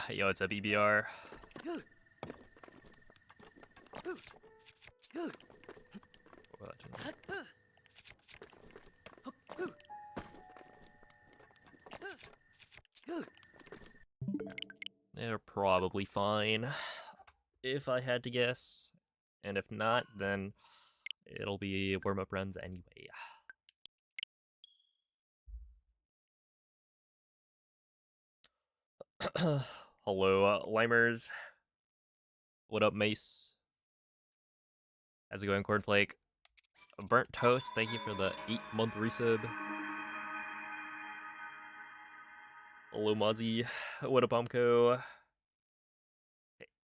Yo, it's a BBR. They're probably fine, if I had to guess. And if not, then it'll be warm-up runs anyway. Hello, Limers. What up, Mace? How's it going, Cornflake? Burnt Toast, thank you for the 8-month resub. Hello, Mozzie. What up, Umko?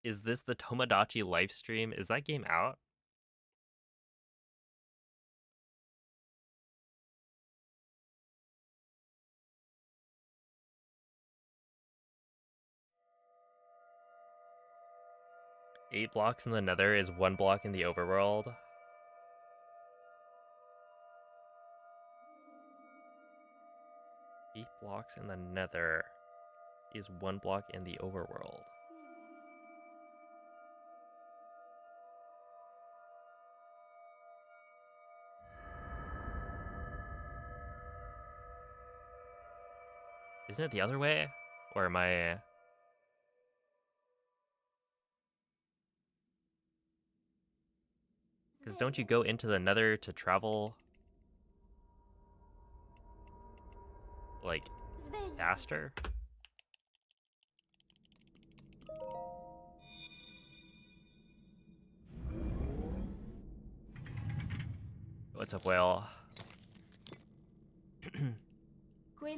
Is this the Tomodachi livestream? Is that game out? Eight blocks in the Nether is 1 block in the overworld. Eight blocks in the Nether is 1 block in the overworld. Isn't it the other way? Or am I... Because don't you go into the Nether to travel... like, faster? What's up, Whale?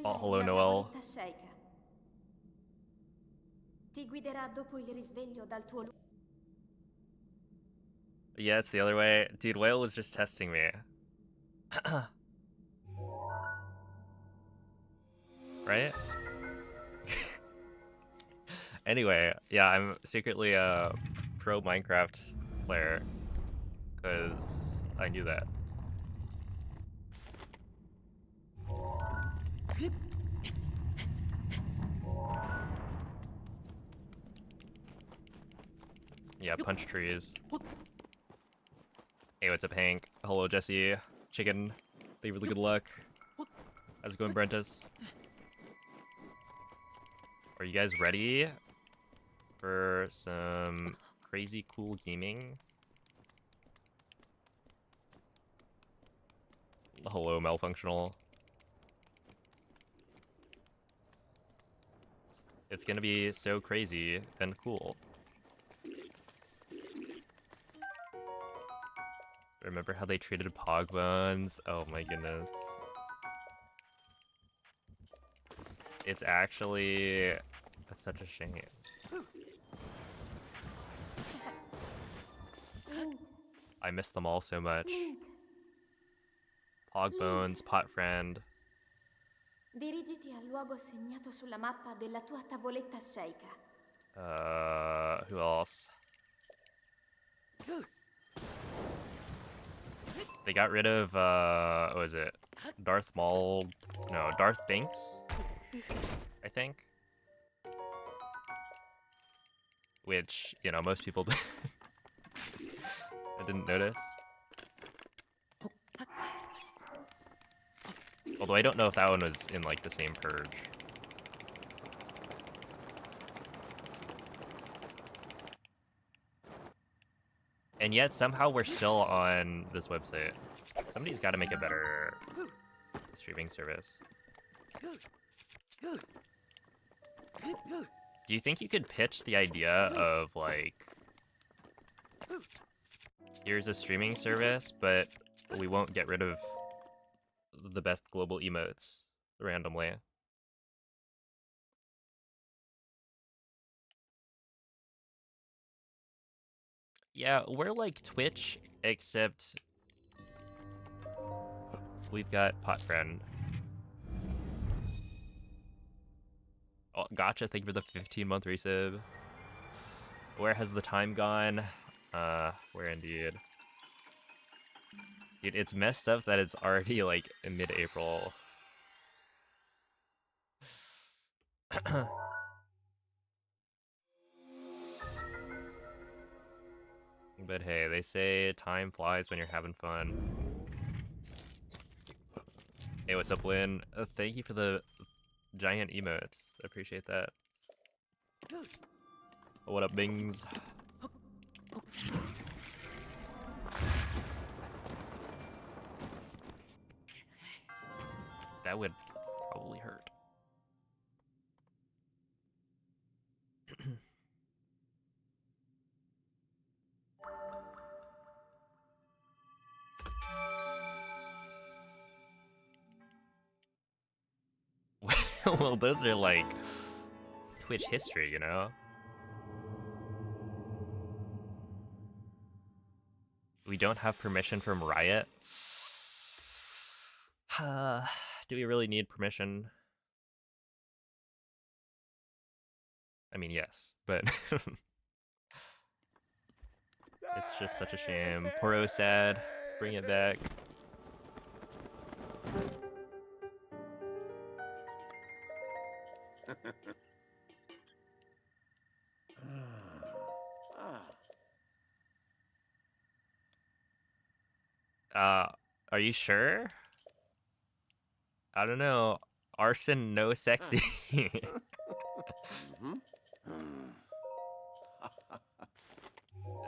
Oh, hello, Noel. Yeah, it's the other way. Dude, Whale was just testing me. Right? Anyway, yeah, I'm secretly a pro Minecraft player. Because I knew that. Yeah, punch trees. Hey, what's up, Hank? Hello, Jesse. Chicken. Thank you for the good luck. How's it going, Brentus? Are you guys ready for some crazy cool gaming? Hello, Malfunctional. It's gonna be so crazy and cool. Remember how they treated Pogbones? Oh my goodness. It's actually such a shame. I miss them all so much. Pogbones, Potfriend. Dirigiti al luogo segnato sulla mappa della tua tavoletta sceicca. Who else? They got rid of, what was it? Darth Maul, no, Darth Binks, I think. Which, you know, most people I didn't notice. Although I don't know if that one was in, like, the same purge. And yet, somehow, we're still on this website. Somebody's got to make a better streaming service. Do you think you could pitch the idea of, like, here's a streaming service, but we won't get rid of the best global emotes randomly? Yeah, we're like Twitch, except we've got Potfriend. Oh, gotcha, thank you for the 15-month resub. Where has the time gone? Where indeed? Dude, it's messed up that it's already like mid-April. But hey, they say time flies when you're having fun. Hey, what's up, Lynn? Thank you for the giant emotes. I appreciate that. What up, Bings? That would probably hurt. Well, those are like Twitch history, you know? We don't have permission from Riot. Do we really need permission? I mean, yes, but it's just such a shame. Poor OSAD. Bring it back. Are you sure? I don't know. Arson, no sexy.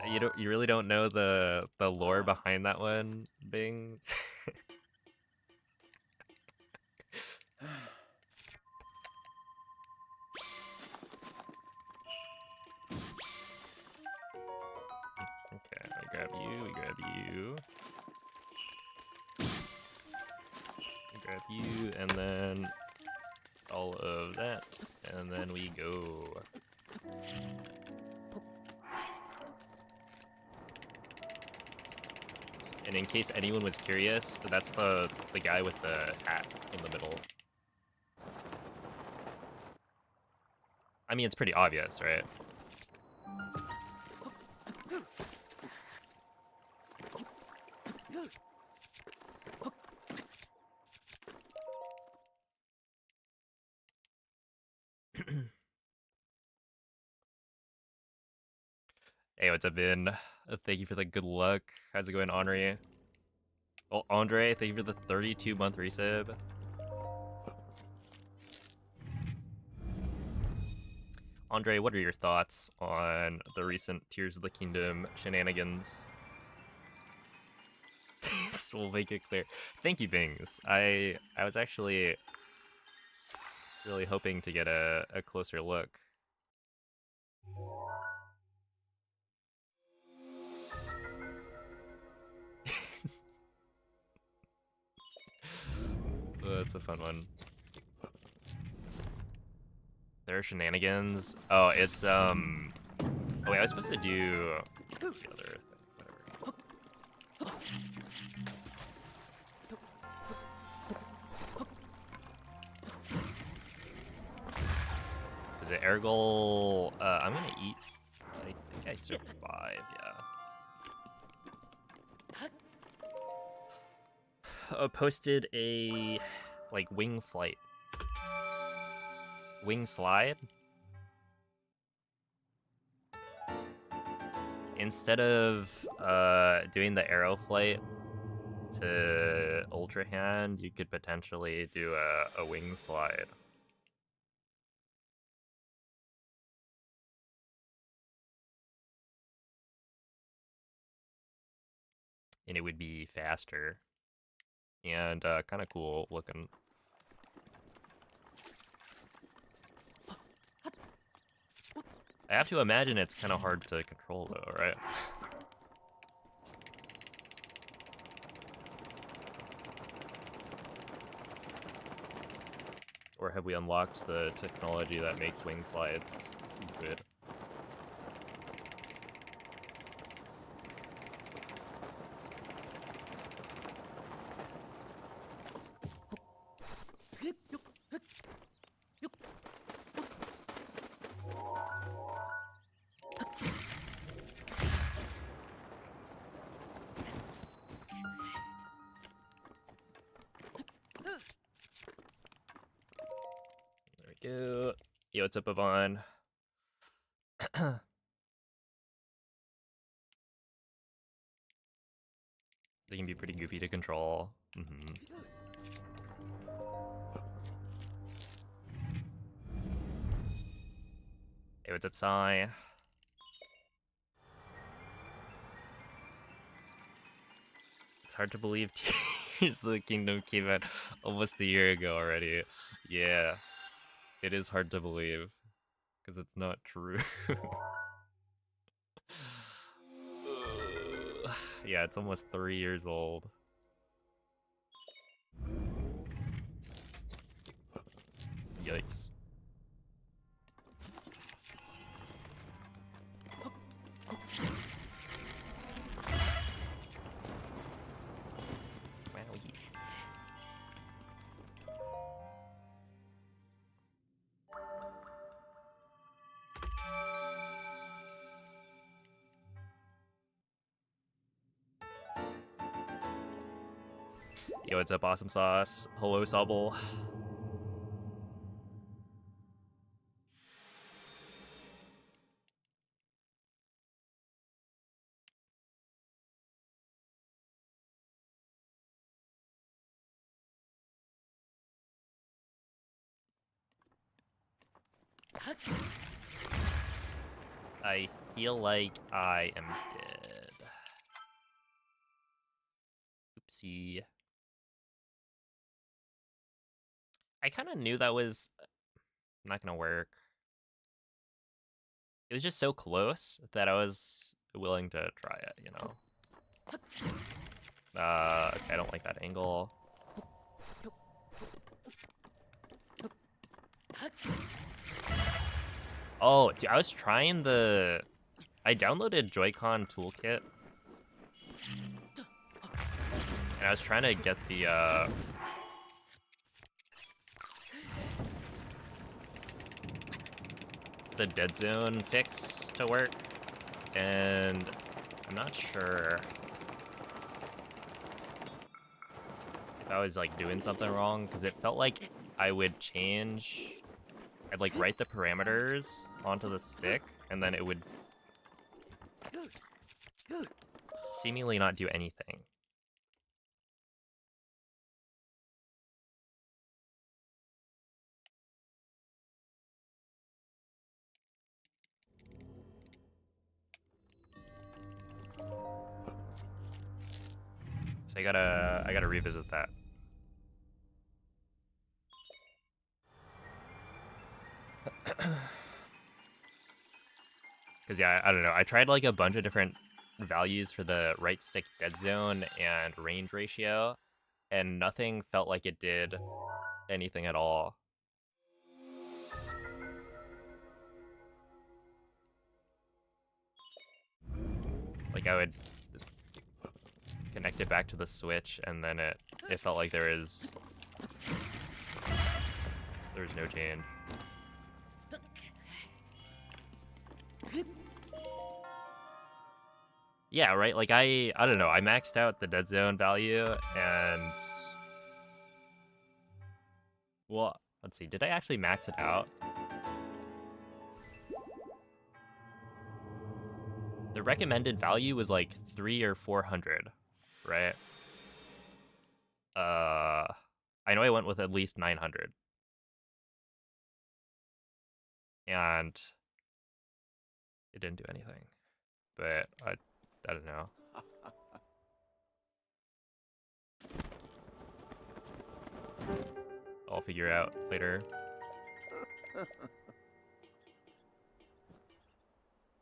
You really don't know the lore behind that one, Bing? Okay, we grab you, we grab you. We grab you, and then all of that, and then we go. And in case anyone was curious, that's the guy with the hat in the middle. I mean, it's pretty obvious, right? Hey, what's up, Vin? Thank you for the good luck. How's it going, Henri? Oh, Andre, thank you for the 32-month resub. Andre, what are your thoughts on the recent Tears of the Kingdom shenanigans? This will make it clear. Thank you, Bings. I was actually really hoping to get a closer look. That's a fun one. There are shenanigans. Oh, it's Oh wait, I was supposed to do the other thing. Whatever. Is it air goal? I'm gonna eat. I think I survived. Yeah. Posted a like wing flight, wing slide. Instead of doing the arrow flight to ultra hand, you could potentially do a wing slide. And it would be faster and kind of cool looking. I have to imagine it's kind of hard to control though, right? Or have we unlocked the technology that makes wing slides good? Go. Yo, what's up, Yvonne? They can be pretty goofy to control. Hey, what's up, Sai? It's hard to believe Tears of the Kingdom came out almost a year ago already. Yeah, it is hard to believe because it's not true. Yeah, it's almost 3 years old. Yikes. Wowie. Yo, what's up, Awesome Sauce? Hello, Sobble. I feel like I am dead. Oopsie. I kind of knew that was not gonna work. It was just so close that I was willing to try it, you know? Okay, I don't like that angle. Oh, dude, I was trying the... I downloaded Joy-Con Toolkit. And I was trying to get the dead zone fix to work. And I'm not sure if I was like doing something wrong, because it felt like I would change... I'd like write the parameters onto the stick, and then it would seemingly not do anything. So I gotta revisit that. Because yeah, I don't know. I tried like a bunch of different values for the right stick dead zone and range ratio, and nothing felt like it did anything at all. Like I would connect it back to the Switch, and then it felt like there was no change. Yeah, right. Like I don't know. I maxed out the dead zone value, and well, let's see. Did I actually max it out? The recommended value was like 300 or 400, right? I know I went with at least 900, and it didn't do anything. But I don't know. I'll figure out later.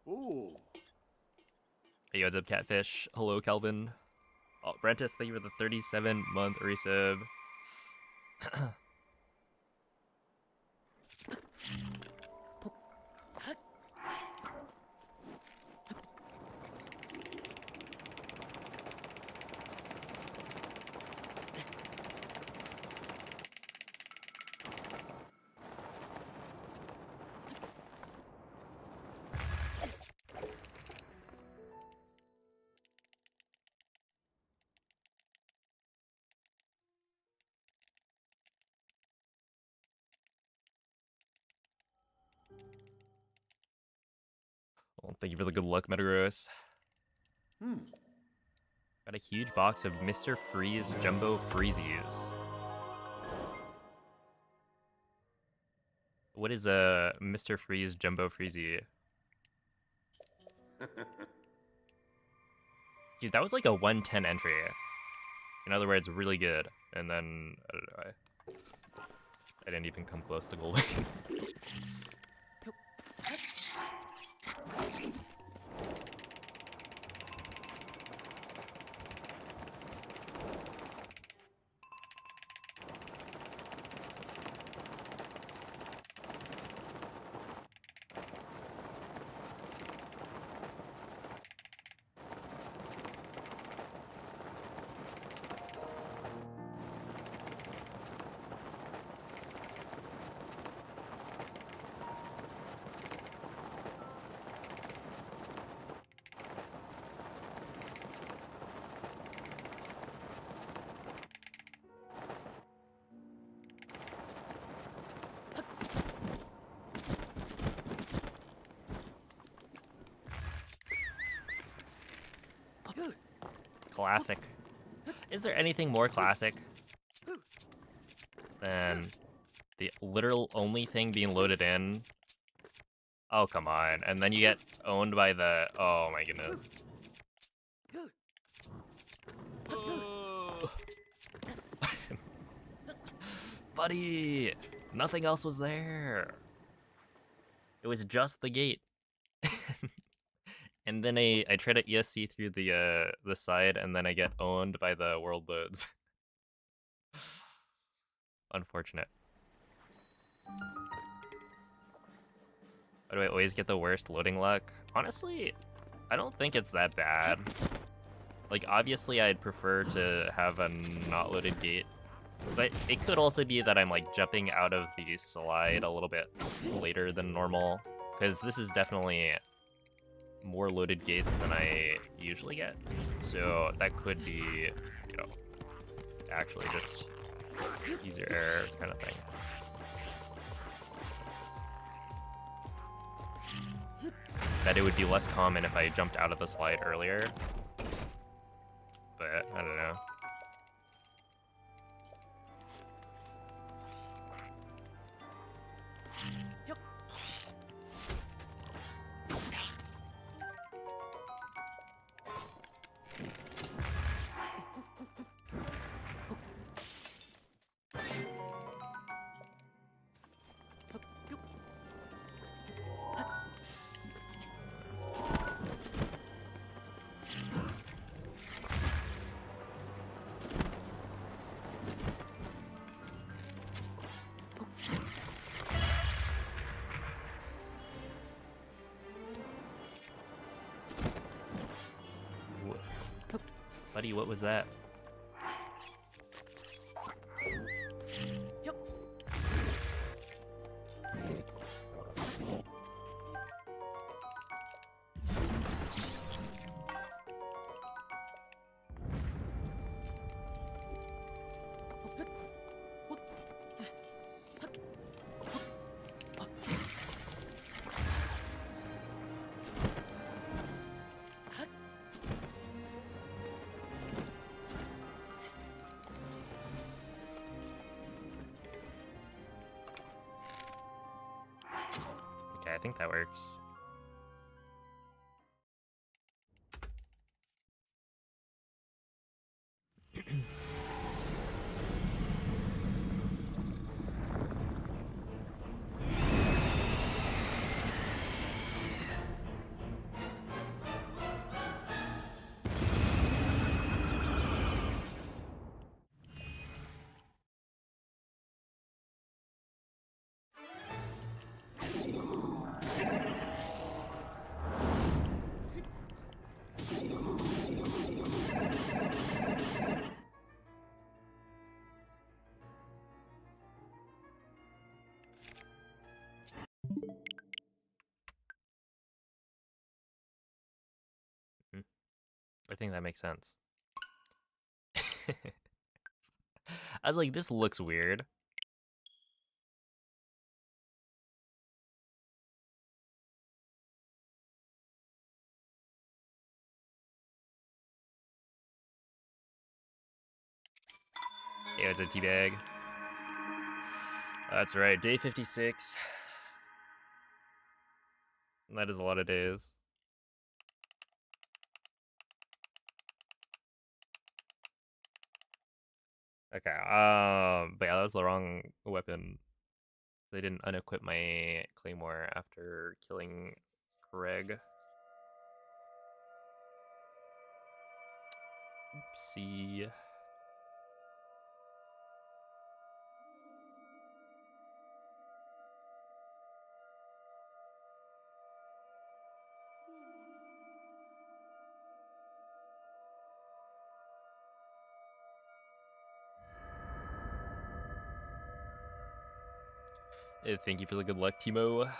Ooh. Hey, what's up, Catfish? Hello, Kelvin. Oh, Brentis, thank you for the 37-month resub. Well, thank you for the good luck, Metagross. Got a huge box of Mr. Freeze Jumbo Freezies. What is a Mr. Freeze Jumbo Freezie? Dude, that was like a 110 entry. In other words, really good. And then, I don't know, I didn't even come close to gold. Classic. Is there anything more classic than the literal only thing being loaded in? Oh, come on. And then you get owned by the... Oh, my goodness. Buddy! Nothing else was there. It was just the gate. And then I try to ESC through the side, and then I get owned by the world loads. Unfortunate. Why do I always get the worst loading luck? Honestly, I don't think it's that bad. Like, obviously I'd prefer to have a not loaded gate, but it could also be that I'm like jumping out of the slide a little bit later than normal, because this is definitely more loaded gates than I usually get. So that could be, you know, actually just user error kind of thing. That it would be less common if I jumped out of the slide earlier. But I don't know. Buddy, what was that? Okay, I think that works. I think that makes sense. I was like, this looks weird. Yeah, it's a teabag. That's right, day 56. That is a lot of days. Okay, but yeah, that was the wrong weapon. They didn't unequip my claymore after killing Craig. Oopsie. Thank you for the good luck, Timo.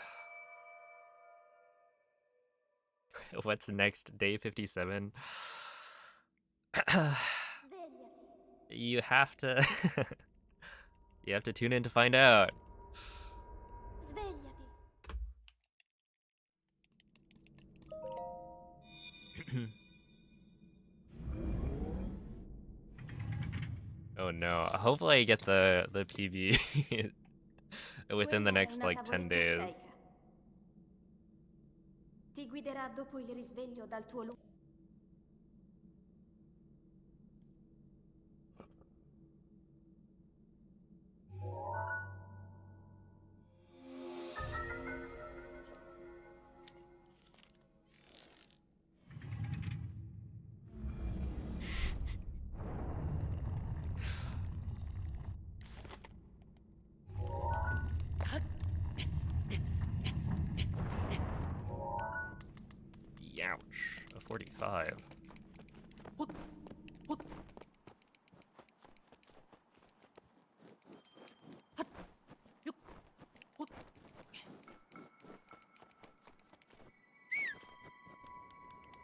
What's next? Day 57. You have to you have to tune in to find out. Svegliati. Oh no. Hopefully I get the PB within the Quella è next una like 10 tavoletta days. sceicca. Ti guiderà dopo il risveglio dal tuo lungo. Youch. A 45.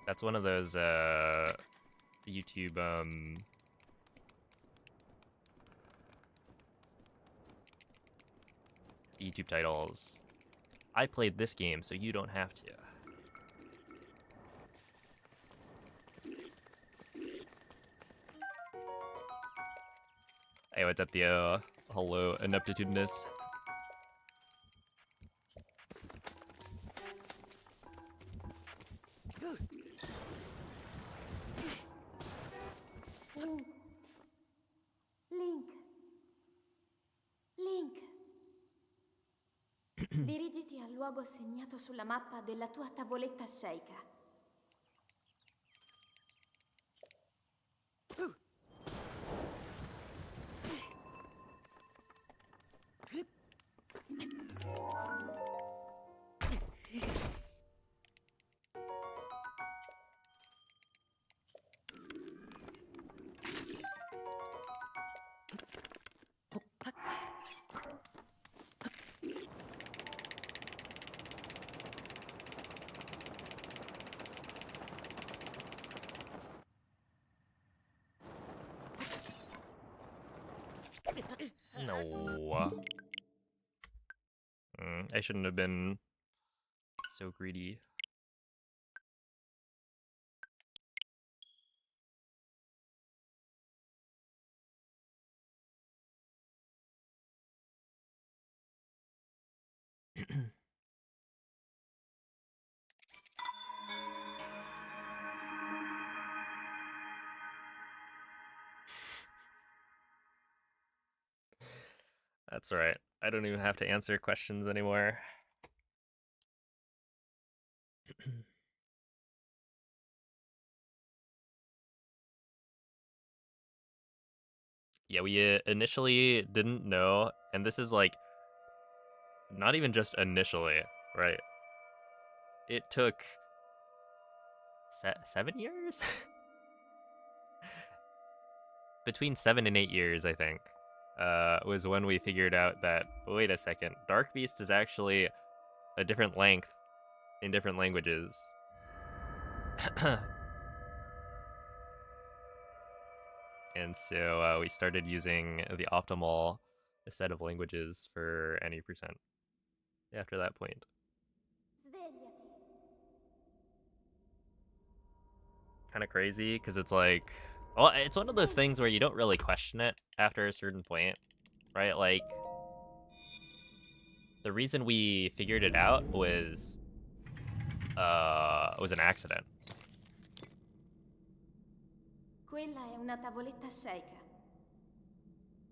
That's one of those YouTube YouTube titles. I played this game, so you don't have to. Hey, what's up, Theo? Hello, ineptitudinous. Link. Link. Dirigiti al luogo segnato sulla mappa della tua tavoletta sceicca. No. I shouldn't have been so greedy. That's right. I don't even have to answer questions anymore. Yeah, we initially didn't know, and this is like not even just initially, right? It took 7 years? Between 7 and 8 years, I think, was when we figured out that, wait a second, Dark Beast is actually a different length in different languages. And so we started using the optimal set of languages for any percent after that point. Svegliati. Kind of crazy, because it's like Well, it's one of those things where you don't really question it after a certain point, right? Like, the reason we figured it out was an accident. Quella è una tavoletta sceicca.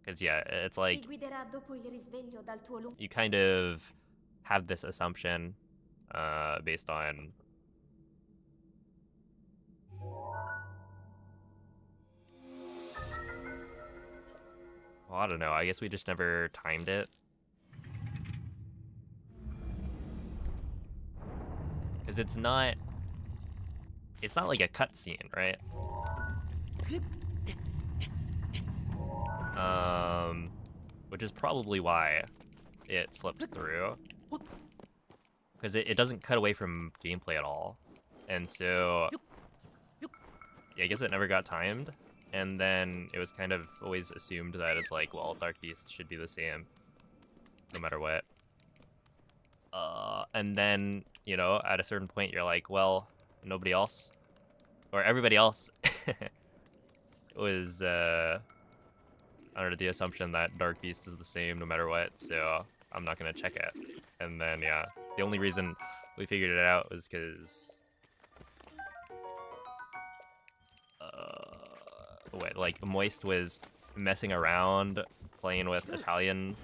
Because, yeah, it's Ti like, guiderà dopo il risveglio dal tuo lungo... you kind of have this assumption based on... Well, I don't know. I guess we just never timed it. Because it's not like a cutscene, right? Which is probably why it slipped through. Because it doesn't cut away from gameplay at all. And so, yeah, I guess it never got timed. And then it was kind of always assumed that it's like, well, Dark Beast should be the same, no matter what. And then, you know, at a certain point, you're like, well, nobody else, or everybody else was, under the assumption that Dark Beast is the same no matter what, so I'm not gonna check it. And then, yeah, the only reason we figured it out was because, like, Moist was messing around, playing with Italian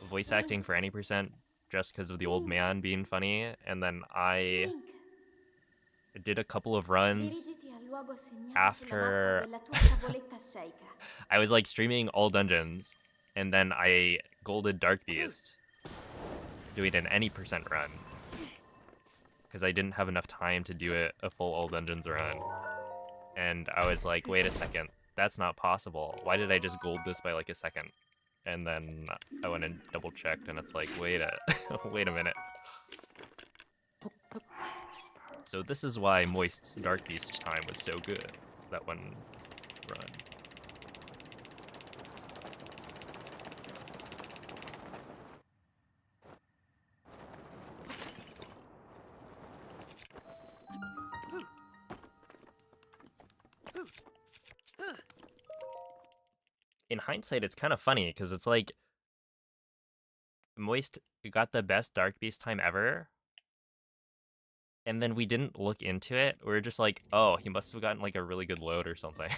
voice acting for any percent just because of the old man being funny, and then I Link, did a couple of runs dirigiti al luogo segnato sulla mappa after della tua tavoletta sceicca. I was like streaming all dungeons, and then I golded Dark Beast doing an any percent run because I didn't have enough time to do it a full all dungeons run. And I was like, wait a second, that's not possible. Why did I just gold this by like a second? And then I went and double checked, and it's like, wait a minute. So this is why Moist's Dark Beast time was so good, that one run. In hindsight, it's kind of funny, because it's like, Moist got the best Dark Beast time ever, and then we didn't look into it. We were just like, oh, he must have gotten like a really good load or something.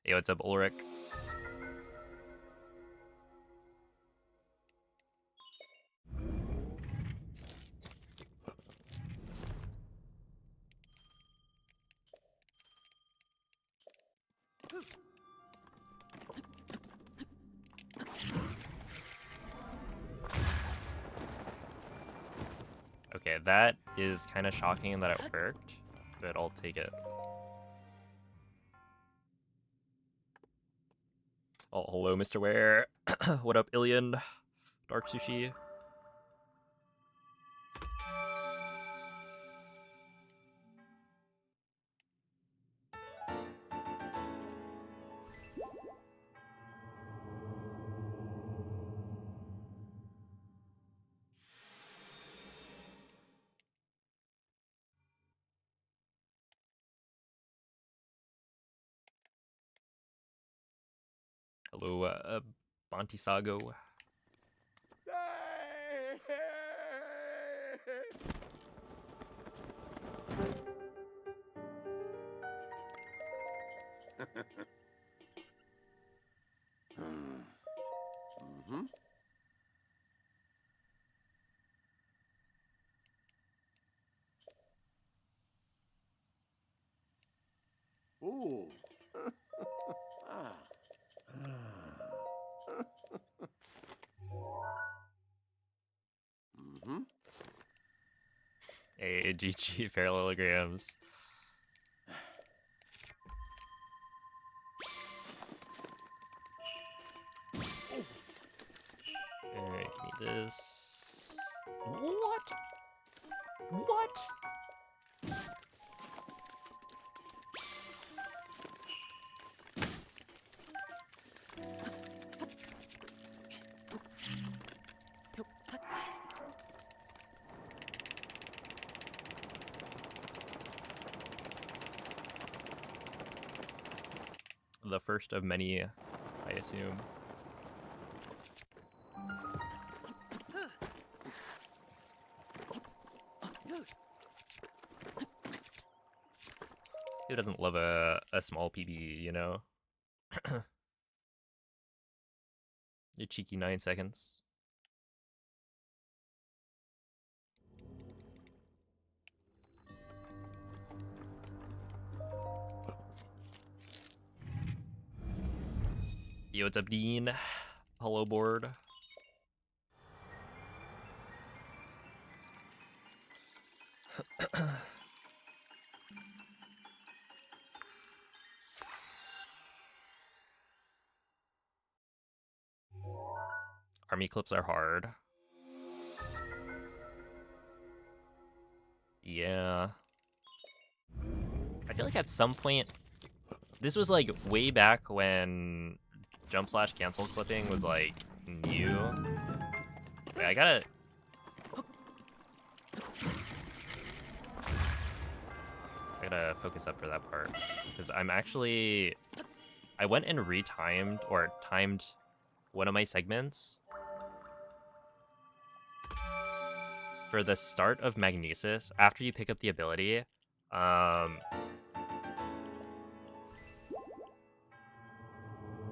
Hey, what's up, Ulrich? Okay, that is kind of shocking that it worked, but I'll take it. Oh, hello, Mr. Ware. What up, Ilian? Dark Sushi? Hello, Bontisago. Mm-hmm. Ooh. Ah. Mm-hmm. Hey, GG parallelograms. this. What? What? The first of many, I assume. Who doesn't love a small PB, you know? Your cheeky 9 seconds. Yo, what's up, Dean? Hello, board. Army clips are hard. Yeah. I feel like at some point, this was like way back when jump/cancel clipping was like new. Wait, I gotta focus up for that part because I'm actually, I went and retimed or timed one of my segments for the start of Magnesis after you pick up the ability.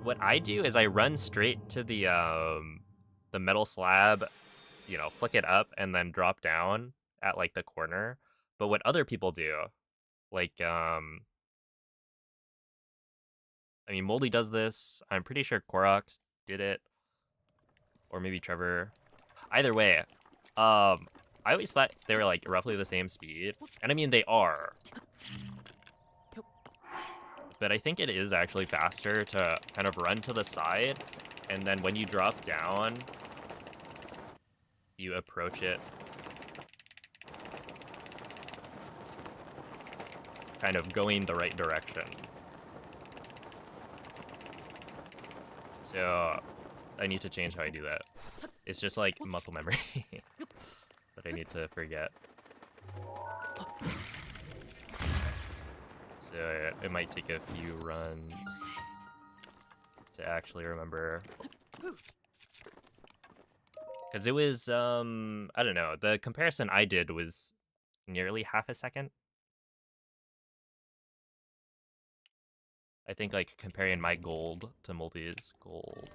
What I do is I run straight to the metal slab, you know, flick it up and then drop down at like the corner. But what other people do, like I mean, Moldy does this. I'm pretty sure Koroks did it, or maybe Trevor. Either way, I always thought they were like roughly the same speed, and I mean they are. But I think it is actually faster to kind of run to the side, and then when you drop down, you approach it kind of going the right direction. So I need to change how I do that. It's just like muscle memory that I need to forget. So it might take a few runs to actually remember. Because it was, I don't know, the comparison I did was nearly half a second. I think like comparing my gold to Multi's gold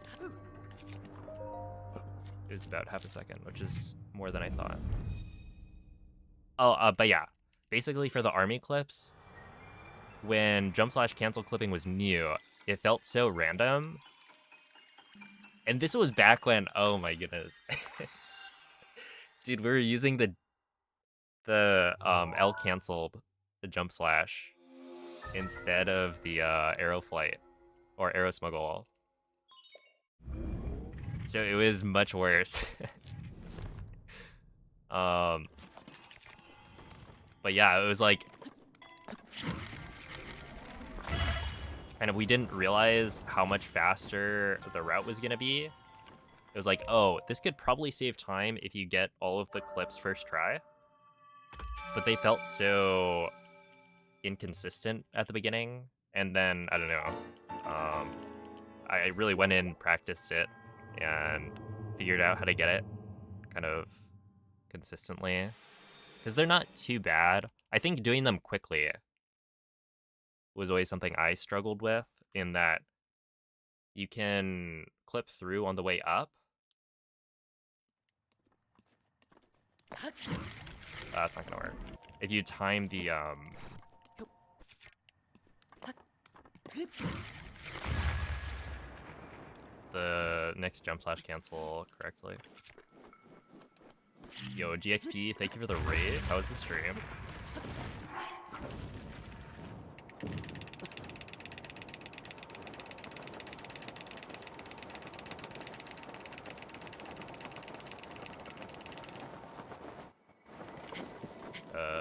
is about half a second, which is more than I thought. Oh, but yeah, basically for the army clips, when jump/cancel clipping was new, it felt so random. And this was back when, oh my goodness. Dude, we were using the L canceled, the jump slash, instead of the arrow flight or arrow smuggle. So it was much worse. But yeah, it was like kind of, we didn't realize how much faster the route was gonna be. It was like, oh, this could probably save time if you get all of the clips first try. But they felt so inconsistent at the beginning, and then I don't know. I really went in, practiced it, and figured out how to get it kind of consistently. Because they're not too bad. I think doing them quickly was always something I struggled with, in that you can clip through on the way up. That's not gonna work. If you time the next jump/cancel correctly. Yo, GXP, thank you for the raid. How was the stream?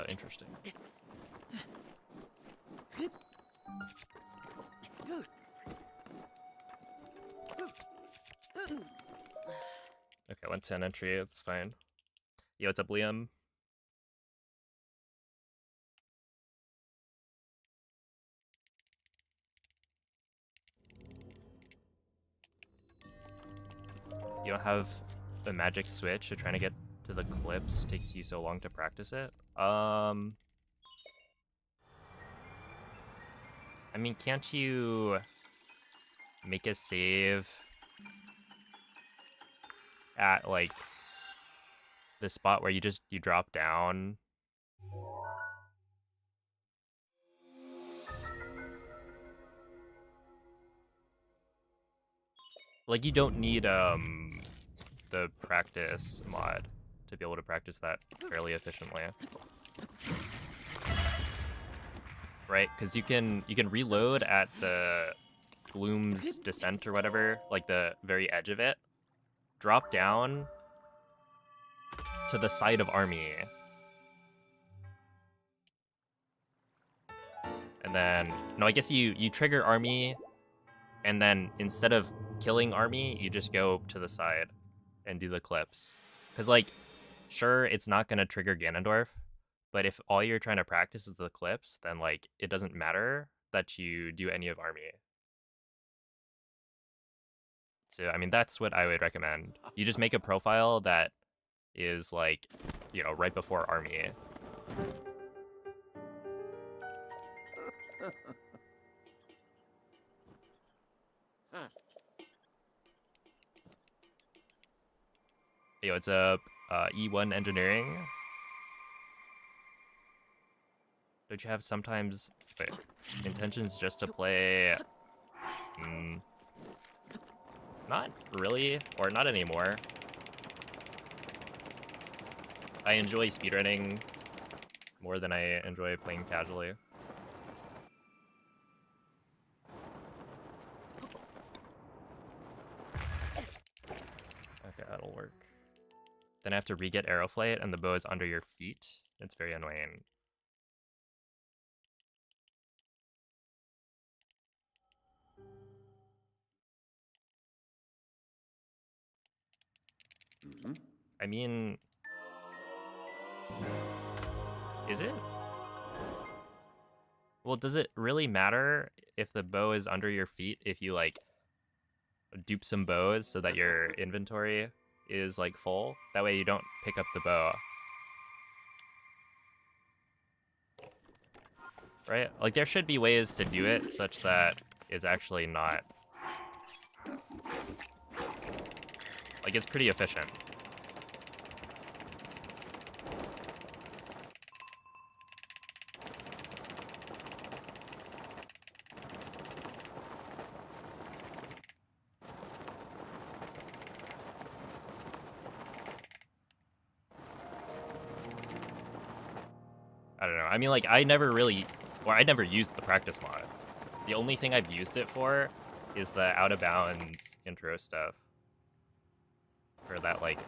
Interesting. Okay, 110 entry, that's fine. Yo, what's up, Liam? You don't have a magic switch, so trying to get to the clips takes you so long to practice it? I mean, can't you make a save at, like, the spot where you drop down? Like, you don't need, the practice mod to be able to practice that fairly efficiently. Right? Because you can reload at the Gloom's Descent or whatever, like the very edge of it, drop down to the side of Army, and then, no, I guess you trigger Army, and then instead of killing Army, you just go to the side and do the clips. Because, like, sure, it's not going to trigger Ganondorf, but if all you're trying to practice is the clips, then, like, it doesn't matter that you do any of Army. So, I mean, that's what I would recommend. You just make a profile that is, like, you know, right before Army. Yo, what's up? E1 Engineering. Don't you have sometimes intentions just to play? Not really, or not anymore. I enjoy speedrunning more than I enjoy playing casually. Okay, that'll work. Then I have to re-get Aeroflight and the bow is under your feet. It's very annoying. I mean, is it? Well, does it really matter if the bow is under your feet if you, like, dupe some bows so that your inventory is, like, full? That way you don't pick up the bow. Right? Like, there should be ways to do it such that it's actually not... Like, it's pretty efficient. I don't know. I mean, like, I never used the practice mod. The only thing I've used it for is the out of bounds intro stuff. For that, like,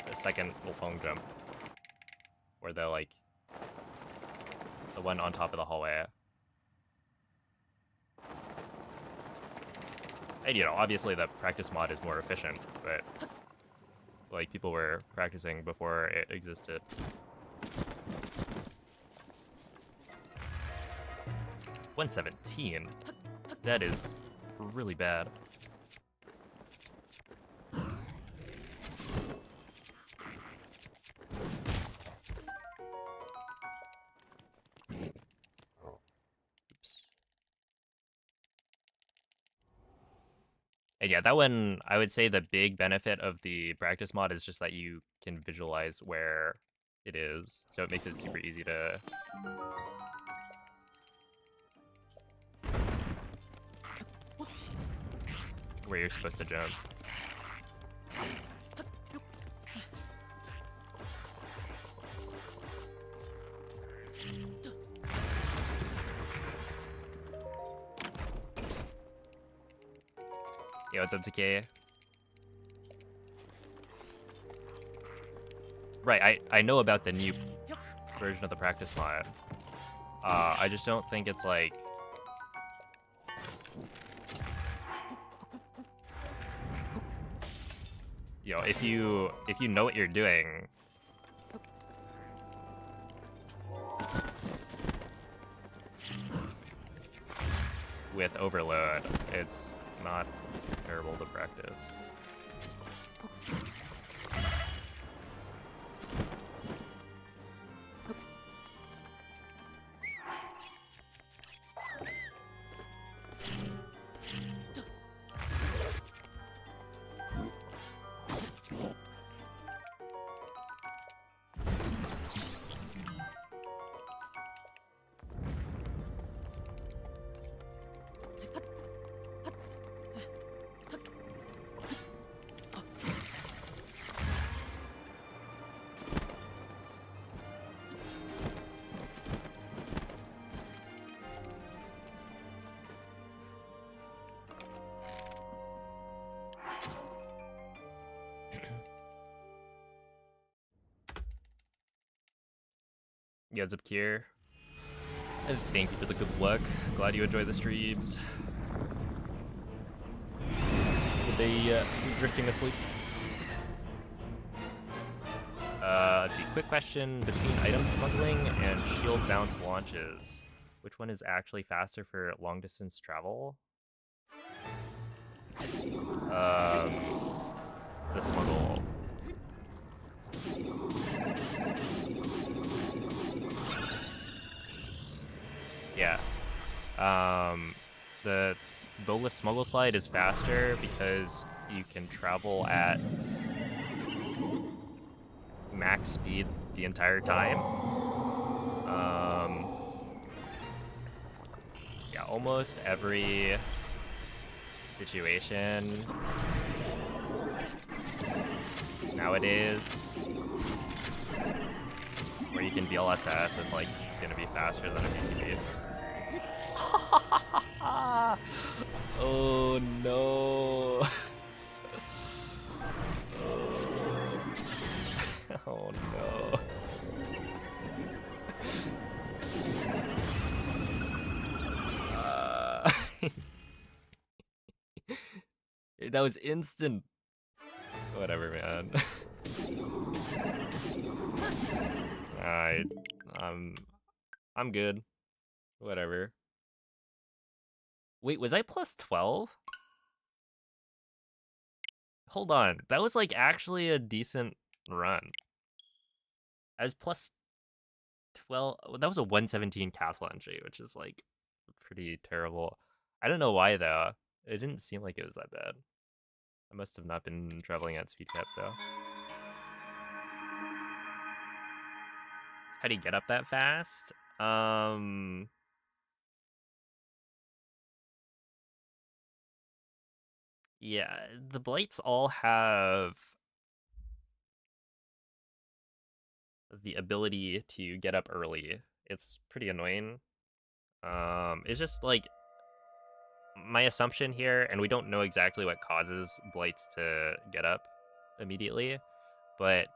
the second Wupong jump. Or the, like, the one on top of the hallway. And, you know, obviously the practice mod is more efficient, but, like, people were practicing before it existed. $117. That is really bad. Oops. And yeah, that one, I would say the big benefit of the practice mod is just that you can visualize where it is. So it makes it super easy to... where you're supposed to jump. Yo, what's up, TK? Right, I know about the new version of the practice mod. I just don't think it's like... You know, if you know what you're doing... with overload, it's not terrible to practice. Yeah, what's up, Kier? And thank you for the good luck. Glad you enjoy the streams. Good day, drifting asleep. Let's see. Quick question: between item smuggling and shield bounce launches, which one is actually faster for long distance travel? The smuggle. Yeah. The Bowlift Smuggle Slide is faster because you can travel at max speed the entire time. Yeah, almost every situation nowadays where you can VLSS, it's like gonna be faster than a BTB. Oh no. Oh no. That was instant. Whatever, man. I'm good. Whatever. Wait, was I plus 12? Hold on. That was like actually a decent run. I was plus 12. That was a 117 castle entry, which is like pretty terrible. I don't know why though. It didn't seem like it was that bad. I must have not been traveling at speed cap though. How do you get up that fast? Yeah, the blights all have the ability to get up early. It's pretty annoying. It's just like my assumption here, and we don't know exactly what causes blights to get up immediately, but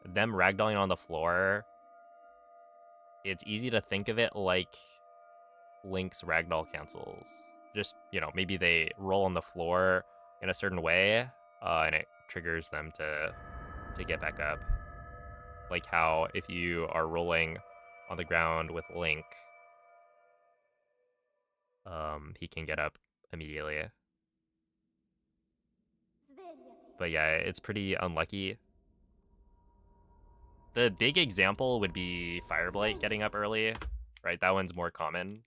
them ragdolling on the floor, it's easy to think of it like Link's ragdoll cancels. Just, you know, maybe they roll on the floor in a certain way, and it triggers them to get back up. Like how if you are rolling on the ground with Link, he can get up immediately. But yeah, it's pretty unlucky. The big example would be Fireblight getting up early, right? That one's more common.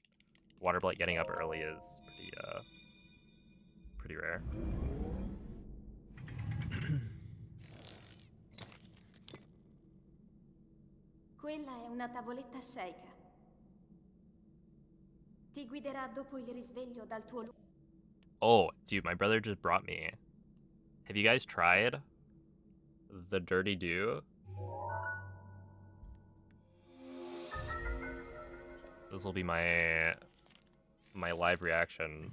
Waterblight getting up early is pretty rare. Quella è una tavoletta sceicca. Ti guiderà dopo il risveglio dal tuo luogo. Oh, dude, my brother just brought me. Have you guys tried the Dirty Do? This will be my live reaction.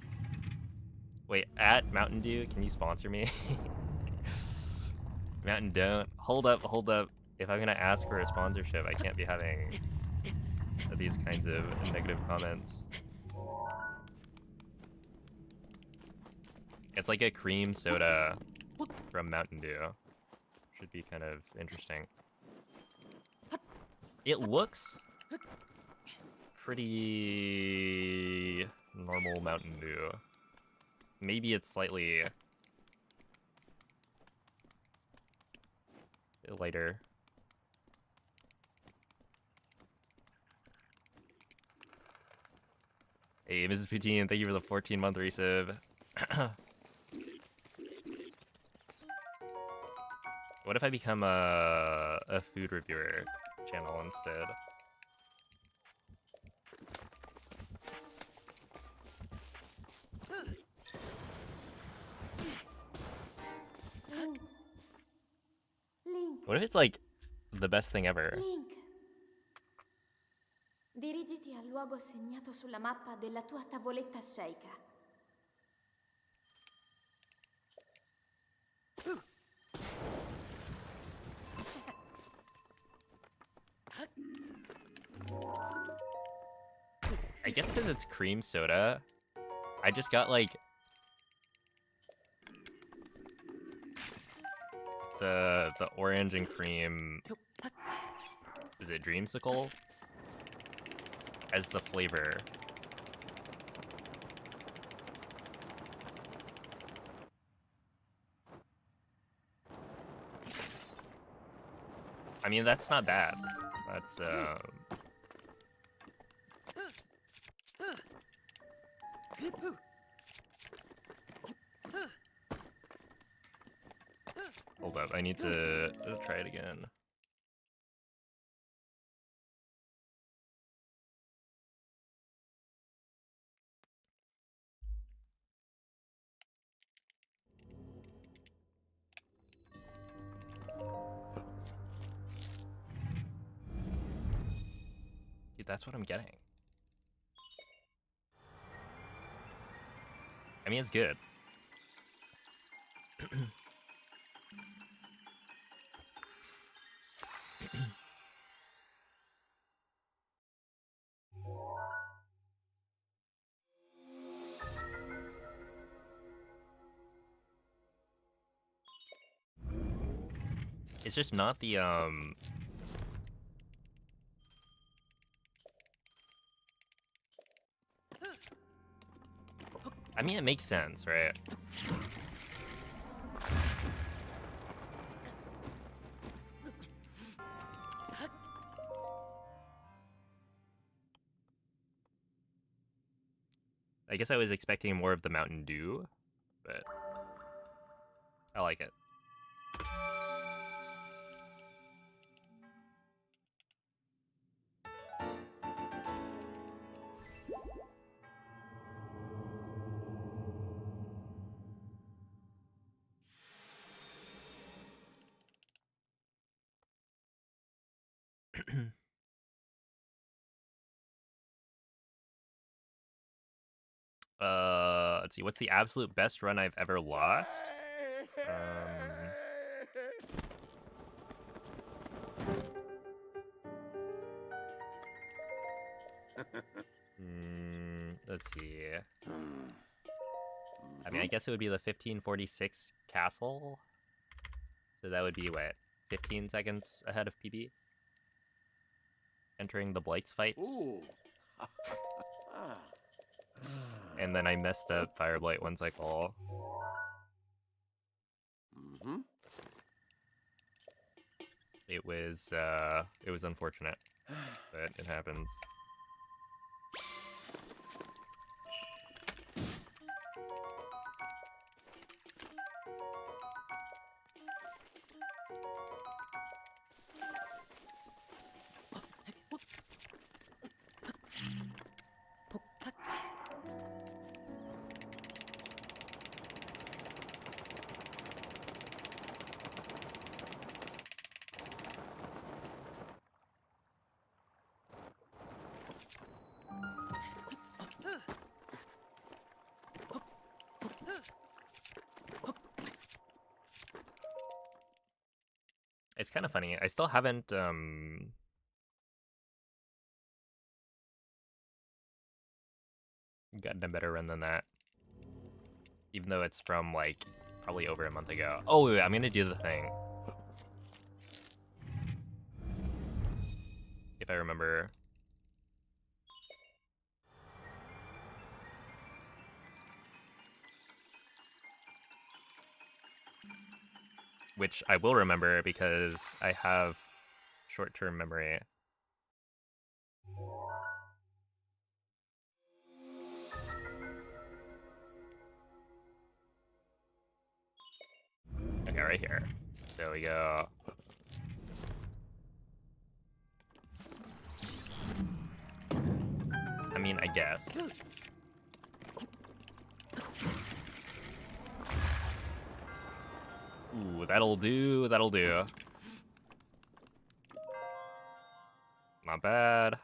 Wait, at Mountain Dew, can you sponsor me? Mountain don't. Hold up. If I'm gonna ask for a sponsorship, I can't be having these kinds of negative comments. It's like a cream soda from Mountain Dew. Should be kind of interesting. It looks pretty normal Mountain Dew. Maybe it's slightly lighter. Hey, Mrs. Poutine, thank you for the 14-month resub. What if I become a food reviewer channel instead? Link. Link. What if it's like the best thing ever? Link. Dirigiti al luogo segnato sulla mappa della tua tavoletta sceicca. I guess because it's cream soda, I just got like the orange and cream. Is it dreamsicle? As the flavor. I mean, that's not bad. That's hold up, I need to try it again. Dude, that's what I'm getting. I mean, it's good. It's just not the I mean, it makes sense, right? I guess I was expecting more of the Mountain Dew, but I like it. Let's see. What's the absolute best run I've ever lost? Let's see. I mean, I guess it would be the 1546 castle. So that would be, what, 15 seconds ahead of PB? Entering the Blights fights. Ooh. And then I messed up Fireblight one cycle. It was unfortunate, but it happens. It's kind of funny. I still haven't gotten a better run than that. Even though it's from like probably over a month ago. Oh wait, I'm gonna do the thing. If I remember. Which I will remember because I have short-term memory. Okay, right here. So we go. I mean, I guess. Ooh, that'll do, that'll do. Not bad.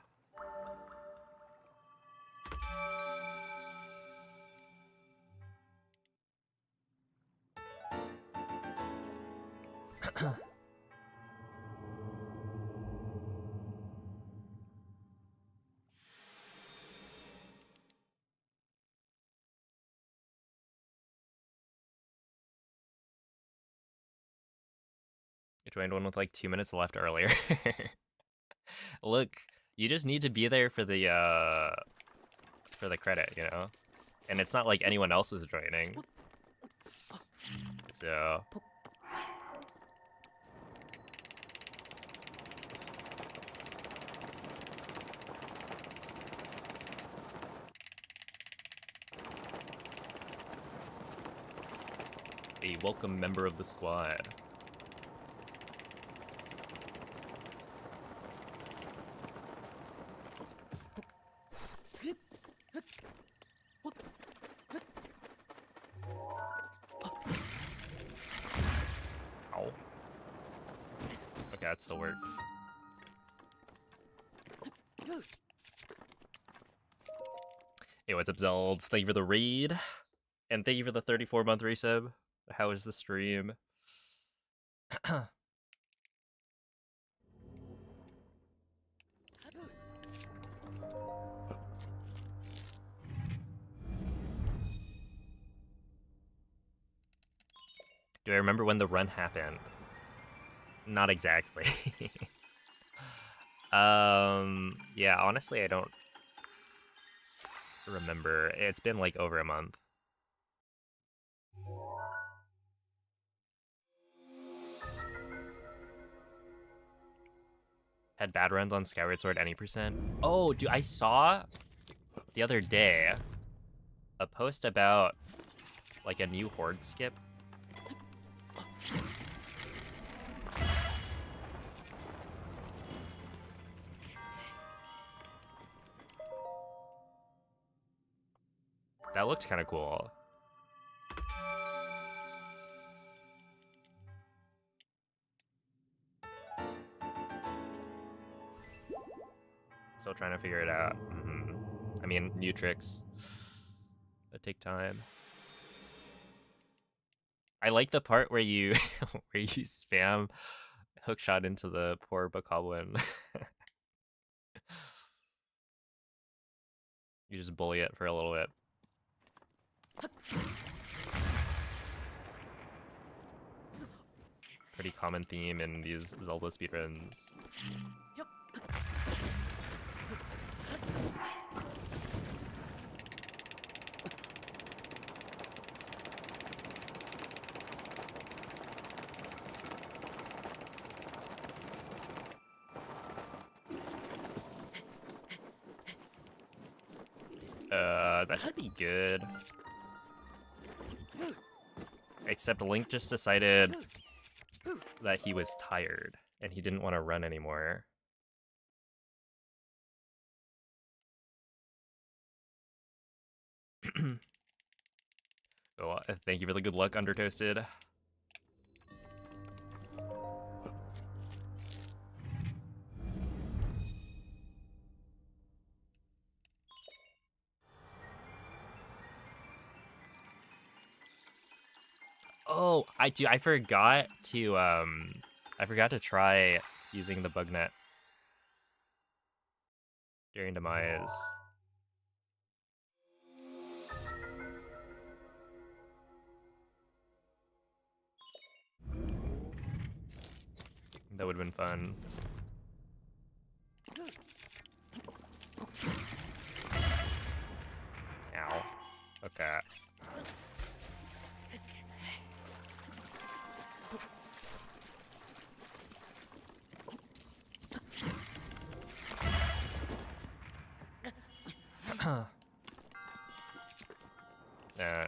I joined one with like 2 minutes left earlier. Look, you just need to be there for the credit, you know? And it's not like anyone else was joining. So a welcome member of the squad. Ow. Okay, that still worked. Hey, what's up, Zelds? Thank you for the raid. And thank you for the 34-month resub. How is the stream? Do I remember when the run happened? Not exactly. Yeah, honestly, I don't remember. It's been like over a month. Had bad runs on Skyward Sword any percent? Oh, dude, I saw the other day a post about like a new horde skip. That looked kind of cool. Still trying to figure it out. I mean, new tricks that take time. I like the part where you where you spam hookshot into the poor bokoblin. You just bully it for a little bit. Pretty common theme in these Zelda speedruns. That should be good. Except Link just decided that he was tired and he didn't want to run anymore. Oh, thank you for the good luck, Undertoasted. Oh, I forgot to I forgot to try using the bug net during demise. That would have been fun. Ow. Okay.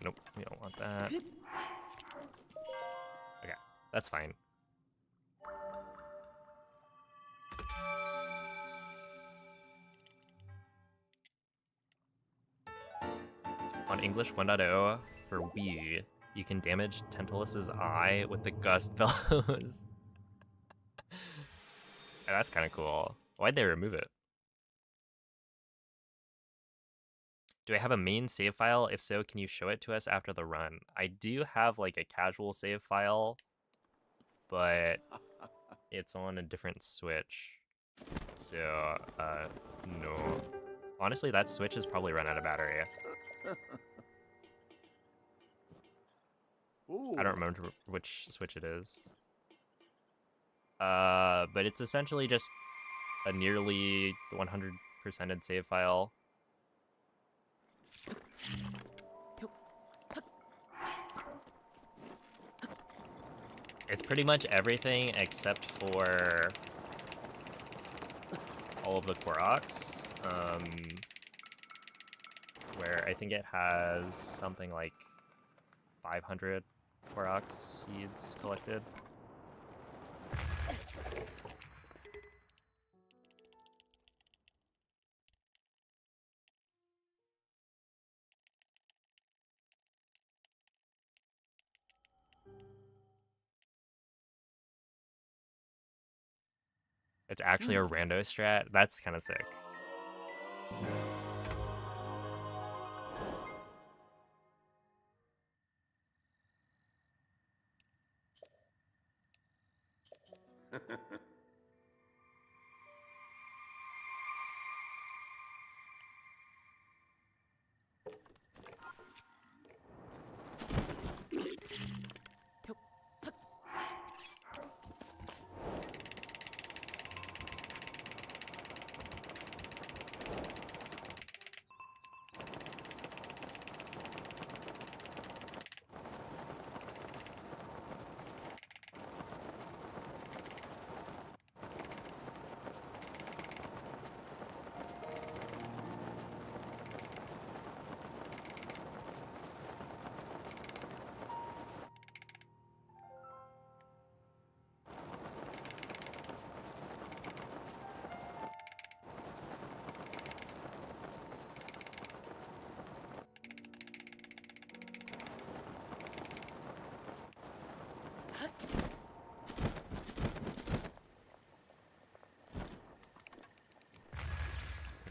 Nope, we don't want that. Okay, that's fine. On English 1.0 for Wii, you can damage Tantalus's eye with the gust bellows. That's kind of cool. Why'd they remove it? Do I have a main save file? If so, can you show it to us after the run? I do have like a casual save file, but it's on a different Switch. So, no. Honestly, that Switch has probably run out of battery. I don't remember which Switch it is. But it's essentially just a nearly 100%ed save file. It's pretty much everything except for all of the Koroks, where I think it has something like 500 Korok seeds collected. It's actually a rando strat. That's kind of sick.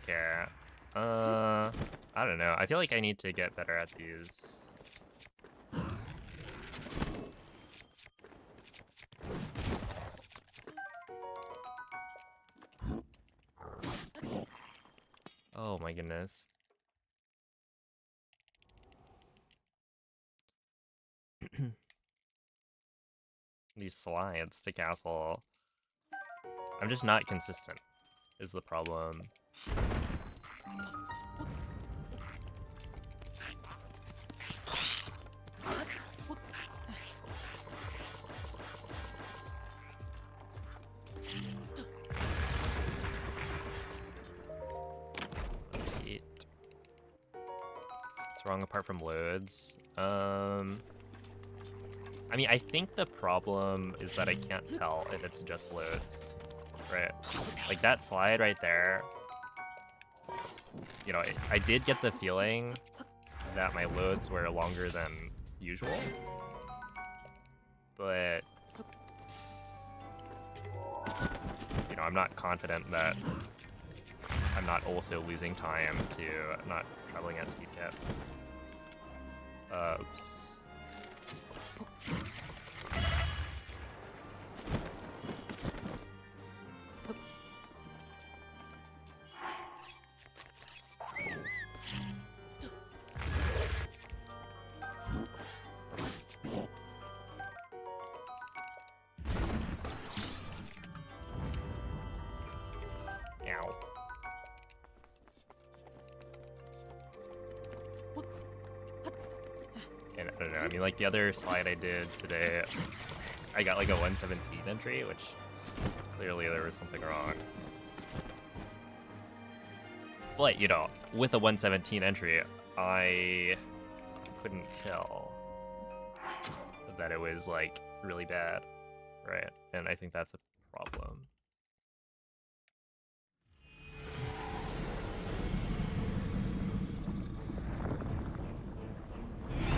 Okay. I don't know. I feel like I need to get better at these. Oh my goodness. These slides to castle. I'm just not consistent, is the problem. What's wrong apart from loads? I mean, I think the problem is that I can't tell if it's just loads, right? Like that slide right there, you know, I did get the feeling that my loads were longer than usual, but, you know, I'm not confident that I'm not also losing time to not traveling at speed cap. Oops. I mean, like the other slide I did today, I got like a 117 entry, which clearly there was something wrong. But, you know, with a 117 entry, I couldn't tell that it was, like, really bad, right? And I think that's a problem.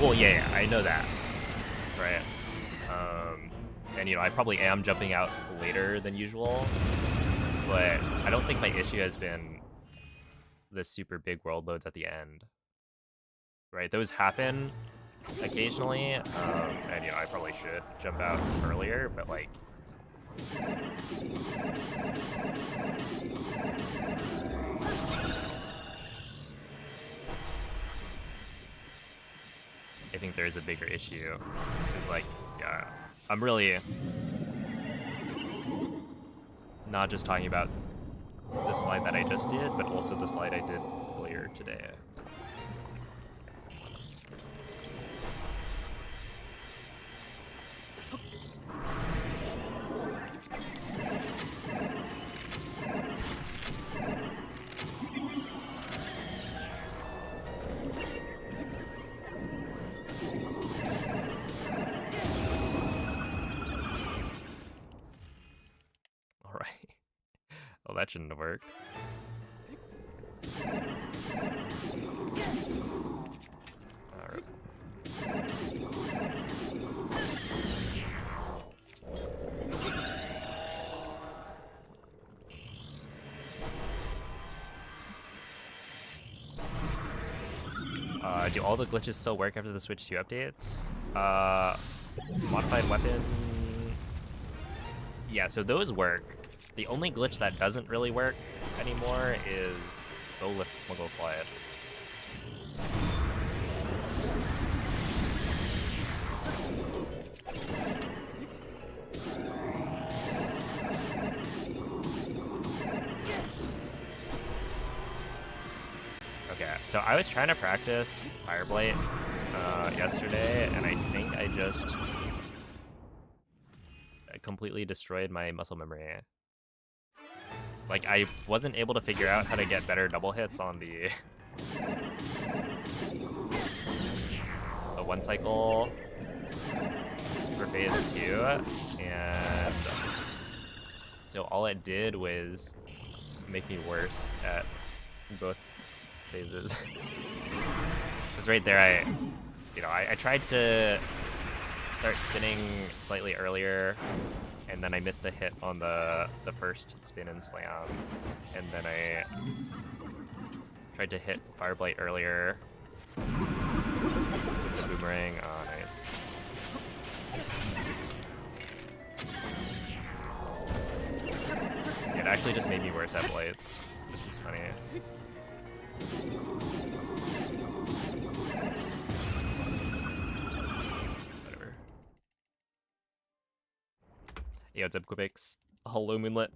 Well, yeah, I know that, right? And, you know, I probably am jumping out later than usual, but I don't think my issue has been the super big world loads at the end, right? Those happen occasionally, and, you know, I probably should jump out earlier, but, like, I think there's a bigger issue, because, like, yeah, I'm really not just talking about the slide that I just did, but also the slide I did earlier today. Alright. Well, that shouldn't have worked. Alright. Do all the glitches still work after the Switch 2 updates? Modified weapon... Yeah, so those work. The only glitch that doesn't really work anymore is Bow Lift Smuggle Slide. Okay, so I was trying to practice Fireblight yesterday, and I think I just completely destroyed my muscle memory. Like, I wasn't able to figure out how to get better double hits on the one cycle for phase 2, and so all it did was make me worse at both phases. Because right there, I tried to start spinning slightly earlier, and then I missed a hit on the first spin and slam, and then I tried to hit Fireblight earlier with the boomerang. Oh, nice. It actually just made me worse at blights, which is funny. Whatever. Yo, what's up, Quibix? Hello, Moonlit.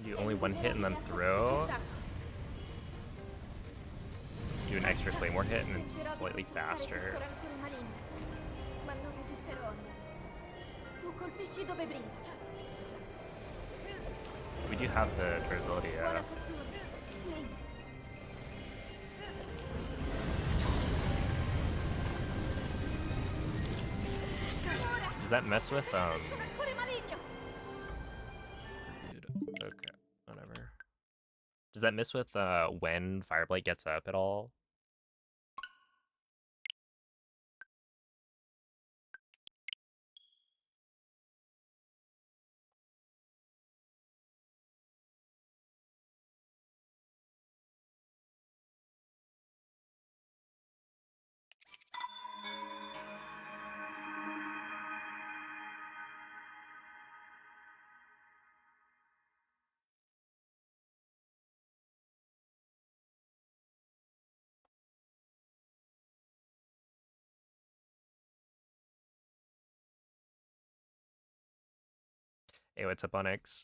You only one hit and then throw. Do an extra claymore hit and it's slightly faster. We do have the durability, yeah. Does that mess with, dude, okay, whatever. Does that mess with, when Fireblight gets up at all? Hey, what's up, Onyx?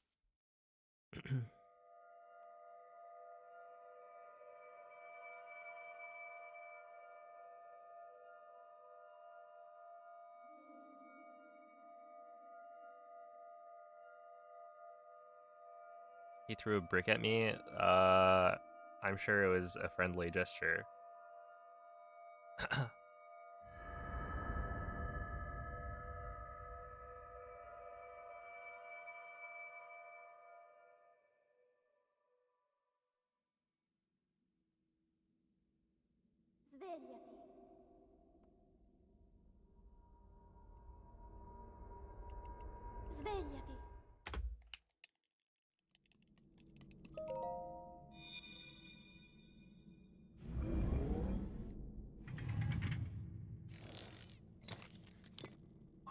He threw a brick at me. I'm sure it was a friendly gesture. Svegliati. Svegliati.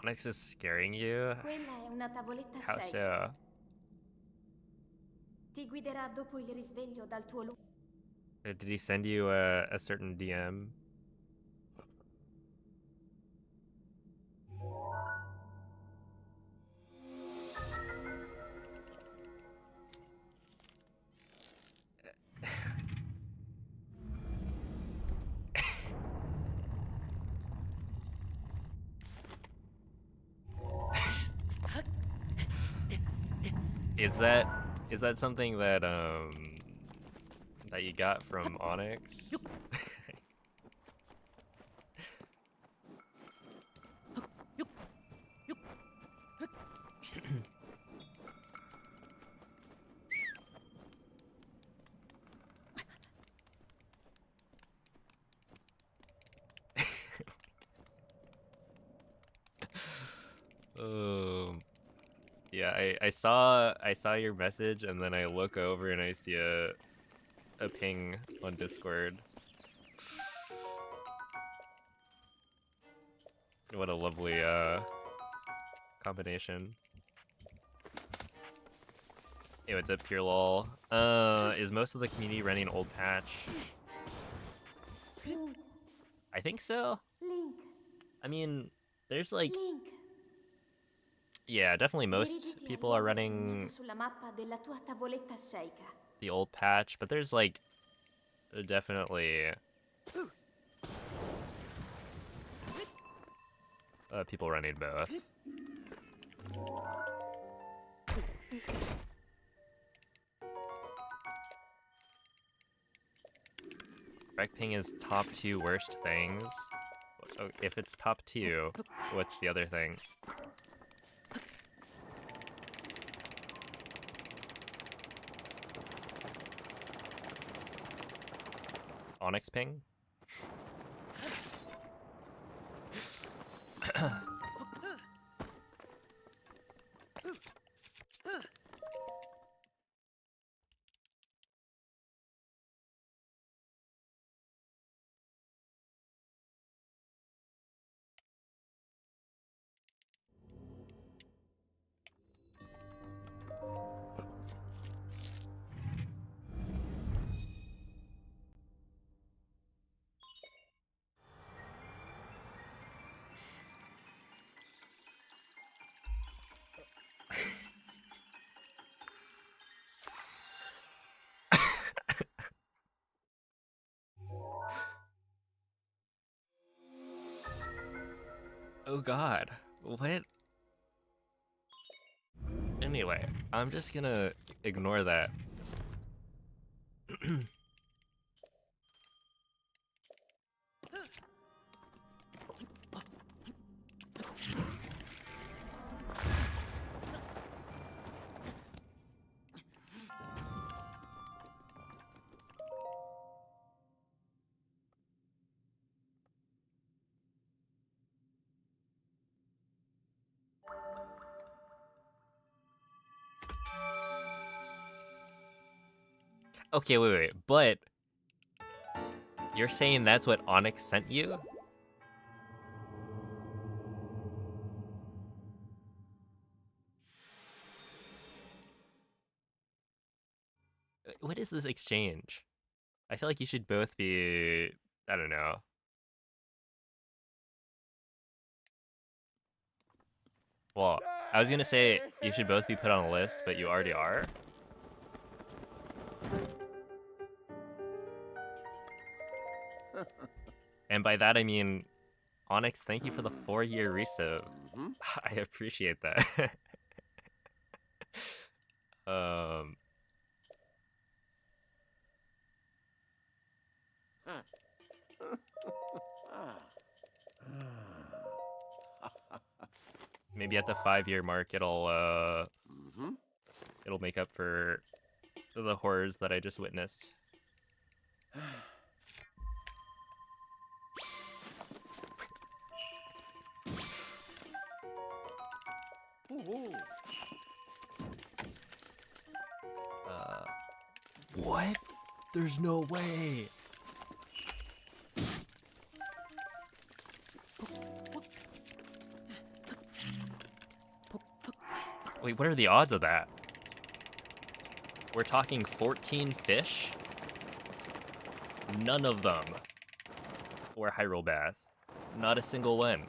Onyx is scaring you? Quella è una tavoletta How shake. so? Ti guiderà dopo il risveglio dal tuo luogo. Did he send you a certain DM? Is that something that that you got from Onyx? Yeah, I saw your message and then I look over and I see a ping on Discord. What a lovely combination. Hey, what's up, Pure Lol? Is most of the community running old patch? I think so. Link. I mean, there's like, Link. yeah, definitely most people are running Sulla mappa della tua tavoletta shake. the old patch, but there's like definitely people running both. Rec ping is top 2 worst things. Oh, if it's top 2, what's the other thing? Onyx ping? Oh god. What? Anyway, I'm just gonna ignore that. Okay, wait, but you're saying that's what Onyx sent you? What is this exchange? I feel like you should both be, I don't know. Well, I was gonna say you should both be put on a list, but you already are. And by that I mean, Onyx, thank you for the 4-year resub. Mm-hmm. I appreciate that. um, maybe at the 5-year mark it'll it'll make up for the horrors that I just witnessed. What? There's no way. Wait, what are the odds of that? We're talking 14 fish? None of them were Hyrule Bass. Not a single one.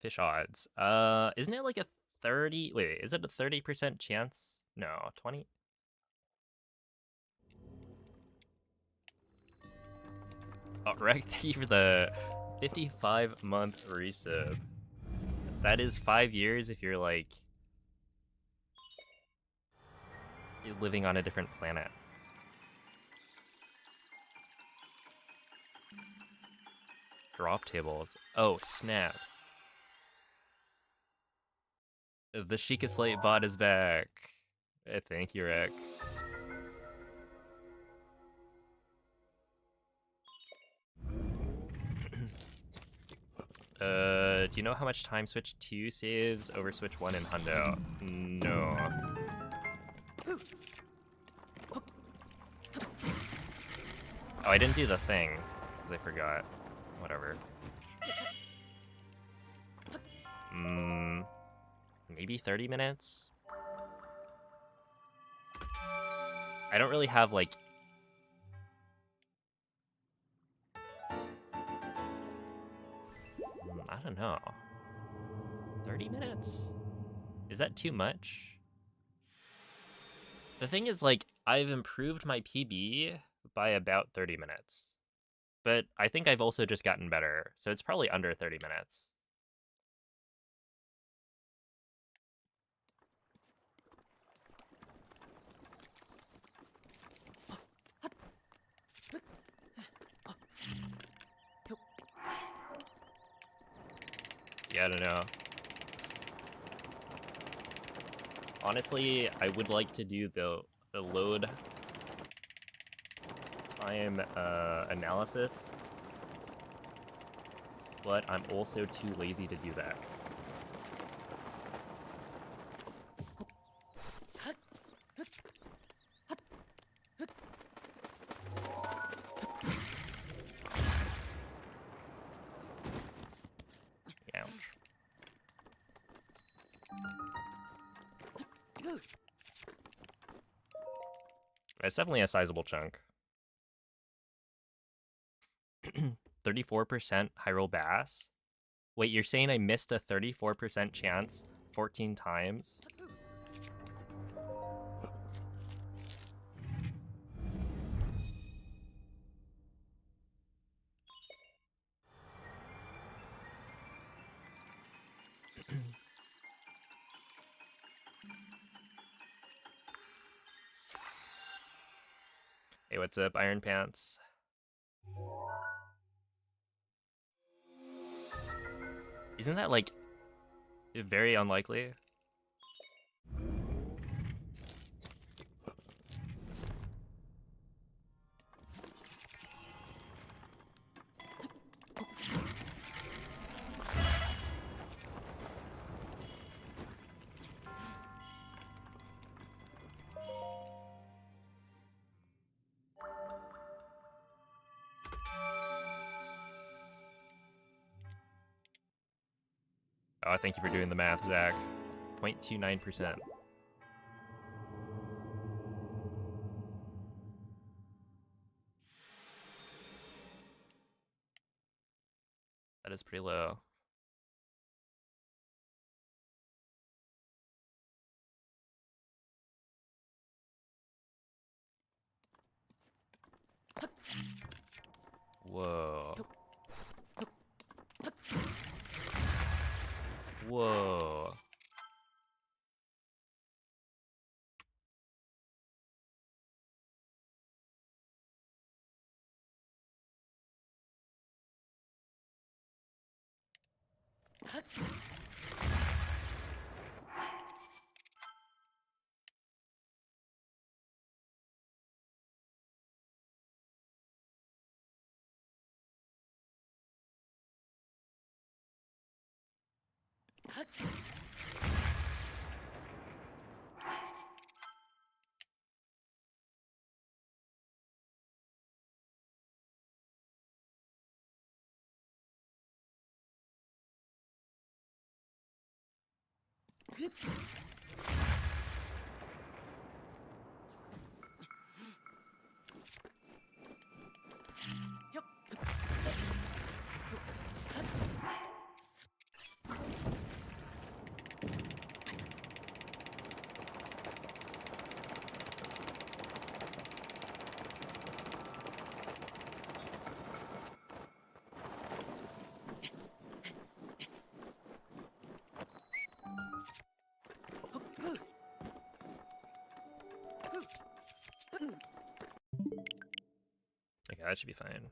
Fish odds. Isn't it like a 30? Wait, is it a 30% chance? No, 20? Oh, right, thank you for the 55-month resub. That is 5 years if you're like living on a different planet. Drop tables. Oh, snap. The Sheikah Slate bot is back. Thank you, Rick. Do you know how much time Switch 2 saves over Switch 1 in Hundo? No. Oh, I didn't do the thing, because I forgot. Whatever. Maybe 30 minutes? I don't really have, like... I don't know. 30 minutes? Is that too much? The thing is, like, I've improved my PB by about 30 minutes. But I think I've also just gotten better, so it's probably under 30 minutes. Yeah, I don't know. Honestly, I would like to do the load time analysis, but I'm also too lazy to do that. Ouch. It's definitely a sizable chunk. 34% Hyrule Bass? Wait, you're saying I missed a 34% chance 14 times. Hey, what's up, Iron Pants? Isn't that, like, very unlikely? Oh, thank you for doing the math, Zach. 0.29%. That is pretty low. Whoa. Whoa. Okay, that should be fine.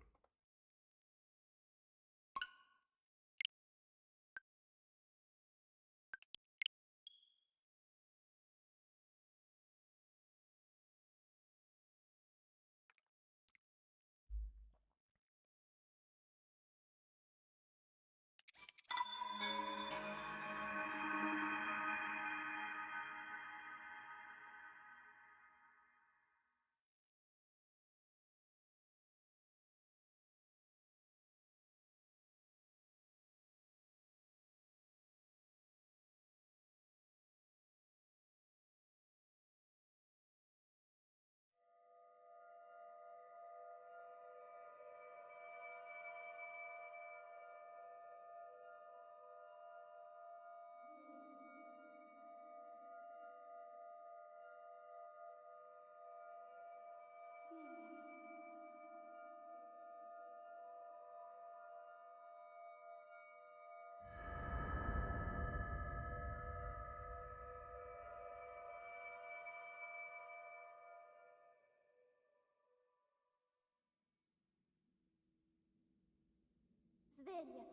Svegliati.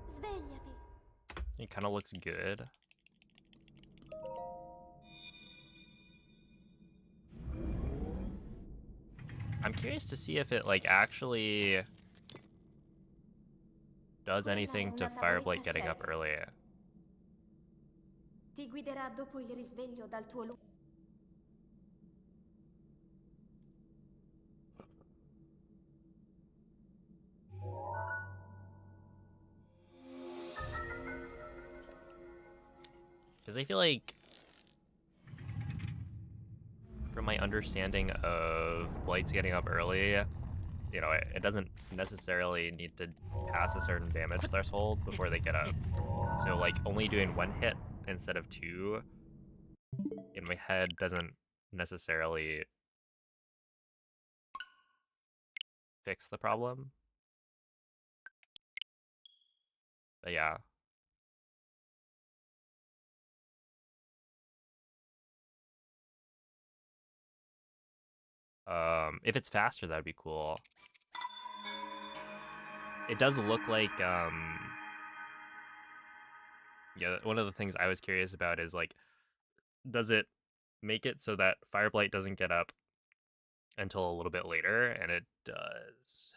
Svegliati. It kind of looks good. I'm curious to see if it, like, actually does anything to Fireblight getting up early. Ti guiderà dopo il risveglio dal tuo luogo. Because I feel like, from my understanding of Blight's getting up early, you know, it doesn't necessarily need to pass a certain damage threshold before they get up. So like only doing 1 hit instead of 2 in my head doesn't necessarily fix the problem. But yeah. If it's faster, that'd be cool. It does look like, yeah, one of the things I was curious about is, like, does it make it so that Fireblight doesn't get up until a little bit later? And it does.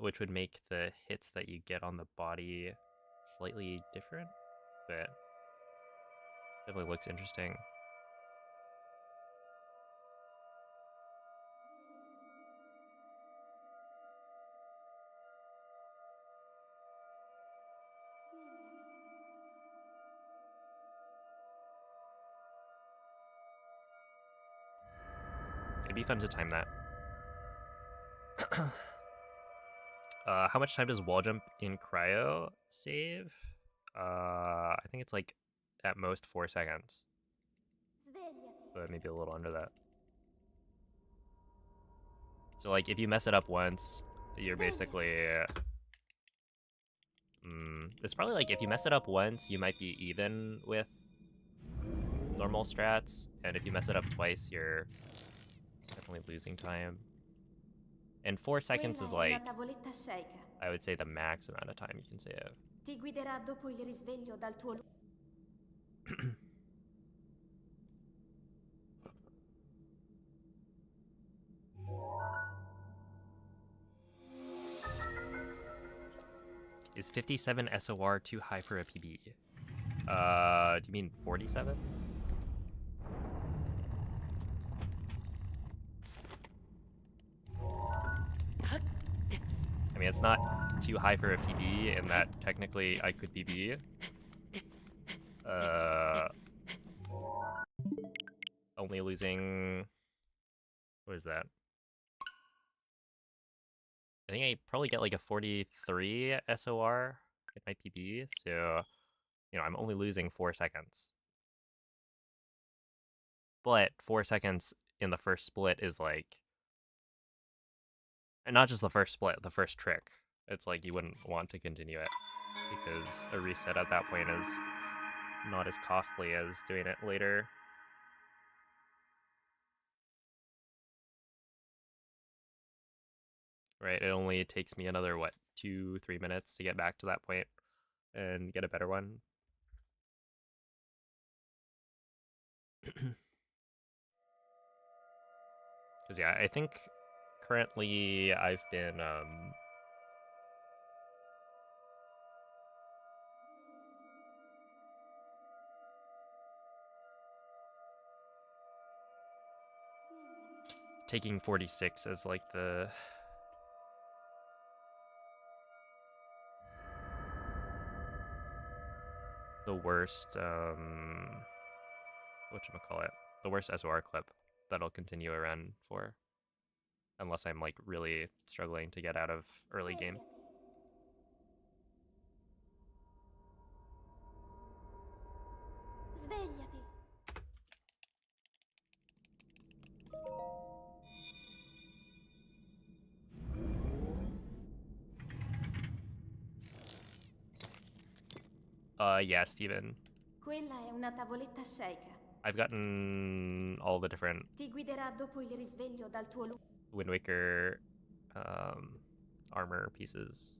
Which would make the hits that you get on the body slightly different, but definitely looks interesting. It'd be fun to time that. How much time does wall jump in cryo save? I think it's like at most 4 seconds, but maybe a little under that. So like if you mess it up once, you're basically it's probably like if you mess it up once, you might be even with normal strats, and if you mess it up twice, you're definitely losing time. And 4 seconds is like, I would say, the max amount of time you can save. Ti guiderà dopo il risveglio dal tuo Is 57 SOR too high for a PB? Do you mean 47? I mean, it's not too high for a PB in that technically I could PB. Only losing... What is that? I think I probably get like a 43 SOR in my PB, so, you know, I'm only losing 4 seconds. But 4 seconds in the first split is like... And not just the first split, the first trick. It's like you wouldn't want to continue it, because a reset at that point is not as costly as doing it later. Right, it only takes me another, what, 2-3 minutes to get back to that point and get a better one. Because, yeah, I think currently I've been, taking 46 as, like, the worst, whatchamacallit, the worst SOR clip that I'll continue a run for. Unless I'm, like, really struggling to get out of early game. Svegliati. Yeah, Steven. Quella è una tavoletta sceicca. I've gotten all the different Ti guiderà dopo il risveglio dal tuo Wind Waker armor pieces.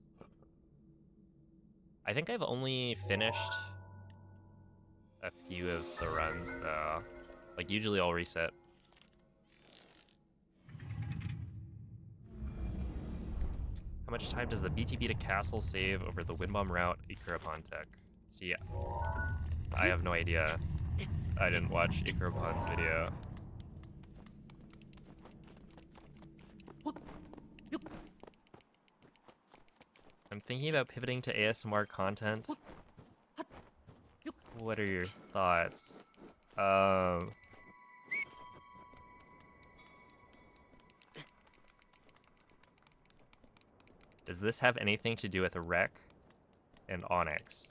I think I've only finished a few of the runs, though. Like, usually I'll reset. How much time does the BTB to castle save over the Windbomb route Ikarapontek? See, I have no idea. I didn't watch Ikarapon's video. I'm thinking about pivoting to ASMR content. What are your thoughts? Does this have anything to do with Rec and Onyx?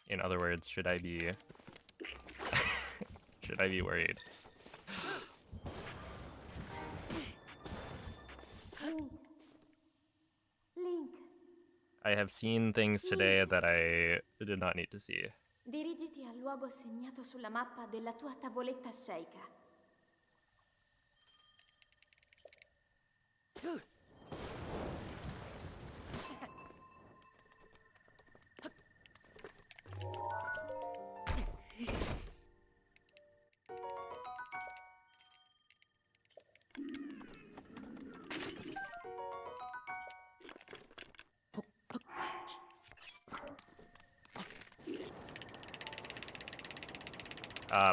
In other words, should I be should I be worried? Link, I have seen things today that I did not need to see. dirigiti al luogo segnato sulla mappa della tua tavoletta sceicca.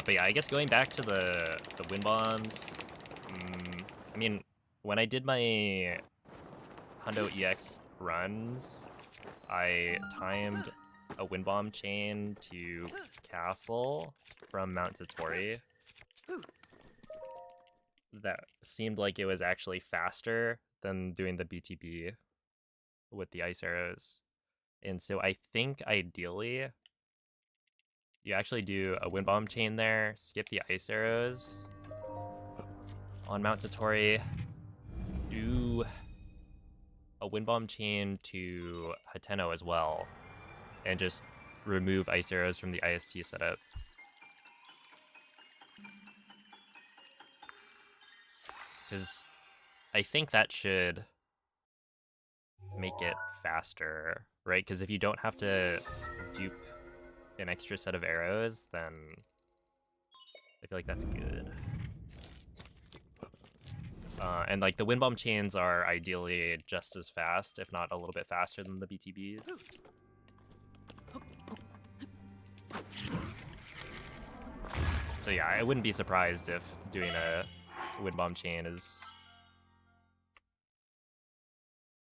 But yeah, I guess going back to the wind bombs, I mean, when I did my Hundo EX runs, I timed a wind bomb chain to Castle from Mount Satori. That seemed like it was actually faster than doing the BTB with the ice arrows. And so I think ideally you actually do a wind bomb chain there, skip the ice arrows on Mount Satori, do a wind bomb chain to Hateno as well, and just remove ice arrows from the IST setup. Because I think that should make it faster, right? Because if you don't have to dupe an extra set of arrows, then I feel like that's good. And like the wind bomb chains are ideally just as fast, if not a little bit faster than the BTBs. So yeah, I wouldn't be surprised if doing a wind bomb chain is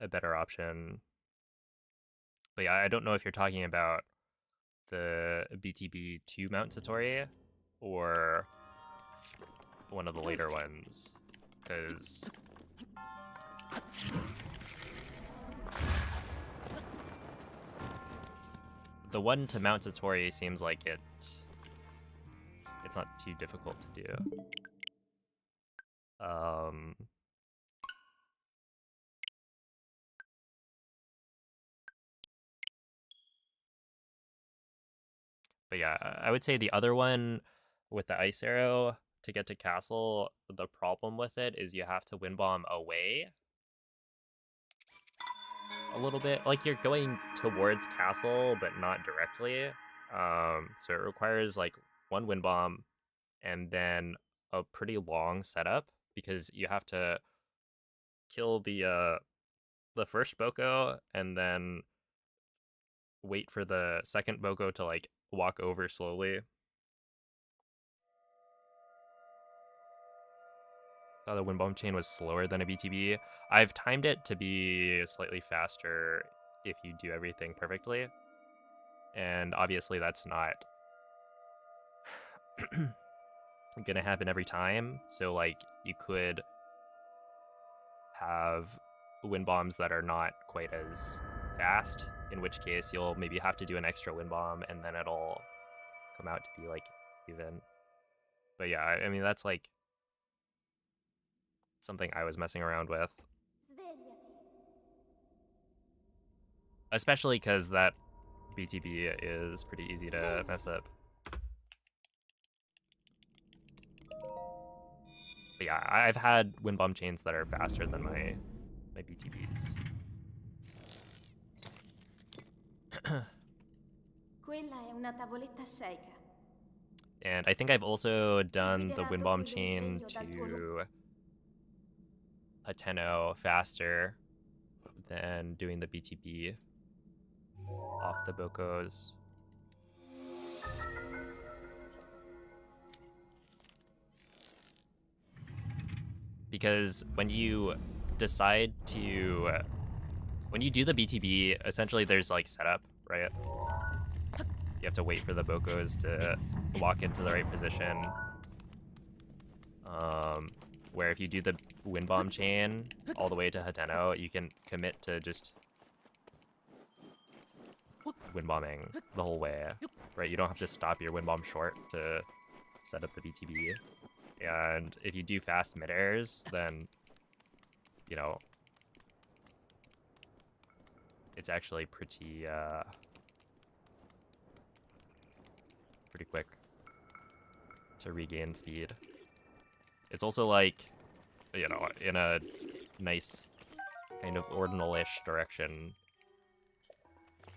a better option. But yeah, I don't know if you're talking about the BTB to Mount Satori or one of the later ones, because the one to Mount Satori seems like it's not too difficult to do. But yeah, I would say the other one with the ice arrow to get to Castle, the problem with it is you have to wind bomb away a little bit. Like you're going towards Castle, but not directly. So it requires like one wind bomb and then a pretty long setup because you have to kill the first Boko and then wait for the second Boko to like walk over slowly. Thought the wind bomb chain was slower than a BTB. I've timed it to be slightly faster if you do everything perfectly. And obviously that's not gonna happen every time. So like you could have wind bombs that are not quite as fast, in which case you'll maybe have to do an extra wind bomb and then it'll come out to be like even. But yeah, I mean that's like something I was messing around with. Especially because that BTB is pretty easy to mess up. But yeah, I've had wind bomb chains that are faster than my BTBs. Quella è una tavoletta sceicca. And I think I've also done the wind bomb chain to Hateno faster than doing the BTB off the Bokos. Because when you decide to when you do the BTB, essentially there's like setup, right? You have to wait for the bocos to walk into the right position. Where if you do the wind bomb chain all the way to Hateno, you can commit to just wind bombing the whole way, right? You don't have to stop your wind bomb short to set up the BTB. And if you do fast mid airs, then you know it's actually pretty quick to regain speed. It's also like, you know, in a nice kind of ordinal-ish direction.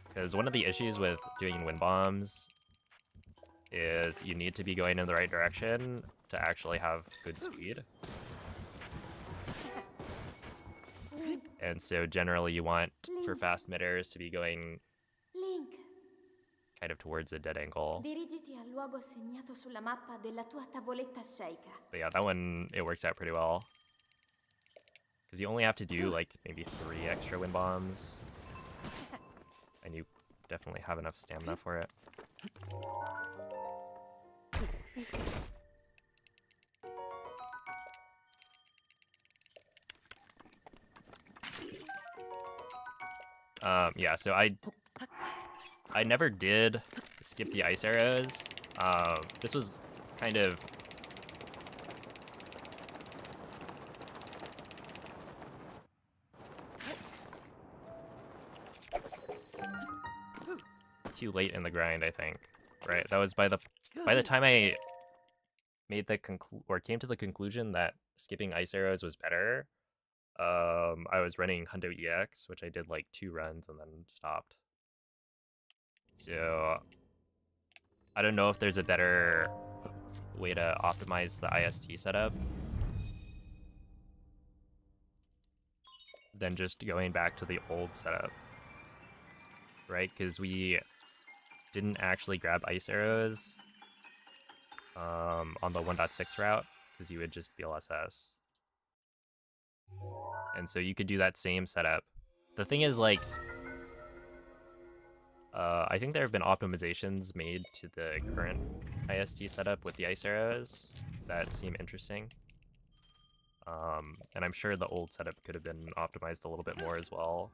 Because one of the issues with doing wind bombs is you need to be going in the right direction to actually have good speed. And so generally you want, for fast mid-airs, to be going Link, kind of towards a dead angle. dirigiti al luogo segnato sulla mappa della tua tavoletta sceicca. But yeah, that one, it works out pretty well. Because you only have to do, like, maybe 3 extra wind bombs. And you definitely have enough stamina for it. Yeah, so I never did skip the ice arrows. This was kind of too late in the grind, I think. Right? That was by the time I made the came to the conclusion that skipping ice arrows was better. I was running Hundo EX, which I did like 2 runs and then stopped. So I don't know if there's a better way to optimize the IST setup than just going back to the old setup, right? Because we didn't actually grab ice arrows on the 1.6 route, because you would just VLSS. And so you could do that same setup. The thing is, like, I think there have been optimizations made to the current IST setup with the ice arrows that seem interesting. And I'm sure the old setup could have been optimized a little bit more as well.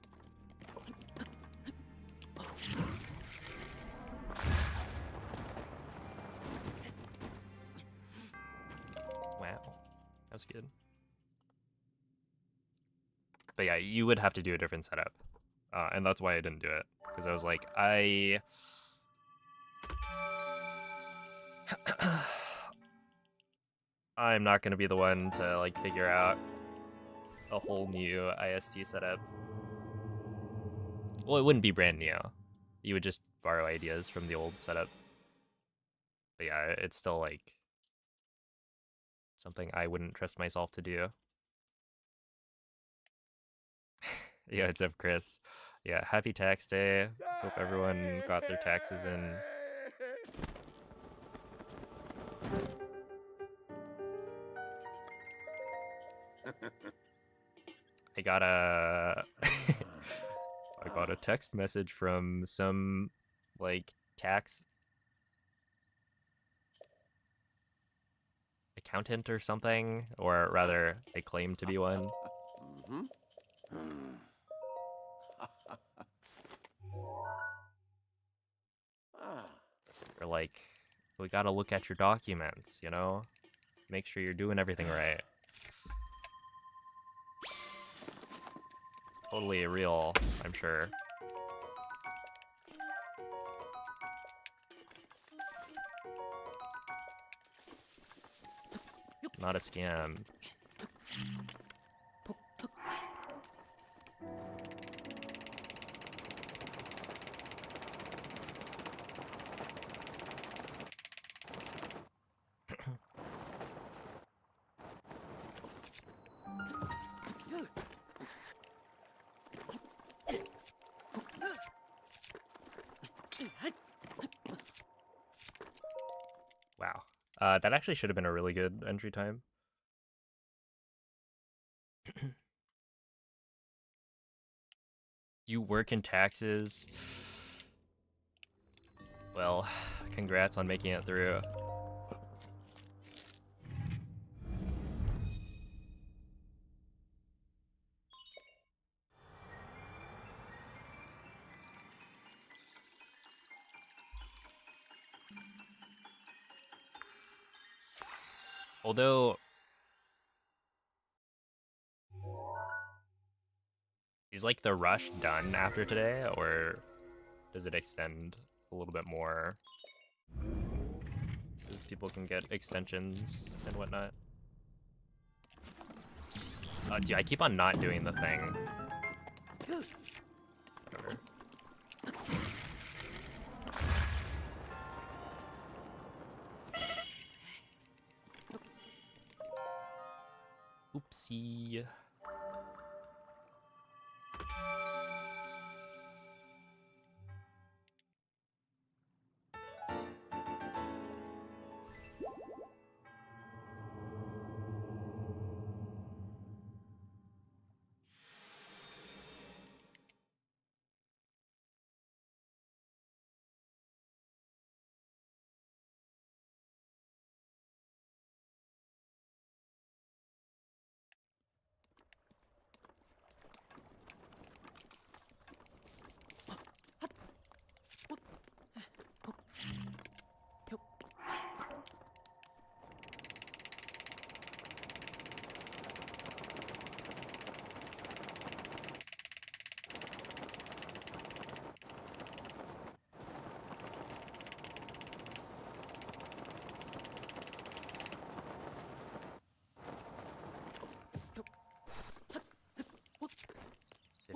Wow, that was good. But yeah, you would have to do a different setup. And that's why I didn't do it. Because I was like, I'm not going to be the one to like figure out a whole new IST setup. Well, it wouldn't be brand new. You would just borrow ideas from the old setup. But yeah, it's still like something I wouldn't trust myself to do. Yeah, it's up, Chris. Yeah, happy tax day. Hope everyone got their taxes in. I got a I got a text message from some like tax accountant or something, or rather they claim to be one. They're like, we gotta look at your documents, you know? Make sure you're doing everything right. Totally real, I'm sure. Not a scam. Wow. That actually should have been a really good entry time. You work in taxes. Well, congrats on making it through. Although, is like the rush done after today, or does it extend a little bit more? Because people can get extensions and whatnot. Dude, I keep on not doing the thing. Whatever. Oopsie.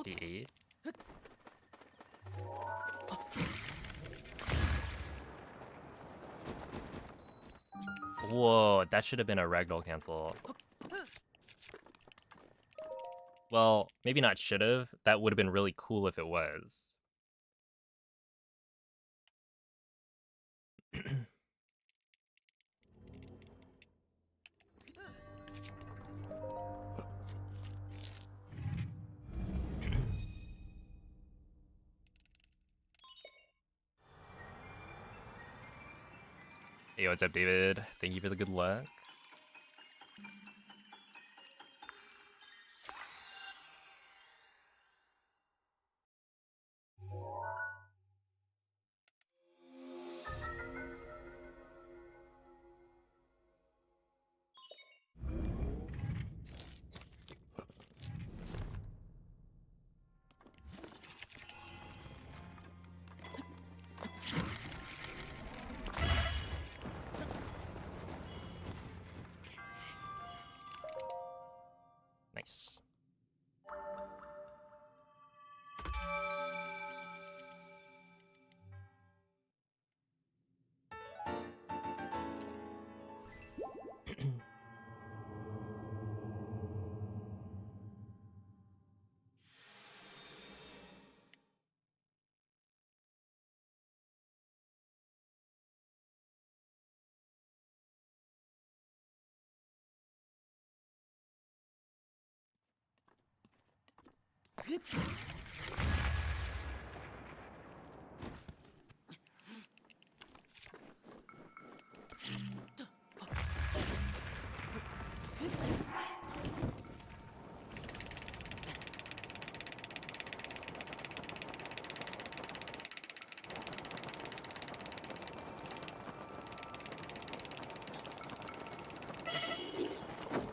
$58. Whoa, that should have been a ragdoll cancel. Well, maybe not should have. That would have been really cool if it was. Hey, what's up, David? Thank you for the good luck. Nice.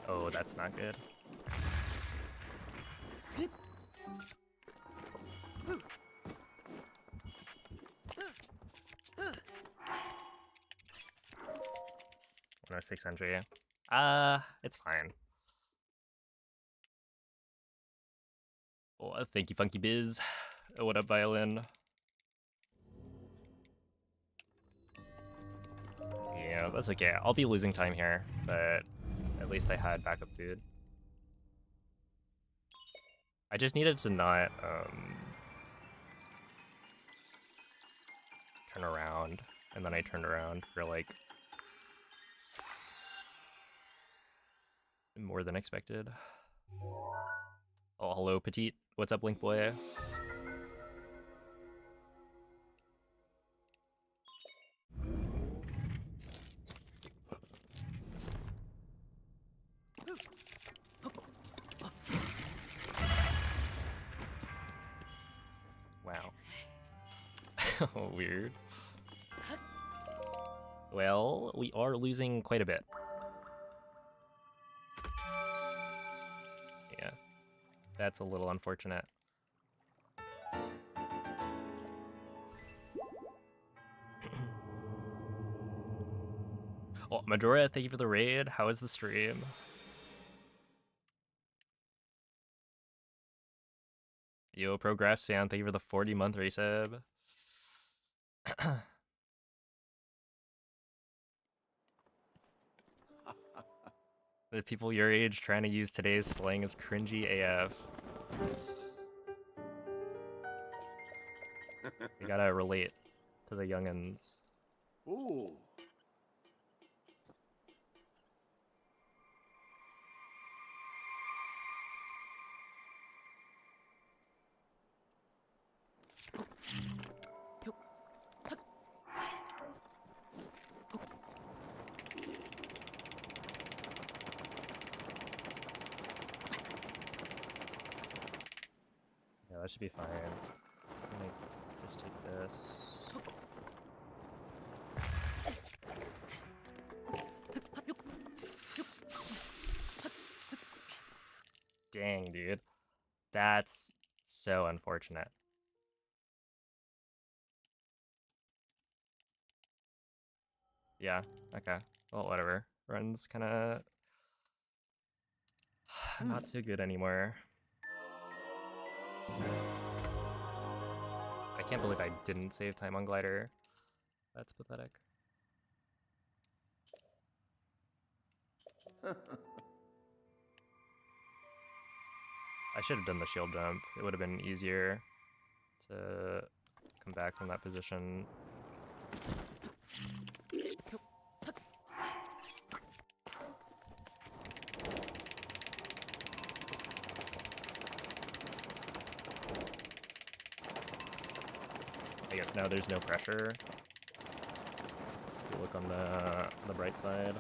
Oh, that's not good. Or 600. It's fine. Oh, thank you, Funky Biz. Oh, what up, Violin? Yeah, that's okay. I'll be losing time here, but at least I had backup food. I just needed to not, turn around, and then I turned around for, like, more than expected. Oh, hello, Petite. What's up, Link Boy? Weird. Well, we are losing quite a bit. Yeah, that's a little unfortunate. Oh, Majora, thank you for the raid. How is the stream? Yo, Progress fan, thank you for the 40-month resub. The people your age trying to use today's slang is cringy AF. You gotta relate to the youngins. Ooh. Yeah, that should be fine. I'm gonna just take this. Dang, dude. That's so unfortunate. Yeah, okay. Well, whatever. Run's kinda not so good anymore. I can't believe I didn't save time on glider. That's pathetic. I should have done the shield jump. It would have been easier to come back from that position. I guess now there's no pressure. If you look on the bright side.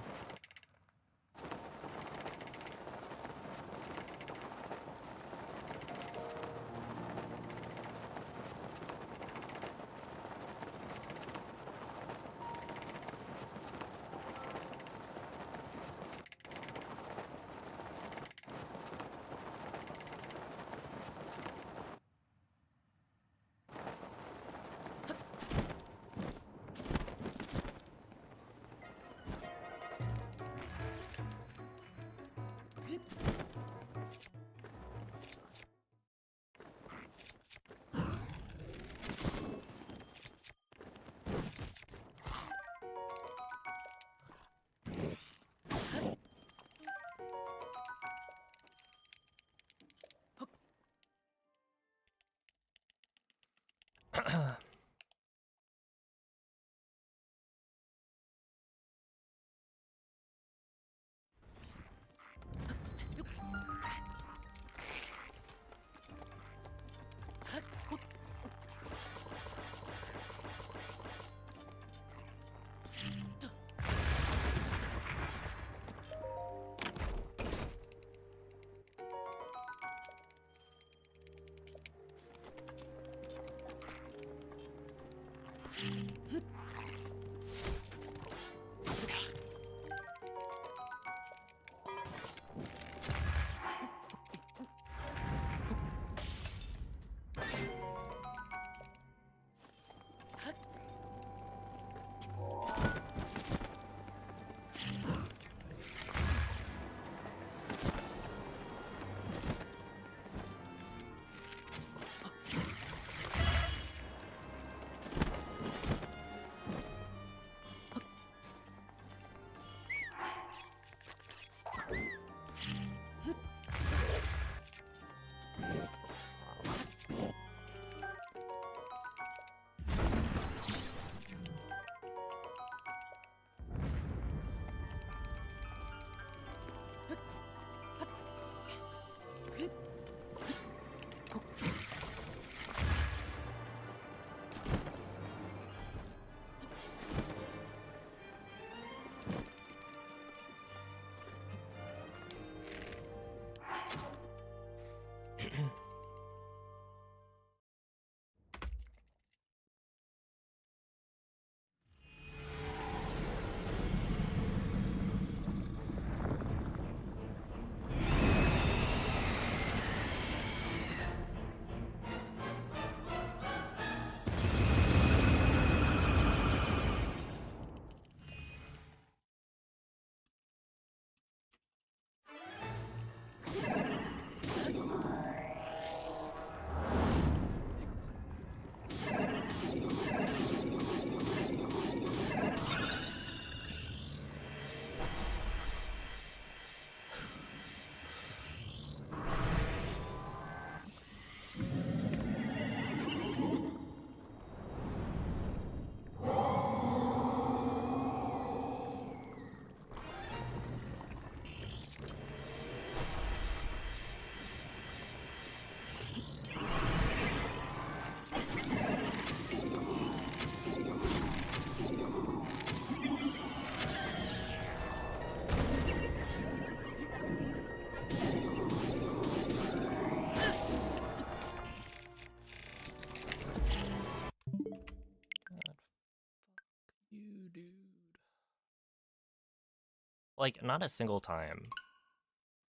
like, not a single time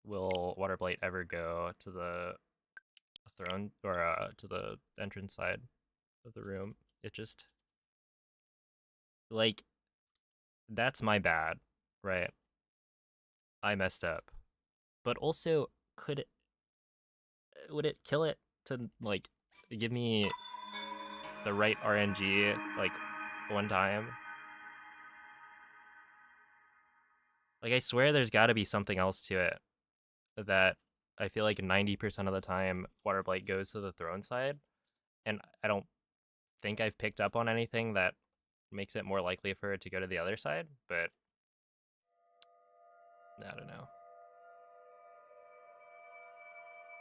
will Water Blight ever go to the throne, or to the entrance side of the room. It just, like, that's my bad, right? I messed up. But also, would it kill it to, like, give me the right RNG, like, one time? Like, I swear there's gotta be something else to it that I feel like 90% of the time Water Blight goes to the throne side, and I don't think I've picked up on anything that makes it more likely for it to go to the other side, but I don't know.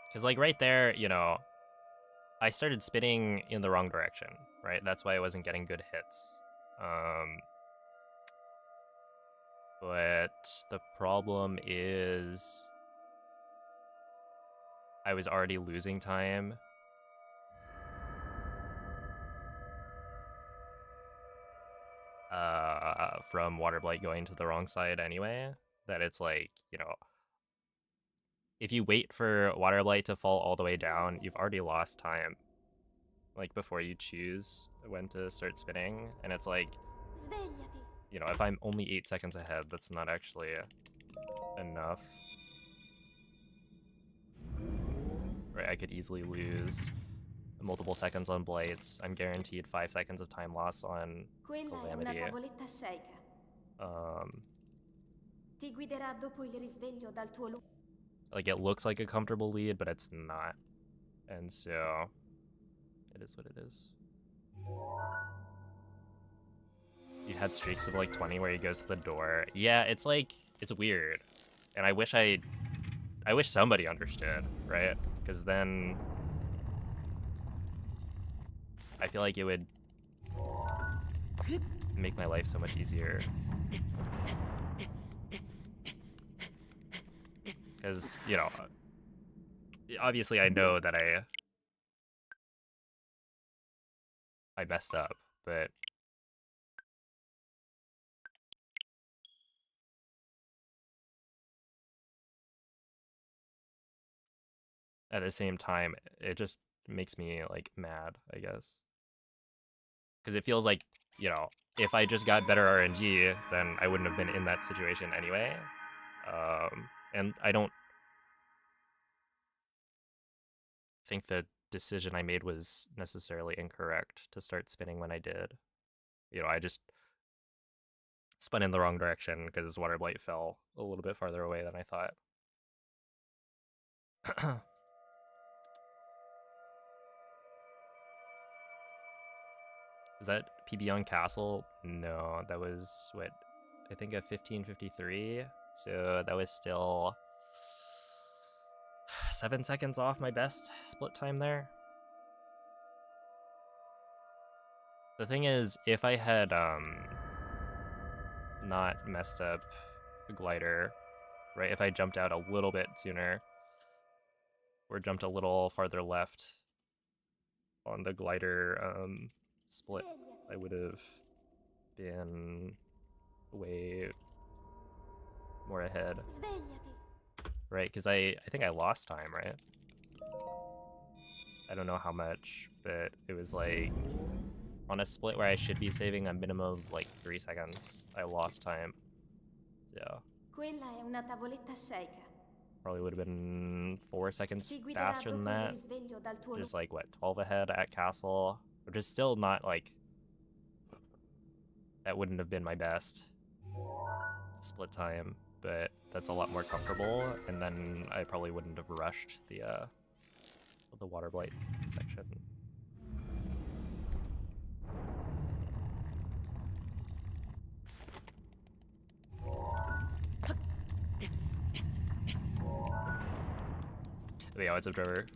Because, like, right there, you know, I started spinning in the wrong direction, right? That's why I wasn't getting good hits. But the problem is I was already losing time. From Water Blight going to the wrong side anyway. That it's like, you know, if you wait for Water Blight to fall all the way down, you've already lost time. Like, before you choose when to start spinning. And it's like, Svegliati. you know, if I'm only 8 seconds ahead, that's not actually enough. Right, I could easily lose multiple seconds on Blights. I'm guaranteed 5 seconds of time loss on Quella è una Calamity. tavoletta sceicca. Ti guiderà dopo il risveglio dal tuo luogo. Like, it looks like a comfortable lead, but it's not. And so, it is what it is. You had streaks of like 20 where he goes to the door. Yeah, it's like, it's weird. And I wish somebody understood, right? Because then I feel like it would make my life so much easier. Because, you know, obviously I know that I messed up, but at the same time, it just makes me, like, mad, I guess. Because it feels like, you know, if I just got better RNG, then I wouldn't have been in that situation anyway. And I don't think the decision I made was necessarily incorrect to start spinning when I did. You know, I just spun in the wrong direction because Water Blight fell a little bit farther away than I thought. Was that PB on Castle? No, that was, what, I think a 15:53. So that was still 7 seconds off my best split time there. The thing is, if I had not messed up the glider, right, if I jumped out a little bit sooner, or jumped a little farther left on the glider split, I would have been way more ahead. Svegliati. Right, because I think I lost time, right? I don't know how much, but it was like, on a split where I should be saving a minimum of like 3 seconds, I lost time. Yeah. Quella è una tavoletta sceicca. Probably would have been 4 seconds Ti guiderà faster than dopo il that. risveglio dal tuo Just like, what, 12 ahead at Castle? Which is still not like, that wouldn't have been my best split time, but that's a lot more comfortable, and then I probably wouldn't have rushed the Water Blight section. But yeah, what's up, Trevor?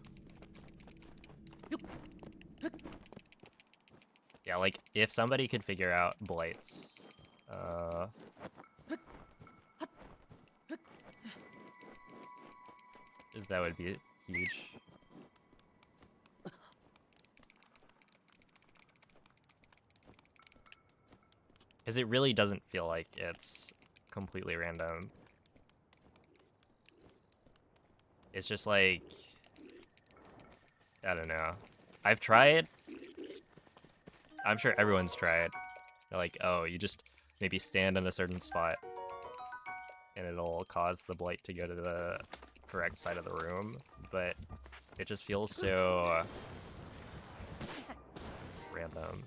Yeah, like, if somebody could figure out Blights, that would be huge. Because it really doesn't feel like it's completely random. It's just like, I don't know. I've tried. I'm sure everyone's tried. They're like, oh, you just maybe stand in a certain spot and it'll cause the blight to go to the correct side of the room, but it just feels so random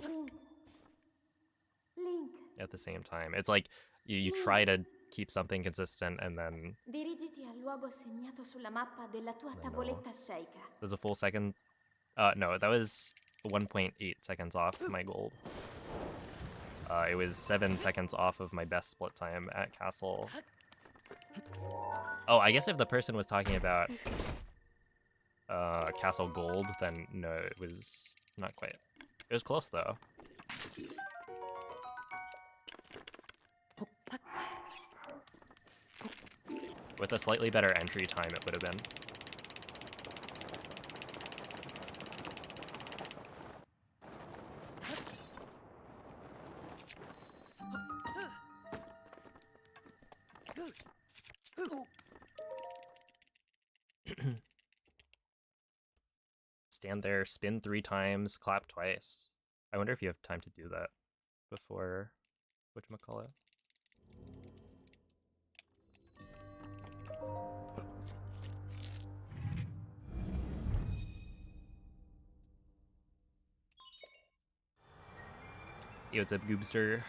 Link, at the same time. It's like you try to keep something consistent and then dirigiti al luogo segnato sulla mappa della tua no. tavoletta sceicca. There's a full second. No, that was 1.8 seconds off my gold. It was 7 seconds off of my best split time at Castle. Oh, I guess if the person was talking about Castle Gold, then no, it was not quite. It was close though. With a slightly better entry time, it would have been. Stand there, spin 3 times, clap twice. I wonder if you have time to do that before whatchamacallit. Yo, what's up, Goobster?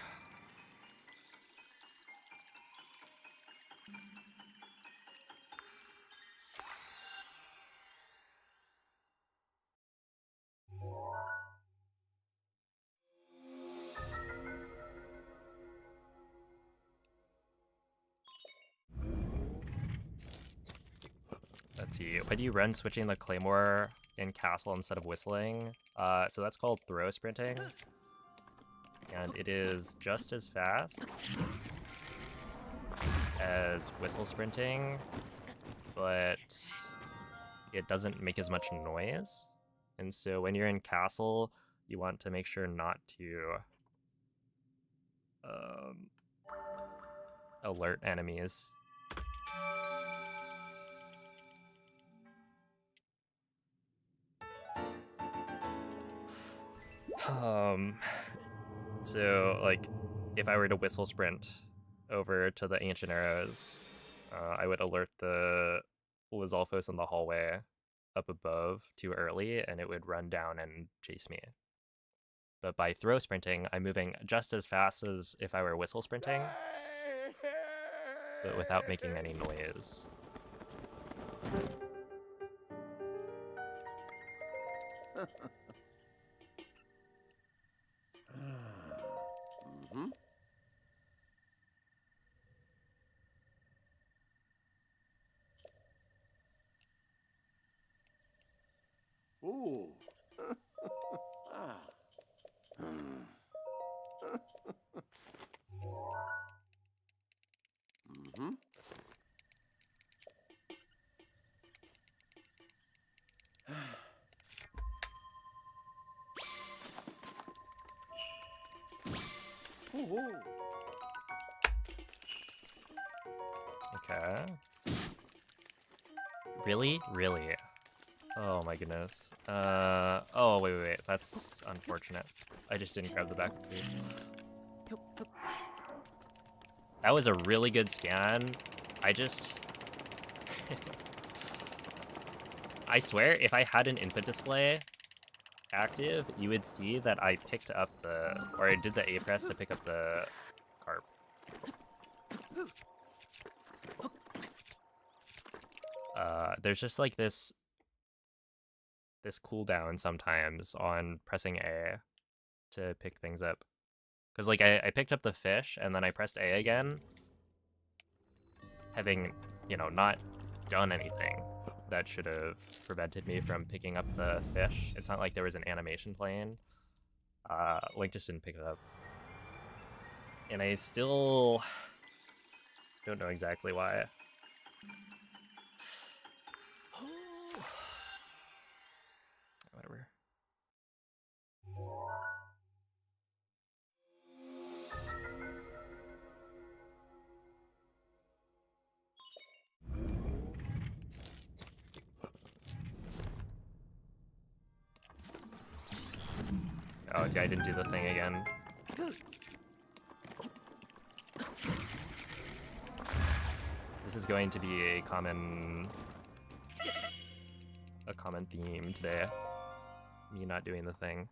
Let's see. Why do you run switching the claymore in castle instead of whistling? So that's called throw sprinting. And it is just as fast as whistle sprinting, but it doesn't make as much noise. And so when you're in castle, you want to make sure not to alert enemies. So like if I were to whistle sprint over to the Ancient Arrows, I would alert the Lizalfos in the hallway up above too early, and it would run down and chase me. But by throw sprinting, I'm moving just as fast as if I were whistle sprinting, but without making any noise. Mm-hmm. Ooh. Ah. Mm-hmm. Ooh. Okay. Really? Really? Oh my goodness. Oh, wait. That's unfortunate. I just didn't grab the back of the page. That was a really good scan. I just... I swear, if I had an input display active, you would see that I picked up the... Or I did the A press to pick up the carp. There's just like this cooldown sometimes on pressing A to pick things up. Because like I picked up the fish and then I pressed A again, having, you know, not done anything that should have prevented me from picking up the fish. It's not like there was an animation playing. Link just didn't pick it up. And I still don't know exactly why. Whatever. okay, I didn't do the thing again. This is going to be a common theme today. Me not doing the thing.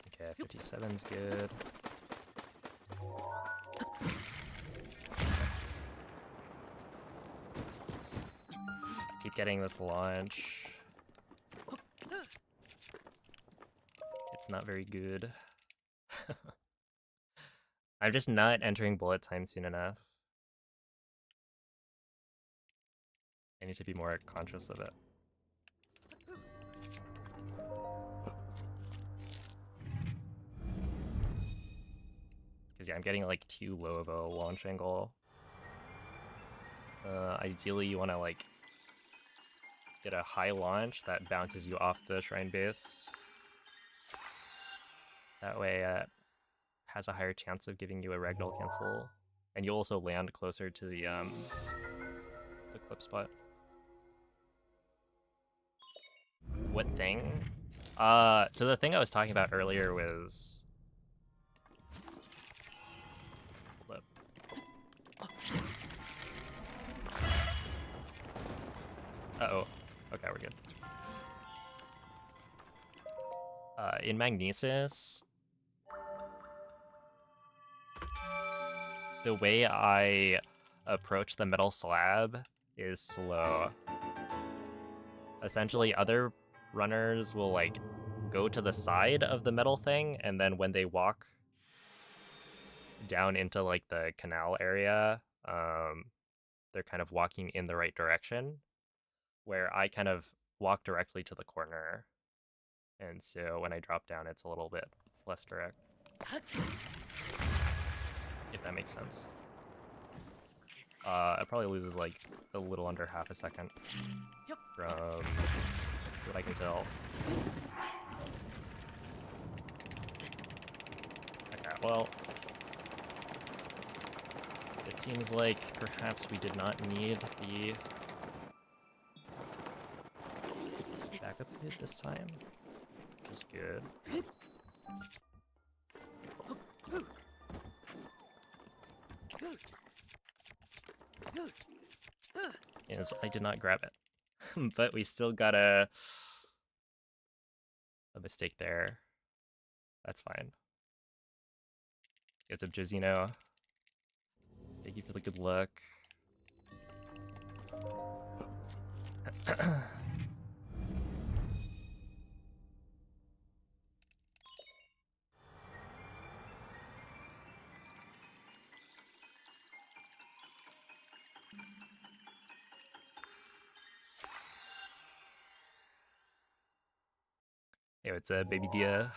Okay, 57's good. Keep getting this launch. It's not very good. I'm just not entering bullet time soon enough. I need to be more conscious of it. Because yeah, I'm getting like too low of a launch angle. Ideally you want to like get a high launch that bounces you off the shrine base. That way it has a higher chance of giving you a ragdoll cancel. And you'll also land closer to the clip spot. What thing? So the thing I was talking about earlier was... Hold up. Uh-oh. Okay, we're good. In Magnesis, the way I approach the metal slab is slow. Essentially, other runners will like go to the side of the metal thing, and then when they walk down into like the canal area, they're kind of walking in the right direction, where I kind of walk directly to the corner. And so when I drop down, it's a little bit less direct. If that makes sense. It probably loses like a little under half a second from what I can tell. Okay, well, it seems like perhaps we did not need the backup hit this time, which is good. Yes, I did not grab it, but we still got a mistake there. That's fine. It's up Josino. Thank you for the good luck. Hey, it's a baby Dia.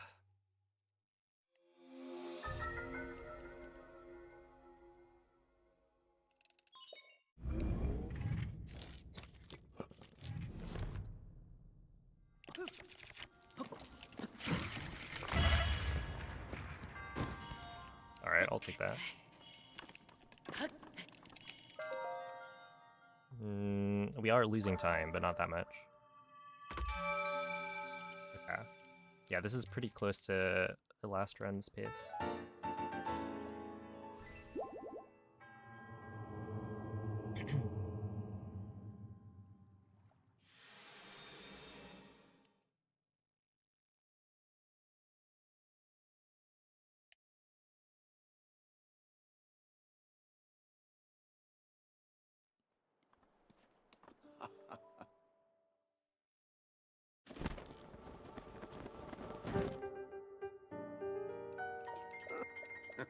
Alright, I'll take that. We are losing time, but not that much. Okay. Yeah, this is pretty close to the last run's pace. Huh.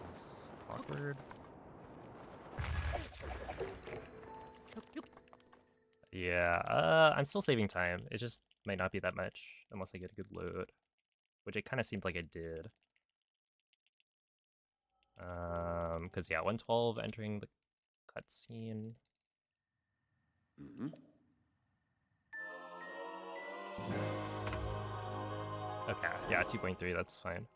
This is awkward. Yeah, I'm still saving time. It just might not be that much unless I get a good load, which it kind of seemed like I did. Because yeah, 112 entering the cutscene. Mm-hmm. Okay, yeah, 2.3, that's fine.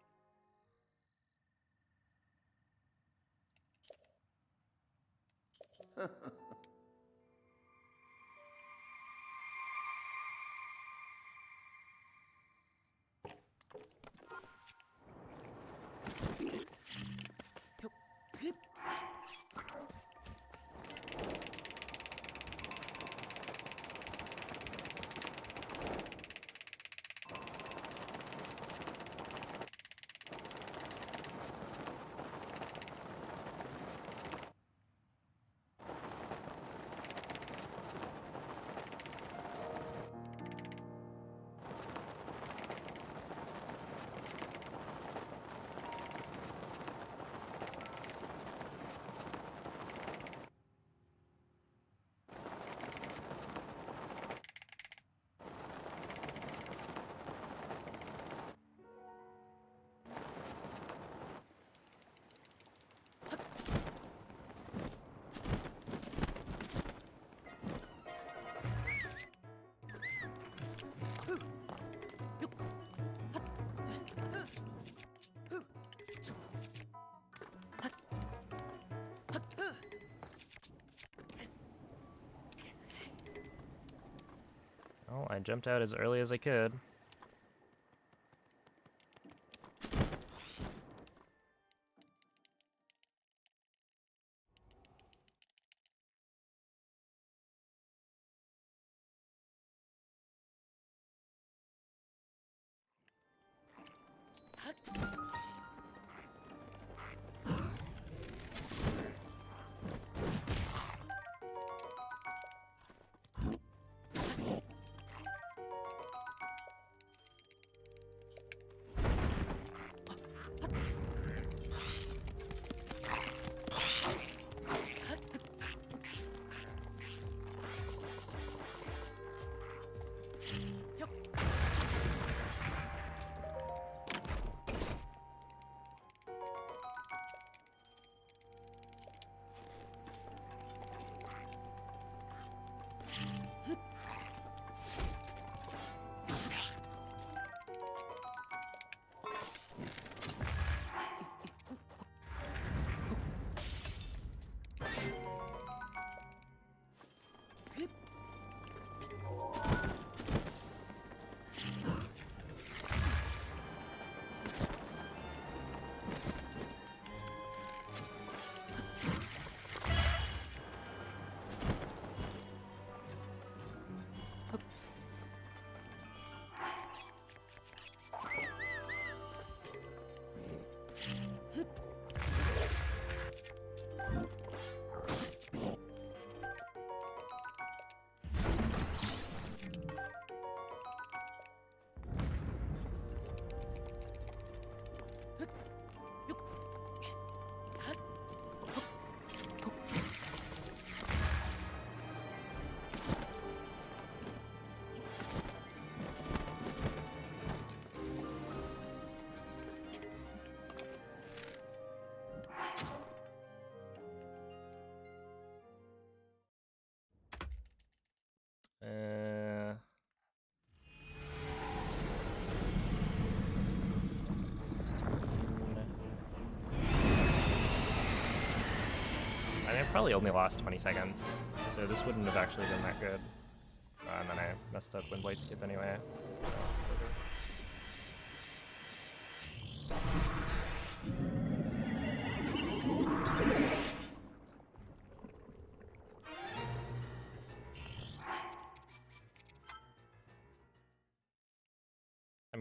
Well, I jumped out as early as I could. Uh, 16. I mean, I probably only lost 20 seconds, so this wouldn't have actually been that good. And then I messed up wind blade skip anyway. So,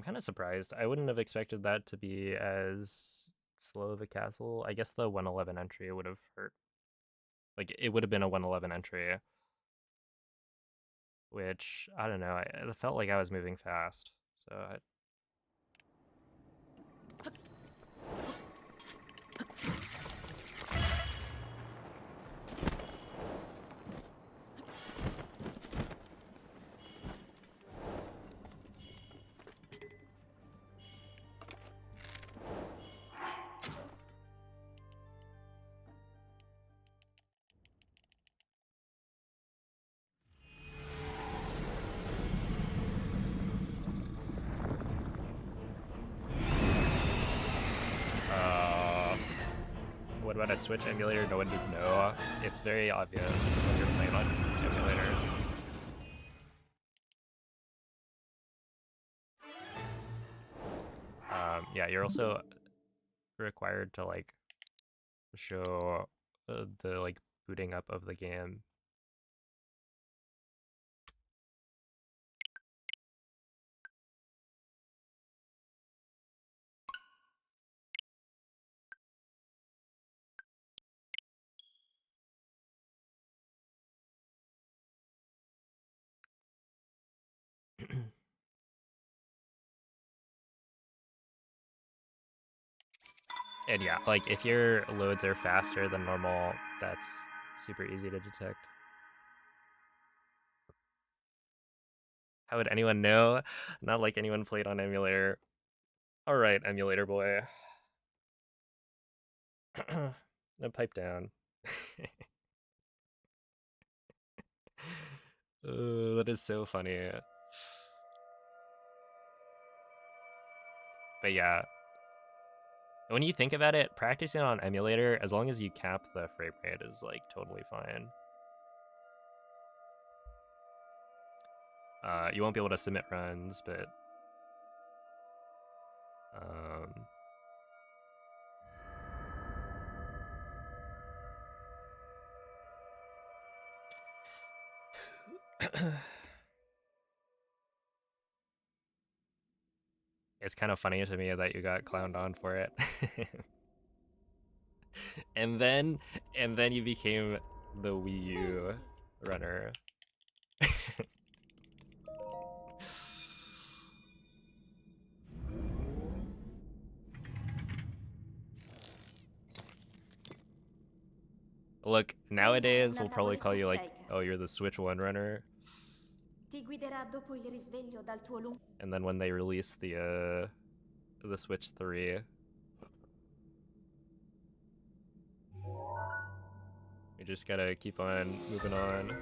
kind of surprised. I wouldn't have expected that to be as slow of a castle. I guess the 111 entry would have hurt. Like, it would have been a 111 entry. Which, I don't know, I felt like I was moving fast. So what about a Switch emulator? No one would know. It's very obvious when you're playing on emulator. Yeah, you're also required to like show the like booting up of the game. And yeah, like if your loads are faster than normal, that's super easy to detect. How would anyone know? Not like anyone played on emulator. All right, emulator boy. No, pipe down. That is so funny. But yeah, when you think about it, practicing on emulator, as long as you cap the frame rate, is like totally fine. You won't be able to submit runs, but it's kind of funny to me that you got clowned on for it. and then you became the Wii U runner. Look, nowadays we'll probably call you like, oh, you're the Switch 1 runner. And then when they release the Switch 3, we just gotta keep on moving on.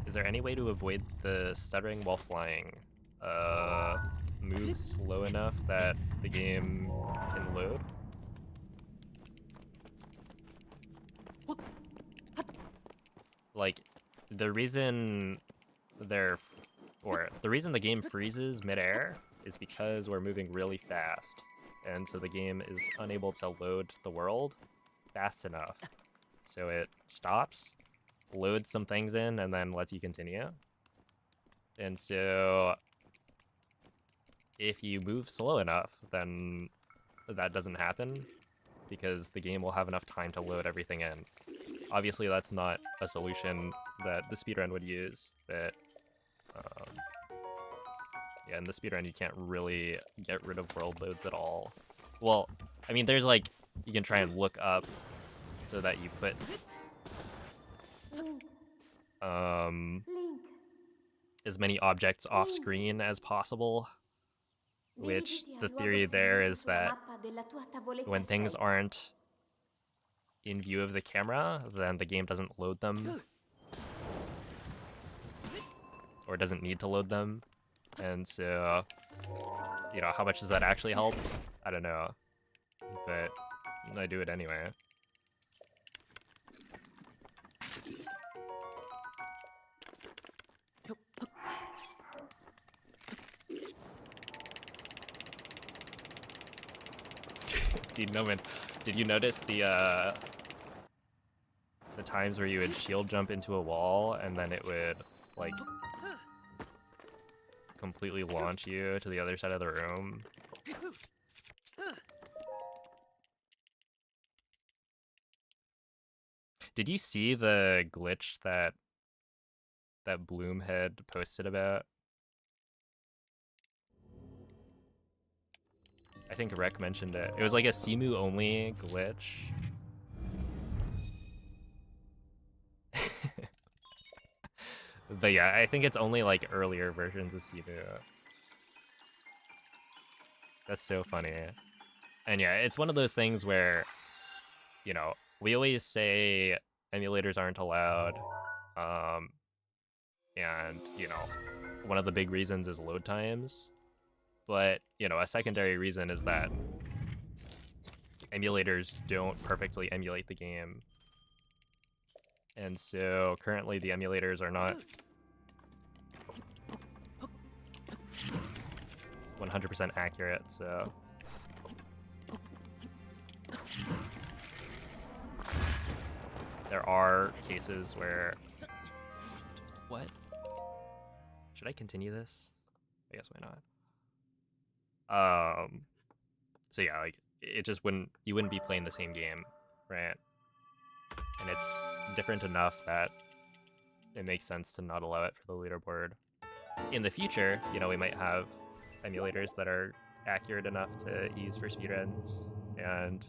Is there any way to avoid the stuttering while flying? Move slow enough that the game can load? Like, the reason the reason the game freezes midair is because we're moving really fast, and so the game is unable to load the world fast enough. So it stops, loads some things in, and then lets you continue. And so if you move slow enough, then that doesn't happen because the game will have enough time to load everything in. Obviously, that's not a solution that the speedrun would use, but yeah, in the speedrun, you can't really get rid of world loads at all. Well, I mean, there's like, you can try and look up so that you put as many objects off screen as possible, which the theory there is that when things aren't in view of the camera, then the game doesn't load them or doesn't need to load them. And so, you know, how much does that actually help? I don't know, but I do it anyway. Dude, no man, did you notice the times where you would shield jump into a wall and then it would like completely launch you to the other side of the room. Did you see the glitch that Bloom had posted about? I think Rec mentioned it. It was like a Simu only glitch. But yeah, I think it's only like earlier versions of Simu. That's so funny. And yeah, it's one of those things where, you know, we always say emulators aren't allowed. And, you know, one of the big reasons is load times. But, you know, a secondary reason is that emulators don't perfectly emulate the game. And so currently the emulators are not 100% accurate, so there are cases where... What? Should I continue this? I guess why not? So yeah, like, it just you wouldn't be playing the same game, right? And it's different enough that it makes sense to not allow it for the leaderboard. In the future, you know, we might have emulators that are accurate enough to use for speedruns, and,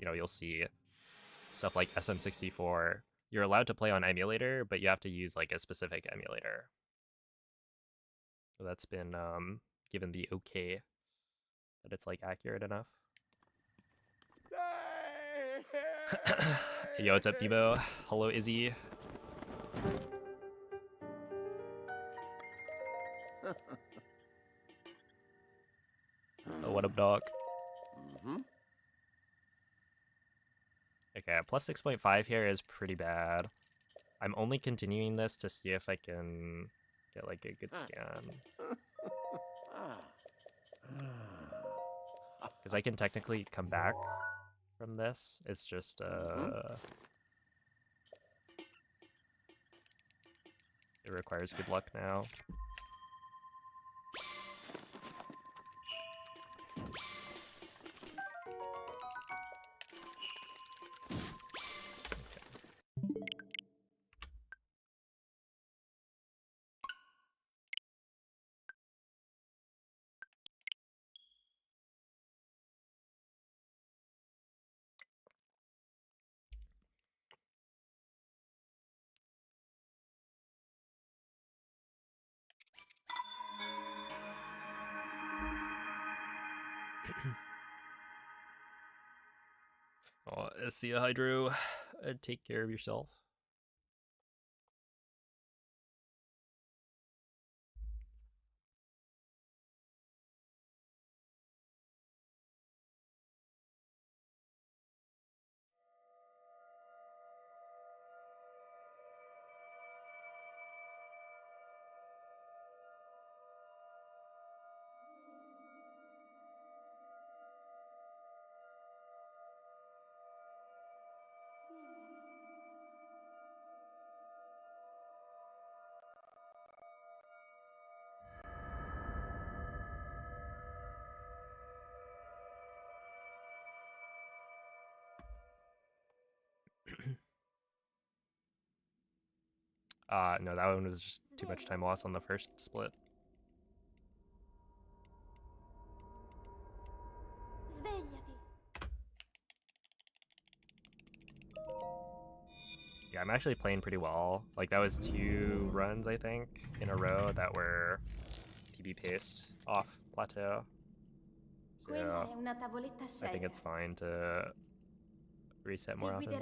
you know, you'll see stuff like SM64. You're allowed to play on emulator, but you have to use like a specific emulator. So that's been given the okay that it's like accurate enough. Yo, what's up, Debo? Hello, Izzy. Oh, what up, dog? Okay, plus 6.5 here is pretty bad. I'm only continuing this to see if I can get like a good scan. Because I can technically come back from this. It's just, it requires good luck now. Oh, see ya, Hydro. Take care of yourself. No, that one was just too much time lost on the first split. Yeah, I'm actually playing pretty well. Like, that was 2 runs, I think, in a row that were PB paced off plateau. So I think it's fine to reset more often.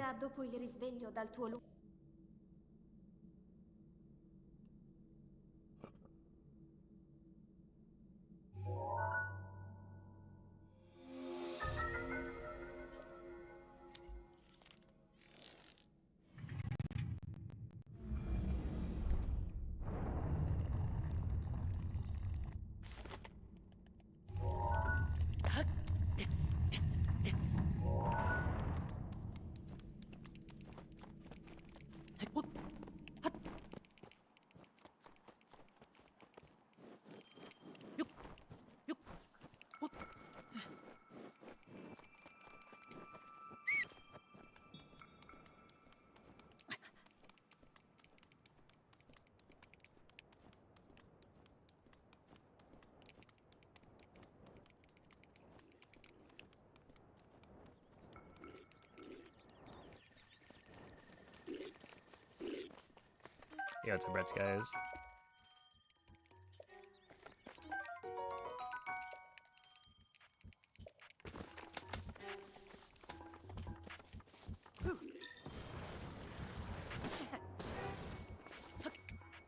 Yeah, it's a Brett's guys.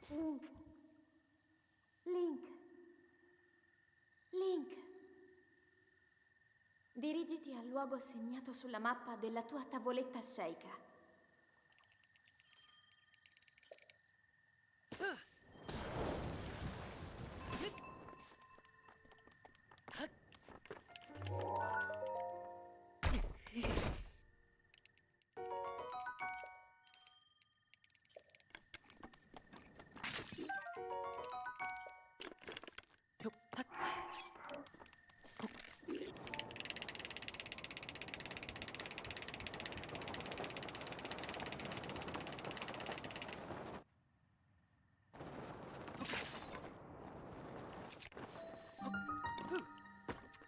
Link. Link. Dirigiti al luogo segnato sulla mappa della tua tavoletta sceicca.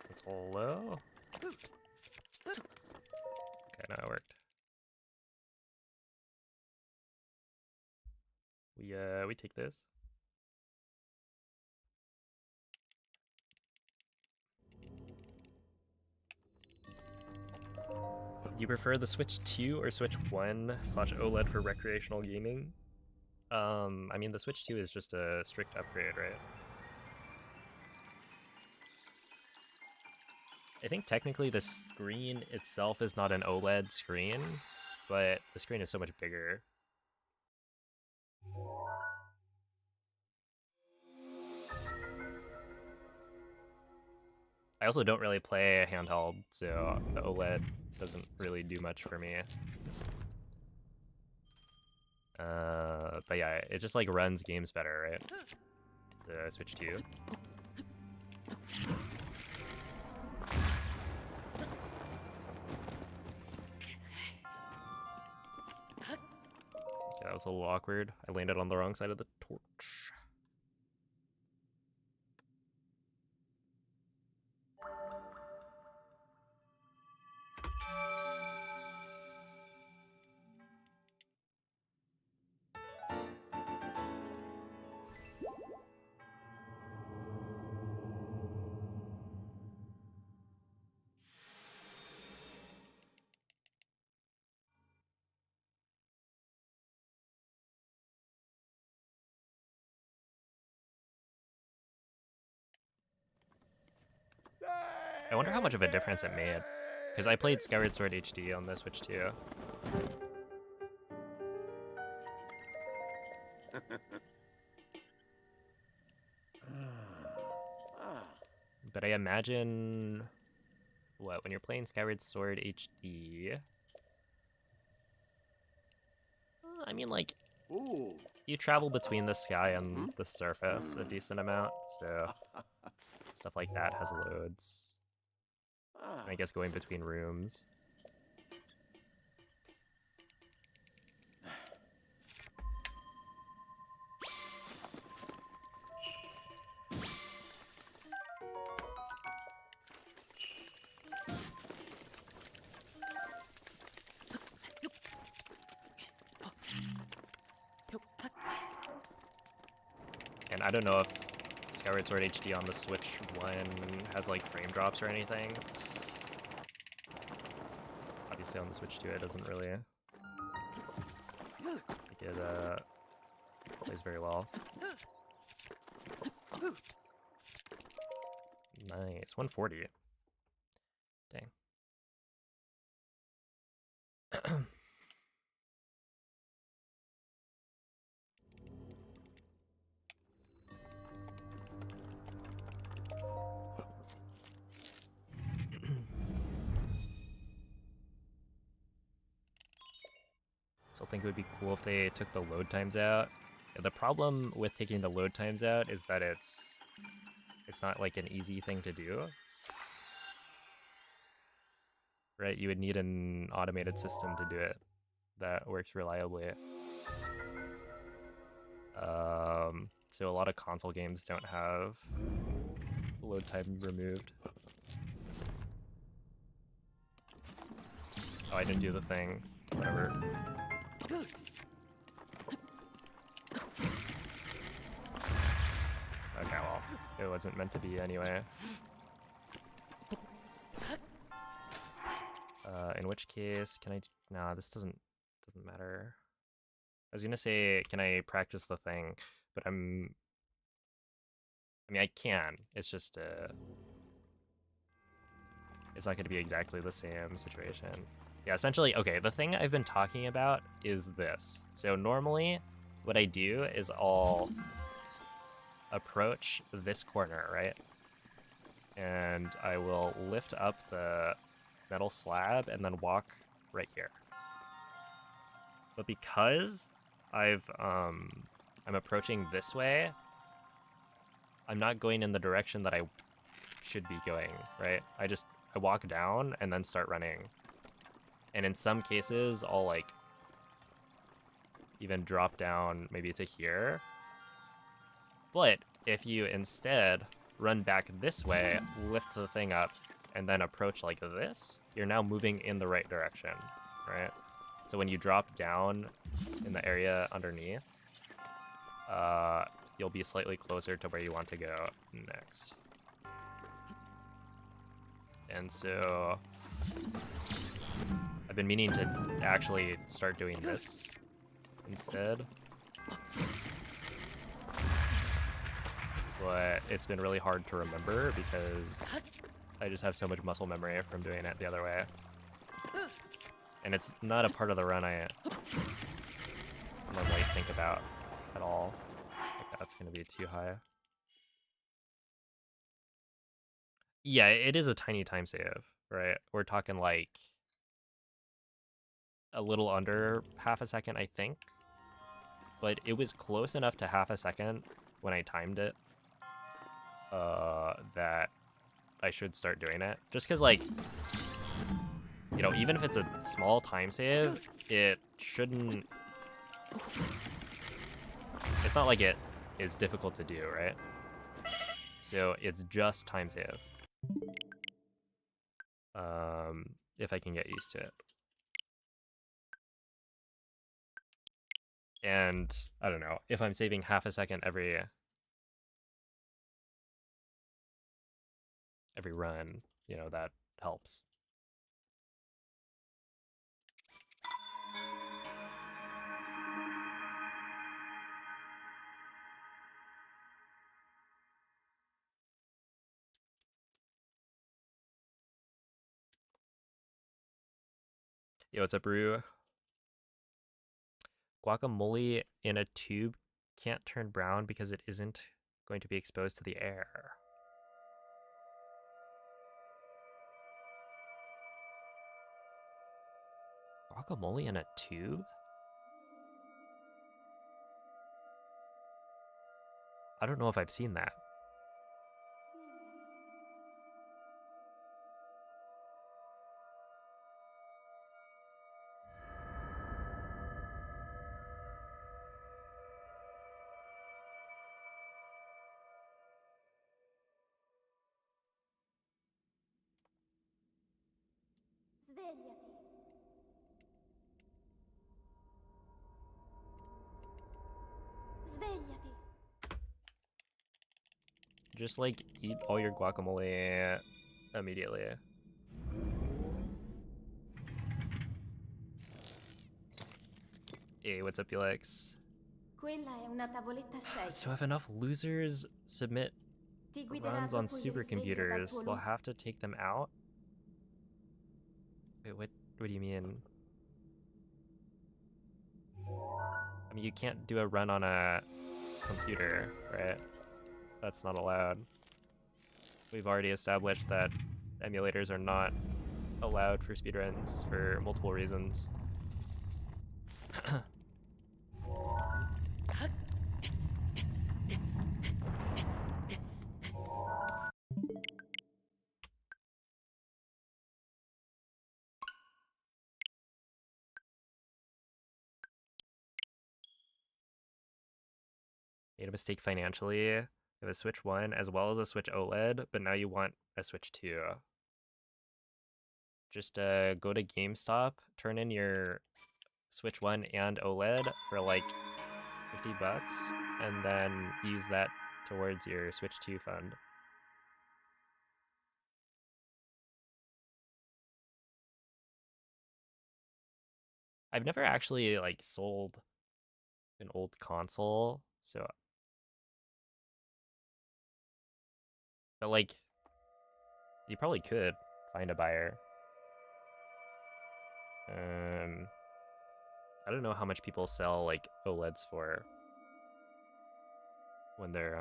It's low. Okay, now it worked. We take this. Do you prefer the Switch 2 or Switch 1 / OLED for recreational gaming? I mean, the Switch 2 is just a strict upgrade, right? I think technically the screen itself is not an OLED screen, but the screen is so much bigger. I also don't really play handheld, so the OLED doesn't really do much for me. But yeah, it just like runs games better, right? The Switch 2. Okay, that was a little awkward. I landed on the wrong side of the torch. I wonder how much of a difference it made. Because I played Skyward Sword HD on the Switch too. But I imagine... What, when you're playing Skyward Sword HD... I mean, like... You travel between the sky and the surface a decent amount, so... Stuff like that has loads. I guess going between rooms. And I don't know if Skyward Sword HD on the Switch 1 has like frame drops or anything. Obviously on the Switch 2 it doesn't really. Like it plays very well. Nice, 140. Dang. Still think it would be cool if they took the load times out. The problem with taking the load times out is that it's not like an easy thing to do. Right? You would need an automated system to do it that works reliably. So a lot of console games don't have load time removed. Oh, I didn't do the thing. Whatever. wasn't meant to be anyway. In which case, can I... Nah, this doesn't matter. I was gonna say, can I practice the thing? But I mean, I can. It's just, it's not gonna be exactly the same situation. Yeah, essentially, okay, the thing I've been talking about is this. So normally, what I do is I'll approach this corner, right? And I will lift up the metal slab and then walk right here. But because I'm approaching this way, I'm not going in the direction that I should be going, right? I walk down and then start running. And in some cases, I'll like even drop down maybe to here. But if you instead run back this way, lift the thing up, and then approach like this, you're now moving in the right direction, right? So when you drop down in the area underneath, you'll be slightly closer to where you want to go next. And so I've been meaning to actually start doing this instead. But it's been really hard to remember because I just have so much muscle memory from doing it the other way. And it's not a part of the run I normally think about at all. Like that's gonna be too high. Yeah, it is a tiny time save, right? We're talking like a little under half a second, I think. But it was close enough to half a second when I timed it that I should start doing it. Just because, like, you know, even if it's a small time save, it shouldn't... It's not like it is difficult to do, right? So it's just time save. If I can get used to it. And, I don't know, if I'm saving half a second every run, you know, that helps. Yo, what's up, Brew? Guacamole in a tube can't turn brown because it isn't going to be exposed to the air. Guacamole in a tube? I don't know if I've seen that. Svegliati. Svegliati. Just like eat all your guacamole immediately. Hey, what's up, Felix? Quella è una tavoletta shake. So if enough losers submit Ti guiderà runs on dopo il risveglio dal supercomputers, tuo they'll lu- have to take them out? Wait, what do you mean? I mean, you can't do a run on a computer, right? That's not allowed. We've already established that emulators are not allowed for speedruns for multiple reasons. Made a mistake financially. You have a Switch 1 as well as a Switch OLED, but now you want a Switch 2. Just go to GameStop, turn in your Switch 1 and OLED for like $50, and then use that towards your Switch 2 fund. I've never actually like sold an old console, so but like you probably could find a buyer. I don't know how much people sell like OLEDs for when they're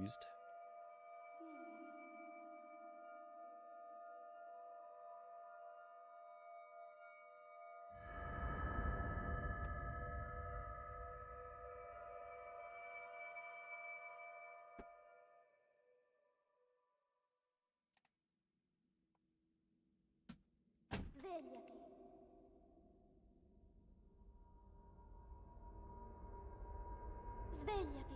used. Svegliati. Svegliati.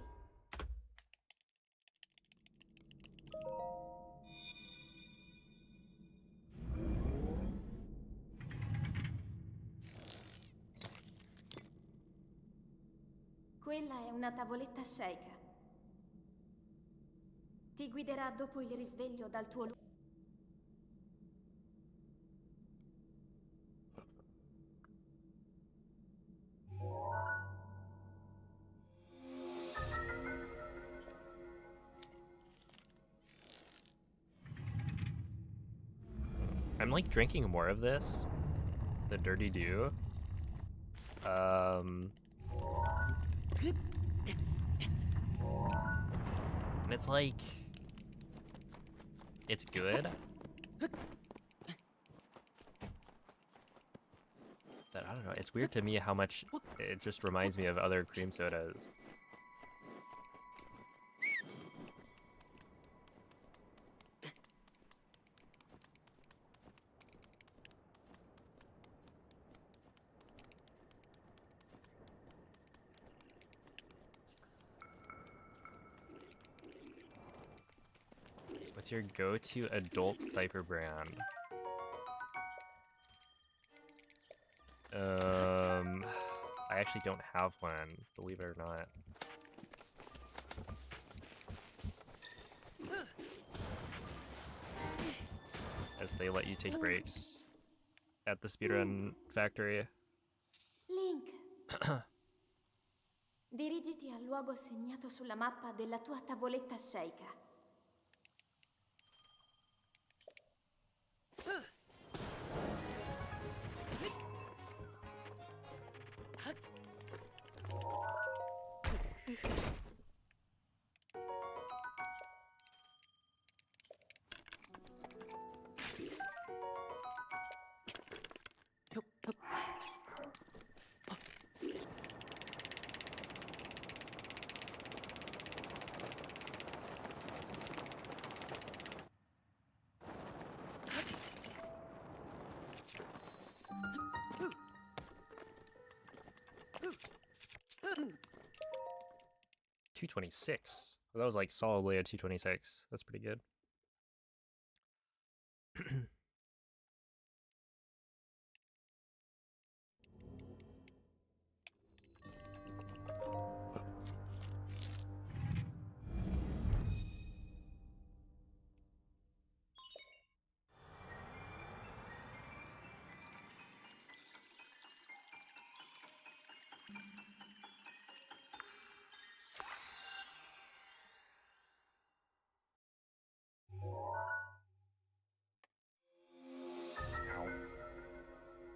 Quella è una tavoletta sceicca. Ti guiderà dopo il risveglio dal tuo luogo. I'm like drinking more of this, the Dirty Dew. And it's like, it's good. But I don't know, it's weird to me how much it just reminds me of other cream sodas. What's your go-to adult diaper brand? I actually don't have one, believe it or not. As they let you take breaks at the speedrun factory. Link. Dirigiti al luogo segnato sulla mappa della tua tavoletta sceicca. $226. Well, that was like solidly a 226. That's pretty good.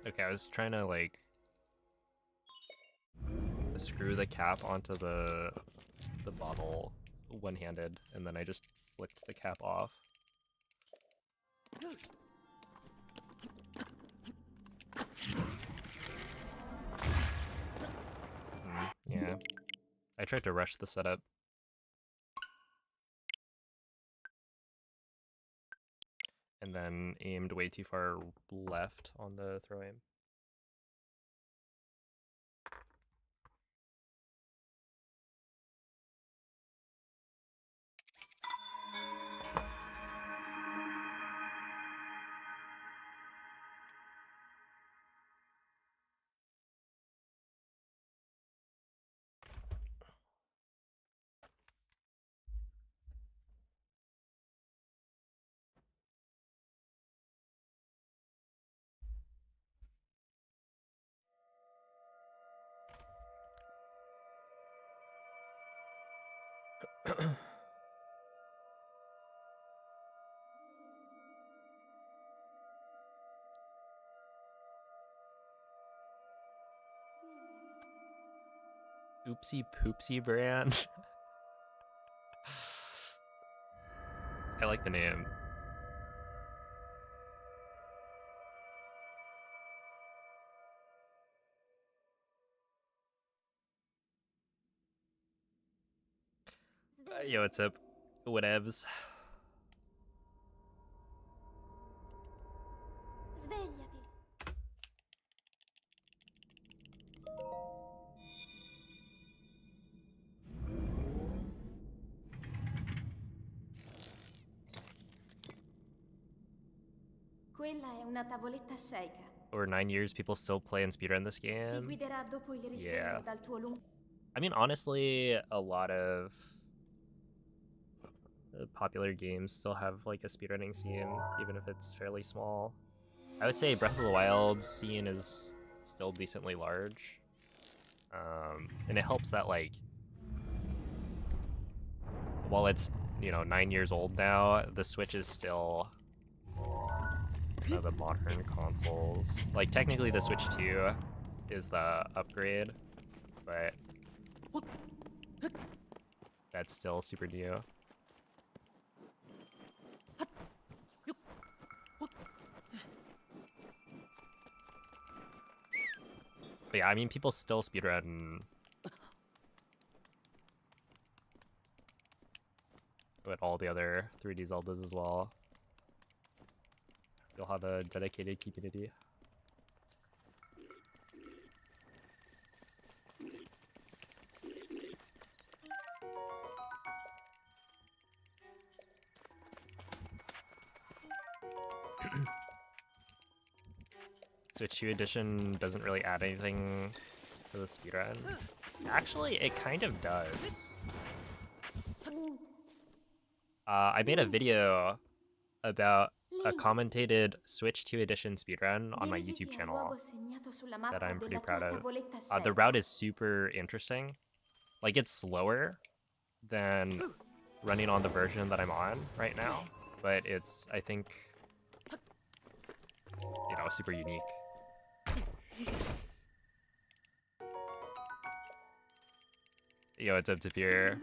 Okay, I was trying to like screw the cap onto the bottle one-handed, and then I just flicked the cap off. Yeah, I tried to rush the setup. And then aimed way too far left on the throw aim. Oopsie Poopsie brand. I like the name. Yo, what's up? Whatevs. Svegliati. Quella è una tavoletta sceicca. Over 9 years, people still play and speedrun this Ti game. guiderà dopo il risveglio Yeah. dal tuo lungo... I mean, honestly, a lot of popular games still have like a speedrunning scene, even if it's fairly small. I would say Breath of the Wild scene is still decently large. And it helps that like, while it's, you know, 9 years old now, the Switch is still one of the modern consoles. Like technically the Switch 2 is the upgrade, but that's still super new. But yeah, I mean, people still speedrun with all the other 3D Zeldas as well. You'll have a dedicated community. Switch 2 edition doesn't really add anything to the speedrun. Actually, it kind of does. I made a video about a commentated Switch 2 edition speedrun on my YouTube channel that I'm pretty proud of. The route is super interesting. Like, it's slower than running on the version that I'm on right now, but it's, I think, you know, super unique. Yo, what's up, Tapir?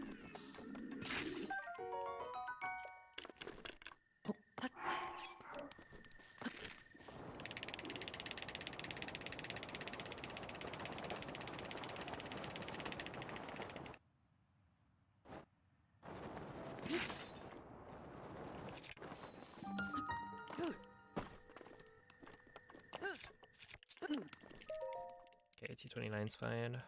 Okay, T29's fine.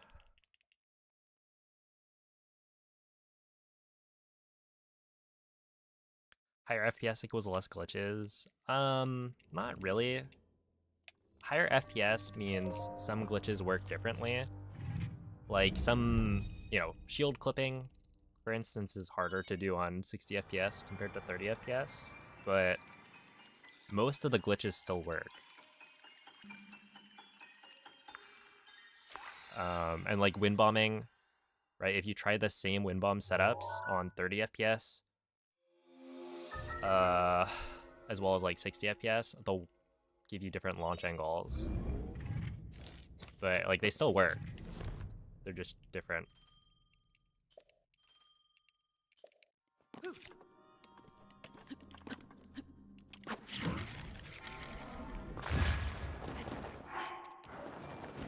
Higher FPS equals less glitches? Not really. Higher FPS means some glitches work differently. Like some, you know, shield clipping, for instance, is harder to do on 60 FPS compared to 30 FPS, but most of the glitches still work. And like wind bombing, right? If you try the same wind bomb setups on 30 FPS, as well as like 60 FPS, they'll give you different launch angles. But like they still work. They're just different.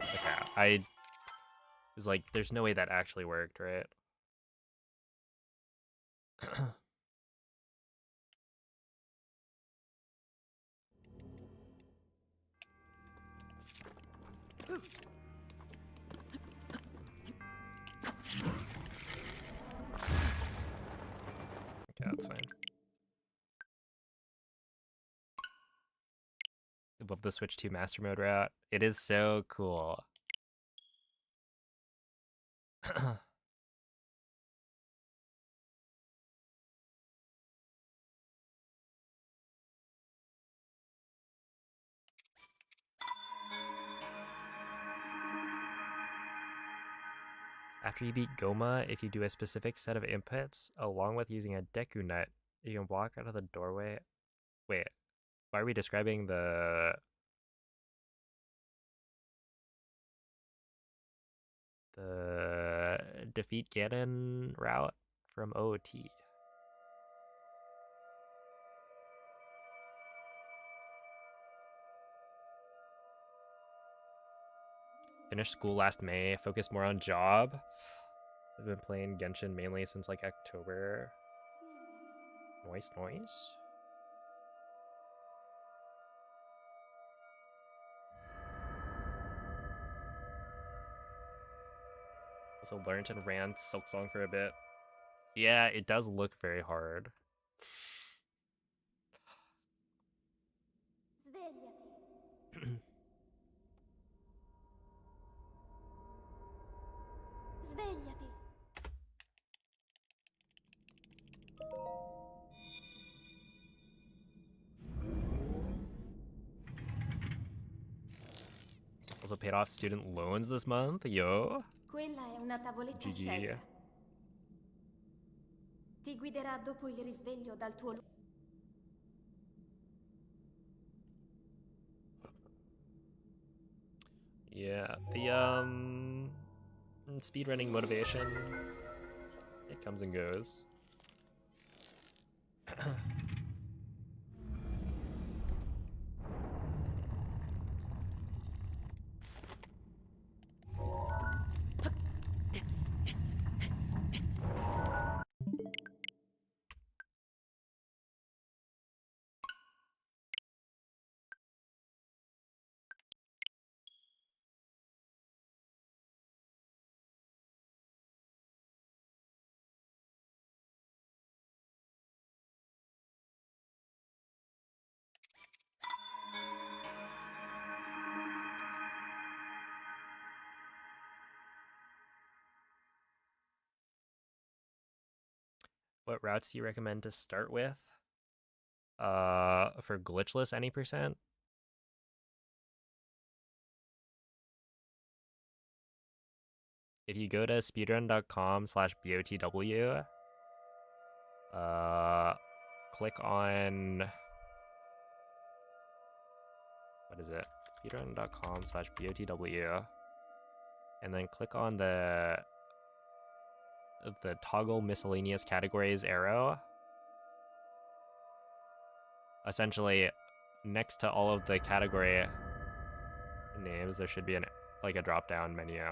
Okay, I was like, there's no way that actually worked, right? Okay, that's fine. I love the Switch 2 Master Mode route. It is so cool. After you beat Goma, if you do a specific set of inputs, along with using a Deku nut, you can walk out of the doorway. Wait, why are we describing the defeat Ganon route from OOT? Finished school last May, focused more on job. I've been playing Genshin mainly since like October. Noise. Also learned and ran Silk Song for a bit. Yeah, it does look very hard. Svegliati. Svegliati. Also paid off student loans this month, yo. Quella è una tavoletta GG. sceicca. Ti guiderà dopo il risveglio dal tuo Yeah, the speedrunning motivation, it comes and goes. What routes do you recommend to start with? For glitchless any percent? If you go to speedrun.com/BOTW, click on, what is it? Speedrun.com/BOTW, and then click on the toggle miscellaneous categories arrow. Essentially, next to all of the category names, there should be like a drop-down menu.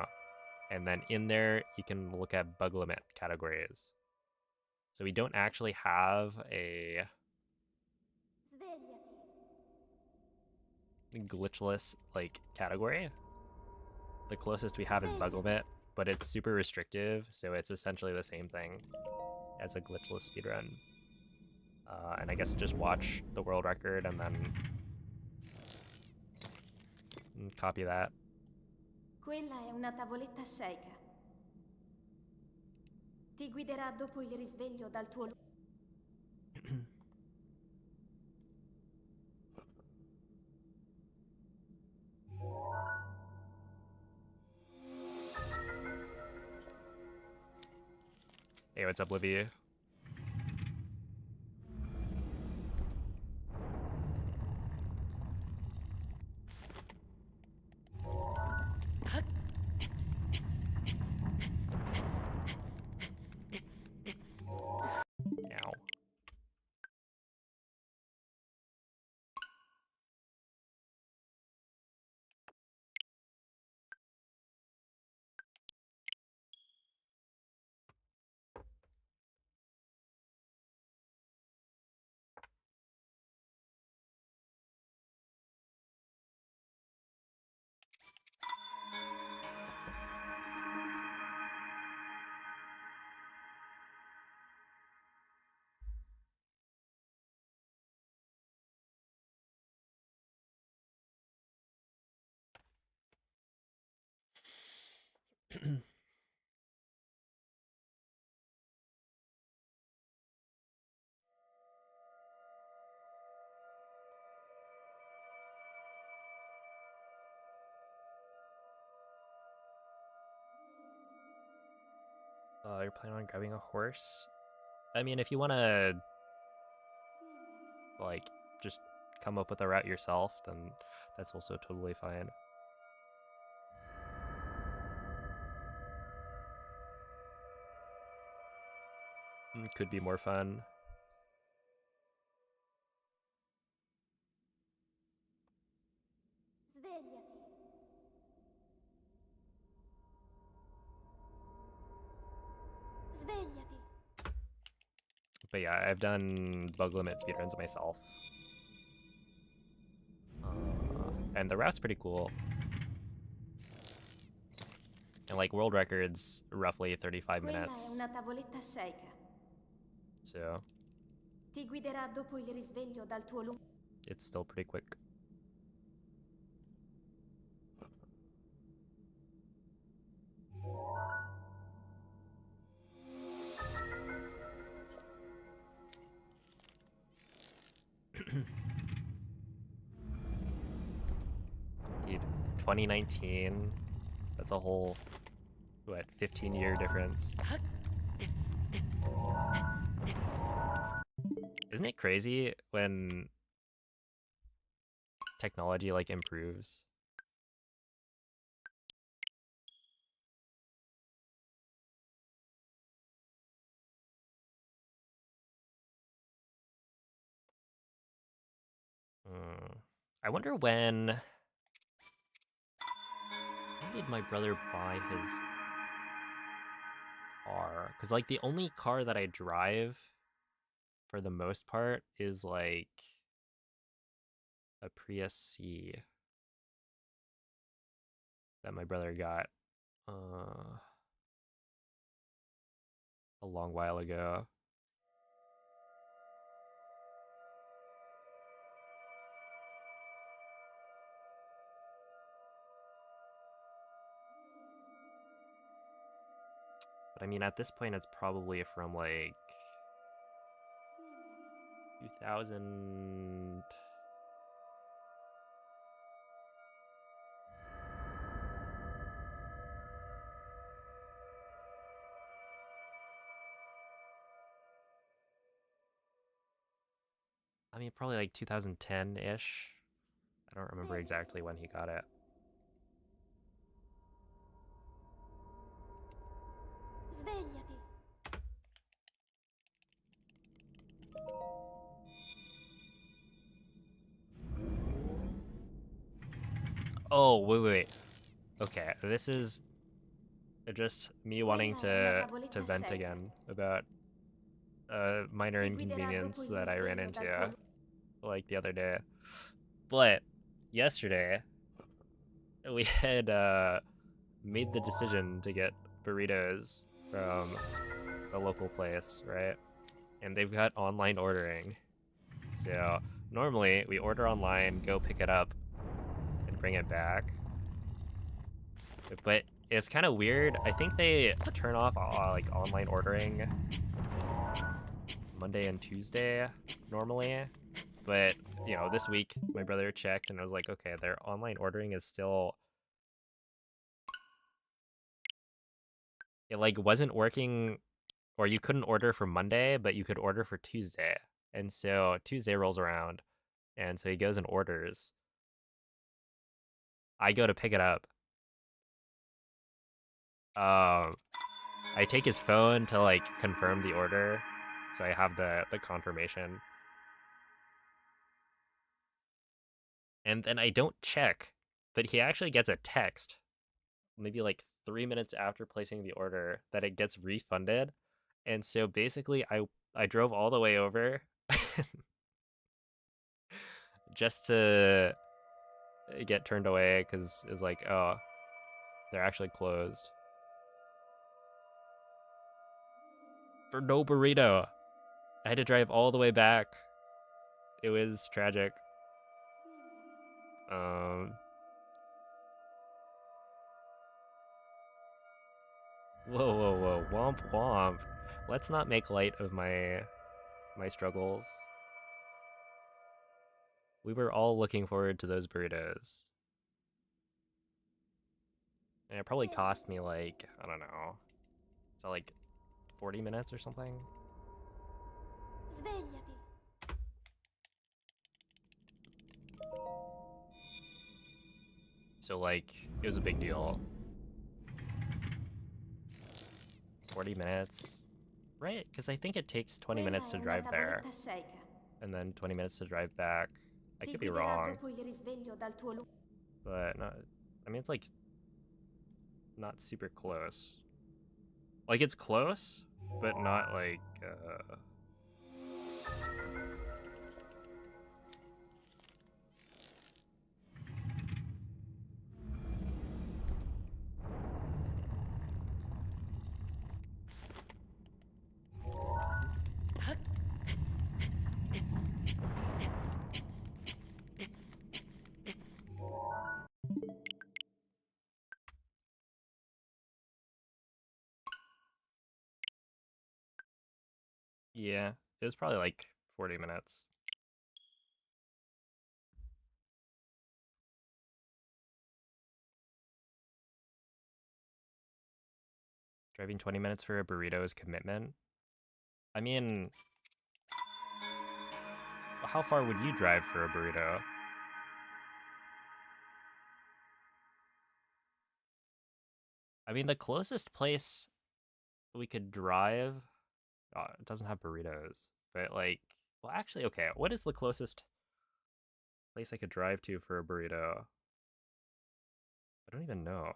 And then in there, you can look at bug limit categories. So we don't actually have a glitchless like category. The closest we have is bug limit, but it's super restrictive, so it's essentially the same thing as a glitchless speedrun. And I guess just watch the world record and then copy that. Quella è una tavoletta sceicca. Ti guiderà dopo il risveglio dal tuo Hey, what's up, Livy? Ow. You're planning on grabbing a horse? I mean, if you want to, like, just come up with a route yourself, then that's also totally fine. Could be more fun. Svegliati. Svegliati. But yeah, I've done bug limit speedruns myself. And the route's pretty cool. And like world records, roughly 35 Quella minutes. è una tavoletta sceicca. So Ti guiderà dopo il risveglio dal tuo lungo. it's still pretty quick. Dude, 2019, that's a whole, what, 15-year difference. Isn't it crazy when technology like improves? I wonder when did my brother buy his car? Because like the only car that I drive for the most part is like a Prius C that my brother got a long while ago. But I mean, at this point, it's probably from like 2000. I mean, probably like 2010-ish. I don't remember exactly when he got it. Svegliati. Oh, wait. Okay, this is just me wanting to vent again about a minor inconvenience that I ran into like the other day. But yesterday we had made the decision to get burritos from the local place, right? And they've got online ordering. So normally we order online, go pick it up, and bring it back. But it's kind of weird. I think they turn off like online ordering Monday and Tuesday normally. But, you know, this week my brother checked and I was like, okay, their online ordering is still, it like wasn't working, or you couldn't order for Monday, but you could order for Tuesday. And so Tuesday rolls around and so he goes and orders. I go to pick it up. I take his phone to like confirm the order, so I have the confirmation. And then I don't check, but he actually gets a text, maybe like 3 minutes after placing the order, that it gets refunded. And so basically, I drove all the way over just to get turned away because it's like, oh, they're actually closed for no burrito. I had to drive all the way back. It was tragic. Whoa, womp womp. Let's not make light of my struggles. We were all looking forward to those burritos. And it probably cost me like, I don't know. So like 40 minutes or something. Svegliati. So like, it was a big deal. 40 minutes, right? Because I think it takes 20 minutes to drive there, and then 20 minutes to drive back. I could be wrong, but not, I mean, it's like not super close. Like, it's close, but not like, yeah, it was probably like 40 minutes. Driving 20 minutes for a burrito is commitment. I mean, how far would you drive for a burrito? I mean, the closest place we could drive, it doesn't have burritos, but like, well, actually, okay, what is the closest place I could drive to for a burrito? I don't even know.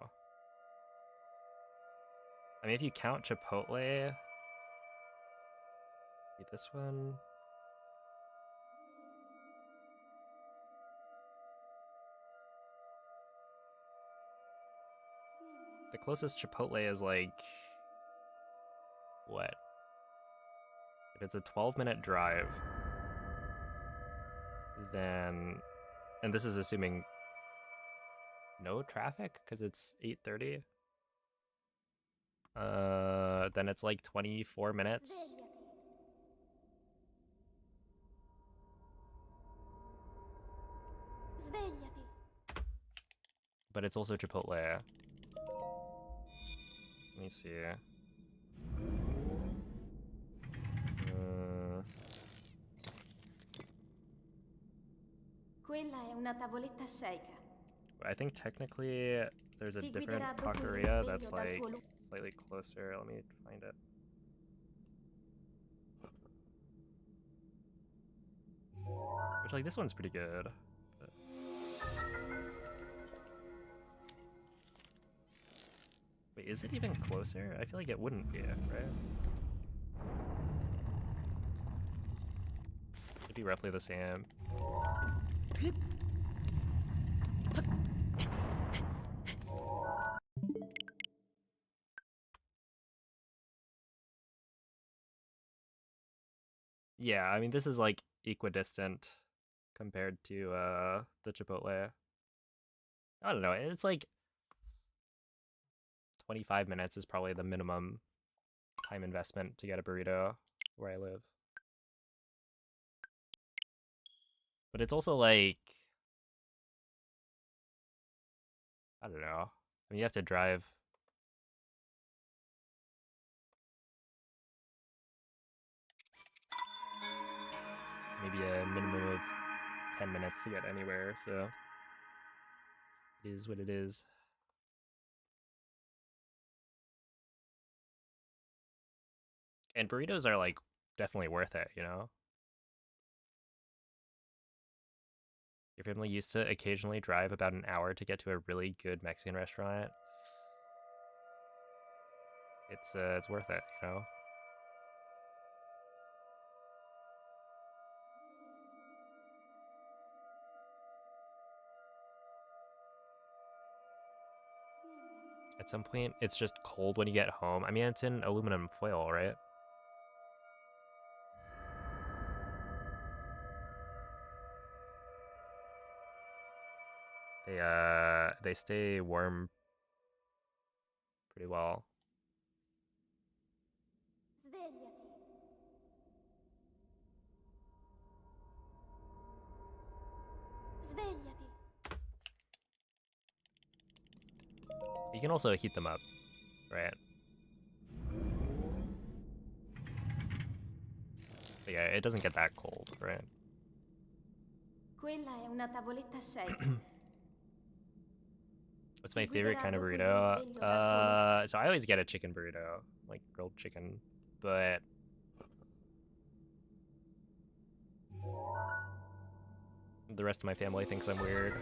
I mean, if you count Chipotle, maybe this one. The closest Chipotle is like, what? If it's a 12-minute drive, then, and this is assuming no traffic because it's 8:30. Then it's like 24 minutes. Svegliati. But it's also Chipotle. Let me see. Quella è una tavoletta shake. I think technically there's a Ti different guiderà dopo il taqueria that's risveglio dal like tuo slightly closer. Let me find it. Which, like, this one's pretty good. But... Wait, is it even closer? I feel like it wouldn't be, right? It'd be roughly the same. Yeah, I mean, this is like equidistant compared to the Chipotle. I don't know, it's like 25 minutes is probably the minimum time investment to get a burrito where I live. But it's also like, I don't know. I mean, you have to drive maybe a minimum of 10 minutes to get anywhere, so it is what it is. And burritos are like definitely worth it, you know? Your family used to occasionally drive about an hour to get to a really good Mexican restaurant. It's worth it, you know? At some point, it's just cold when you get home. I mean, it's in aluminum foil, right? They stay warm pretty well. Svegliati. Svegliati. You can also heat them up, right? But yeah, it doesn't get that cold, right? Quella è una tavoletta shaker. What's my favorite kind of burrito? So I always get a chicken burrito, like grilled chicken, but the rest of my family thinks I'm weird.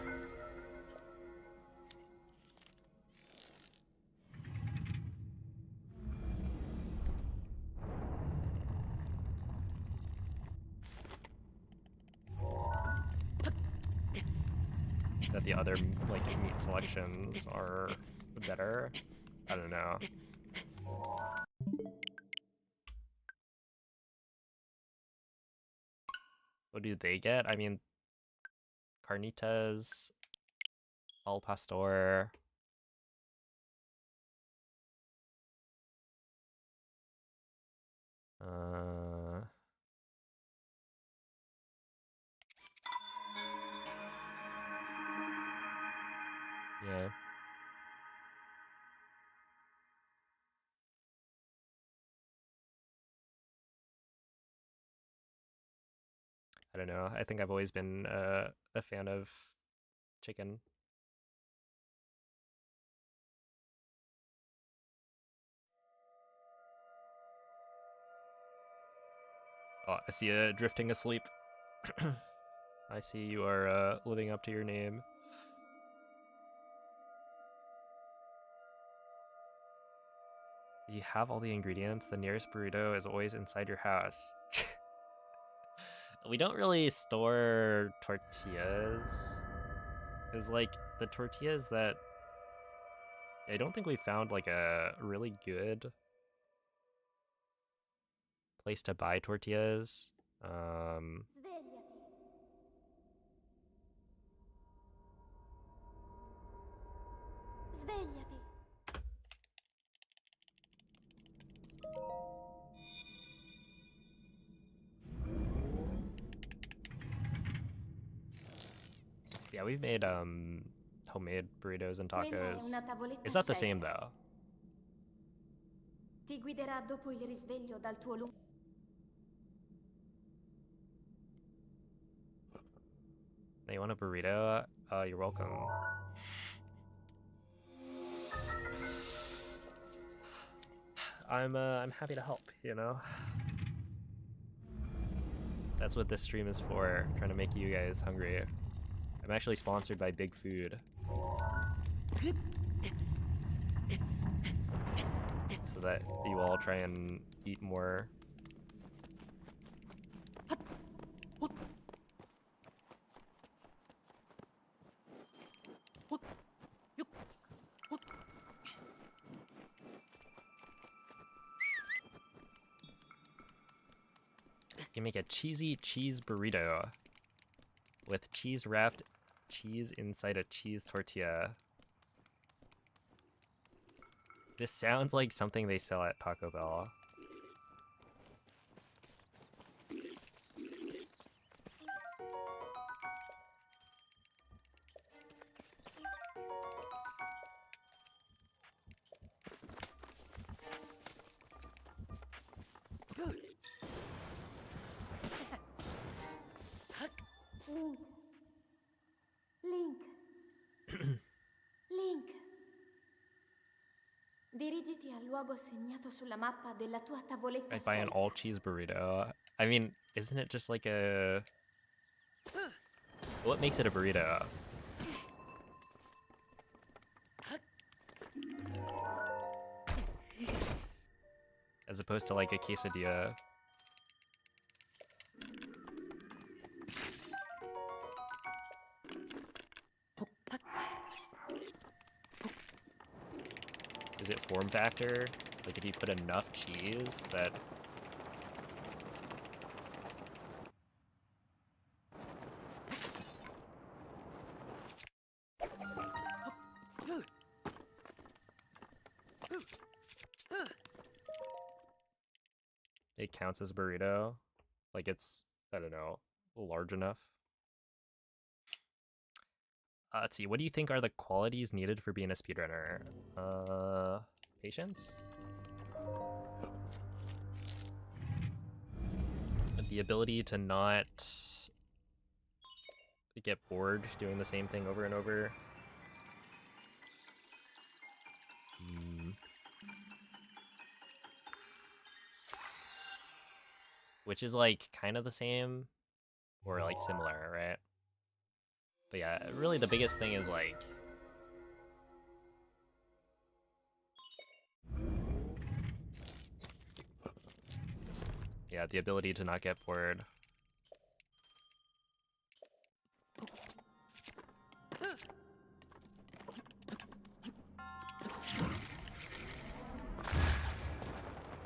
That the other like meat selections are better. I don't know. What do they get? I mean, carnitas, al pastor. Yeah. I don't know. I think I've always been a fan of chicken. Oh, I see you drifting asleep. I see you are living up to your name. You have all the ingredients. The nearest burrito is always inside your house. We don't really store tortillas. Because, like, the tortillas that... I don't think we found, like, a really good place to buy tortillas. Svegliati. Svegliati. Yeah, we've made homemade burritos and Quella è tacos. una tavoletta It's not the same shaker. though. Ti guiderà dopo il risveglio dal tuo lungo... Now you want a burrito? You're welcome. I'm happy to help, you know? That's what this stream is for, trying to make you guys hungry. I'm actually sponsored by Big Food. So that you all try and eat more. You make a cheesy cheese burrito with cheese wrapped cheese inside a cheese tortilla. This sounds like something they sell at Taco Bell. Link. Link. Dirigiti al luogo segnato sulla mappa della tua tavoletta I buy an shaker. all cheese burrito. I mean, isn't it just like a... What makes it a burrito? As opposed to like a quesadilla. Is it form factor? Like if you put enough cheese that... It counts as burrito? Like it's, I don't know, large enough? Let's see, what do you think are the qualities needed for being a speedrunner? Patience? the ability to not get bored doing the same thing over and over. Which is like kind of the same or like similar, right? But yeah, really the biggest thing is like the ability to not get bored.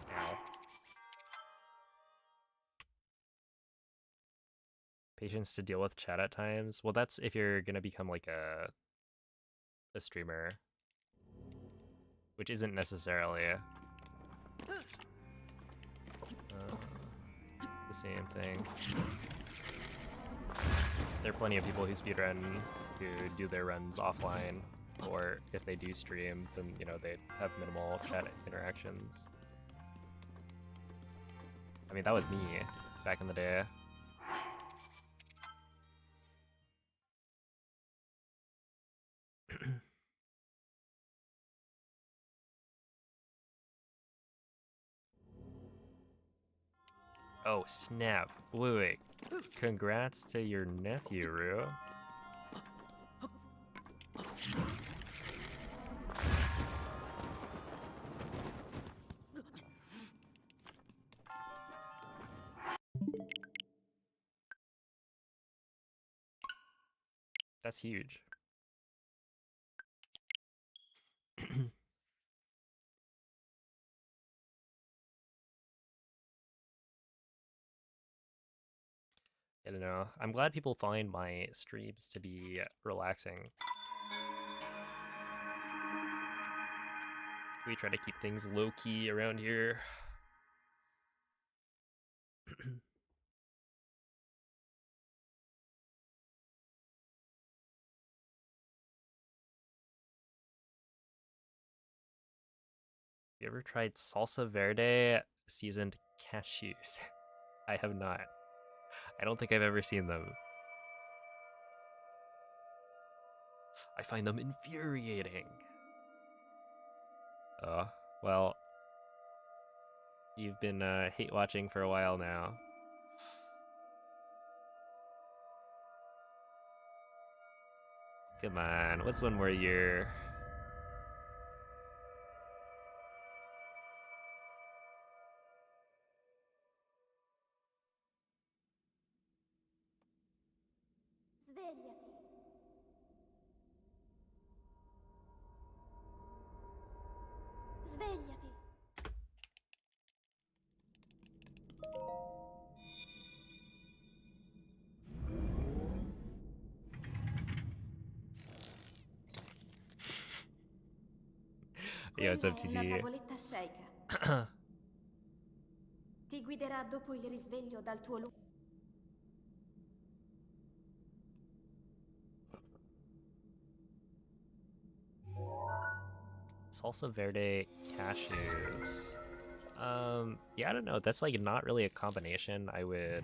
Ow. Patience to deal with chat at times. Well, that's if you're gonna become like a streamer, which isn't necessarily the same thing. There are plenty of people who speedrun who do their runs offline, or if they do stream, then you know they have minimal chat interactions. I mean, that was me back in the day. Oh, snap. Wait. Congrats to your nephew, Rue. That's huge. I don't know. I'm glad people find my streams to be relaxing. We try to keep things low-key around here. You ever tried salsa verde seasoned cashews? I have not. I don't think I've ever seen them. I find them infuriating. Oh, well, you've been hate watching for a while now. Come on, what's one more year? Svegliati. Svegliati. Yeah, it's up Quella to è una you. tavoletta sceicca. Ti guiderà dopo il risveglio dal tuo luogo. Salsa verde cashews. Yeah, I don't know. That's like not really a combination I would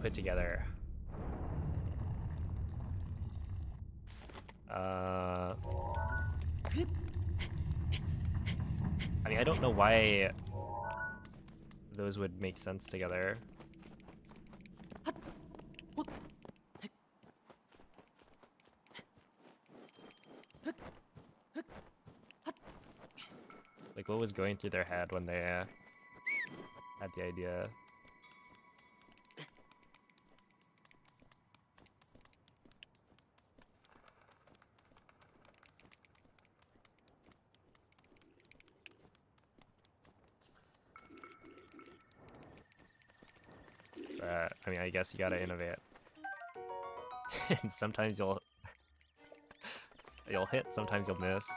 put together. I mean, I don't know why those would make sense together. Like, what was going through their head when they had the idea? But, I mean, I guess you gotta innovate. And sometimes you'll hit, sometimes you'll miss.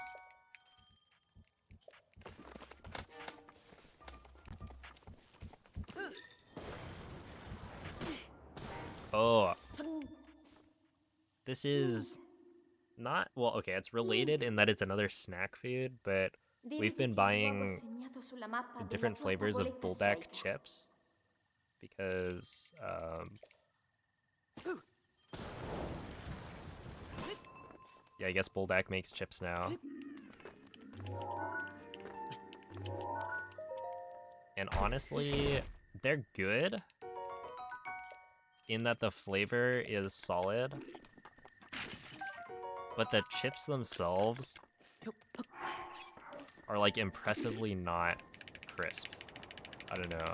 Oh. This is not, well, okay, it's related in that it's another snack food, but we've been buying different flavors of bullback chips. because yeah, I guess Buldak makes chips now. And honestly, they're good in that the flavor is solid, but the chips themselves are like impressively not crisp. I don't know.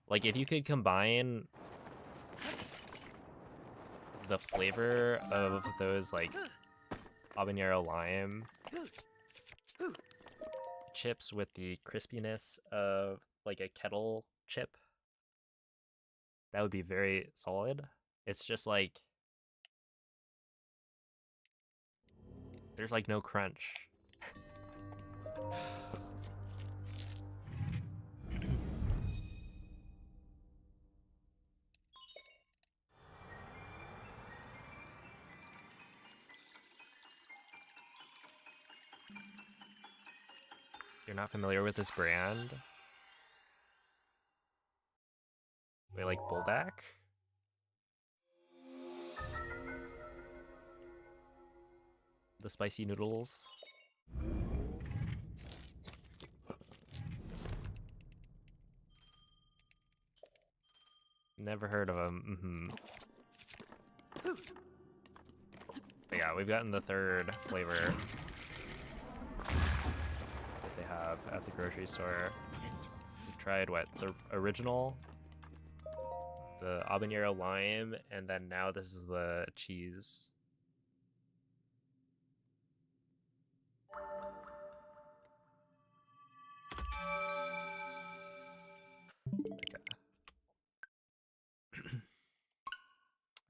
Like if you could combine the flavor of those like habanero lime chips with the crispiness of like a kettle chip, that would be very solid. It's just like there's like no crunch. You're not familiar with this brand? Wait, like Buldak? The spicy noodles? Never heard of them. But yeah, we've gotten the third flavor that they have at the grocery store. We've tried what? The original, the habanero lime, and then now this is the cheese. Okay.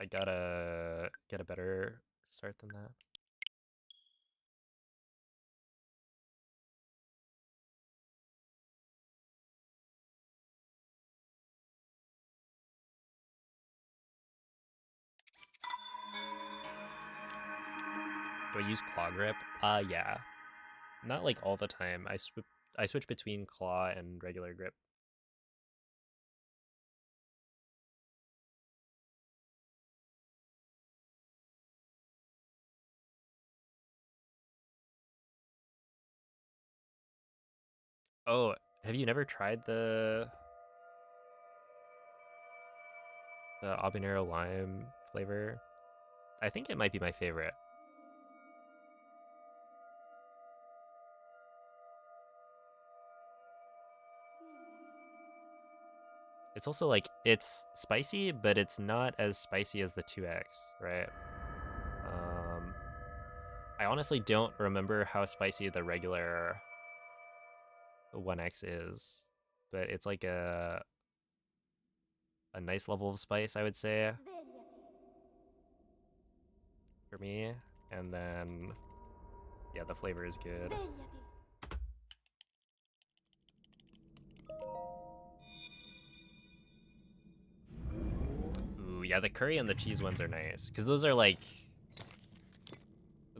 I gotta get a better start than that. Do I use claw grip? Yeah. Not like all the time. I switch between claw and regular grip. Oh, have you never tried the habanero lime flavor? I think it might be my favorite. It's also like, it's spicy, but it's not as spicy as the 2X, right? I honestly don't remember how spicy the regular 1X is, but it's like a nice level of spice, I would say, for me. And then, yeah, the flavor is good. Svegliati. Ooh, yeah, the curry and the cheese ones are nice, because those are like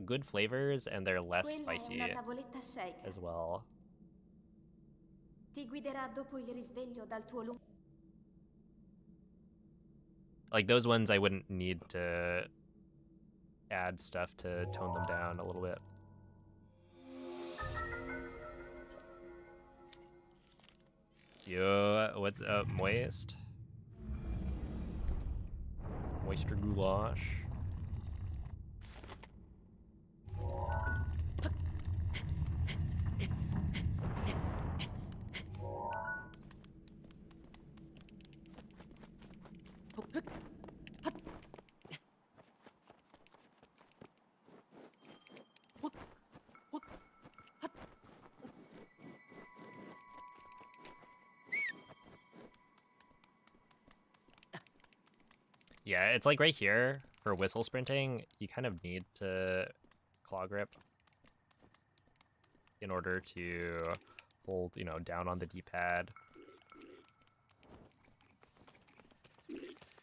good flavors and they're less Quella è spicy una tavoletta shaker. as well. Ti guiderà dopo il risveglio dal tuo lungo. Like those ones I wouldn't need to add stuff to tone them down a little bit. Yo, what's up, Moist? Moisture goulash. Yeah, it's like right here for whistle sprinting, you kind of need to claw grip in order to hold, you know, down on the D-pad.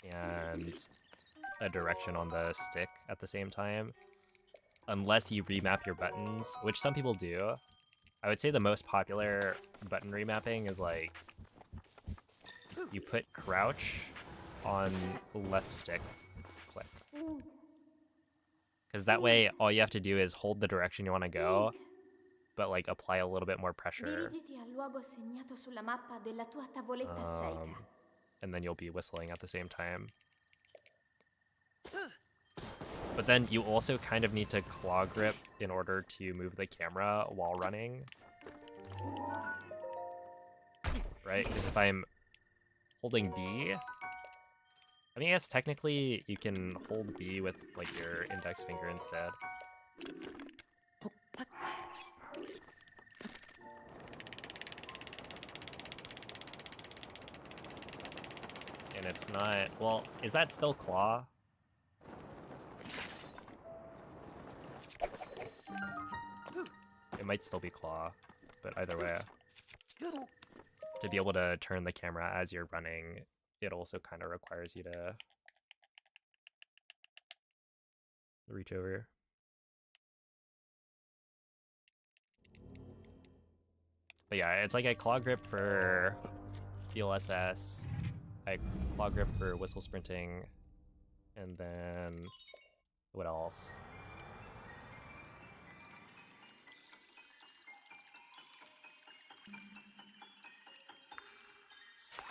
And a direction on the stick at the same time. Unless you remap your buttons, which some people do. I would say the most popular button remapping is like you put crouch on left stick click. Because that way all you have to do is hold the direction you want to go, but like apply a little bit more pressure. Dirigiti al luogo segnato sulla mappa della tua tavoletta sceicca. And then you'll be whistling at the same time. But then you also kind of need to claw grip in order to move the camera while running. Right? Because if I'm holding B, I mean, I guess technically you can hold B with like your index finger instead. And it's not, well, is that still claw? It might still be claw, but either way. To be able to turn the camera as you're running, it also kind of requires you to reach over. But yeah, it's like a claw grip for DLSS, I claw grip for whistle sprinting, and then what else?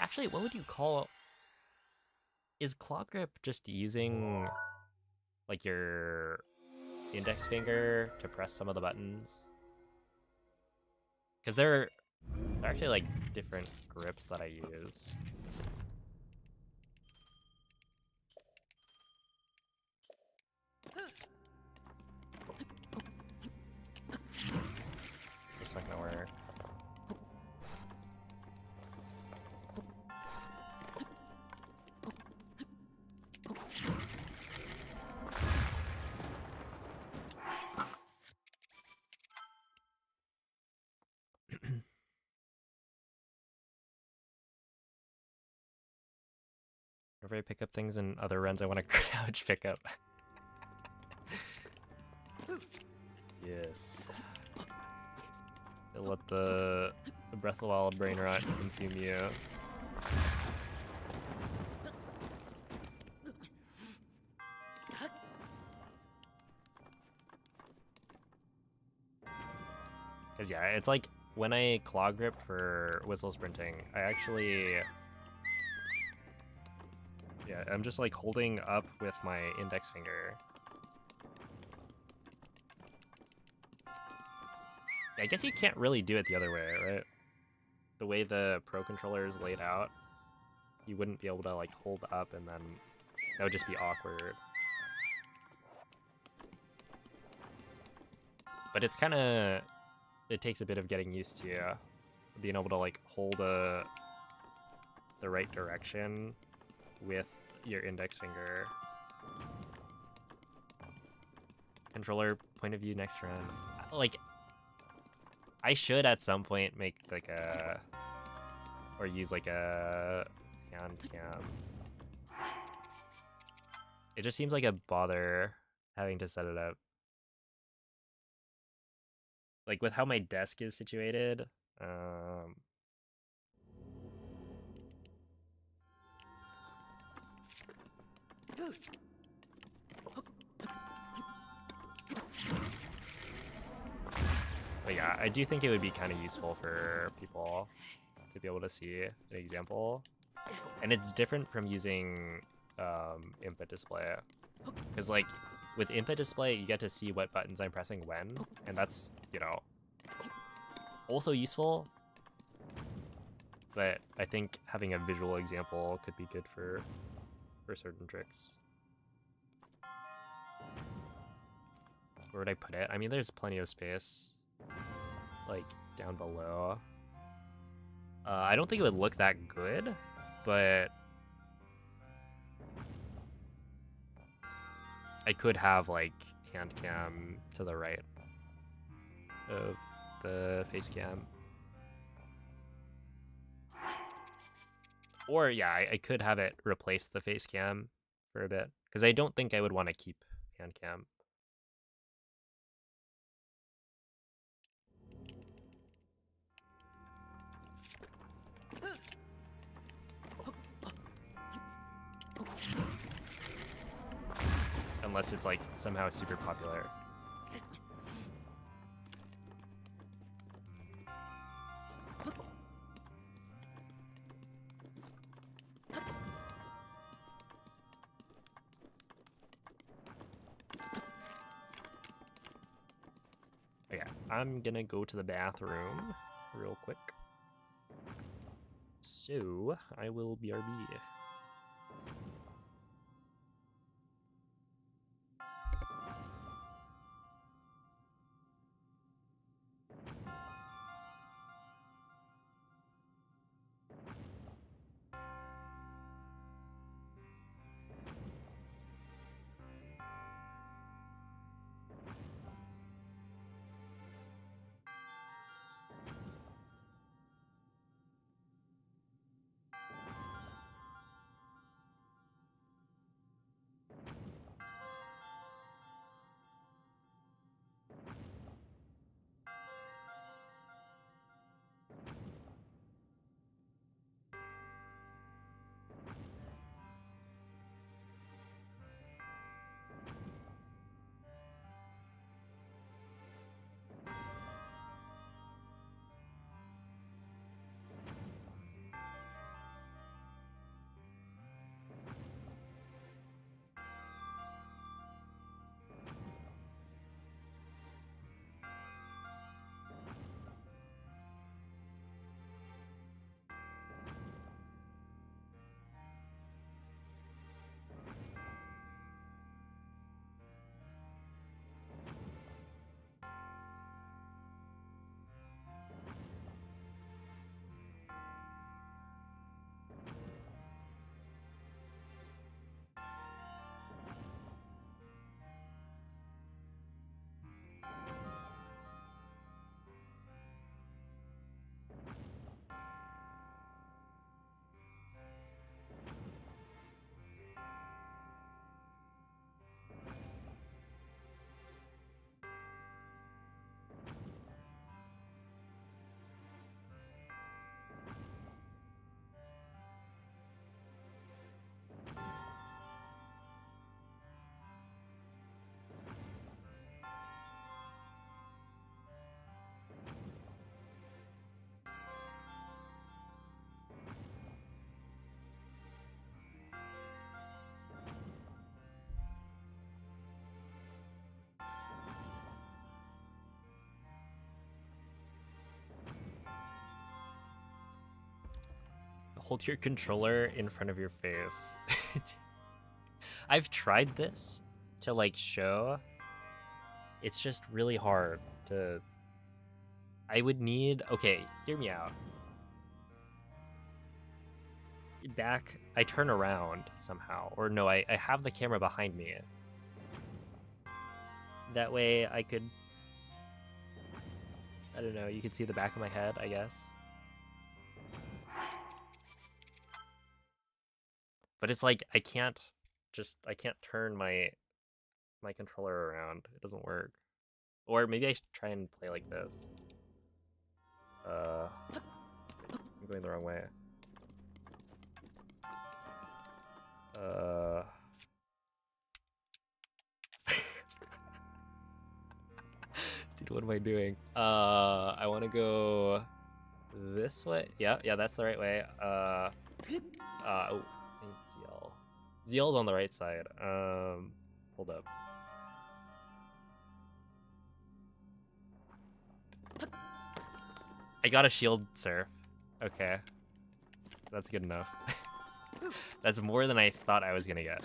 Actually, what would you call... Is claw grip just using like your index finger to press some of the buttons? Because they're actually like different grips that I use. It's not gonna work. Whenever I pick up things in other runs, I want to crouch pick up. Yes. Don't let the Breath of the Wild brain rot consume you. Cause yeah, it's like when I claw grip for whistle sprinting, I actually... Yeah, I'm just like holding up with my index finger. I guess you can't really do it the other way, right? The way the Pro controller is laid out, you wouldn't be able to like hold up and then that would just be awkward. But it's kind of... It takes a bit of getting used to being able to like hold the right direction with your index finger. Controller point of view next run. Like, I should at some point make like a... Or use like a hand cam. It just seems like a bother having to set it up. Like with how my desk is situated, but yeah, I do think it would be kind of useful for people to be able to see an example. And it's different from using input display. Because like with input display, you get to see what buttons I'm pressing when, and that's, you know, also useful. But I think having a visual example could be good for certain tricks. Where would I put it? I mean, there's plenty of space, like down below. I don't think it would look that good, but I could have like hand cam to the right of the face cam. Or yeah, I could have it replace the face cam for a bit, because I don't think I would want to keep hand cam. unless it's like somehow super popular. Okay, I'm gonna go to the bathroom real quick. So, I will BRB. Hold your controller in front of your face. I've tried this to like show. It's just really hard to... I would need... Okay, hear me out. Back, I turn around somehow. Or no, I have the camera behind me. That way I could... I don't know, you could see the back of my head, I guess. But it's like, I can't turn my controller around. It doesn't work. Or maybe I should try and play like this. I'm going the wrong way. Dude, what am I doing? I want to go this way. Yeah, that's the right way. Oh, I need ZL. ZL's on the right side. Hold up. I got a shield surf. Okay. That's good enough. That's more than I thought I was gonna get.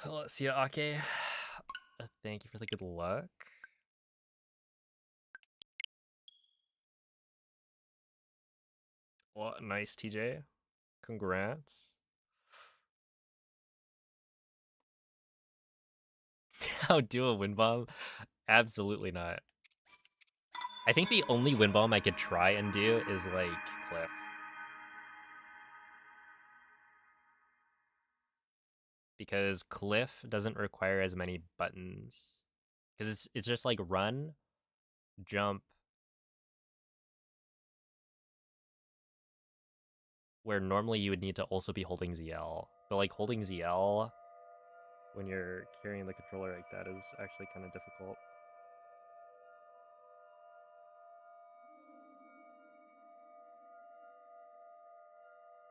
Let's see, Ake. Thank you for the good luck. Well, nice, TJ. Congrats. How do a wind bomb? Absolutely not. I think the only wind bomb I could try and do is like Cliff. Because Cliff doesn't require as many buttons. Because it's just like run, jump where normally you would need to also be holding ZL. But like holding ZL when you're carrying the controller like that is actually kind of difficult.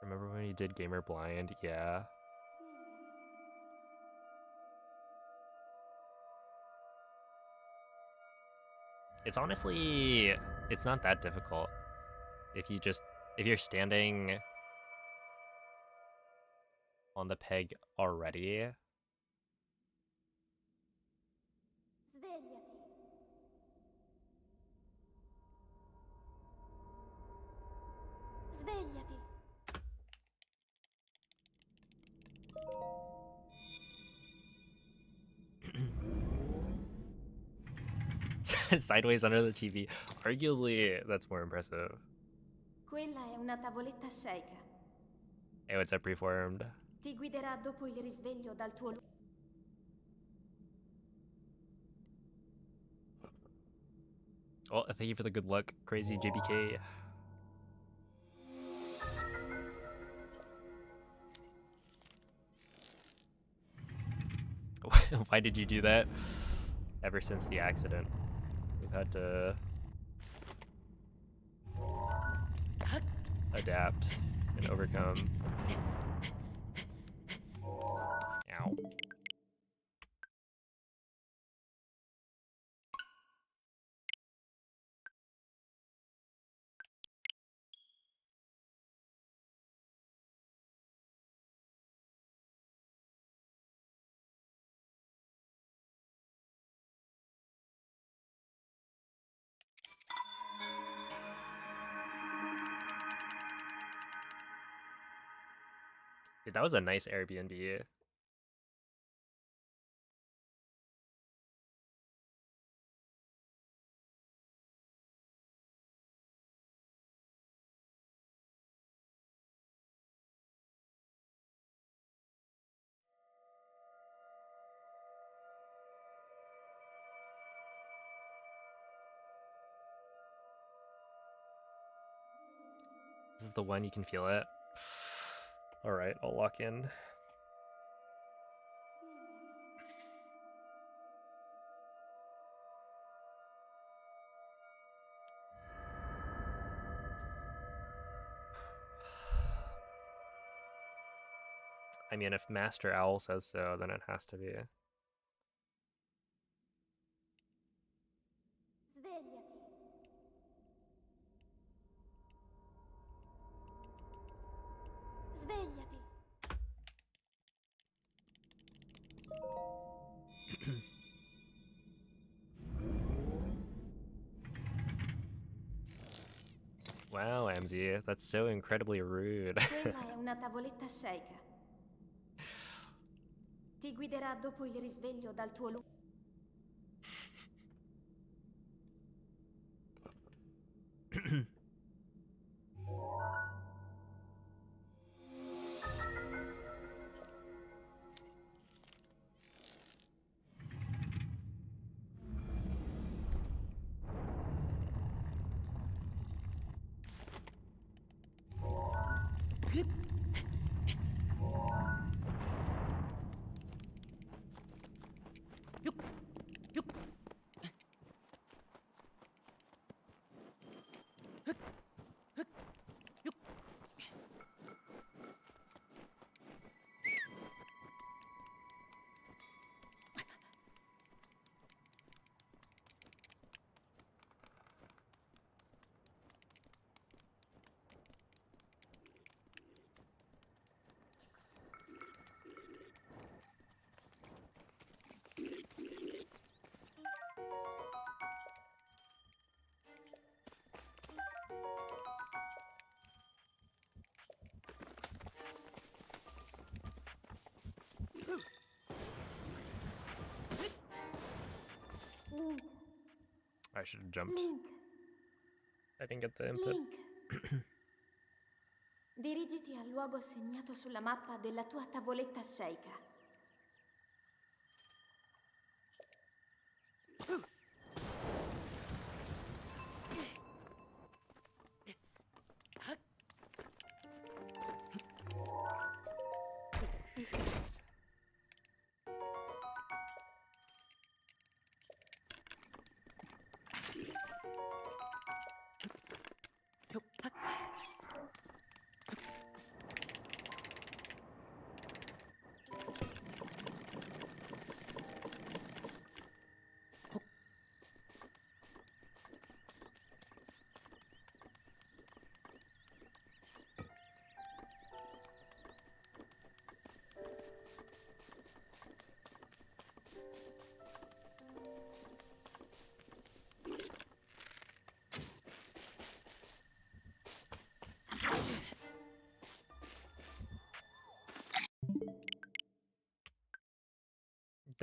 Remember when you did Gamer Blind? Yeah. It's honestly, it's not that difficult. If you're standing on the peg already. Svegliati. Svegliati. Sideways under the TV. Arguably, that's more impressive. Quella è una tavoletta sceicca. Hey, what's up, Preformed? Ti guiderà dopo il risveglio dal tuo Oh, thank you for the good luck, crazy JBK. Why did you do that? Ever since the accident, we've had to adapt and overcome. Ow. Dude, that was a nice Airbnb. This is the one you can feel it. All right, I'll lock in. I mean, if Master Owl says so, then it has to be. Svegliati. Svegliati. Wow, MZ, that's so incredibly rude. Quella è una tavoletta sceicca. Ti guiderà dopo il risveglio dal tuo Link. I should have jumped. Link. I didn't get the input. Link. Dirigiti al luogo segnato sulla mappa della tua tavoletta sceicca.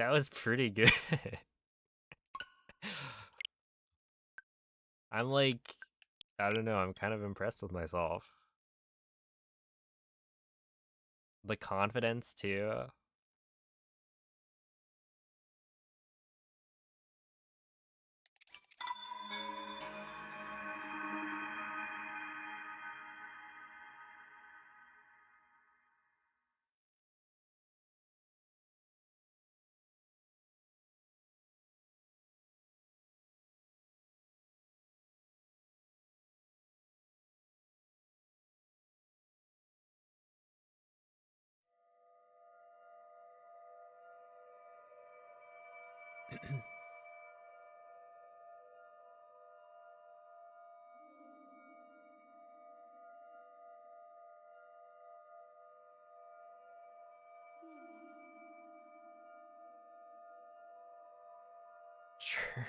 That was pretty good. I'm like, I don't know, I'm kind of impressed with myself. The confidence too.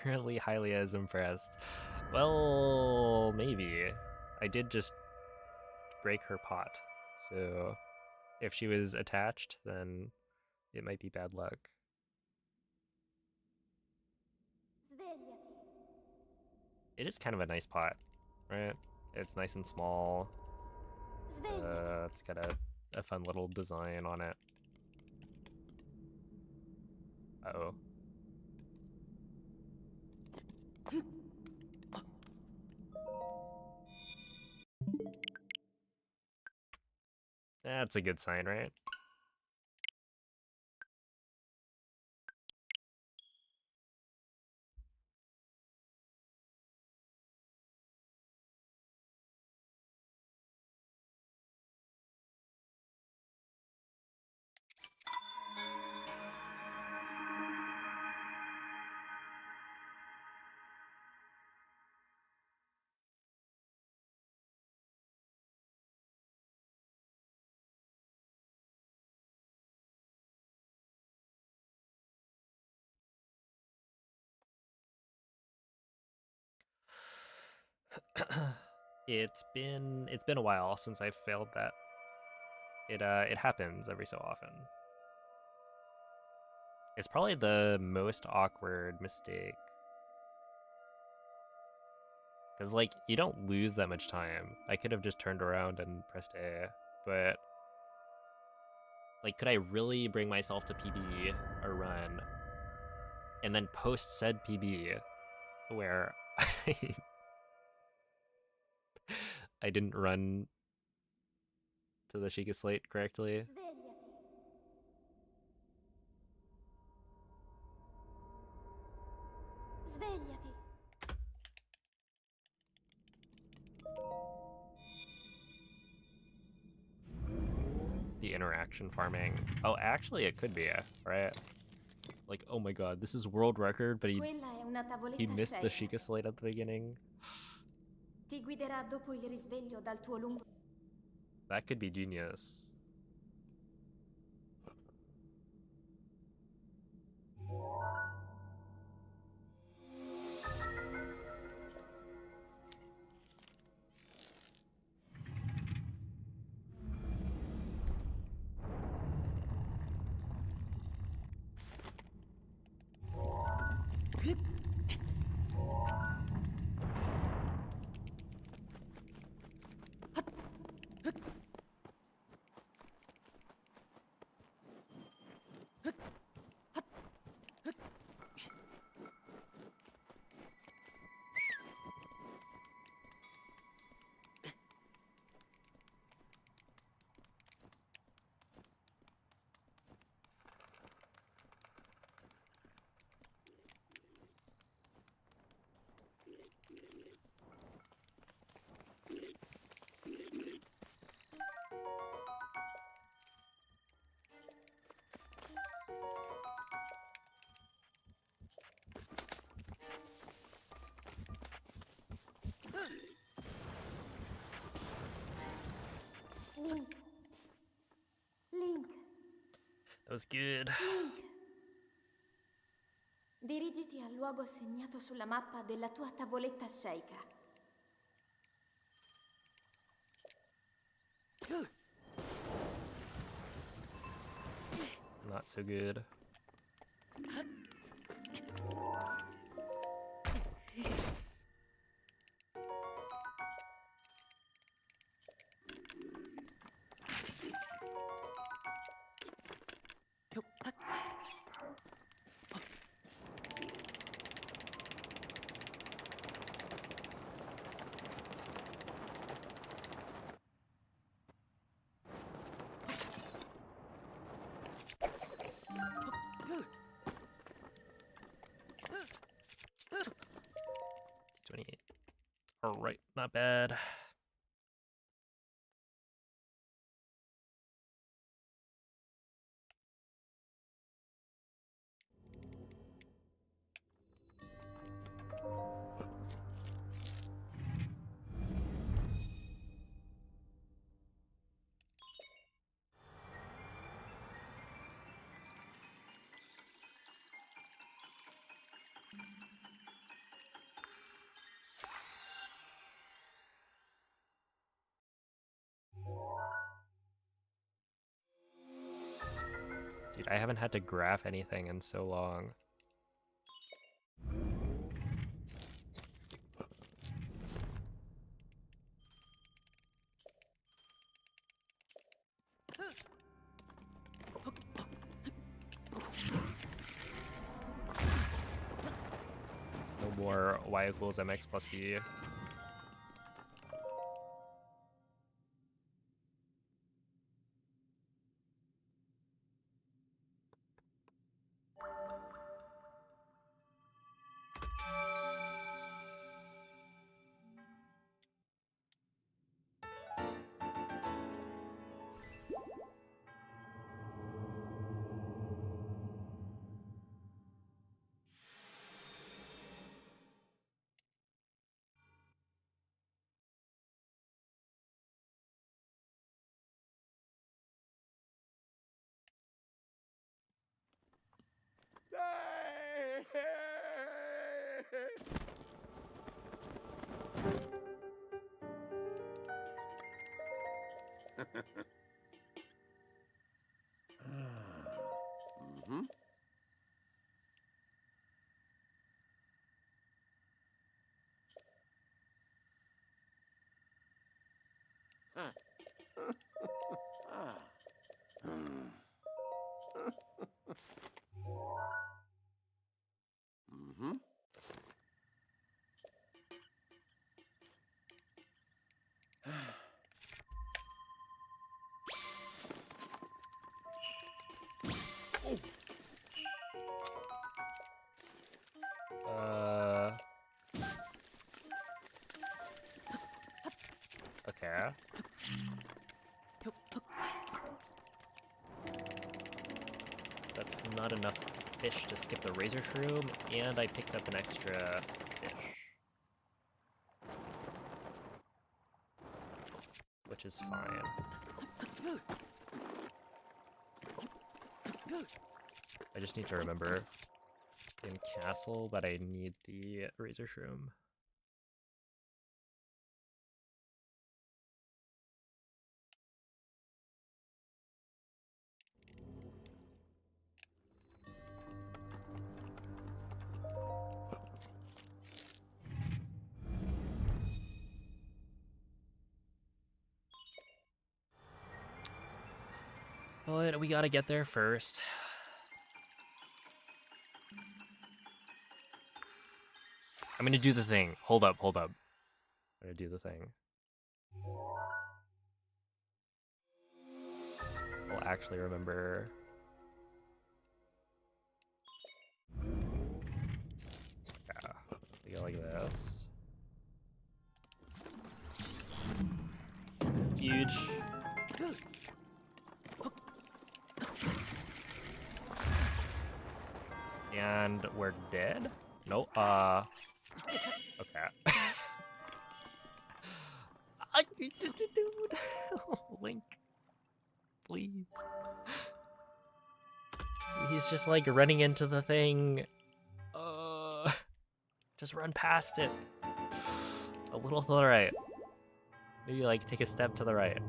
Surely Hylia is impressed. Well, maybe. I did just break her pot. So if she was attached, then it might be bad luck. Svegliati. It is kind of a nice pot, right? It's nice and small. Svegliati. It's got a fun little design on it. Uh-oh. That's a good sign, right? It's been a while since I failed that. It happens every so often. It's probably the most awkward mistake. Because, like, you don't lose that much time. I could have just turned around and pressed A, but, like, could I really bring myself to PB a run and then post said PB where I didn't run to the Sheikah Slate correctly? Svegliati. Svegliati. The interaction farming. Oh, actually, it could be, right? Like, oh my god, this is world record, but Quella è una he tavoletta missed the sceicca. Sheikah Slate at the beginning. Ti guiderà dopo il risveglio dal tuo lungo... That could be genius. Link. Link. That was good. Link. Dirigiti al luogo segnato sulla mappa della tua tavoletta sceicca. Not so good. $28. All right, not bad. Dude, I haven't had to graph anything in so long. No more y equals mx plus b. Mm-hmm. Ah. Mm-hmm. Okay. That's not enough fish to skip the razor shroom, and I picked up an extra fish. Which is fine. I just need to remember in castle that I need the razor shroom. But we gotta get there first. I'm gonna do the thing. Hold up, hold up. I'm gonna do the thing. I'll actually remember. Yeah, we go like this. Huge. And we're dead? No, okay. Dude, Link, please. He's just like running into the thing. Just run past it. A little to the right. Maybe like take a step to the right.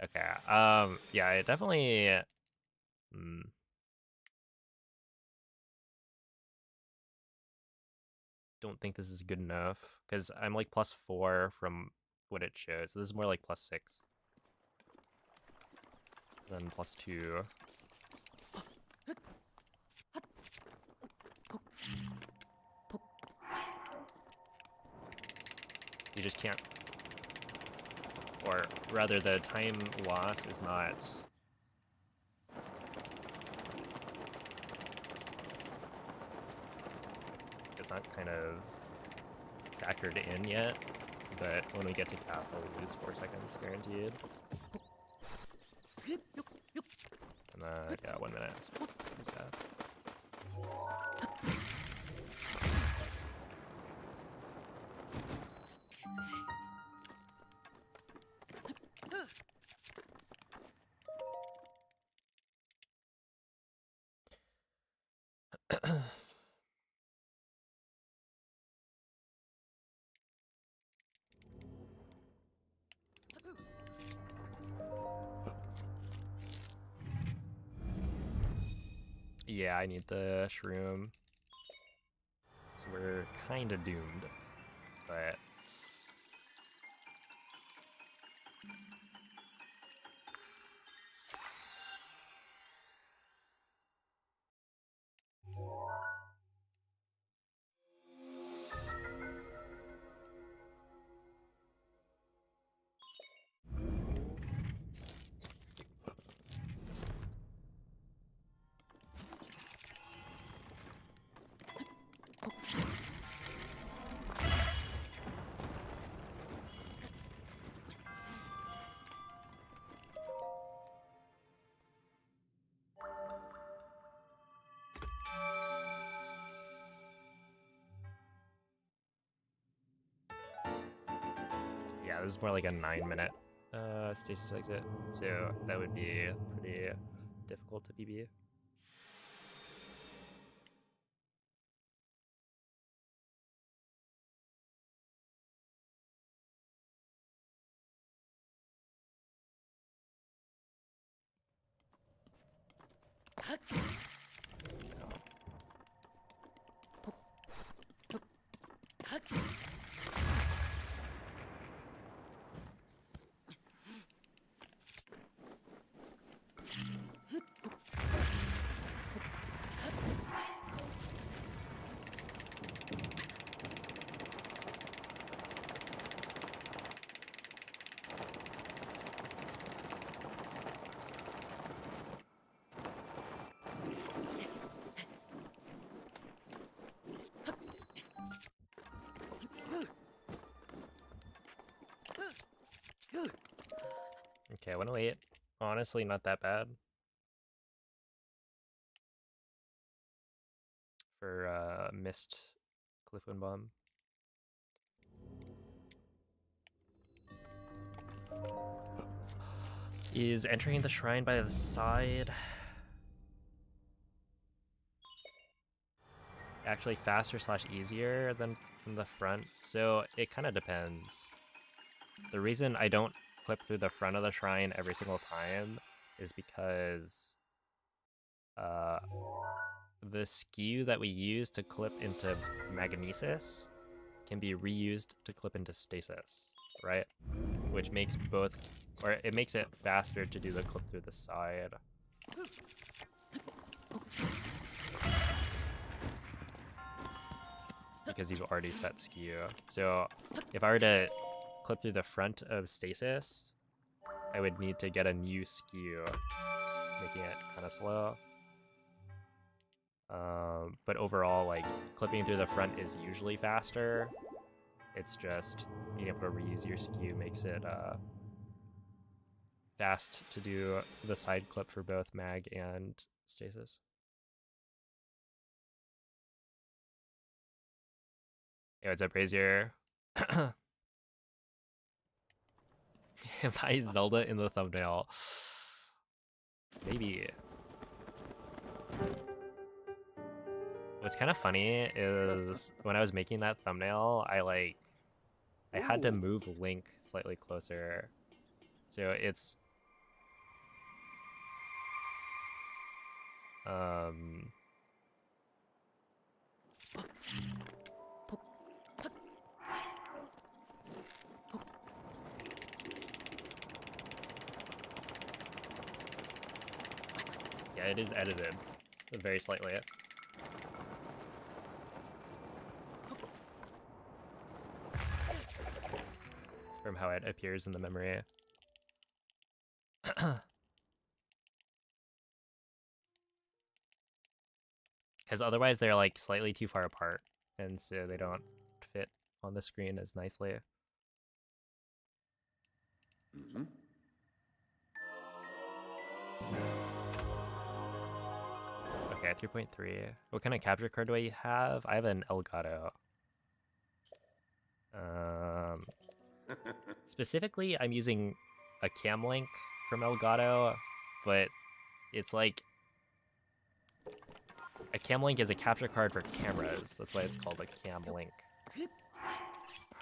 Okay, yeah, I definitely Don't think this is good enough because I'm like +4 from what it shows. So this is more like +6. Then +2. You just can't, or rather the time loss is not kind of factored in yet, but when we get to castle we lose 4 seconds guaranteed. And yeah, 1 minute. Yeah. Yeah, I need the shroom. So we're kind of doomed, but yeah, this is more like a 9-minute stasis exit, so that would be pretty difficult to PB. Okay, 108. Honestly, not that bad for missed Cliffwind Bomb. Is entering the shrine by the side actually faster / easier than from the front? So it kind of depends. The reason I don't clip through the front of the shrine every single time is because the skew that we use to clip into Magnesis can be reused to clip into Stasis, right? Which makes both, or it makes it faster to do the clip through the side. Because you've already set skew. So if I were to clip through the front of Stasis, I would need to get a new skew, making it kind of slow. But overall, like, clipping through the front is usually faster. It's just being able to reuse your skew makes it fast to do the side clip for both mag and stasis. Hey, what's up, Brazier? If I Zelda in the thumbnail, maybe. What's kind of funny is when I was making that thumbnail, I had to move Link slightly closer. So it's Yeah, it is edited very slightly. From how it appears in the memory. Because otherwise they're like slightly too far apart, and so they don't fit on the screen as nicely. Mm-hmm. Okay, 3.3. What kind of capture card do I have? I have an Elgato. Specifically, I'm using a cam link from Elgato, but it's like a cam link is a capture card for cameras. That's why it's called a cam link.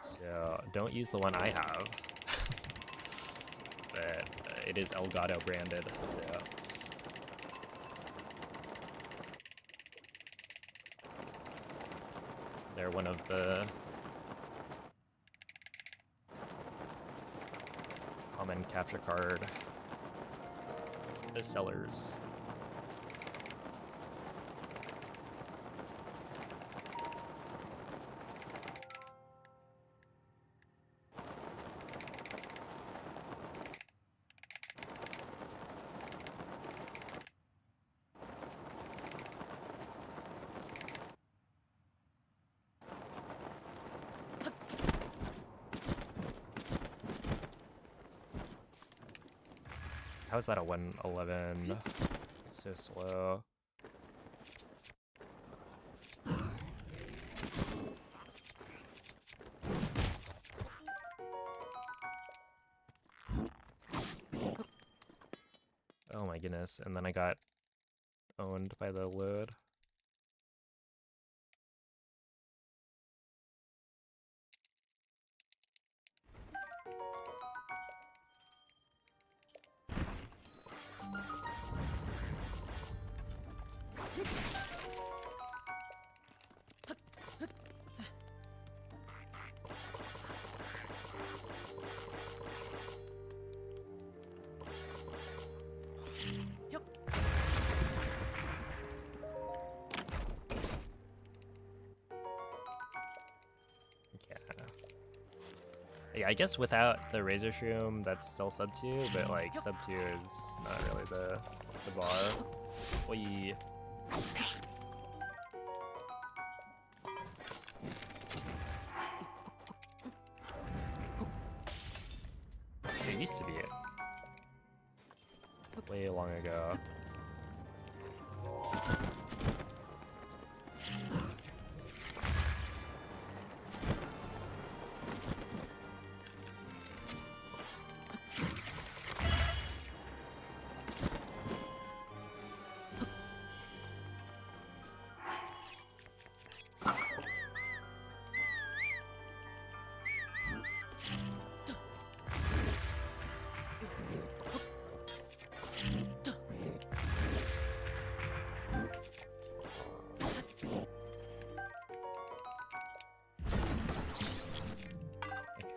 So don't use the one I have. But it is Elgato branded, so. They're one of the common capture card sellers. How is that a 111? It's so slow. Oh my goodness, and then I got owned by the load. Yeah, I guess without the Razor Shroom, that's still sub 2, but like sub 2 is not really the bar. Oy. It used to be it. Way long ago.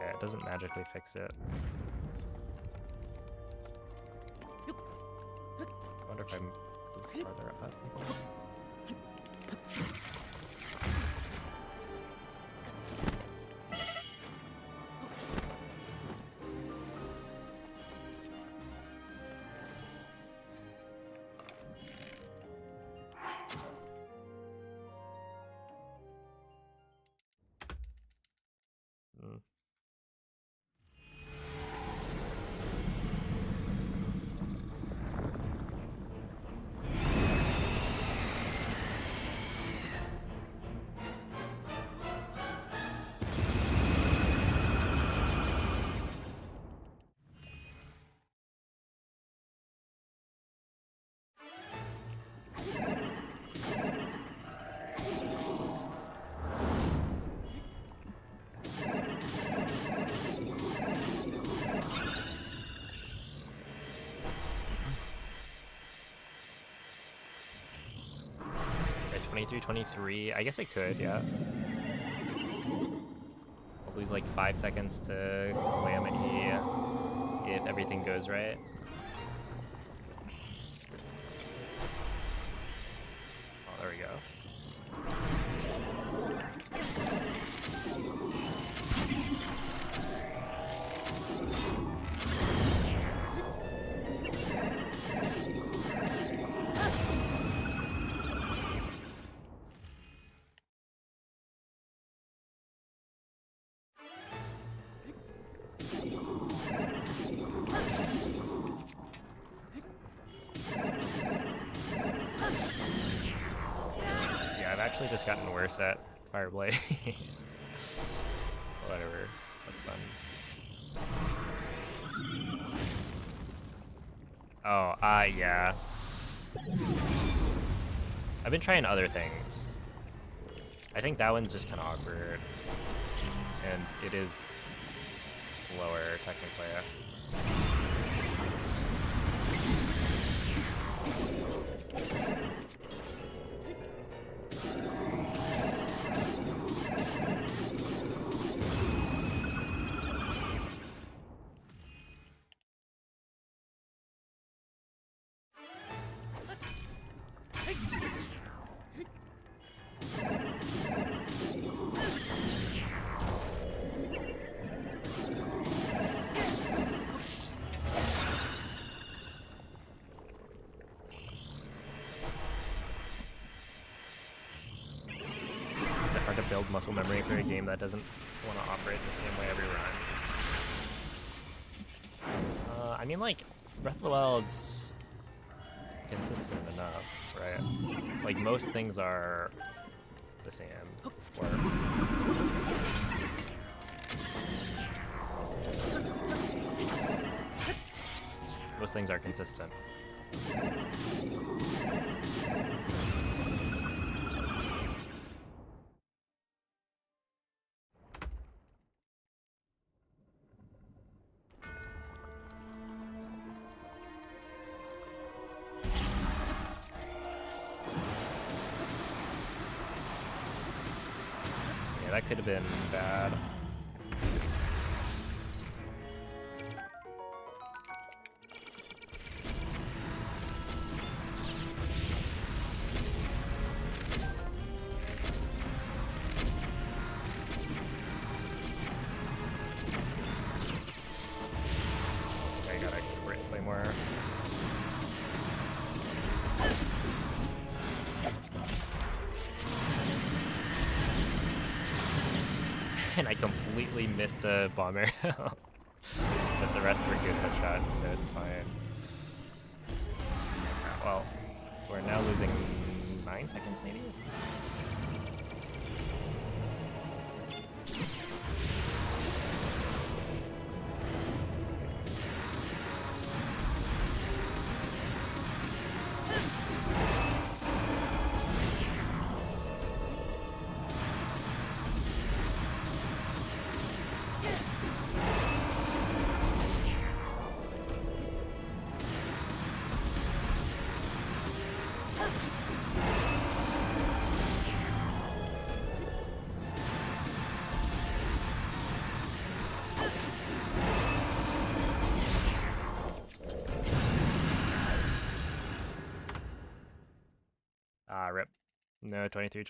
It doesn't magically fix it. I wonder if I move farther up. 23. I guess I could, yeah. I'll lose like 5 seconds to Calamity if everything goes right. Oh, there we go. Actually just gotten worse at Fireblade. Whatever, that's fun. Oh, yeah. I've been trying other things. I think that one's just kind of awkward. And it is slower, technically. Hard to build muscle memory for a game that doesn't want to operate the same way every run. I mean, like, Breath of the Wild's consistent enough, right? Like, most things are the same. Or most things are consistent. That could have been bad. I gotta play more. And I completely missed a bomb arrow. But the rest were good headshots, so it's fine. Well, we're now losing 9 seconds maybe? Rip. No, 23.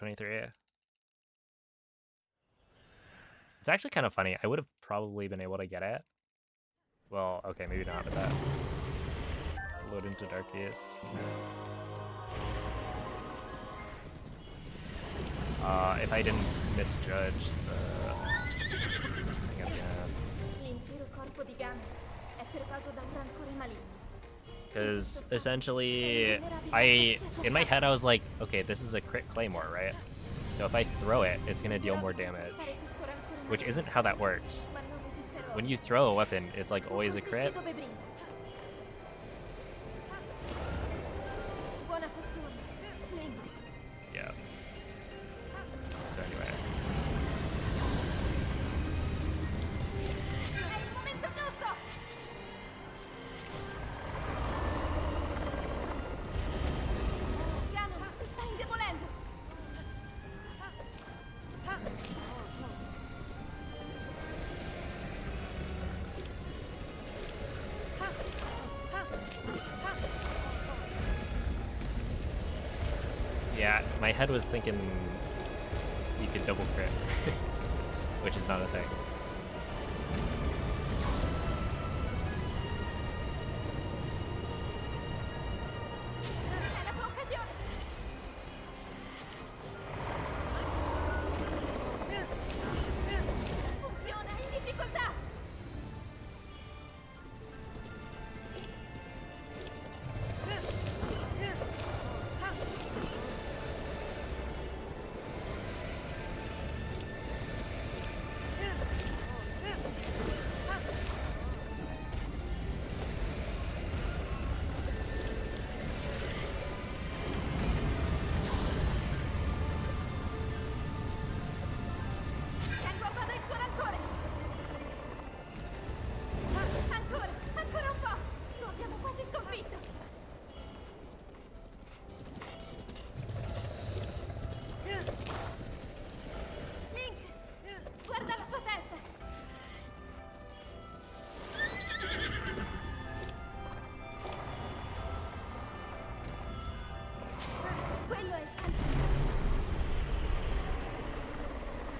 It's actually kind of funny. I would have probably been able to get it. Well, okay, maybe not with that. Load into Darkiest. If I didn't misjudge the thing at the end. L'intero corpo di Gun è pervaso da un rancore maligno. Because essentially, in my head I was like, okay, this is a crit claymore, right? So if I throw it, it's gonna deal more damage. Which isn't how that works. When you throw a weapon, it's like always a crit. Yeah. So anyway. Yeah, my head was thinking you could double crit, which is not a thing.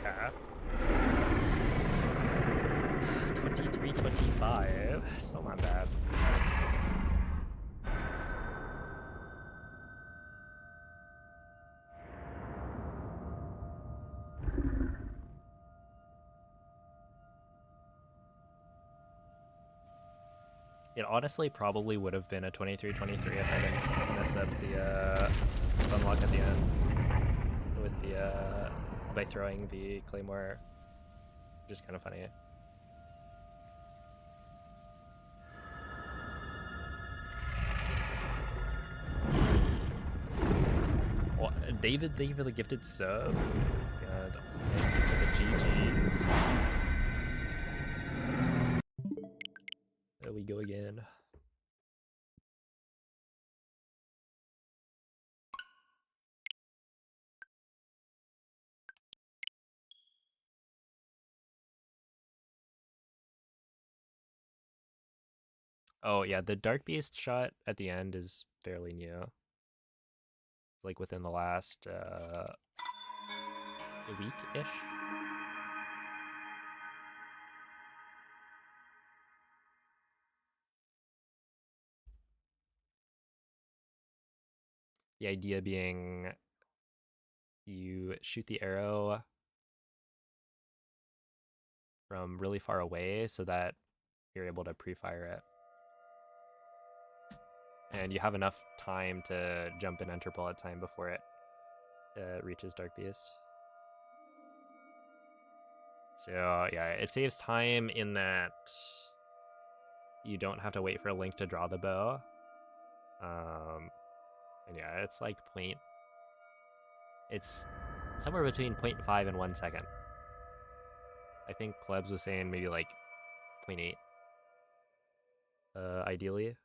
Yeah. 23-25, still not bad. It honestly probably would have been a 23-23 if I didn't mess up the stun lock at the end with the by throwing the claymore, which is kind of funny. Well, David, thank you for the gifted sub. God, thank you for the GGs. There we go again. Oh yeah, the Dark Beast shot at the end is fairly new. It's like within the last week-ish. The idea being you shoot the arrow from really far away so that you're able to pre-fire it. And you have enough time to jump and enter bullet time before it reaches Dark Beast. So yeah, it saves time in that you don't have to wait for Link to draw the bow. And yeah, it's like it's somewhere between 0.5 and 1 second. I think Plebs was saying maybe like 0.8, ideally.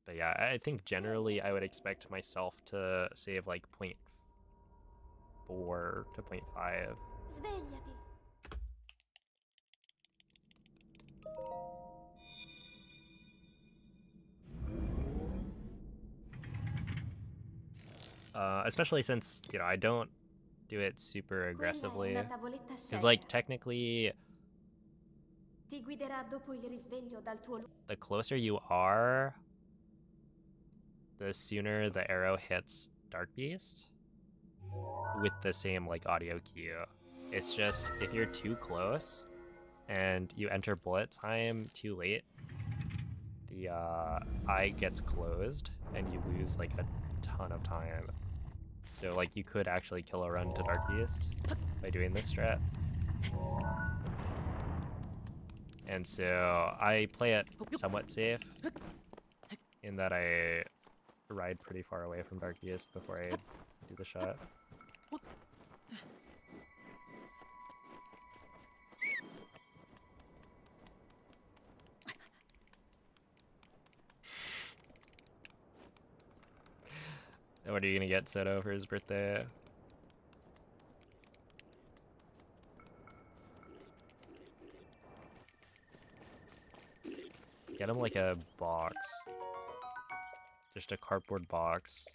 But yeah, I think generally I would expect myself to save like 0.4 to 0.5. Svegliati. Especially since, you know, I don't do it super aggressively. Because, like, technically, Ti guiderà dopo il risveglio dal tuo the closer you are, the sooner the arrow hits Dark Beast with the same, like, audio cue. It's just, if you're too close and you enter bullet time too late, the eye gets closed and you lose, like, a ton of time. So, like, you could actually kill a run to Dark Beast by doing this strat. And so I play it somewhat safe in that I ride pretty far away from Dark Beast before I do the shot. What are you gonna get Soto for his birthday? Get him like a box Just a cardboard box.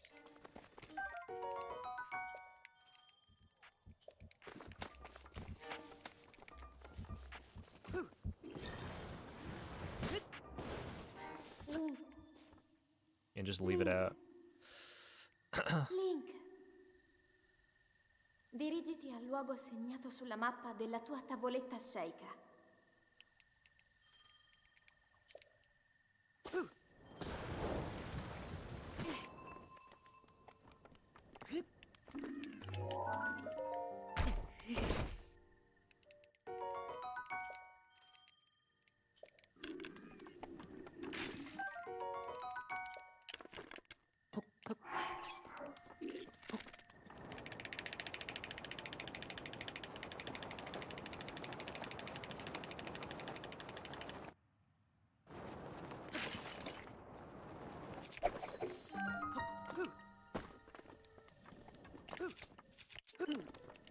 And just leave it out. Link. Dirigiti al luogo segnato sulla mappa della tua tavoletta sceicca.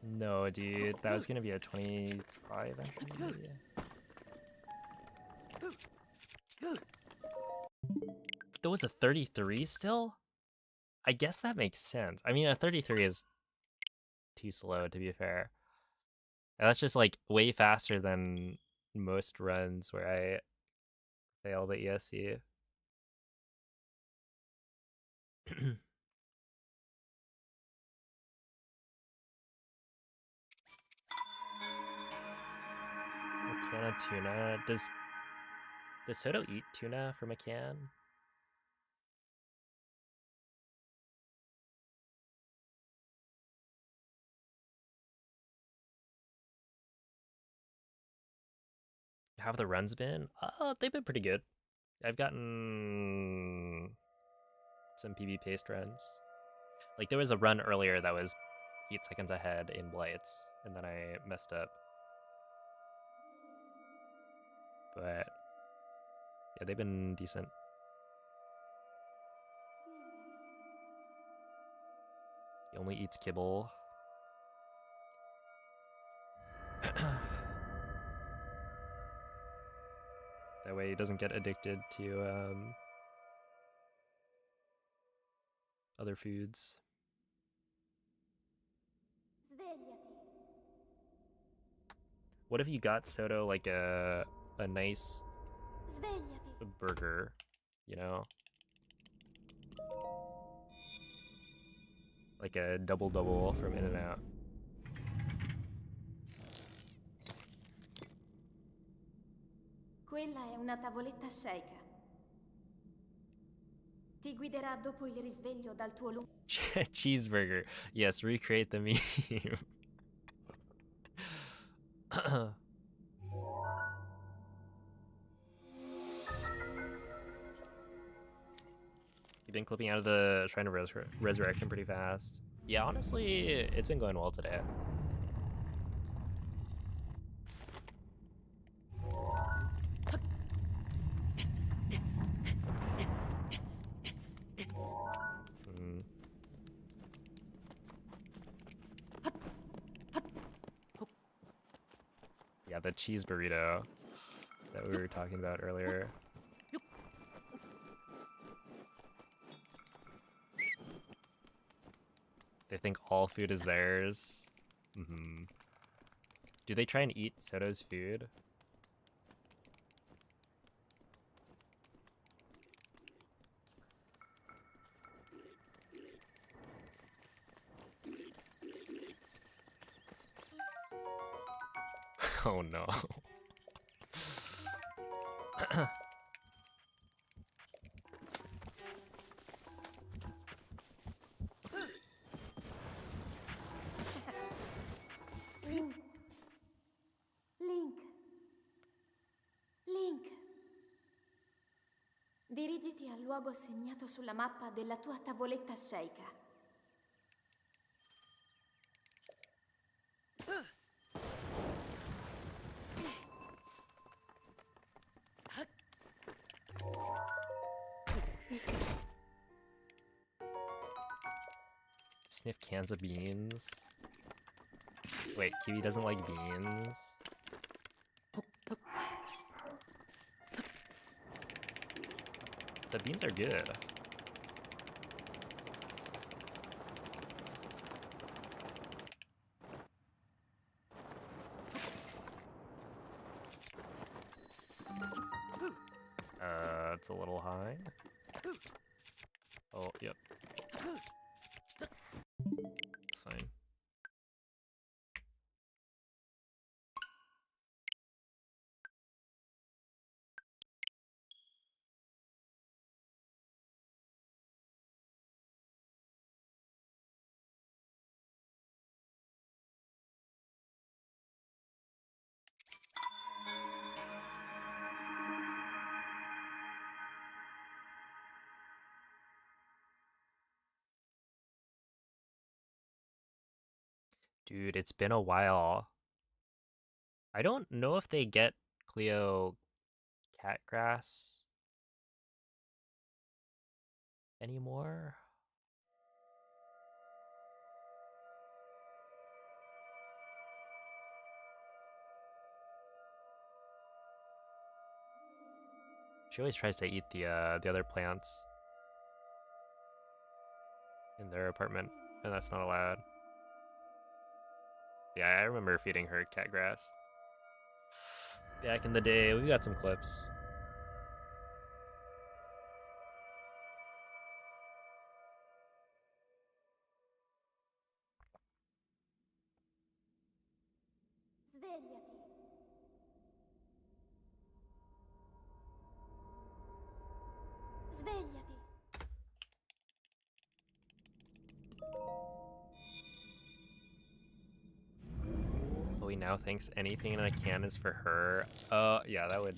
No, dude, that was gonna be a 25 actually. There was a 33 still? I guess that makes sense. I mean, a 33 is too slow, to be fair. And that's just like way faster than most runs where I fail the ESC. A can of tuna. Does Soto eat tuna from a can? How have the runs been? They've been pretty good. I've gotten some PB paste runs. Like there was a run earlier that was 8 seconds ahead in blights, and then I messed up. But yeah, they've been decent. He only eats kibble. That way he doesn't get addicted to other foods. Svegliati. What if you got Soto like a nice Svegliati. burger, you know? Like a double from In-N-Out. Quella è una tavoletta sceicca. Ti guiderà dopo il risveglio dal tuo lungo... Cheeseburger. Yes, recreate the meme. You've been clipping out of the Shrine of Resurrection pretty fast. Yeah, honestly, it's been going well today. Yeah, the cheese burrito that we were talking about earlier. They think all food is theirs. Do they try and eat Soto's food? Oh no. Link. Dirigiti al luogo segnato sulla mappa della tua tavoletta sceicca. Sniff cans of beans. Wait, Kiwi doesn't like beans? The beans are good. That's a little high. Oh, yep. It's fine. Dude, it's been a while. I don't know if they get Cleo Catgrass anymore. She always tries to eat the other plants in their apartment, and that's not allowed. Yeah, I remember feeding her catgrass back in the day. We got some clips. Svegliati. Svegliati. Chloe now thinks anything in a can is for her. Yeah, that would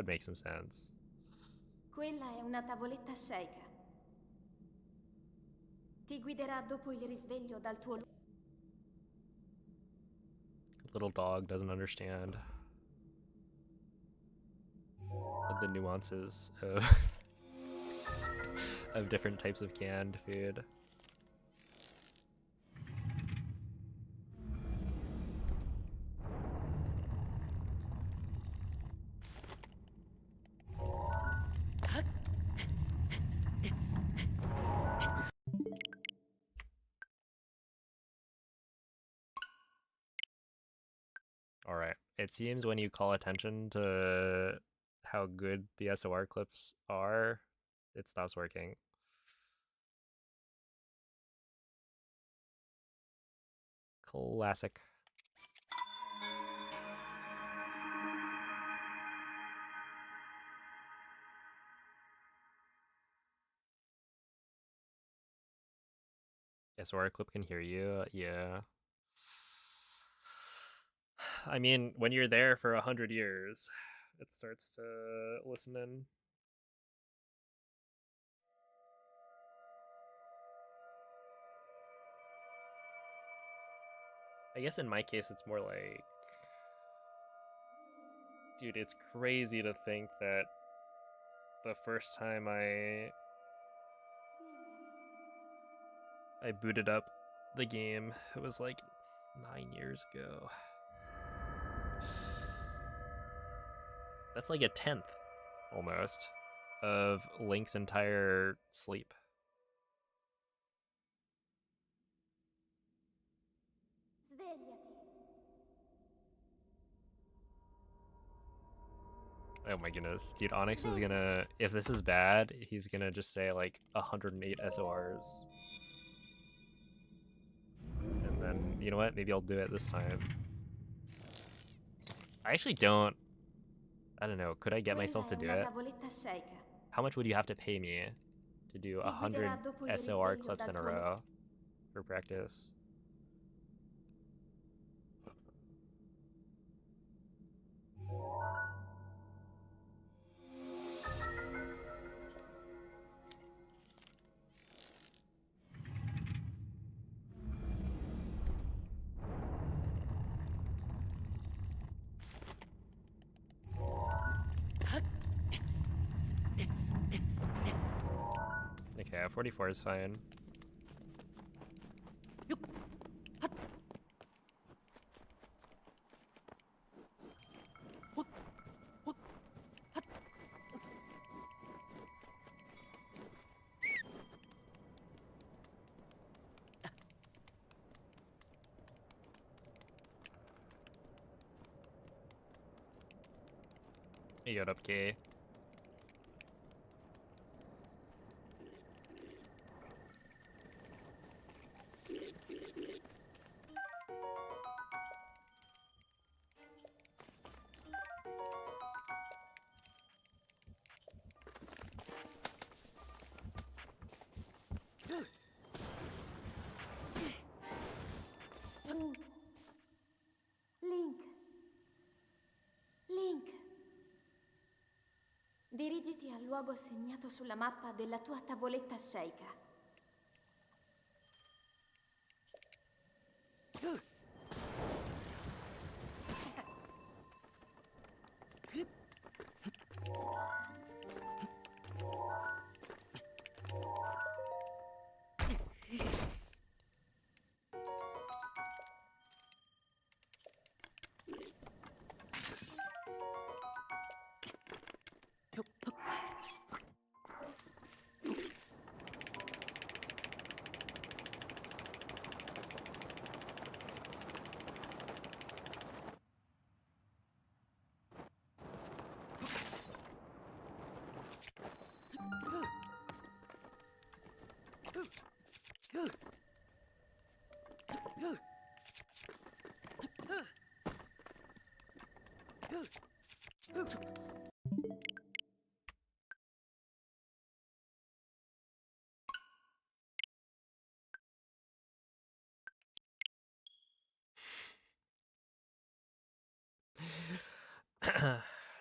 make some sense. Quella è una tavoletta sceicca. Ti guiderà dopo il risveglio dal tuo Little dog doesn't understand the nuances of of different types of canned food. Alright, it seems when you call attention to how good the SOR clips are, it stops working. Classic. SOR clip can hear you, yeah. I mean, when you're there for 100 years, it starts to listen in. I guess in my case, it's more like, dude, it's crazy to think that the first time I booted up the game, it was like 9 years ago. That's like a 10th, almost, of Link's entire sleep. Svegliati. Oh my goodness, dude, Onyx is gonna, if this is bad, he's gonna just say like 108 SORs. And then, you know what, maybe I'll do it this time. I actually don't, I don't know, could I get myself to do it? How much would you have to pay me to do 100 SOR clips in a row for practice? Okay, 44 is fine. You got up, K. Dirigiti al luogo segnato sulla mappa della tua tavoletta sceicca.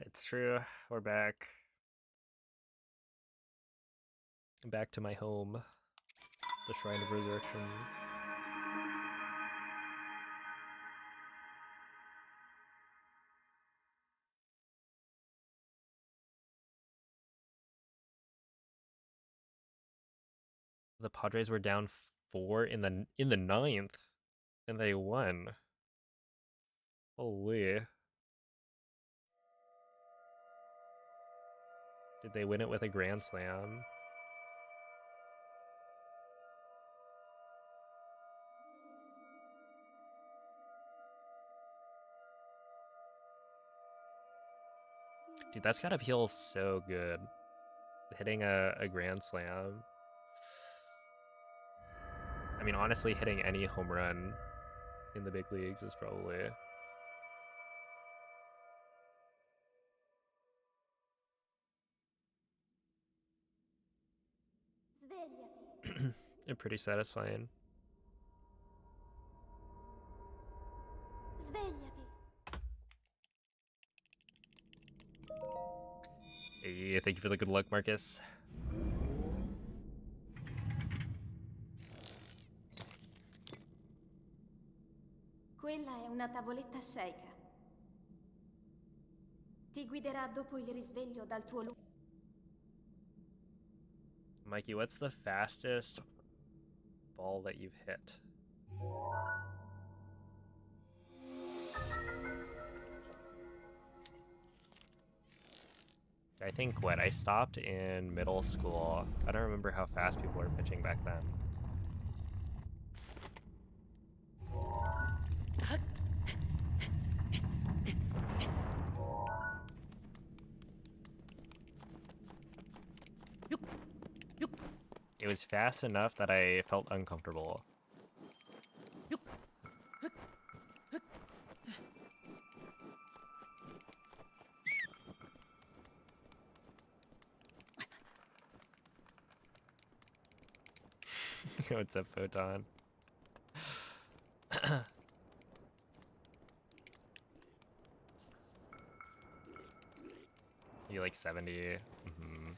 It's true. We're back. Back to my home. The Shrine of Resurrection. The Padres were down 4 in the ninth, and they won. Holy. Did they win it with a grand slam? Dude, that's gotta feel so good. Hitting a grand slam. I mean, honestly, hitting any home run in the big leagues is probably... Svegliati. pretty satisfying. Svegliati. Hey, thank you for the good luck, Marcus. Quella è una tavoletta sceicca. Ti guiderà dopo il risveglio dal tuo luogo. Mikey, what's the fastest ball that you've hit? I think, what, I stopped in middle school. I don't remember how fast people were pitching back then. It was fast enough that I felt uncomfortable. What's up, Photon? You like 70? Mm-hmm.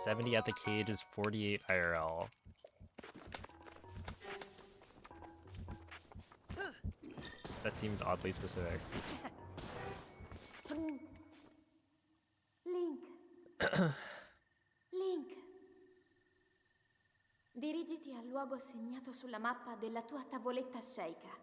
$70 at the cage is 48 IRL. That seems oddly specific. Link. Link. Dirigiti al luogo segnato sulla mappa della tua tavoletta sceicca.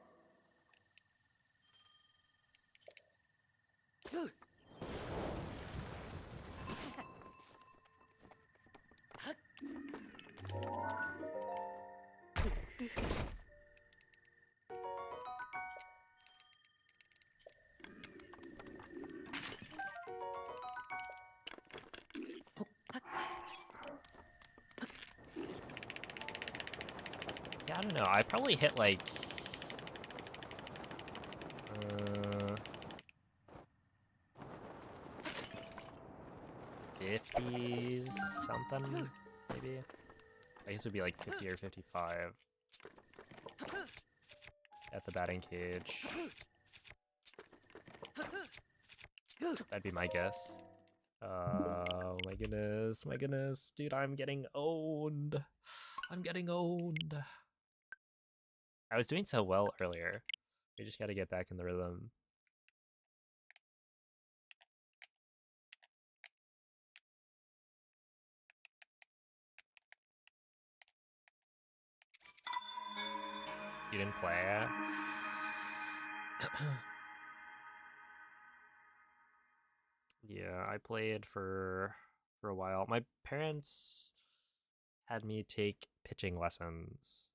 Yeah, I don't know. I probably hit like 50 something, maybe. I guess it would be like 50 or 55. at the batting cage. That'd be my guess. Oh my goodness, dude, I'm getting owned. I'm getting owned. I was doing so well earlier. We just gotta get back in the rhythm. You didn't play? Yeah, I played for a while. My parents had me take pitching lessons.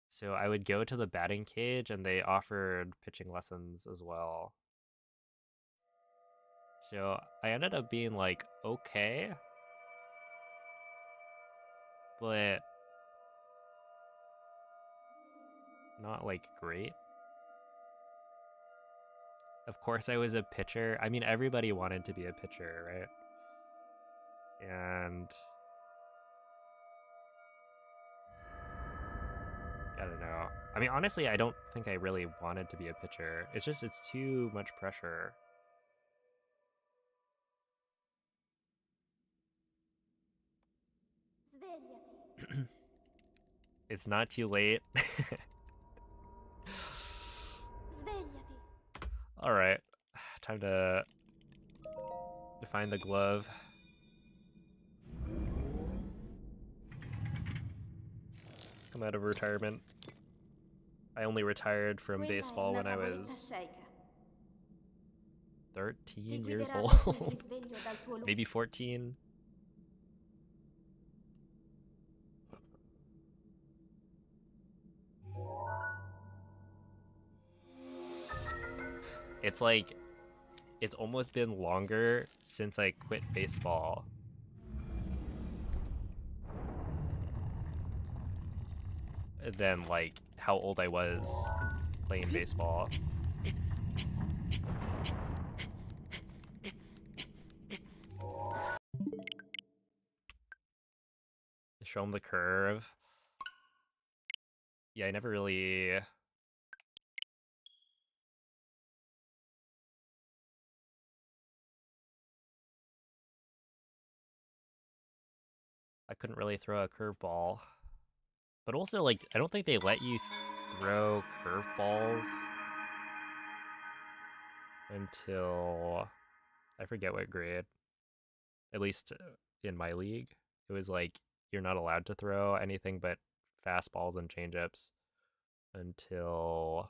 So I would go to the batting cage and they offered pitching lessons as well. So I ended up being like, okay, but not like great. Of course I was a pitcher. I mean, everybody wanted to be a pitcher, right? And I don't know. I mean, honestly, I don't think I really wanted to be a pitcher. It's just, it's too much pressure. Svegliati. It's not too late. Svegliati. All right, time to find the glove. Come out of retirement. I only retired from Quella è baseball una when I tavoletta was sceicca. 13 Ti years guiderà dopo il old. risveglio dal tuo Maybe 14. It's like, it's almost been longer since I quit baseball than like how old I was playing baseball. Show him the curve. Yeah, I never really... I couldn't really throw a curveball. But also, like, I don't think they let you throw curveballs until... I forget what grade. At least in my league. It was like, you're not allowed to throw anything but fastballs and changeups until...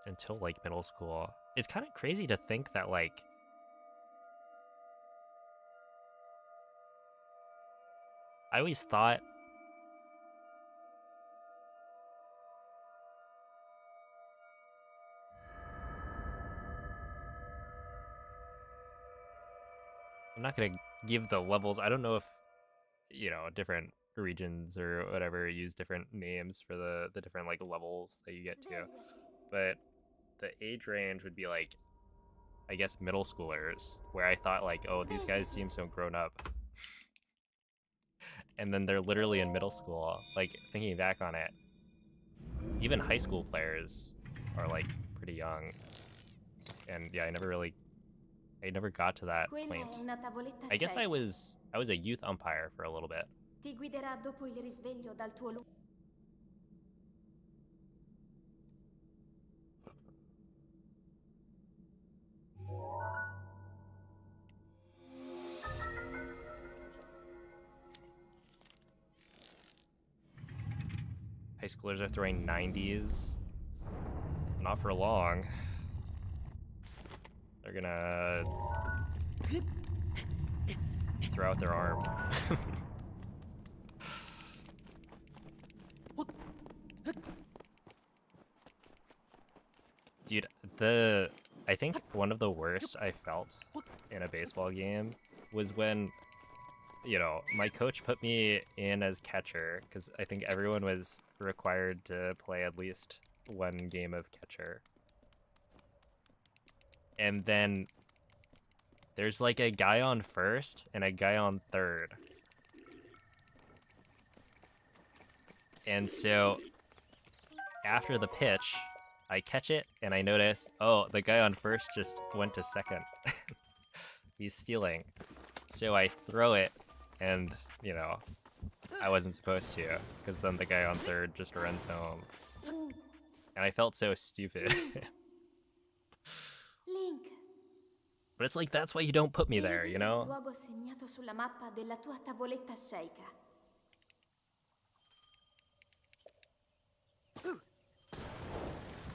until like middle school. It's kind of crazy to think that like I always thought I'm not gonna give the levels. I don't know if different regions or whatever use different names for the different like levels that you get to. But the age range would be like I guess middle schoolers, where I thought like, oh, these guys seem so grown up. And then they're literally in middle school. Like thinking back on it, even high school players are like pretty young. And yeah, I never got to that Quella point. è una tavoletta I guess sceicca. I was a youth umpire for a little bit. Ti guiderà dopo il risveglio dal tuo High schoolers are throwing 90s. Not for long. They're gonna throw out their arm. Dude, I think one of the worst I felt in a baseball game was when, my coach put me in as catcher, because I think everyone was required to play at least one game of catcher. And then there's like a guy on first and a guy on third. And so after the pitch, I catch it and I notice, oh, the guy on first just went to second. He's stealing. So I throw it and, you know, I wasn't supposed to, because then the guy on third just runs home. And I felt so stupid. Link. But it's like, that's why you don't put me there, you know? Luogo segnato sulla mappa della tua tavoletta sceicca.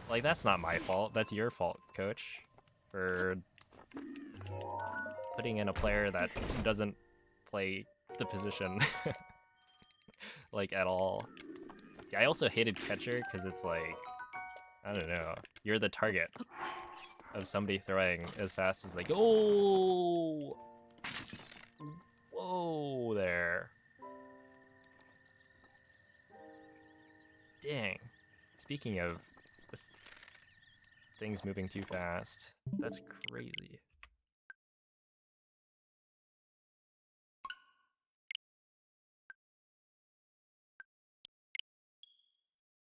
Like, that's not my fault. That's your fault, coach, for putting in a player that doesn't play the position, like, at all. Yeah, I also hated catcher, because it's like, I don't know, you're the target of somebody throwing as fast as they go. Oh! Whoa there. Dang. Speaking of things moving too fast, that's crazy.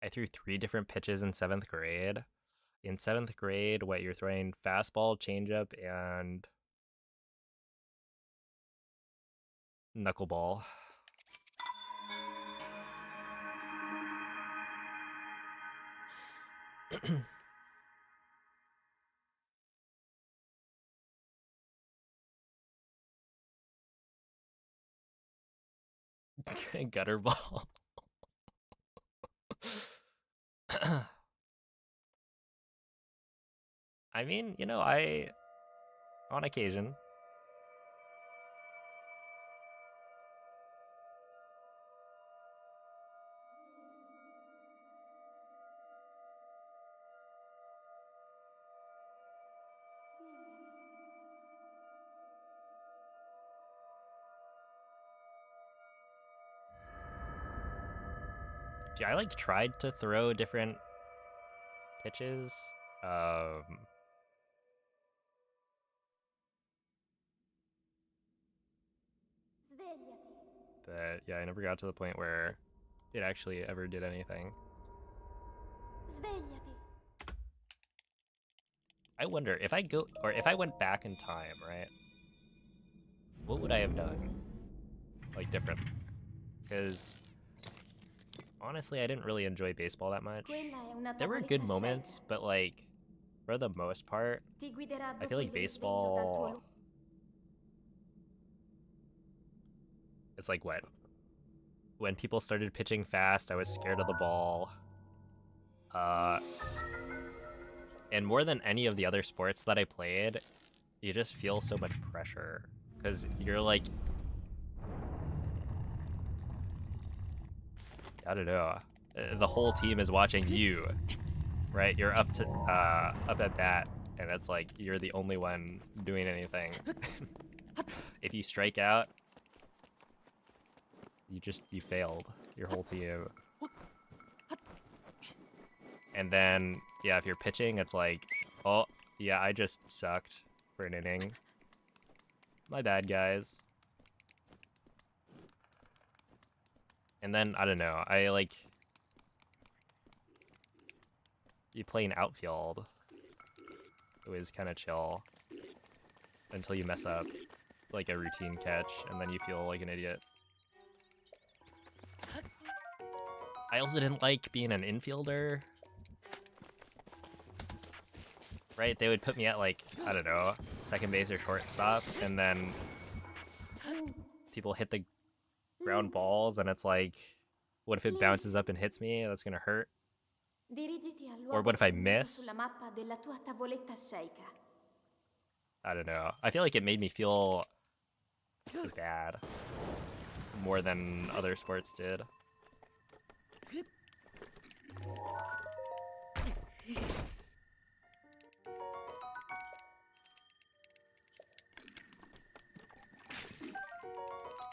I threw 3 different pitches in 7th grade. In 7th grade, what, you're throwing fastball, changeup, and knuckleball. Gutter ball. I mean, you know, on occasion. Yeah, I like tried to throw different pitches. But yeah, I never got to the point where it actually ever did anything. Svegliati. I wonder if I went back in time, right? What would I have done? Like, different? Because honestly, I didn't really enjoy baseball that much. Quella è una There were tavoletta good sceicca. moments, but like, for the most part, Ti guiderà I feel dopo like il risveglio dal tuo baseball, it's like what? When people started pitching fast, I was scared of the ball. And more than any of the other sports that I played, you just feel so much pressure. Because you're like, I don't know, the whole team is watching you, right? You're up at bat, and it's like, you're the only one doing anything. If you strike out, you failed, your whole team. And then, yeah, if you're pitching, it's like, oh, yeah, I just sucked for an inning. My bad, guys. And then, I don't know, you play an outfield. It was kind of chill. Until you mess up, like, a routine catch, and then you feel like an idiot. I also didn't like being an infielder. Right? They would put me at, like, I don't know, second base or shortstop, and then people hit the ground balls, and it's like, what if it bounces up and hits me? That's gonna hurt. Dirigiti al Or luogo what if I segnato miss? sulla mappa della tua tavoletta sceicca. I don't know. I feel like it made me feel bad more than other sports did.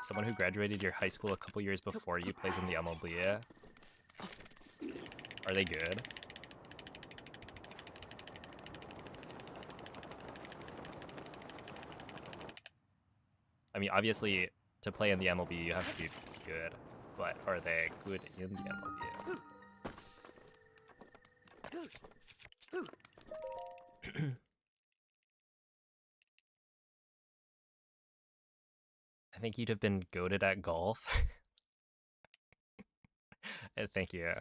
Someone who graduated your high school a couple years before you plays in the MLB. Are they good? I mean, obviously, to play in the MLB, you have to be good, but are they good in the MLB? I think you'd have been goated at golf. Thank you.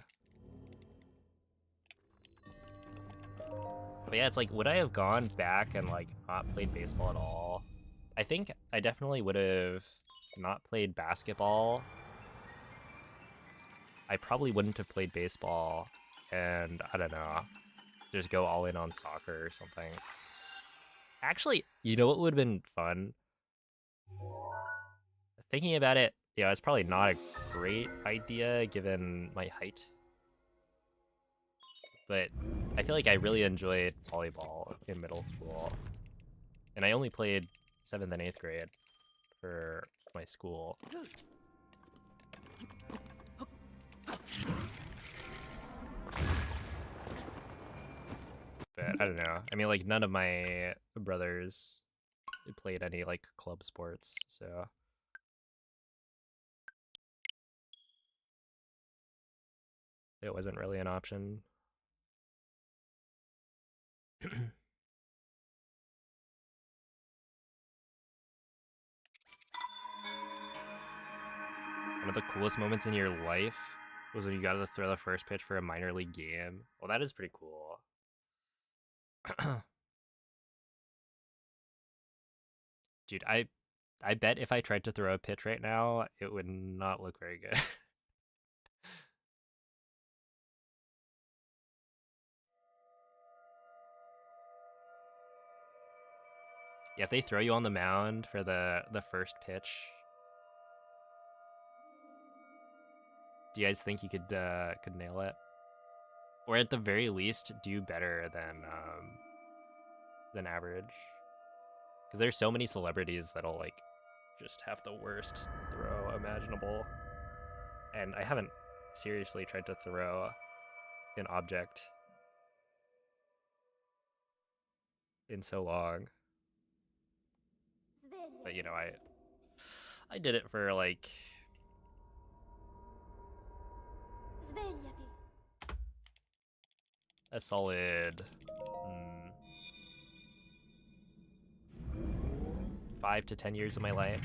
But yeah, it's like, would I have gone back and like not played baseball at all? I think I definitely would have not played basketball. I probably wouldn't have played baseball, and I don't know, just go all in on soccer or something. Actually, you know what would have been fun? Thinking about it, yeah, it's probably not a great idea given my height. But I feel like I really enjoyed volleyball in middle school. And I only played 7th and 8th grade for my school. But I don't know. I mean, like, none of my brothers played any, like, club sports, so... it wasn't really an option. One of the coolest moments in your life was when you got to throw the first pitch for a minor league game. Well, that is pretty cool. Dude, I bet if I tried to throw a pitch right now, it would not look very good. Yeah, if they throw you on the mound for the first pitch, do you guys think you could nail it? Or at the very least, do better than average? Because there's so many celebrities that'll like just have the worst throw imaginable. And I haven't seriously tried to throw an object in so long. But you know, I did it for like Svegliati. a solid 5 to 10 years of my life.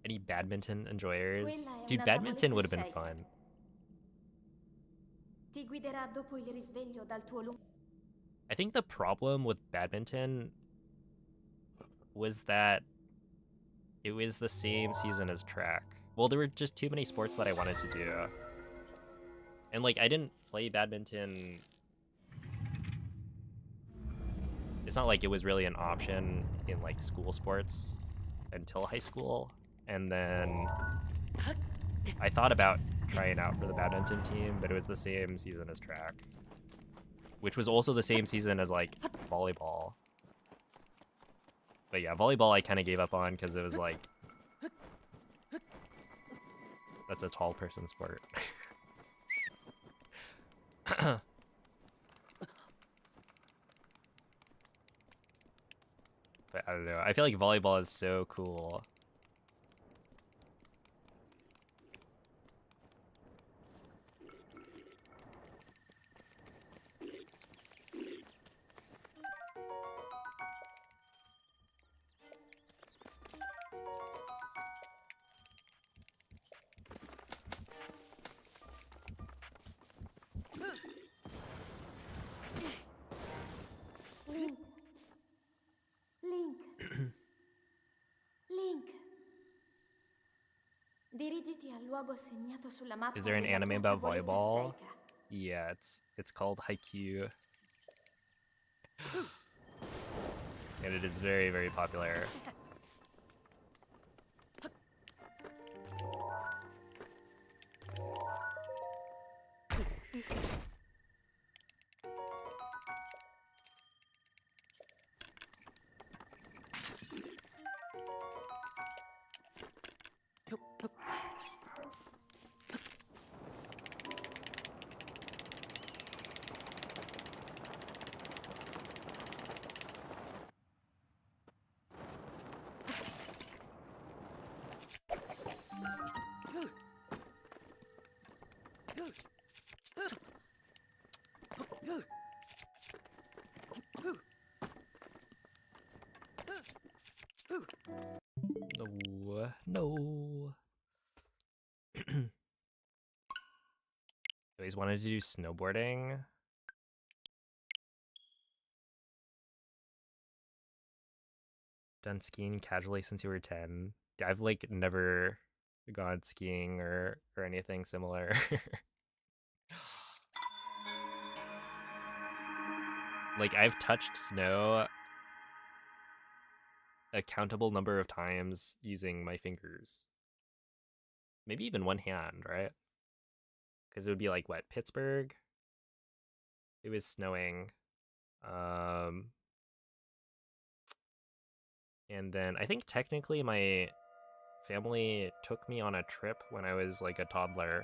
Any badminton enjoyers? Dude, badminton would have been fun. Ti guiderà dopo il risveglio dal tuo lungo. I think the problem with badminton was that it was the same season as track. Well, there were just too many sports that I wanted to do. And like, I didn't play badminton. It's not like it was really an option in like school sports until high school. And then I thought about trying out for the badminton team, but it was the same season as track, which was also the same season as like volleyball. But yeah, volleyball I kind of gave up on because it was like, that's a tall person sport. But I don't know. I feel like volleyball is so cool. Link. Dirigiti al luogo segnato sulla mappa. Is there an della anime tua about tavoletta volleyball? sceicca. Yeah, it's called Haikyuu. And it is very, very popular. No, no. Always wanted to do snowboarding. Done skiing casually since you were 10. I've like never gone skiing or anything similar. Like I've touched snow a countable number of times using my fingers. Maybe even one hand, right? Because it would be like what, Pittsburgh? It was snowing. And then I think technically my family took me on a trip when I was like a toddler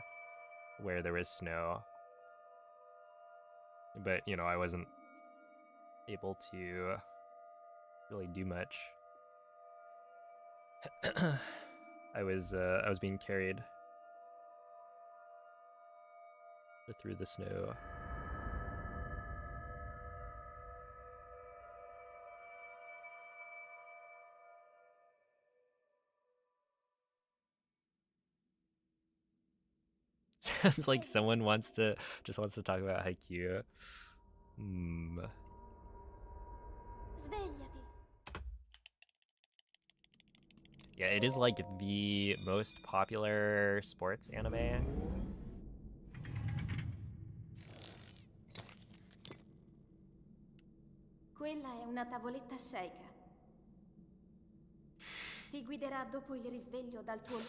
where there was snow. But, you know, I wasn't able to really do much. I was being carried through the snow. Sounds like someone just wants to talk about Haikyuu. Svegliati. Yeah, it is like the most popular sports anime. Quella è una tavoletta sceicca. Ti guiderà dopo il risveglio dal tuo...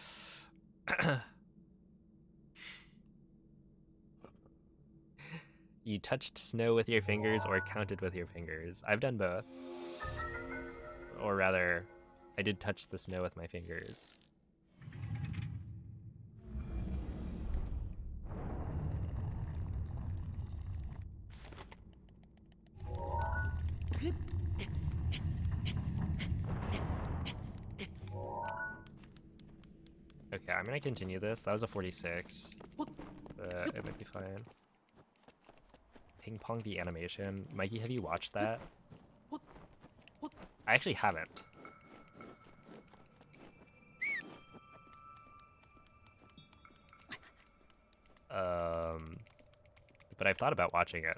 You touched snow with your fingers or counted with your fingers. I've done both. Or rather, I did touch the snow with my fingers. Okay, I'm gonna continue this. That was a 46. It might be fine. Ping Pong the animation. Mikey, have you watched that? I actually haven't. But I've thought about watching it.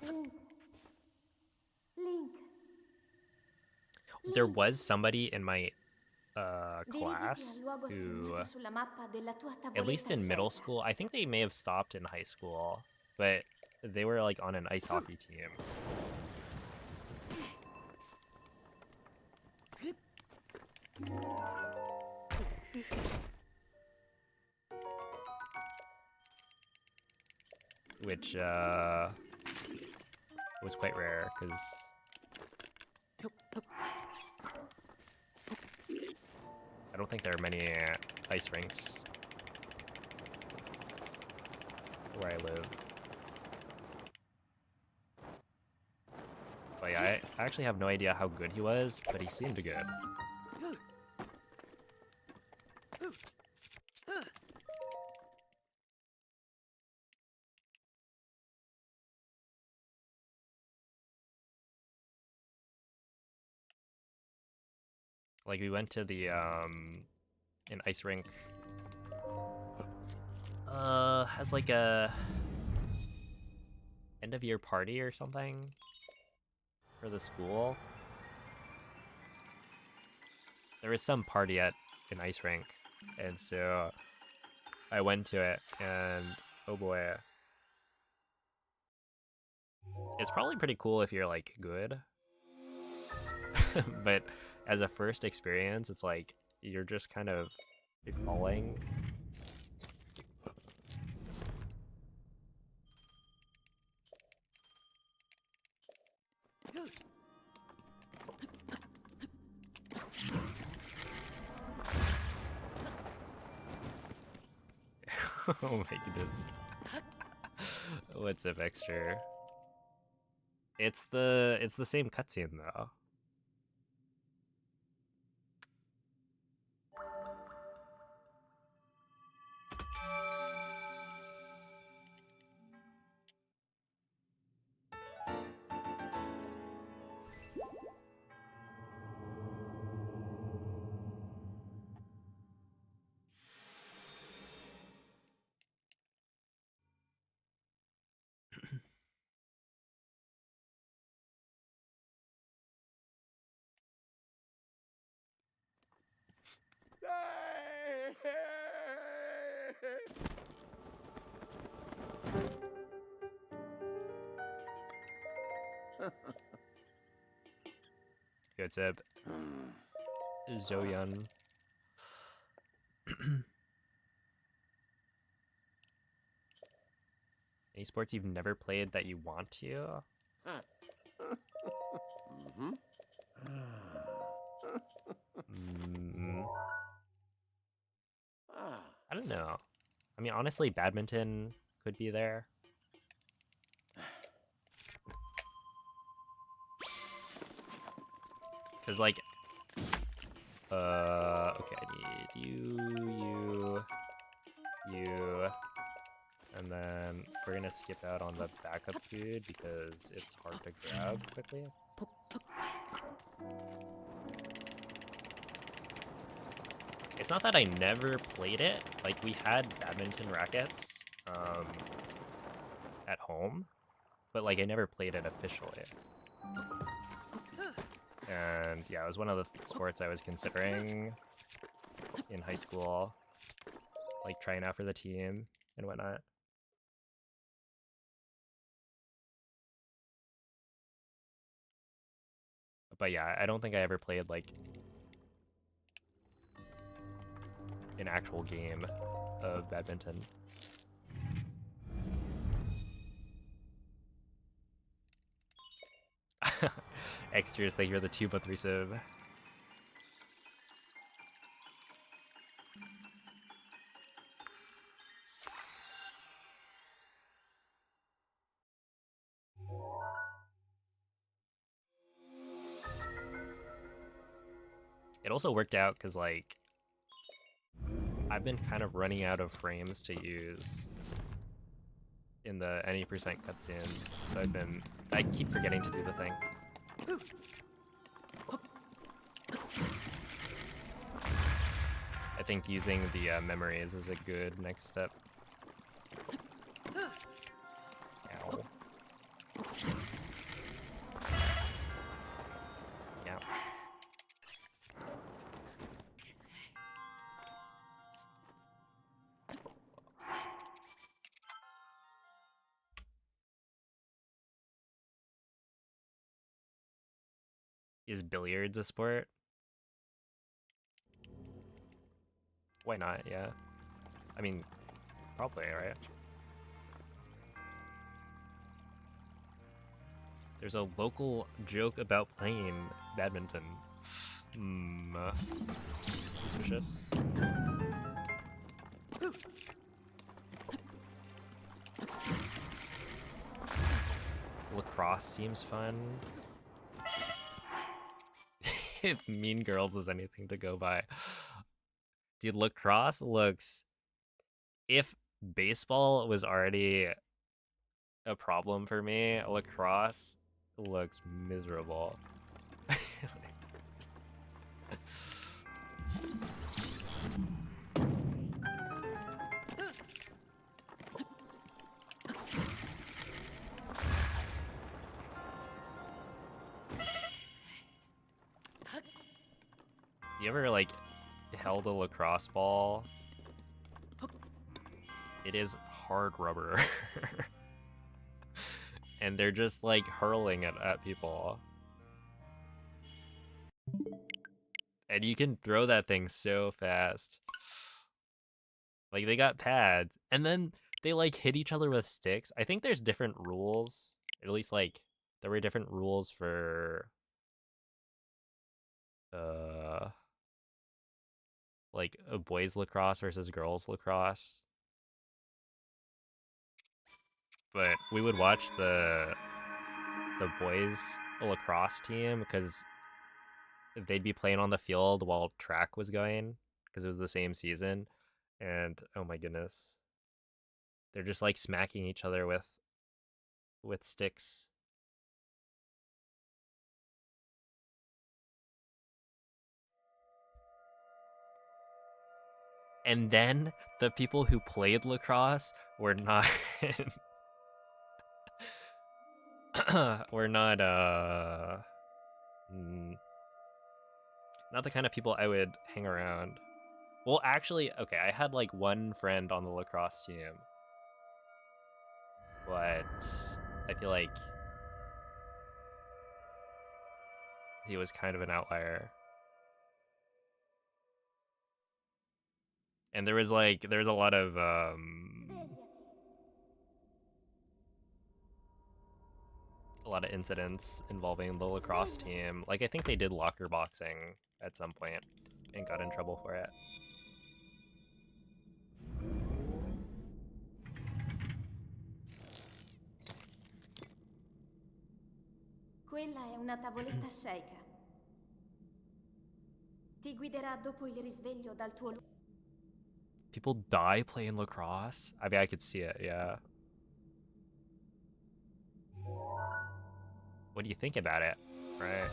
Link. There was somebody in my Dirigiti class al luogo who, segnato sulla mappa della tua at least tavoletta in middle sceicca. school, I think they may have stopped in high school, but they were like on an ice hockey team. Which was quite rare because I don't think there are many ice rinks where I live. But yeah, I actually have no idea how good he was, but he seemed good. Like we went to the an ice rink as like a end of year party or something for the school. There was some party at an ice rink, and so I went to it, and oh boy, it's probably pretty cool if you're like good. But as a first experience, it's like you're just kind of falling. Oh my goodness. What's up, extra? It's the same cutscene though. Good tip. Zoyan. Any sports you've never played that you want to? I don't know. I mean, honestly, badminton could be there. Cause like, okay, I need you, and then we're gonna skip out on the backup food because it's hard to grab quickly. It's not that I never played it. Like, we had badminton rackets at home, but like I never played it officially. And yeah, it was one of the sports I was considering in high school, like trying out for the team and whatnot. But yeah, I don't think I ever played like an actual game of badminton. Extras, thank you for the 2.3 sub. It also worked out because like I've been kind of running out of frames to use in the any percent cutscenes, so I keep forgetting to do the thing. I think using the memories is a good next step. Ow. Yeah. Is billiards a sport? Why not? Yeah. I mean, probably, right? There's a local joke about playing badminton. Suspicious. Lacrosse seems fun. If Mean Girls is anything to go by. Dude, lacrosse looks... If baseball was already a problem for me, lacrosse looks miserable. You ever like held a lacrosse ball? It is hard rubber. And they're just like hurling it at people. And you can throw that thing so fast. Like, they got pads, and then they like hit each other with sticks. I think there's different rules, at least like there were different rules for like a boys lacrosse versus girls lacrosse. But we would watch the boys lacrosse team because they'd be playing on the field while track was going because it was the same season, and oh my goodness, they're just like smacking each other with sticks. And then the people who played lacrosse were not were not not the kind of people I would hang around. Well, actually, okay, I had like one friend on the lacrosse team, but I feel like he was kind of an outlier. And there was a lot of incidents involving the lacrosse team. Like I think they did locker boxing at some point and got in trouble for it. Quella è una tavoletta sceicca. Ti guiderà dopo il risveglio dal tuo People die playing lacrosse? I mean, I could see it, yeah. What do you think about it? Right.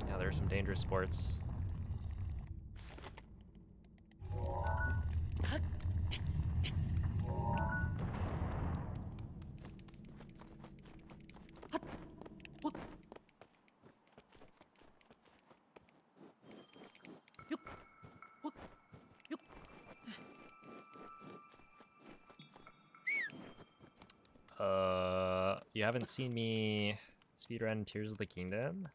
Yeah, there are some dangerous sports. You haven't seen me speedrun Tears of the Kingdom?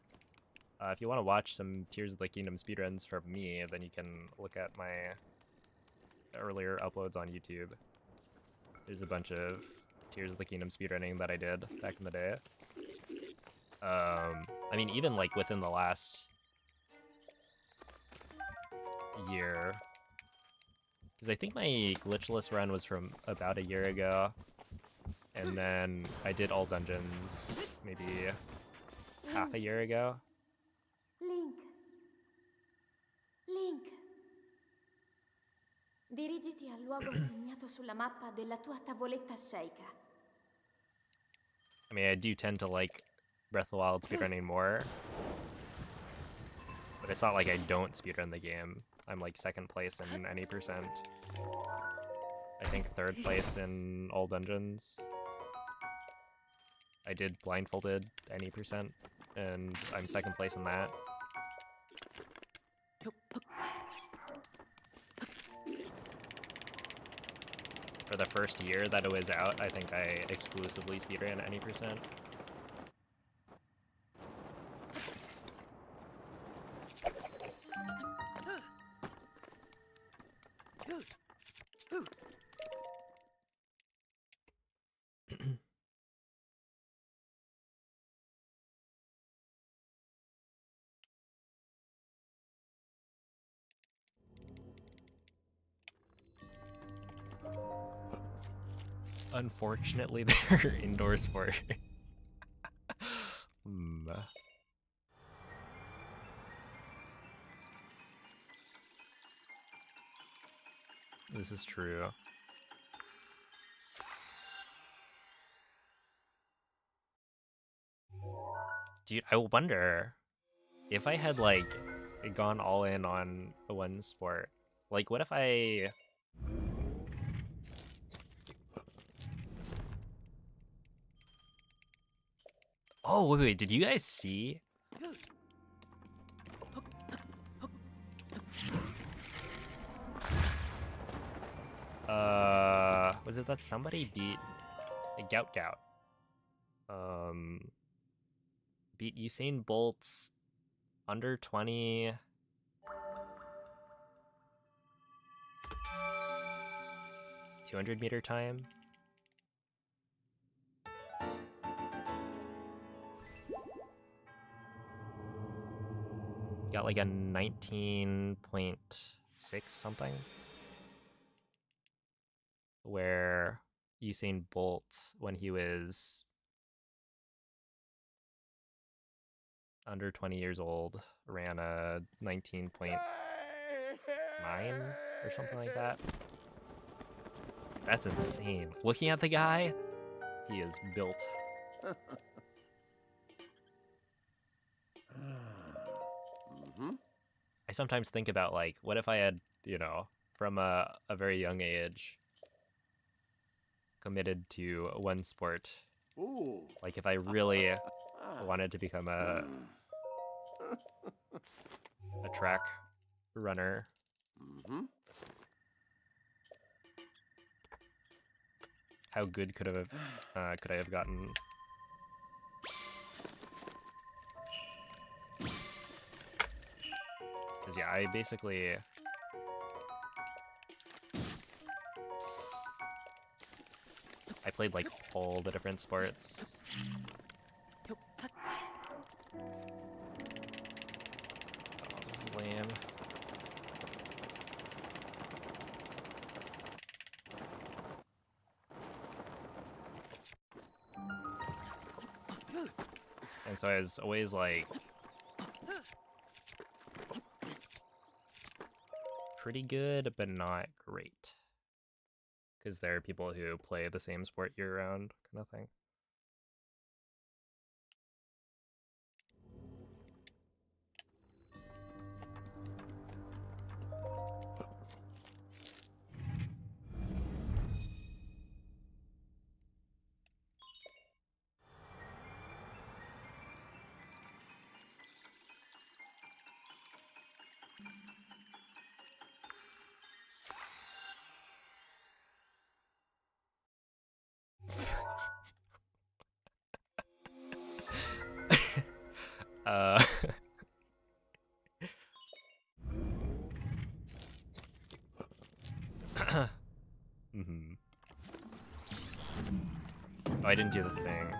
If you want to watch some Tears of the Kingdom speedruns from me, then you can look at my earlier uploads on YouTube. There's a bunch of Tears of the Kingdom speedrunning that I did back in the day. I mean, even like within the last year, because I think my glitchless run was from about a year ago, and then I did all dungeons maybe half a year ago. Link. Link. Dirigiti al luogo segnato sulla mappa della tua tavoletta sceicca. I mean, I do tend to like Breath of the Wild speedrunning more, but it's not like I don't speedrun the game. I'm like second place in any percent. I think third place in all dungeons. I did blindfolded any percent, and I'm second place in that. For the first year that it was out, I think I exclusively speedran any percent. Unfortunately, they're indoor sports. This is true. Dude, I wonder if I had like gone all in on one sport. Like, what if I... Oh, wait, did you guys see? Was it that somebody beat Gout? Beat Usain Bolt's under 20 200-meter time. Got like a 19.6 something. Where Usain Bolt, when he was under 20 years old, ran a 19.9 or something like that. That's insane. Looking at the guy, he is built. I sometimes think about, like, what if I had, you know, from a very young age, committed to one sport. Like, if I really wanted to become a track runner. How good could I have gotten? Because yeah, I basically played like all the different sports. Oh, this is lame. And so I was always like pretty good, but not great. Because there are people who play the same sport year-round, kind of thing. Oh, I didn't do the thing.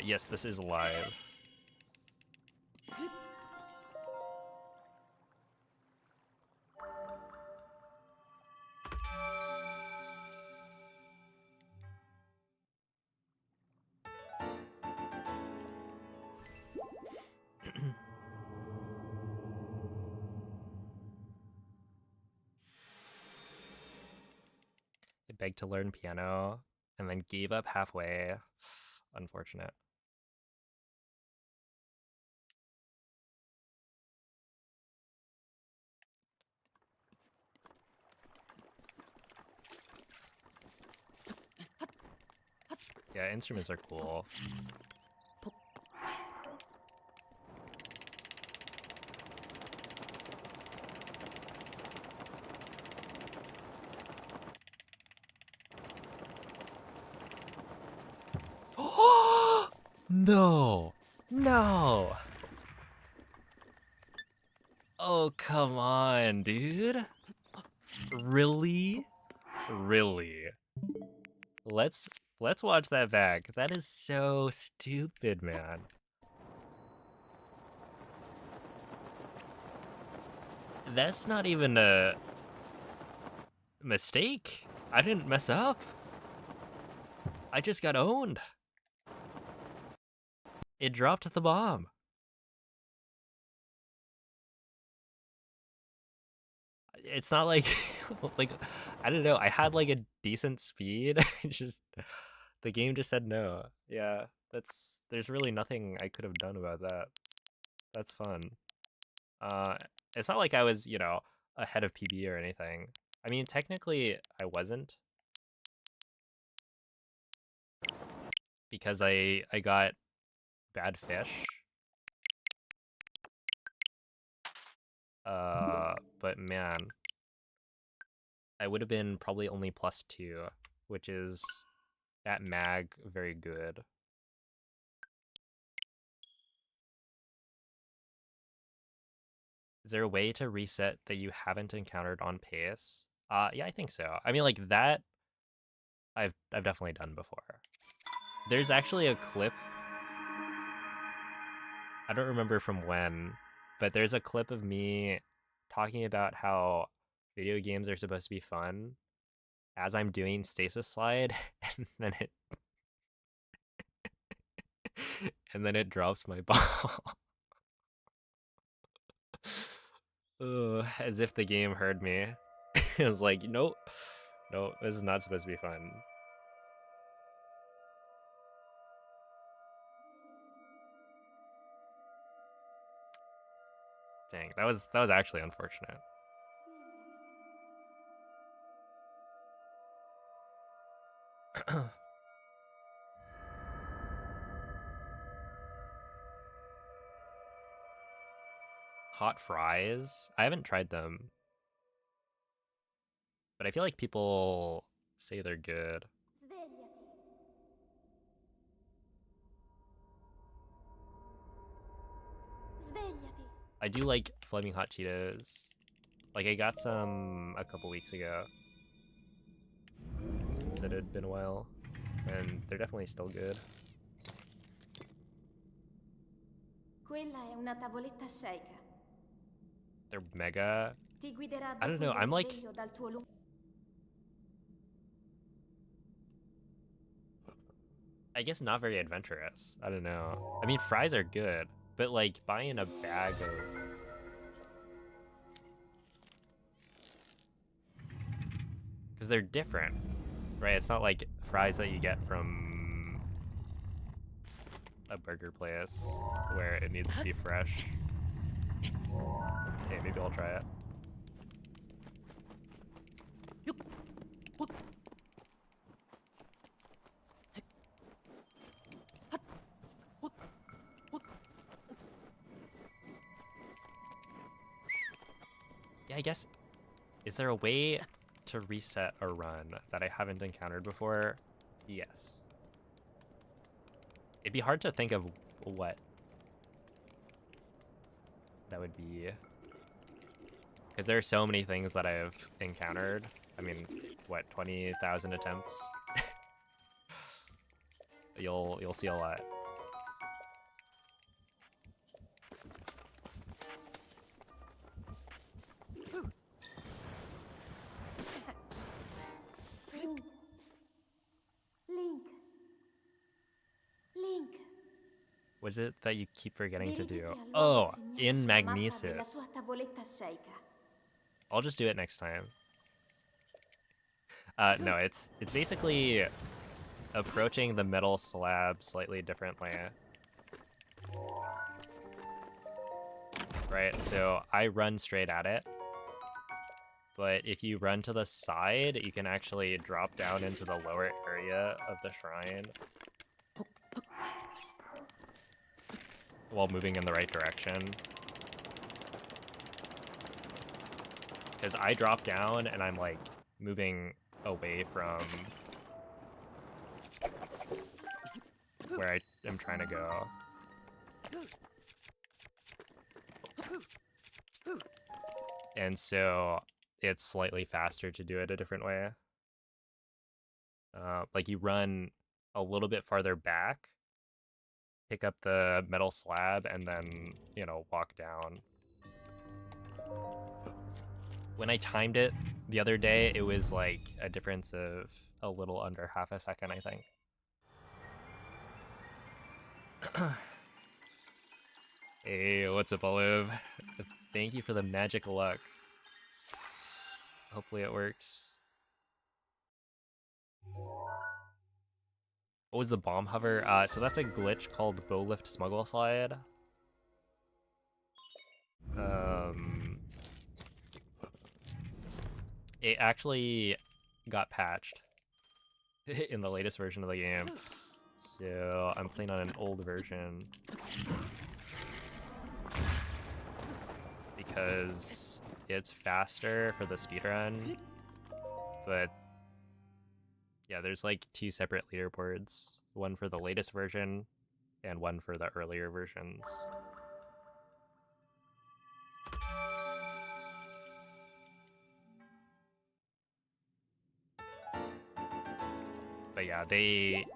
Yes, this is live. I begged to learn piano and then gave up halfway. Unfortunate. Yeah, instruments are cool. No! No! Oh, come on, dude. Really? Really? Let's watch that back. That is so stupid, man. That's not even a mistake. I didn't mess up. I just got owned. It dropped the bomb. It's not like, like, I don't know. I had like a decent speed. Just the game just said no. Yeah, there's really nothing I could have done about that. That's fun. It's not like I was, you know, ahead of PB or anything. I mean, technically I wasn't, because I got bad fish. But man, I would have been probably only +2, which is at mag very good. Is there a way to reset that you haven't encountered on pace? Yeah, I think so. I mean, like that, I've definitely done before. There's actually a clip. I don't remember from when, but there's a clip of me talking about how video games are supposed to be fun as I'm doing stasis slide, and then it and then it drops my ball. Ugh, as if the game heard me. It was like, nope, no, this is not supposed to be fun. Dang, that was actually unfortunate. Hot fries? I haven't tried them, but I feel like people say they're good. Svegliati. I do like flaming hot Cheetos. Like I got some a couple weeks ago, since it had been a while, and they're definitely still good. Quella è una tavoletta sceicca. They're mega. Ti guiderà I don't dopo know. il I'm like, risveglio dal tuo lungo. I guess not very adventurous. I don't know. I mean, fries are good, but like buying a bag of, because they're different, right? It's not like fries that you get from a burger place where it needs to be fresh. Okay, maybe I'll try it. Yeah, I guess, is there a way to reset a run that I haven't encountered before? Yes. It'd be hard to think of what that would be, because there are so many things that I've encountered. I mean, what, 20,000 attempts? You'll see a lot. Link. Link. What is it that you keep forgetting to do? Dirigiti al luogo Oh, segnato in sulla mappa della Magnesis. tua tavoletta sceicca. I'll just do it next time. No, it's basically approaching the metal slab slightly differently. Right, so I run straight at it, but if you run to the side, you can actually drop down into the lower area of the shrine while moving in the right direction. Because I drop down and I'm like moving away from where I am trying to go. And so it's slightly faster to do it a different way. Like you run a little bit farther back, pick up the metal slab, and then, you know, walk down. When I timed it the other day, it was like a difference of a little under half a second, I think. Hey, what's up, Olive? Thank you for the magic luck. Hopefully it works. What was the bomb hover? So that's a glitch called bow lift smuggle slide. It actually got patched in the latest version of the game. So I'm playing on an old version because it's faster for the speedrun, but yeah, there's like 2 separate leaderboards, one for the latest version and one for the earlier versions. But yeah, they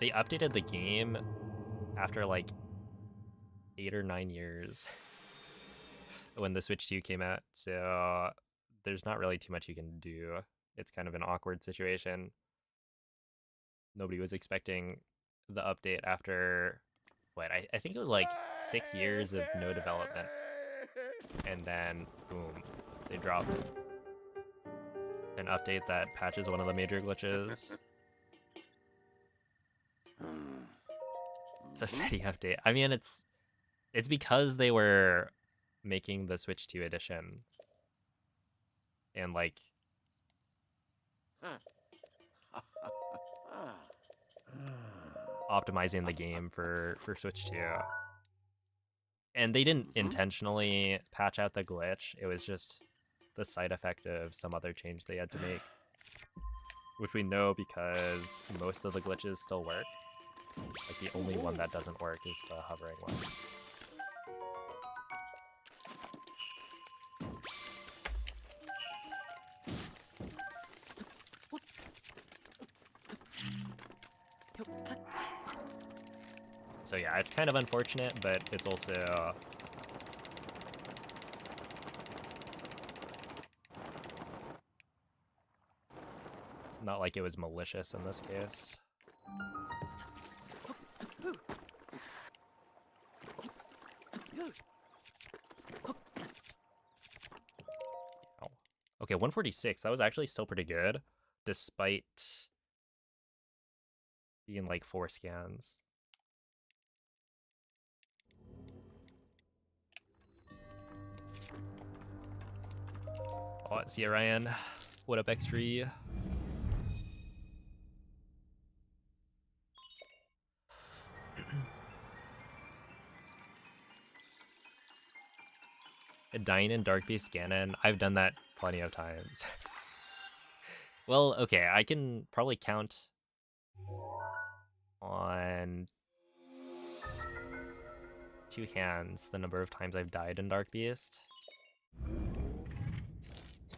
updated the game after like 8 or 9 years when the Switch 2 came out, so there's not really too much you can do. It's kind of an awkward situation. Nobody was expecting the update after, what, I think it was like 6 years of no development. And then, boom, they dropped an update that patches one of the major glitches. It's a petty update. I mean, it's because they were making the Switch 2 edition. And like optimizing the game for Switch 2. And they didn't intentionally patch out the glitch. It was just the side effect of some other change they had to make. Which we know because most of the glitches still work. Like the only one that doesn't work is the hovering one. So yeah, it's kind of unfortunate, but it's also not like it was malicious in this case. Oh. Okay, 146. That was actually still pretty good, despite being like 4 scans. Oh, see you, Ryan. What up, X3? Dying in Dark Beast Ganon, I've done that plenty of times. Well, okay, I can probably count on 2 hands the number of times I've died in Dark Beast.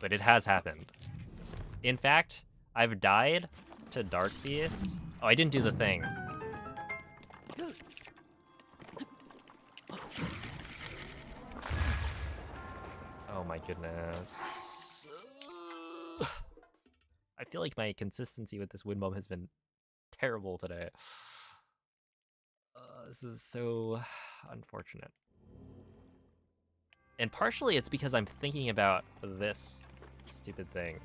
But it has happened. In fact, I've died to Dark Beast. Oh, I didn't do the thing. Oh my goodness. I feel like my consistency with this wind bomb has been terrible today. This is so unfortunate. And partially it's because I'm thinking about this stupid thing.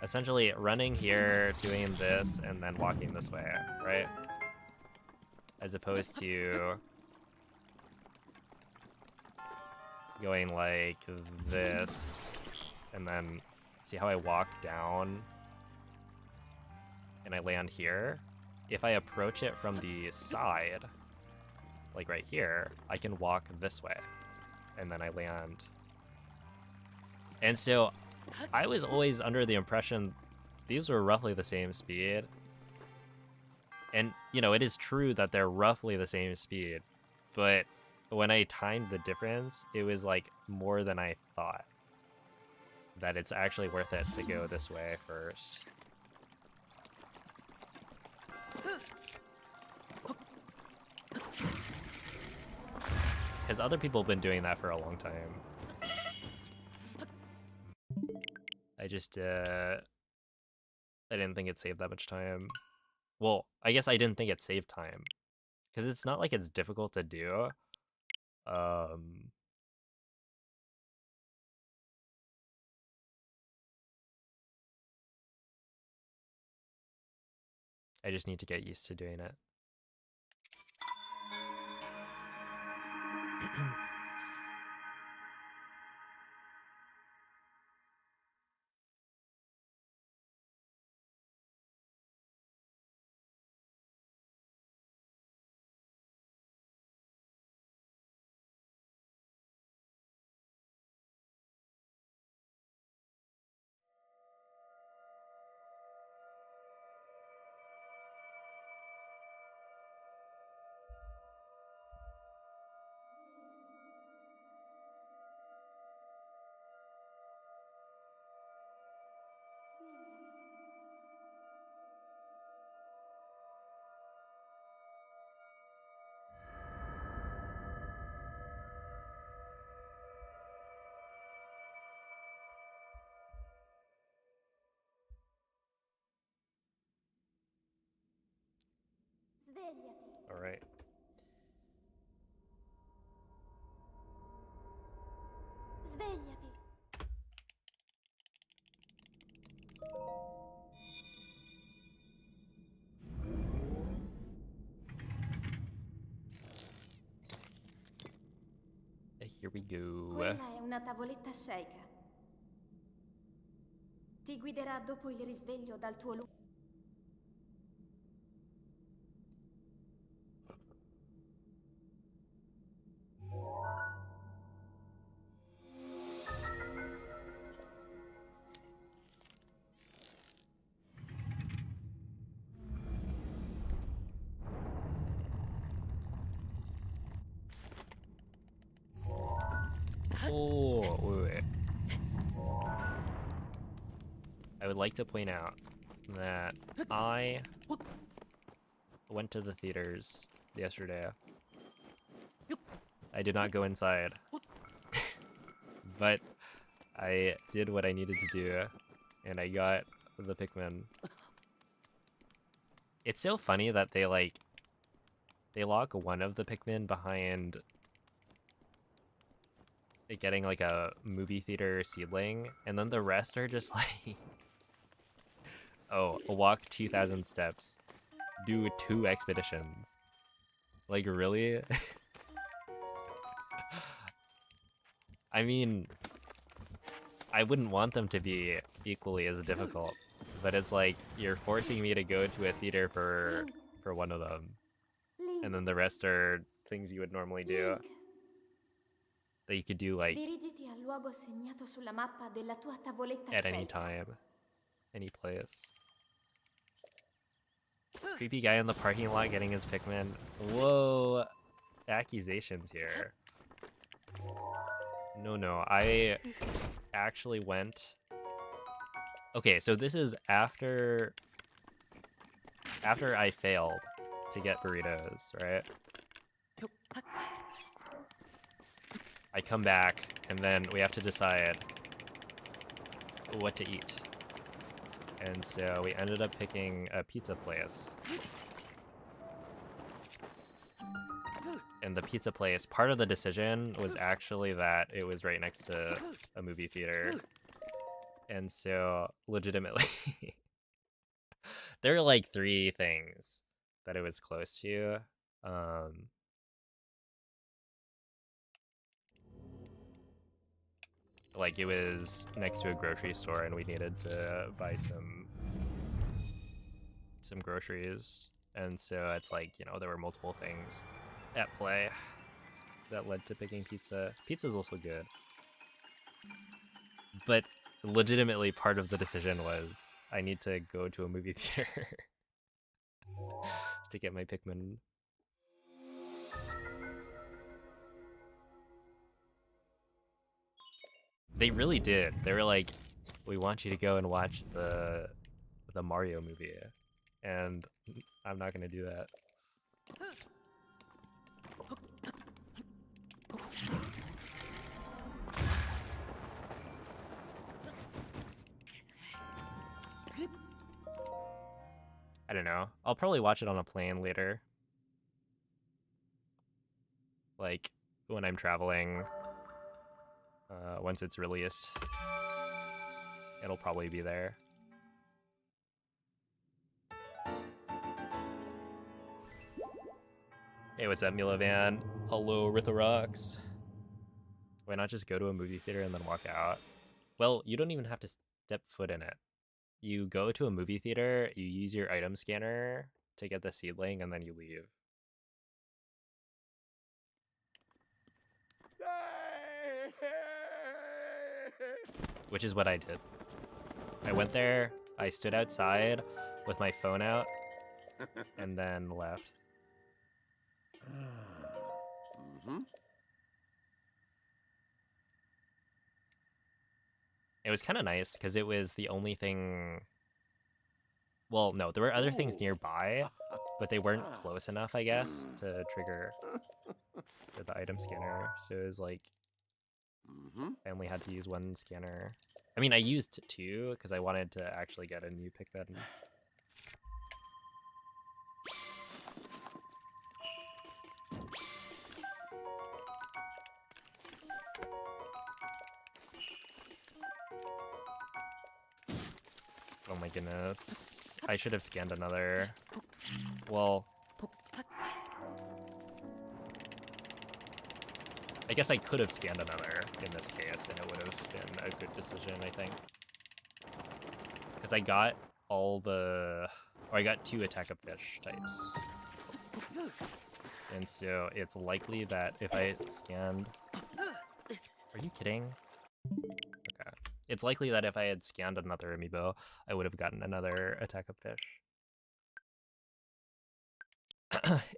Essentially running here, doing this, and then walking this way, right? As opposed to going like this, and then see how I walk down and I land here? If I approach it from the side, like right here, I can walk this way, and then I land. And so I was always under the impression these were roughly the same speed. And, you know, it is true that they're roughly the same speed, but when I timed the difference, it was like more than I thought. That it's actually worth it to go this way first. Because other people have been doing that for a long time. I didn't think it saved that much time. Well, I guess I didn't think it saved time. Because it's not like it's difficult to do. I just need to get used to doing it. Svegliati. All right. Svegliati. Here we go. Quella è una tavoletta sceicca. Ti guiderà dopo il risveglio dal tuo luogo. Oh, wait. I would like to point out that I went to the theaters yesterday. I did not go inside, but I did what I needed to do, and I got the Pikmin. It's so funny that they lock one of the Pikmin behind getting like a movie theater seedling, and then the rest are just like, oh, walk 2,000 steps, do 2 expeditions. Like, really? I mean, I wouldn't want them to be equally as difficult, but it's like you're forcing me to go to a theater for one of them, and then the rest are things you would normally do that you could do like Dirigiti al luogo segnato sulla mappa della tua tavoletta at any sceicca. time, any place. Creepy guy in the parking lot getting his Pikmin. Whoa, accusations here. No, I actually went. Okay, so this is after I failed to get burritos, right? I come back, and then we have to decide what to eat. And so we ended up picking a pizza place. And the pizza place, part of the decision was actually that it was right next to a movie theater. And so, legitimately, there are like 3 things that it was close to. Like, it was next to a grocery store, and we needed to buy some groceries. And so it's like, you know, there were multiple things at play that led to picking pizza. Pizza's also good. But legitimately, part of the decision was I need to go to a movie theater to get my Pikmin. They really did. They were like, we want you to go and watch the Mario movie. And I'm not gonna do that. I don't know. I'll probably watch it on a plane later. Like, when I'm traveling, once it's released, it'll probably be there. Hey, what's up, Milovan? Hello, Ritharox. Why not just go to a movie theater and then walk out? Well, you don't even have to step foot in it. You go to a movie theater, you use your item scanner to get the seedling, and then you leave. Which is what I did. I went there, I stood outside with my phone out, and then left. It was kind of nice because it was the only thing. Well, no, there were other things nearby, but they weren't close enough, I guess, to trigger the item scanner. So it was like I only had to use one scanner. I mean, I used 2 because I wanted to actually get a new Pikmin. Oh my goodness. I should have scanned another. Well, I guess I could have scanned another in this case, and it would have been a good decision, I think. Because I got all the... Or I got 2 attack-a-fish types. And so it's likely that if I scanned... Are you kidding? Okay. It's likely that if I had scanned another amiibo, I would have gotten another attack-a-fish.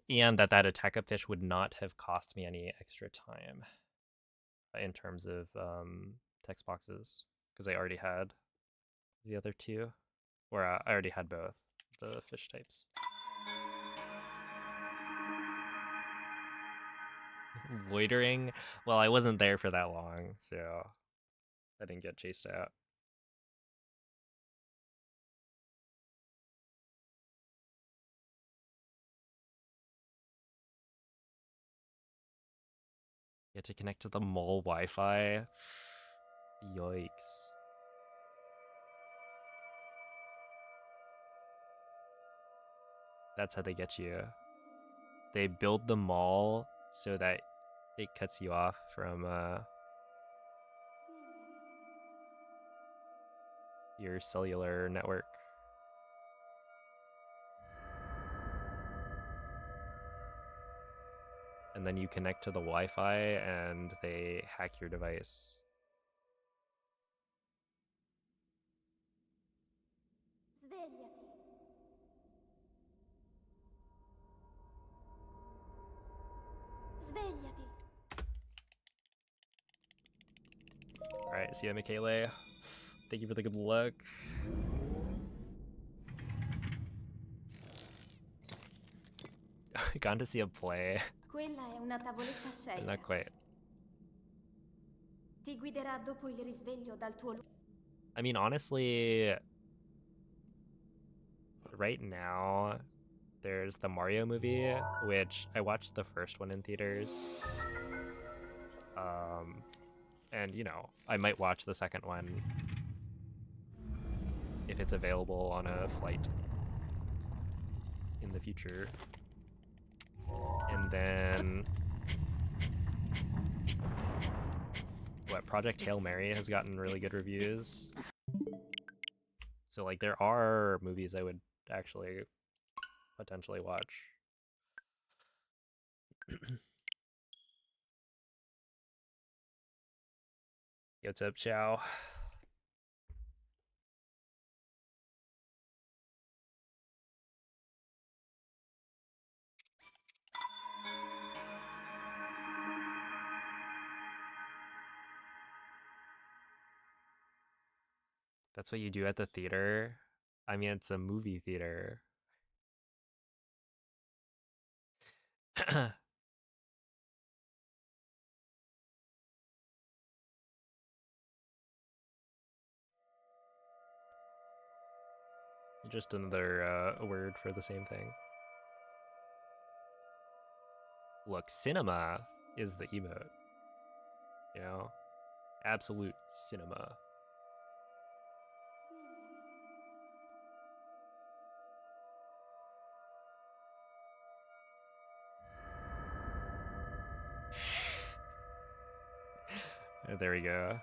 And that attack-a-fish would not have cost me any extra time in terms of text boxes, because I already had the other 2, or I already had both the fish types. Loitering? Well, I wasn't there for that long, so I didn't get chased out. You had to connect to the mall Wi-Fi? Yikes. That's how they get you. They build the mall so that it cuts you off from your cellular network. And then you connect to the Wi-Fi and they hack your device. Svegliati. Svegliati. Alright, see ya, Michele. Thank you for the good luck. Gone to see a play. Quella è una tavoletta sceicca. Not quite. Ti guiderà dopo il risveglio dal tuo I mean, honestly, right now, there's the Mario movie, which I watched the first one in theaters. And, you know, I might watch the second one if it's available on a flight in the future. And then... What, Project Hail Mary has gotten really good reviews. So, like, there are movies I would actually potentially watch. Yo, what's up, Chow? That's what you do at the theater? I mean, it's a movie theater. Just another word for the same thing. Look, cinema is the emote. You know? Absolute cinema. There we go.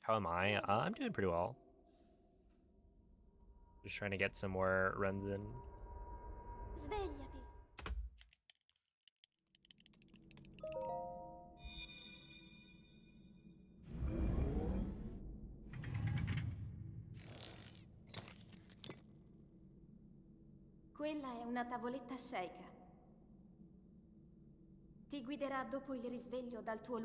How am I? I'm doing pretty well. Just trying to get some more runs in. Svegliati. Quella è una tavoletta sceicca. Ti guiderà dopo il risveglio dal tuo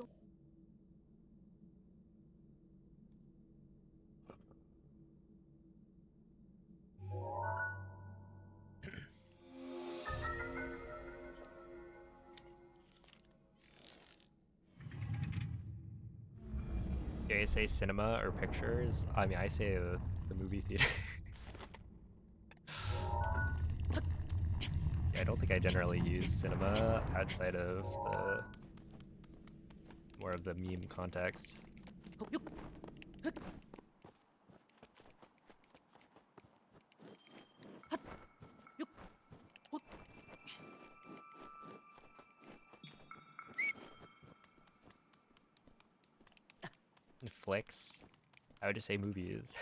Do you guys say cinema or pictures? I mean, I say the movie theater. I don't think I generally use cinema outside of the more of the meme context. Flicks? I would just say movies.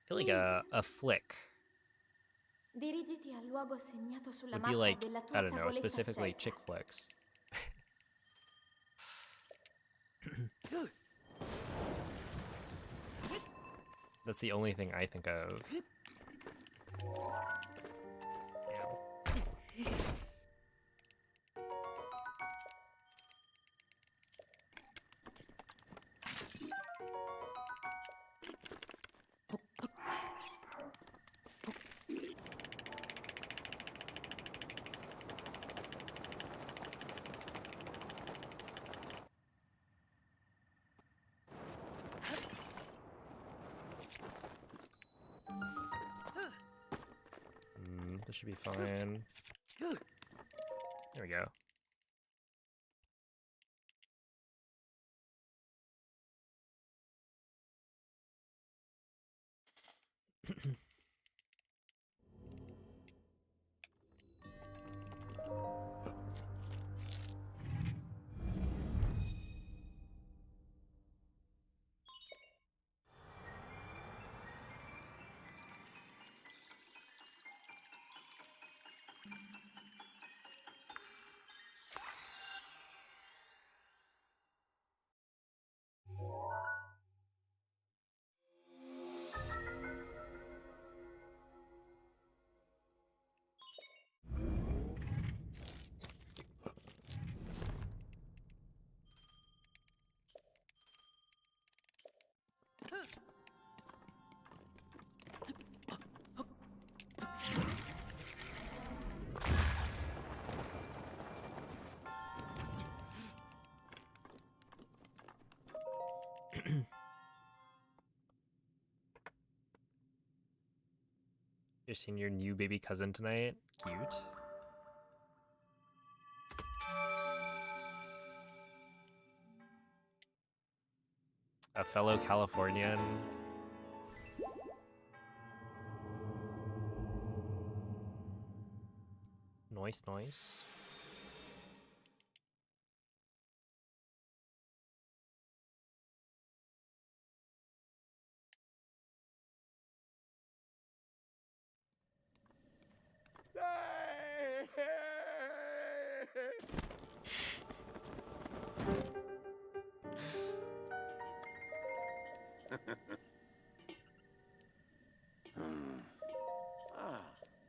Link, I feel like a flick dirigiti al luogo segnato sulla would be mappa like, della tua I don't know, tavoletta specifically scelta. chick flicks. That's the only thing I think of. Damn. This should be fine. There we go. You're seeing your new baby cousin tonight? Cute. A fellow Californian. Nice, nice.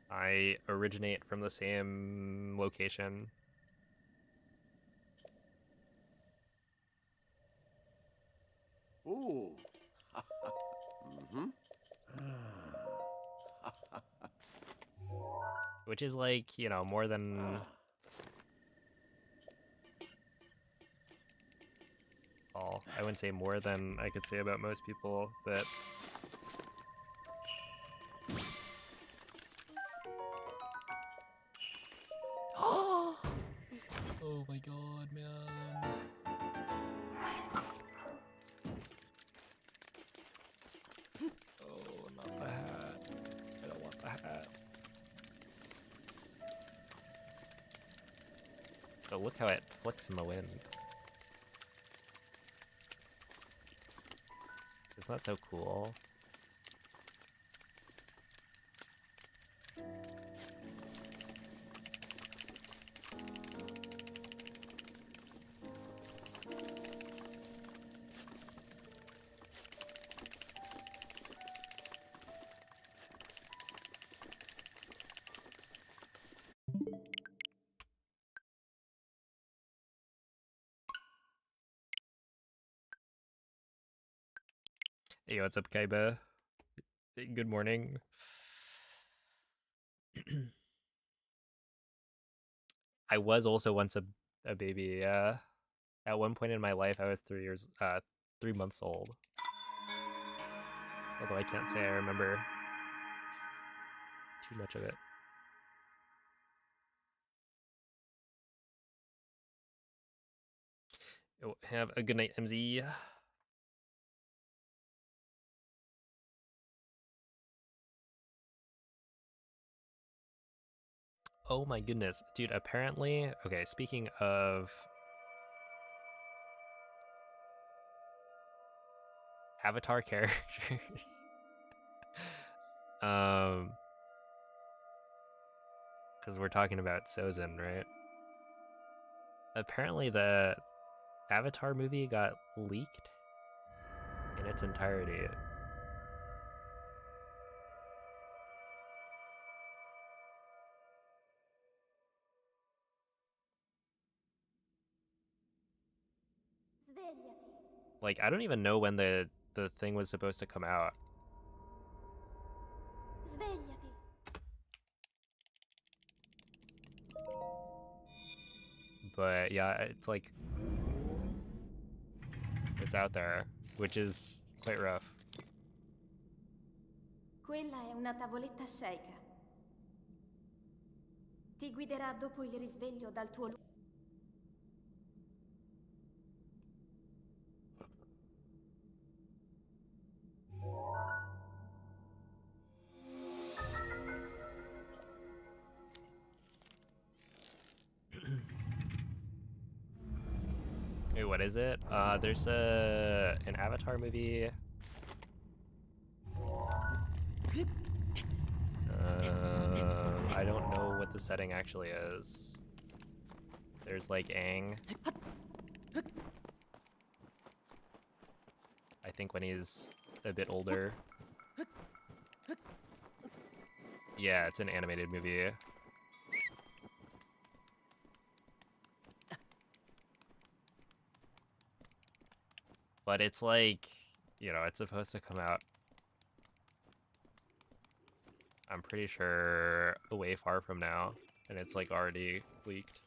I originate from the same location. Ooh. Which is like, you know, more than... all. I wouldn't say more than I could say about most people, but... Oh my god, man. Oh, not the hat. I don't want the hat. Oh, look how it flicks in the wind. Isn't that so cool? Hey, what's up, Kaiba? Good morning. I was also once a baby. At one point in my life, I was 3 months old. Although I can't say I remember too much of it. Oh, have a good night, MZ. Oh my goodness, dude, apparently, okay, speaking of Avatar characters, because we're talking about Sozin, right? Apparently the Avatar movie got leaked in its entirety. Svegliati. Like, I don't even know when the thing was supposed to come out. Svegliati. But yeah, it's like, it's out there, which is quite rough. Quella è una tavoletta sceicca. Ti guiderà dopo il risveglio dal tuo luogo. Wait, what is it? There's an Avatar movie. I don't know what the setting actually is. There's like Aang. I think when he's a bit older. Yeah, it's an animated movie. But it's like, you know, it's supposed to come out, I'm pretty sure, way far from now. And it's like already leaked.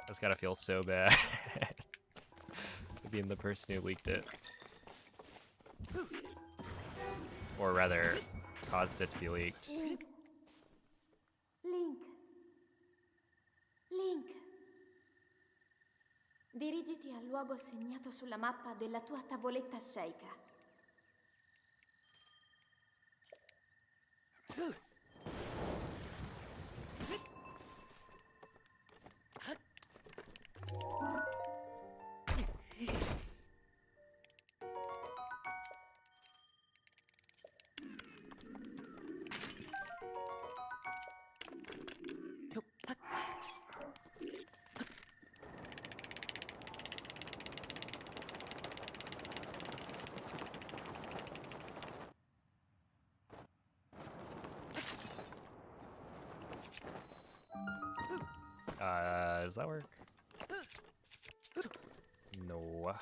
That's gotta feel so bad. Being the person who leaked it. Or rather, caused it to be leaked. Link. Link. Link. Dirigiti al luogo segnato sulla mappa della tua tavoletta sceicca. Does that work? No.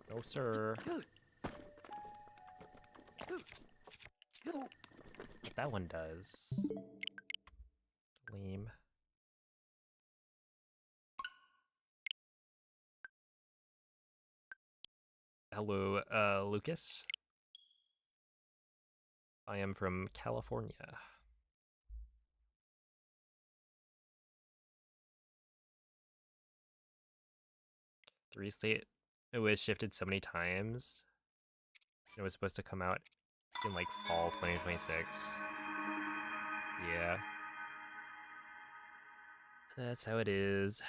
No, sir. But that one does. Lame. Hello, Lucas. I am from California. The release date, it was shifted so many times. It was supposed to come out in like fall 2026. Yeah. That's how it is.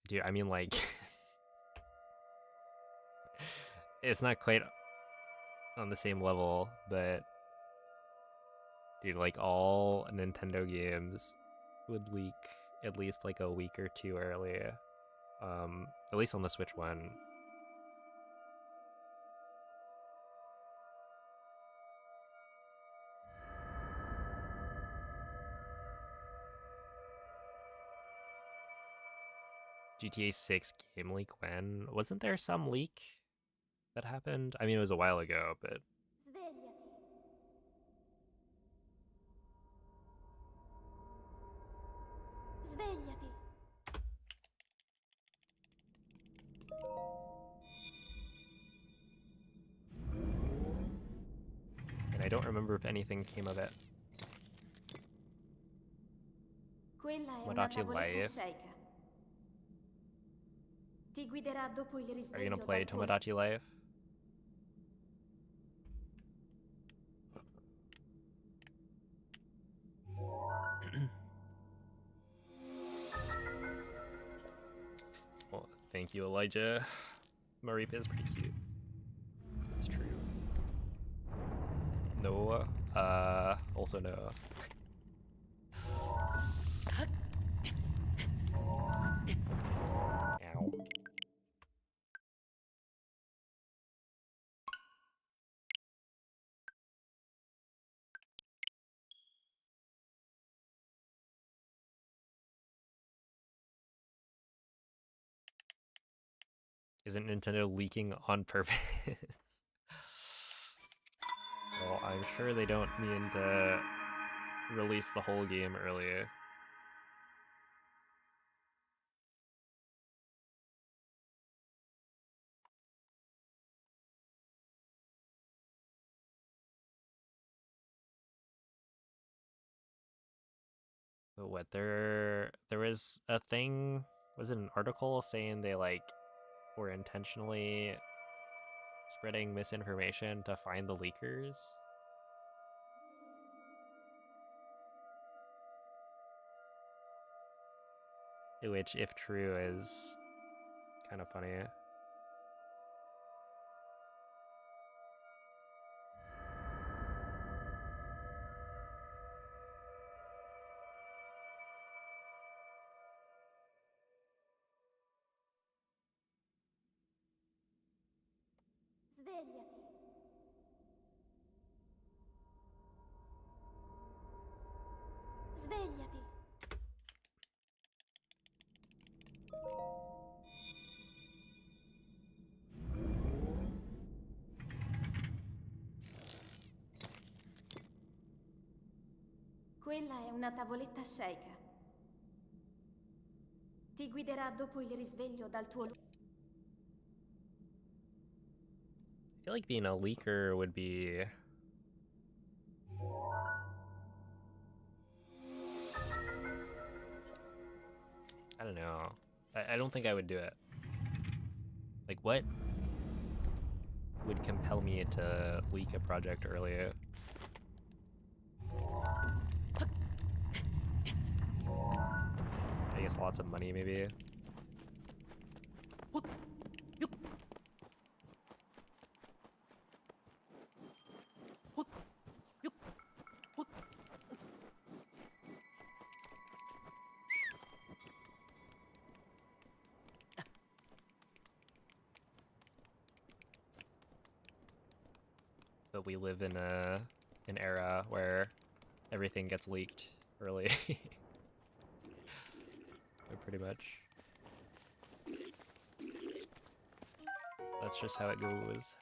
Dude, I mean, like, it's not quite on the same level, but dude, like all Nintendo games would leak at least like a week or two early. At least on the Switch one. GTA 6 game leak when? Wasn't there some leak that happened? I mean, it was a while ago, but... Svegliati. Svegliati. And I don't remember if anything came of it. Quella è una BotW tavoletta Live. sceicca. Ti guiderà dopo il Are you risveglio gonna play dal tuo... Tomodachi Life? Well, thank you, Elijah. Maripa is pretty cute. That's true. No. Also no. Ow. Isn't Nintendo leaking on purpose? Well, I'm sure they don't mean to release the whole game earlier. But what, there was a thing, was it an article saying they like were intentionally spreading misinformation to find the leakers? Which, if true, is kind of funny. Svegliati. Svegliati. Quella è una tavoletta sceicca. Ti guiderà dopo il risveglio dal tuo... I feel like being a leaker would be... I don't know. I don't think I would do it. Like, what would compel me to leak a project earlier? I guess lots of money, maybe. But we live in an era where everything gets leaked early. Pretty much. That's just how it goes.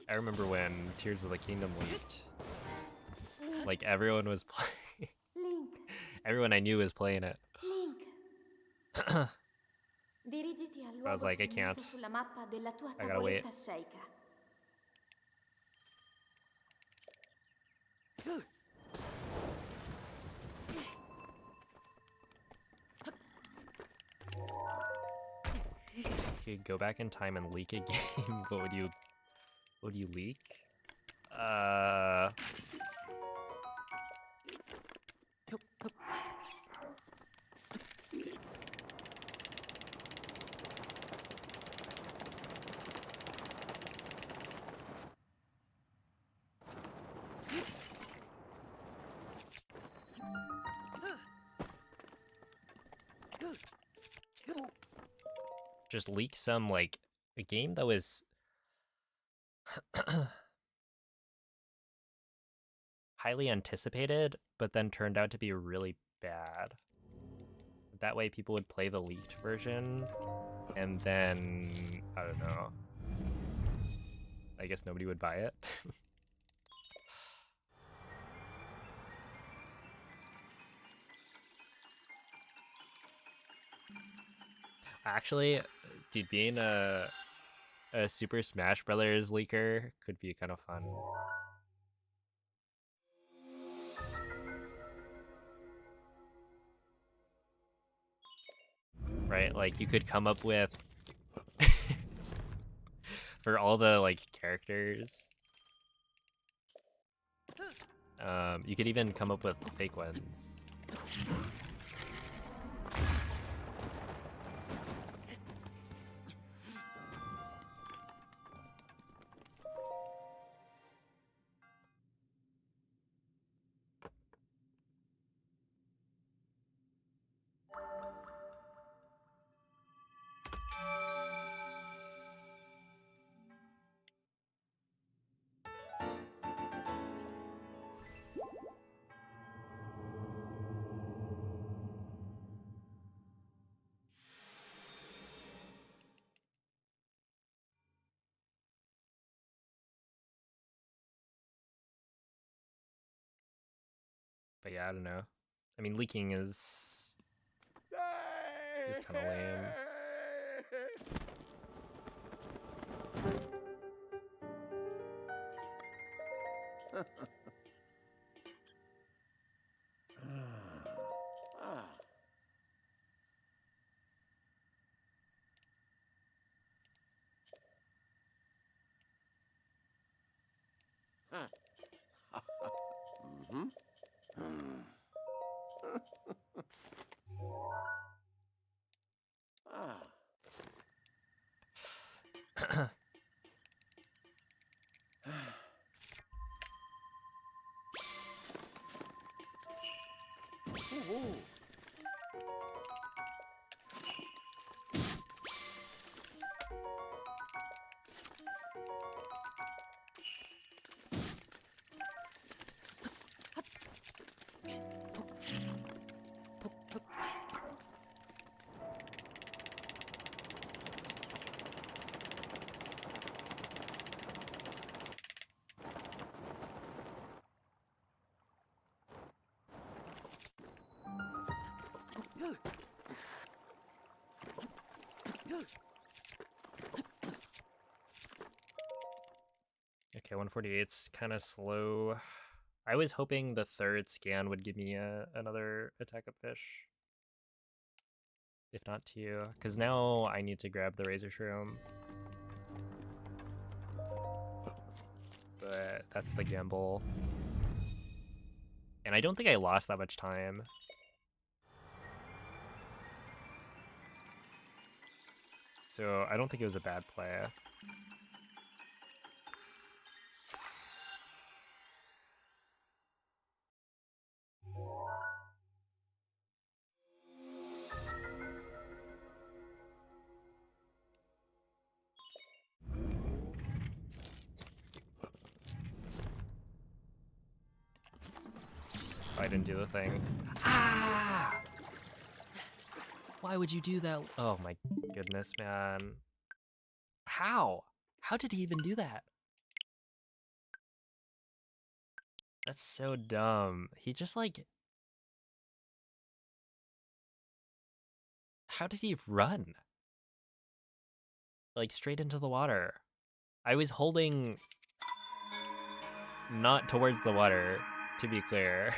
I remember when Tears of the Kingdom leaked. Like, everyone was playing. Link. Everyone I knew was playing it. Link. Dirigiti al I was luogo like, I segnato can't. sulla mappa della tua I gotta wait. tavoletta sceicca. You could go back in time and leak a game. What would you leak? just leak some, like, a game that was highly anticipated, but then turned out to be really bad. That way people would play the leaked version, and then, I don't know. I guess nobody would buy it. Actually, dude, being a Super Smash Brothers leaker could be kind of fun. Right? Like, you could come up with for all the, like, characters. You could even come up with fake ones. But yeah, I don't know. I mean, leaking is kind of lame. Okay, 148's kind of slow. I was hoping the third scan would give me another attack up fish. If not two, because now I need to grab the Razor Shroom. But that's the gamble. And I don't think I lost that much time. So I don't think it was a bad play. I didn't do the thing. Ah! Why would you do that? Oh my goodness, man. How? How did he even do that? That's so dumb. He just like... How did he run? Like straight into the water. I was holding not towards the water, to be clear.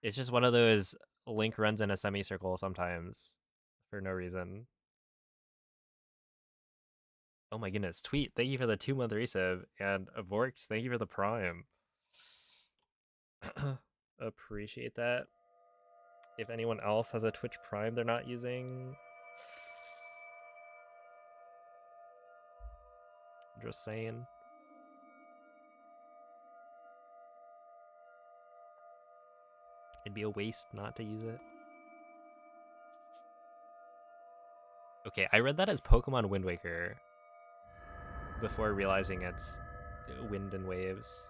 It's just one of those Link runs in a semicircle sometimes for no reason. Oh my goodness, Tweet, thank you for the 2-month resub, and Vorks, thank you for the Prime. Appreciate that. If anyone else has a Twitch Prime they're not using, just saying. It'd be a waste not to use it. Okay, I read that as Pokemon Wind Waker before realizing it's Wind and Waves.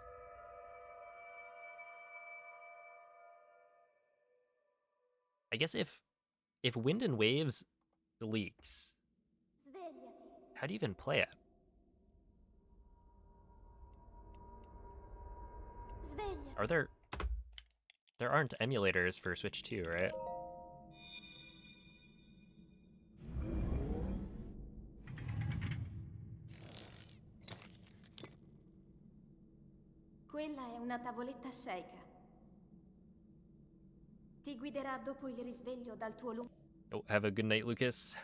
I guess if Wind and Waves leaks, Svegliati. how do you even play it? Svegliati. Are there aren't emulators for Switch 2, right? Quella è una tavoletta sceicca. Ti guiderà dopo il risveglio dal tuo lungo... Oh, have a good night, Lucas.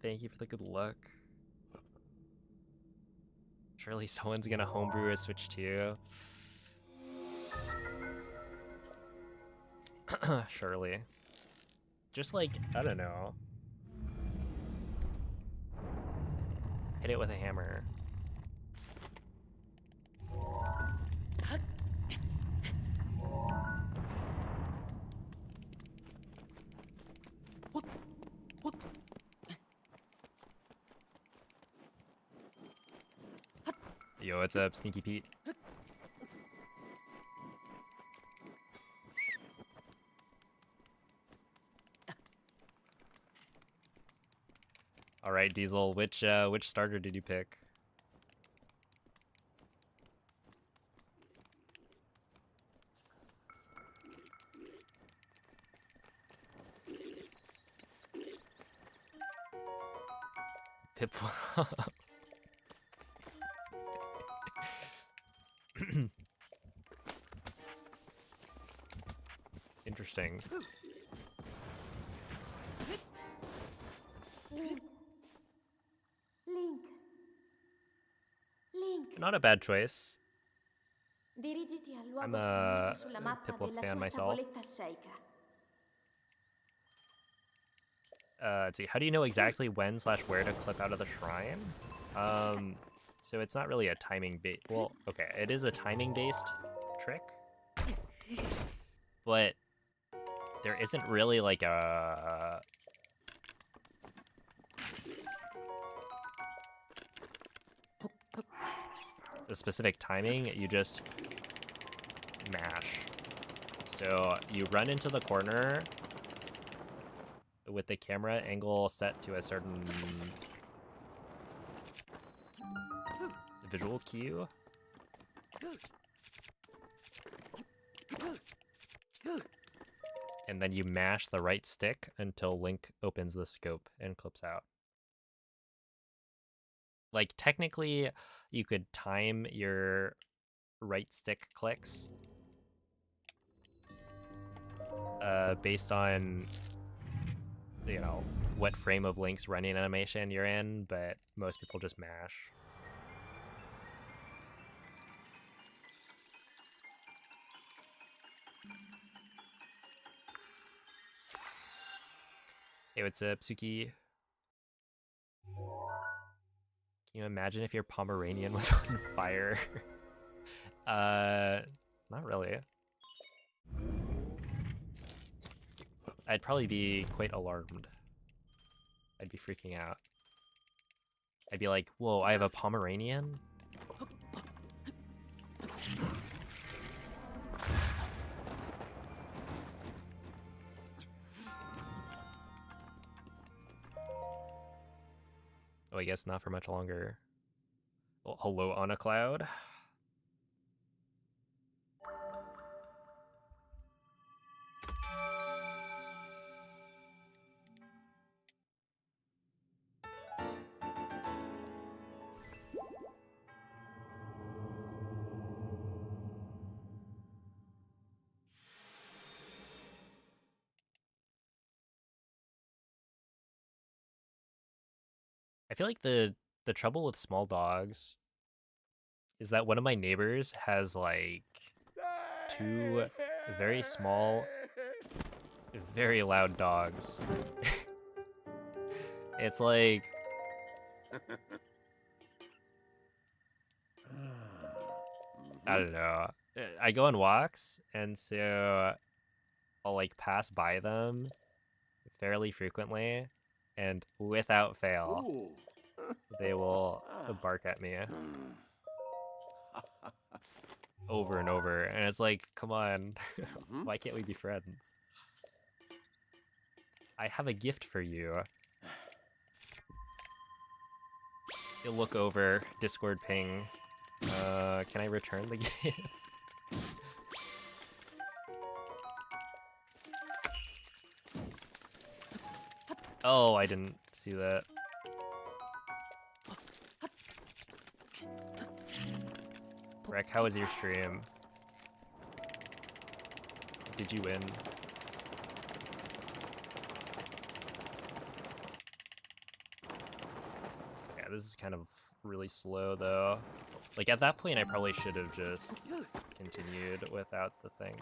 Thank you for the good luck. Surely someone's gonna homebrew a Switch 2. Surely. Just like, I don't know. Hit it with a hammer. Yo, what's up, Sneaky Pete? All right, Diesel. Which starter did you pick? Piplup. Interesting. Link. Link. Not a bad choice. Dirigiti al I'm luogo a segnato sulla mappa Piplup della fan tua myself. tavoletta sceicca. Let's see. How do you know exactly when / where to clip out of the shrine? So it's not really a timing base. Well, okay, it is a timing based trick, but there isn't really like a specific timing. You just mash. So you run into the corner with the camera angle set to a certain visual cue. And then you mash the right stick until Link opens the scope and clips out. Like, technically, you could time your right stick clicks based on, you know, what frame of Link's running animation you're in, but most people just mash. Hey, what's up, Suki? Can you imagine if your Pomeranian was on fire? Not really. I'd probably be quite alarmed. I'd be freaking out. I'd be like, whoa, I have a Pomeranian? Oh, I guess not for much longer. Well, hello on a cloud. I feel like the trouble with small dogs is that one of my neighbors has like 2 very small, very loud dogs. It's like, I don't know. I go on walks, and so I'll like pass by them fairly frequently, and without fail, Ooh. they will bark at me over and over, and it's like, come on, why can't we be friends? I have a gift for you. You'll look over, Discord ping. Can I return the gift? Oh, I didn't see that. Rek, how was your stream? Did you win? Yeah, this is kind of really slow though. Like at that point I probably should have just continued without the thing.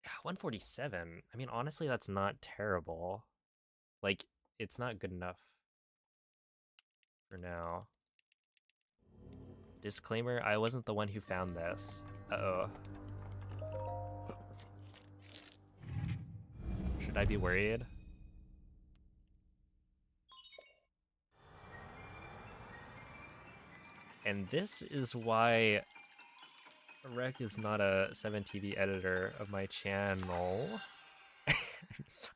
Yeah, 147. I mean, honestly, that's not terrible. Like, it's not good enough for now. Disclaimer, I wasn't the one who found this. Uh-oh. Should I be worried? And this is why Rek is not a 7TV editor of my channel. I'm sorry.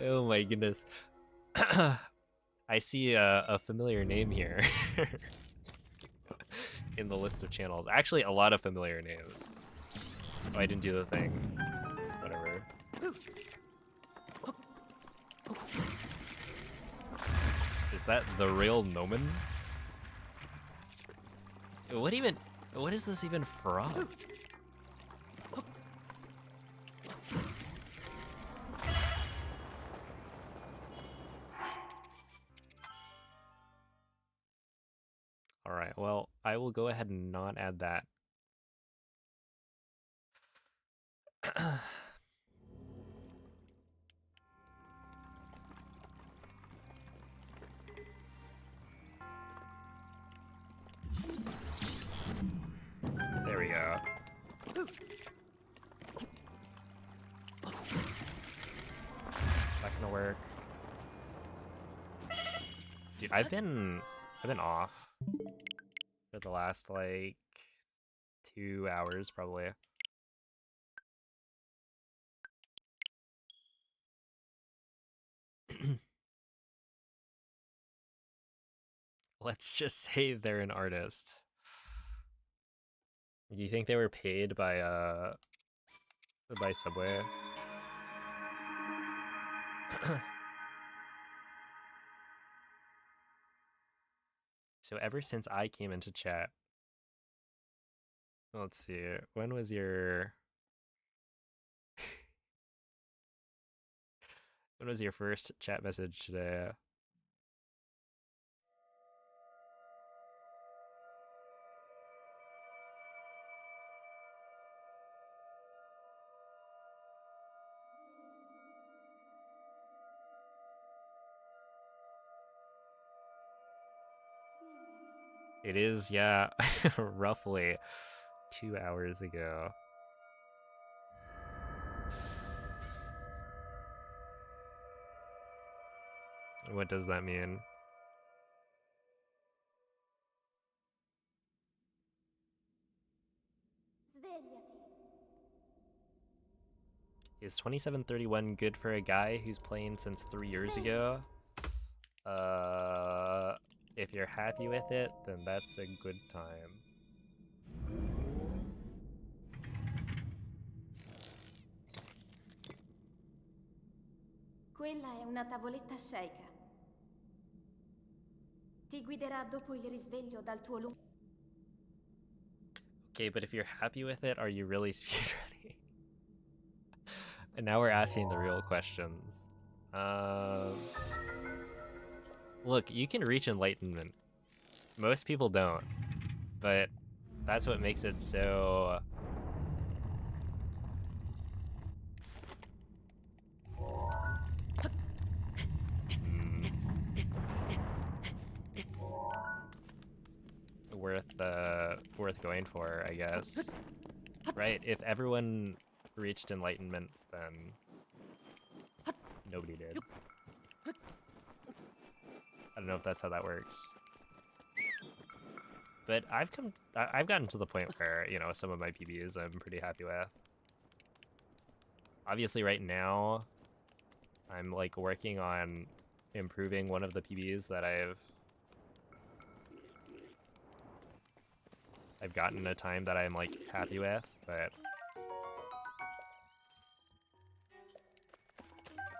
Oh my goodness. I see a familiar name here in the list of channels. Actually, a lot of familiar names. Oh, I didn't do the thing. Whatever. Is that the real Nomen? What is this even from? Alright, well, I will go ahead and not add that. There we go. Is that gonna work? Dude, I've been off for the last like 2 hours probably. Let's just say they're an artist. Do you think they were paid by Subway? So ever since I came into chat, let's see, when was your first chat message today? It is, yeah, roughly 2 hours ago. What does that mean? Is 2731 good for a guy who's playing since 3 years ago? If you're happy with it, then that's a good time. Quella è una tavoletta sceicca. Ti guiderà dopo il risveglio dal tuo lungo... Okay, but if you're happy with it, are you really speedrunning? And now we're asking the real questions. Look, you can reach enlightenment. Most people don't, but that's what makes it so... worth worth going for, I guess. Right? If everyone reached enlightenment, then nobody did. I don't know if that's how that works. But I've gotten to the point where, you know, some of my PBs I'm pretty happy with. Obviously right now, I'm like working on improving one of the PBs that I've gotten a time that I'm like happy with, but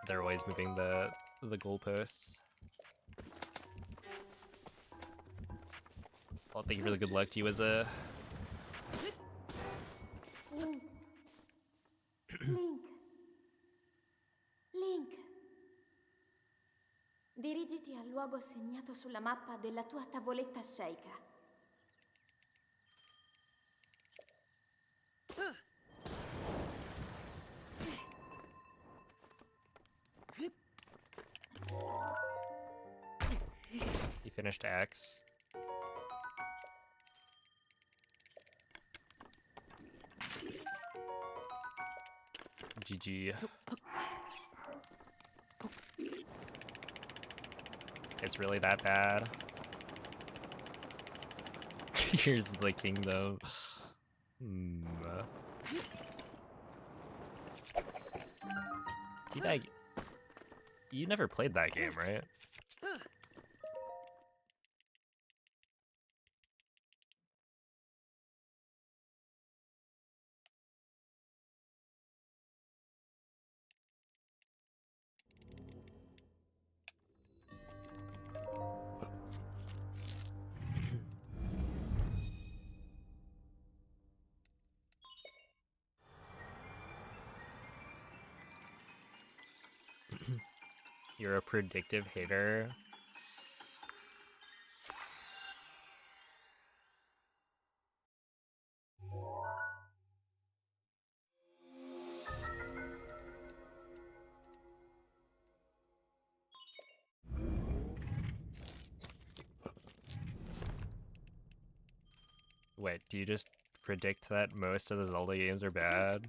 they're always moving the goalposts. Well, thank you for the good luck to you as a... Link. Link. Link. Dirigiti al luogo segnato sulla mappa della tua tavoletta sceicca. He finished X. GG. It's really that bad. Here's the kingdom. Teabag, you never played that game, right? You're a predictive hater. Wait, do you just predict that most of the Zelda games are bad?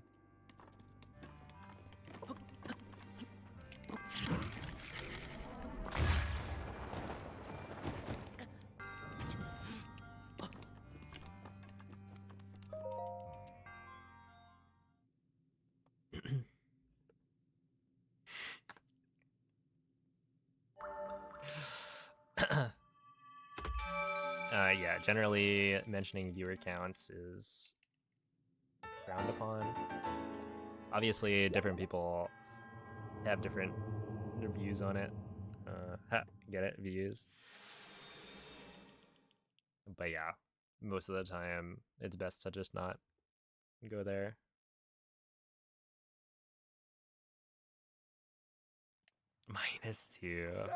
Yeah, generally mentioning viewer counts is frowned upon. Obviously, different people have different views on it. Get it? Views. But yeah, most of the time, it's best to just not go there. -2.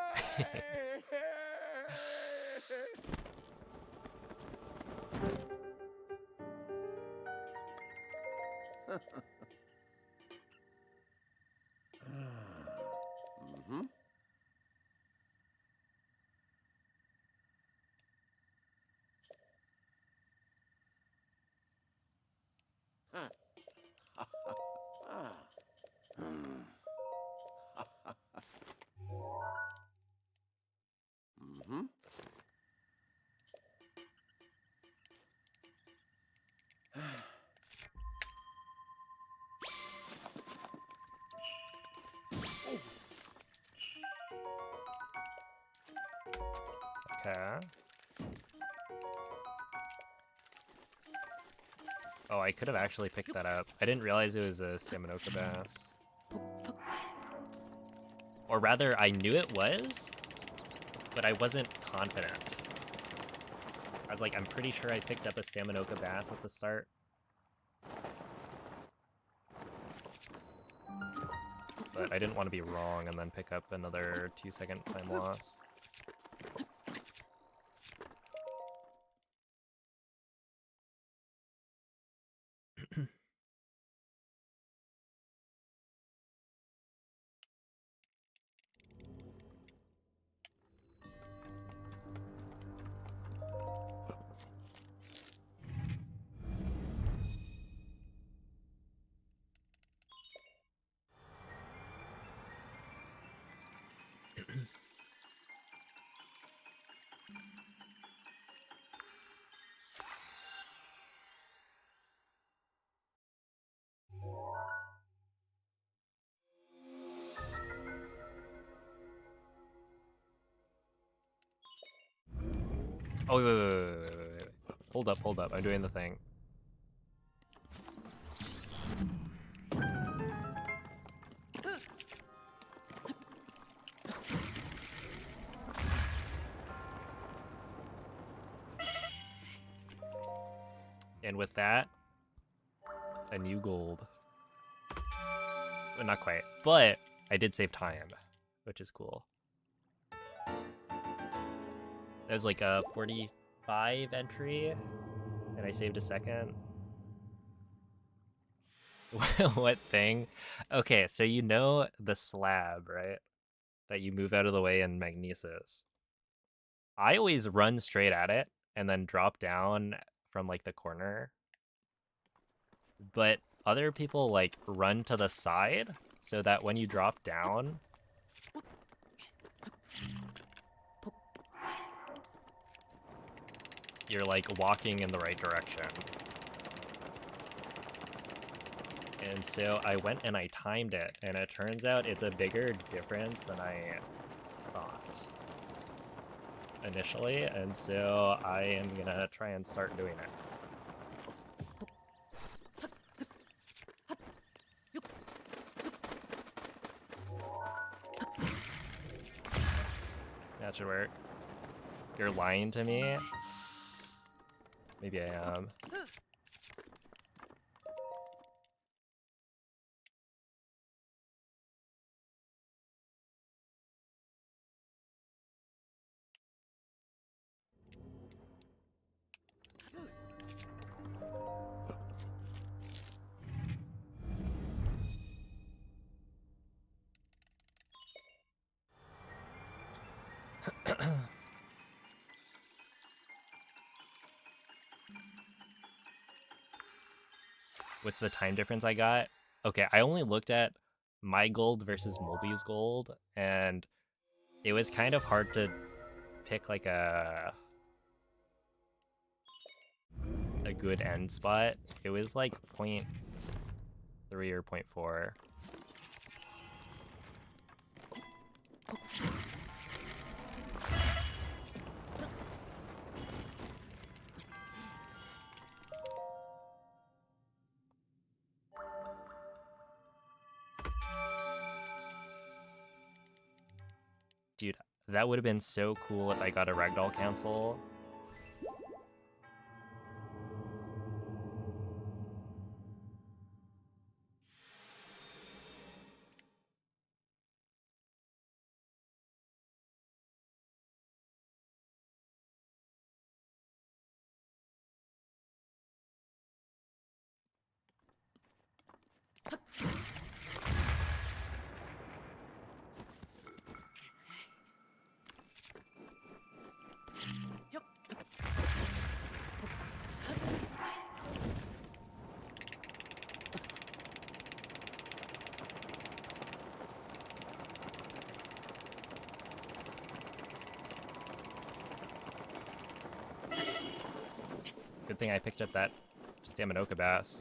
Mm-hmm. Mm-hmm. Okay. Oh, I could have actually picked that up. I didn't realize it was a Staminoka bass. Or rather, I knew it was, but I wasn't confident. I was like, I'm pretty sure I picked up a Staminoka bass at the start. But I didn't want to be wrong and then pick up another 2-second time loss. Oh, wait. Hold up. I'm doing the thing. And with that, a new gold. Well, not quite, but I did save time, which is cool. There's like a 45 entry, and I saved a second. What thing? Okay, so you know the slab, right? That you move out of the way in Magnesis. I always run straight at it and then drop down from like the corner. But other people like run to the side so that when you drop down, you're like walking in the right direction. And so I went and I timed it, and it turns out it's a bigger difference than I thought initially, and so I am gonna try and start doing it. That should work. You're lying to me? Maybe I am. What's the time difference I got? Okay, I only looked at my gold versus Moldy's gold, and it was kind of hard to pick like a good end spot. It was like 0.3 or 0.4. Dude, that would have been so cool if I got a ragdoll cancel. Good thing I picked up that Staminoka bass.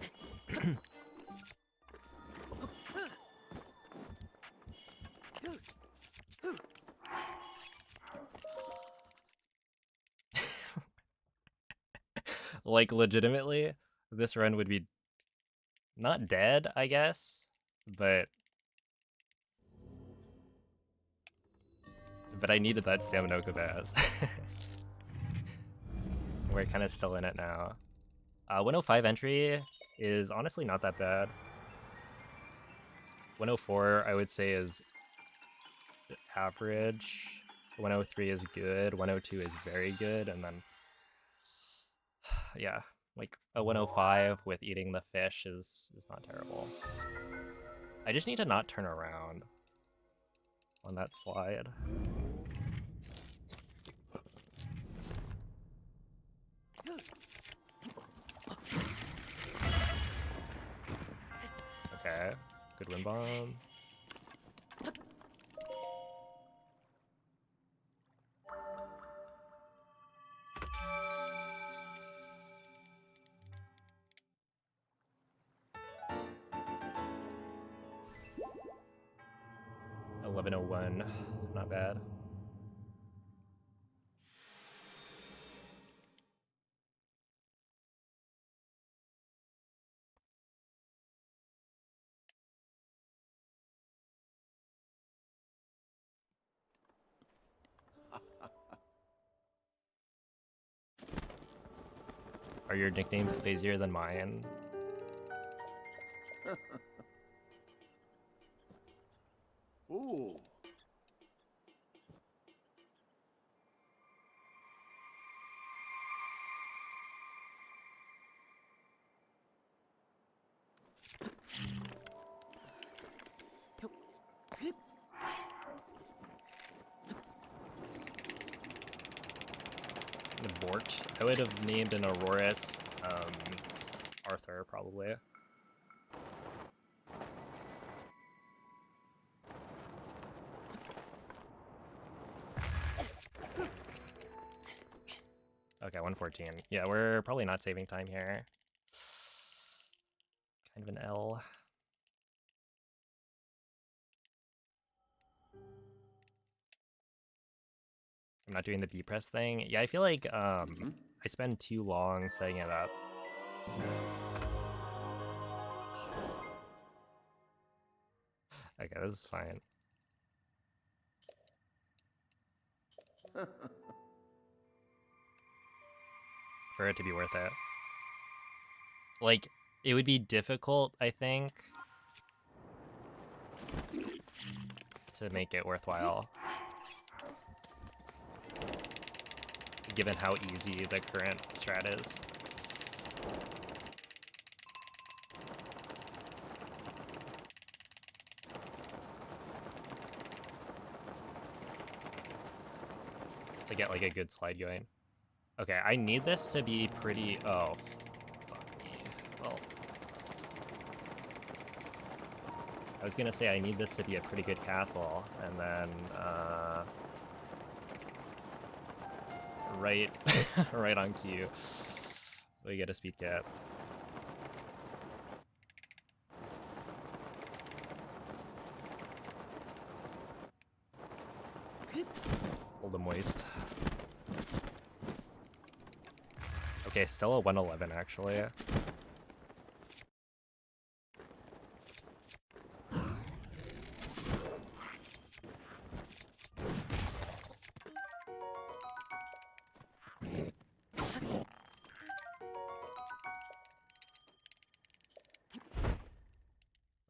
Like, legitimately, this run would be not dead, I guess, but I needed that Staminoka bass. We're kind of still in it now. 105 entry is honestly not that bad. 104 I would say is average. 103 is good. 102 is very good, and then yeah, like a 105 with eating the fish is not terrible. I just need to not turn around on that slide. Okay, good wind bomb. $11.01, not bad. Are your nicknames lazier than mine? Ooh. Abort. I would have named an Aurorus, Arthur, probably. Okay, 114. Yeah, we're probably not saving time here. Kind of an L. I'm not doing the B press thing. Yeah, I feel like I spend too long setting it up. Okay, this is fine. For it to be worth it. Like, it would be difficult, I think, to make it worthwhile. Given how easy the current strat is. To get like a good slide going. Okay, I need this to be pretty... Oh, fuck me. Well, I was gonna say I need this to be a pretty good castle, and then, right, right on cue, we get a speed cap. Hold them moist. Okay, still a 111 actually.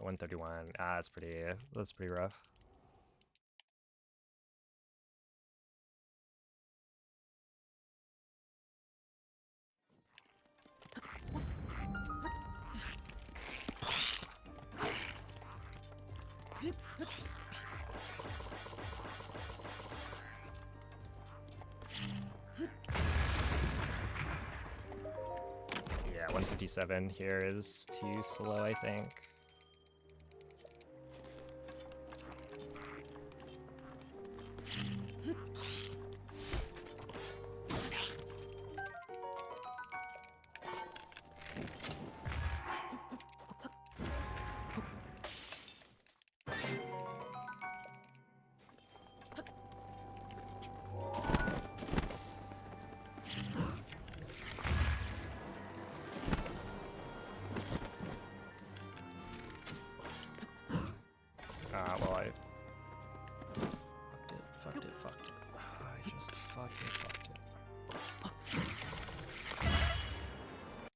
$131. Ah, that's pretty rough. Yeah, 157 here is too slow, I think. Well, I fucked it. I just fucking fucked it.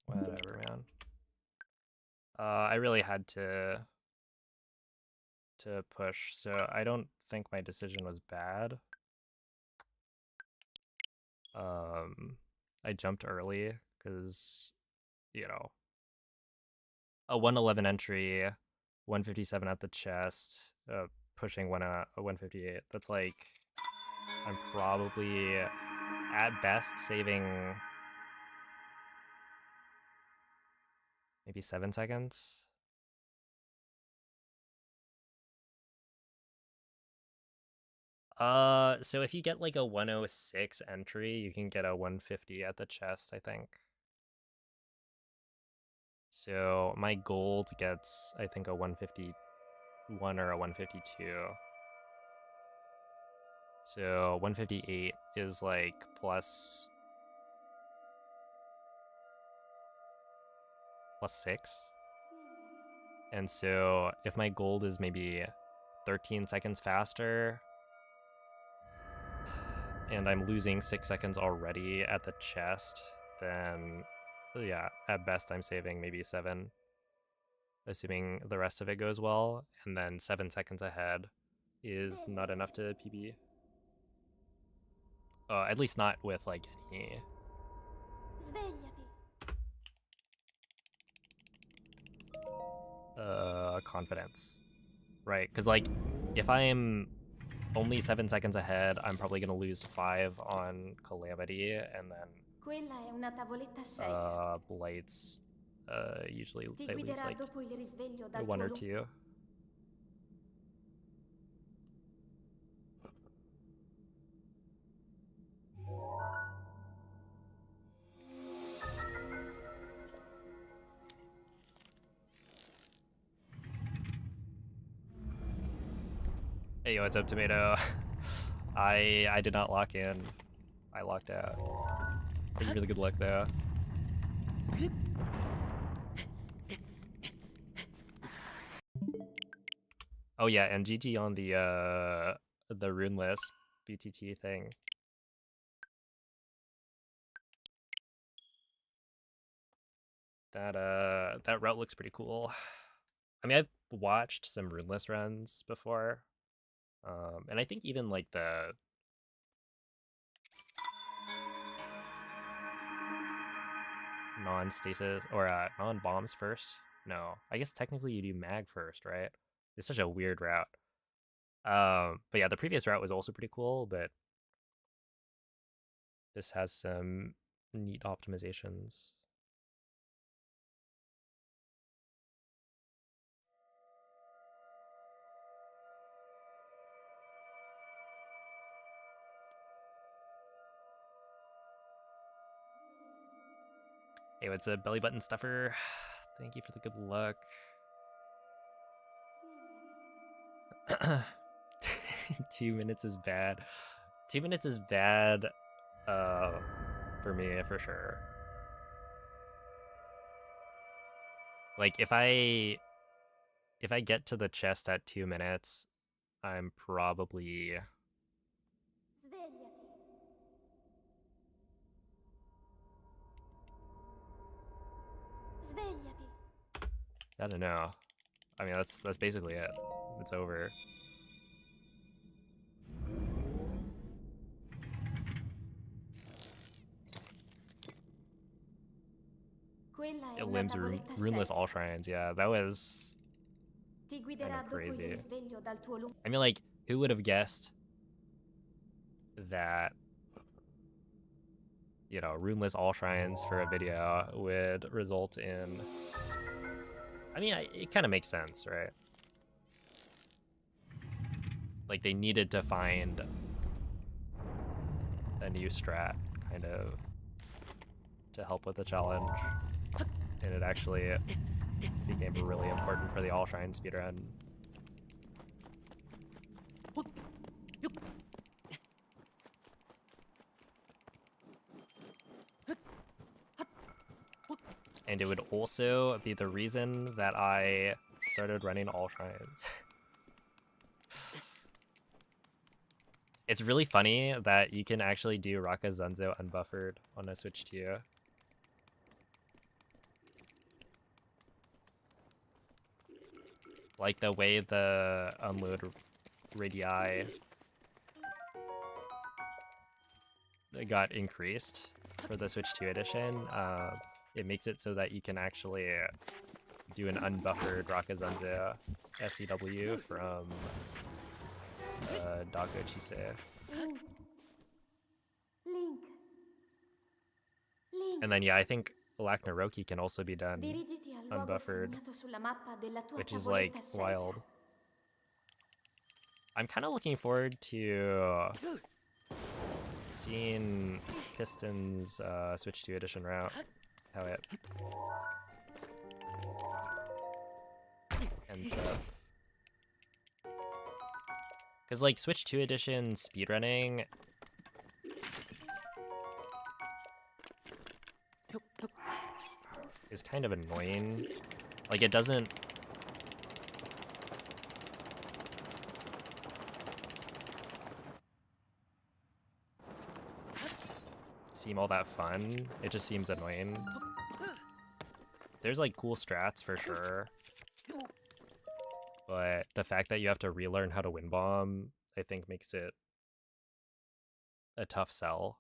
Whatever, man. I really had to push, so I don't think my decision was bad. I jumped early because, you know, a 111 entry, 157 at the chest, pushing a 158. That's like, I'm probably at best saving maybe 7 seconds. So if you get like a 106 entry, you can get a 150 at the chest, I think. So my gold gets, I think, a 151 or a 152. So 158 is like plus 6. And so if my gold is maybe 13 seconds faster, and I'm losing 6 seconds already at the chest, then Yeah, at best I'm saving maybe 7, assuming the rest of it goes well, and then 7 seconds ahead is not enough to PB. At least not with like any Svegliati. confidence, right? Because like if I'm only 7 seconds ahead, I'm probably gonna lose 5 on Calamity, and then Quella è una tavoletta shake. Blights usually Ti I lose guiderà like dopo il risveglio dal 1 tuo or 2. Hey, what's up, Tomato? I did not lock in. I locked out. Thank you for the good luck, though. Oh yeah, and GG on the runeless BTT thing. That route looks pretty cool. I mean, I've watched some runeless runs before, and I think even like the non-stasis or non-bombs first. No, I guess technically you do mag first, right? It's such a weird route. But yeah, the previous route was also pretty cool, but this has some neat optimizations. Hey, what's a belly button stuffer? Thank you for the good luck. 2 minutes is bad. 2 minutes is bad for me, for sure. Like if I get to the chest at 2 minutes, I'm probably Svegliati. Svegliati. I don't know. I mean that's basically it. It's over. Quella è It una limbs tavoletta runeless shake. all shrines. Yeah, that was Ti kind guiderà of dopo il crazy. risveglio dal tuo lungo. I mean, like, who would have guessed that, you know, runeless all shrines for a video would result in... I mean, it kind of makes sense, right? Like, they needed to find a new strat, kind of, to help with the challenge. And it actually became really important for the all shrine speedrun. And it would also be the reason that I started running all shrines. It's really funny that you can actually do Raka Zunzo unbuffered on a Switch 2. Like the way the unload radii got increased for the Switch 2 edition, it makes it so that you can actually do an unbuffered Raka Zunzo SEW from Dako Chise. Link. Link. And then yeah, I think Black Naroki can also be done Dirigiti al luogo unbuffered, segnato sulla mappa della tua which is like tavoletta shake. wild. I'm kind of looking forward to seeing Piston's Switch 2 edition route, how it ends up. Because like Switch 2 edition speedrunning is kind of annoying. Like it doesn't seem all that fun. It just seems annoying. there's like cool strats for sure. But the fact that you have to relearn how to win bomb, I think makes it a tough sell.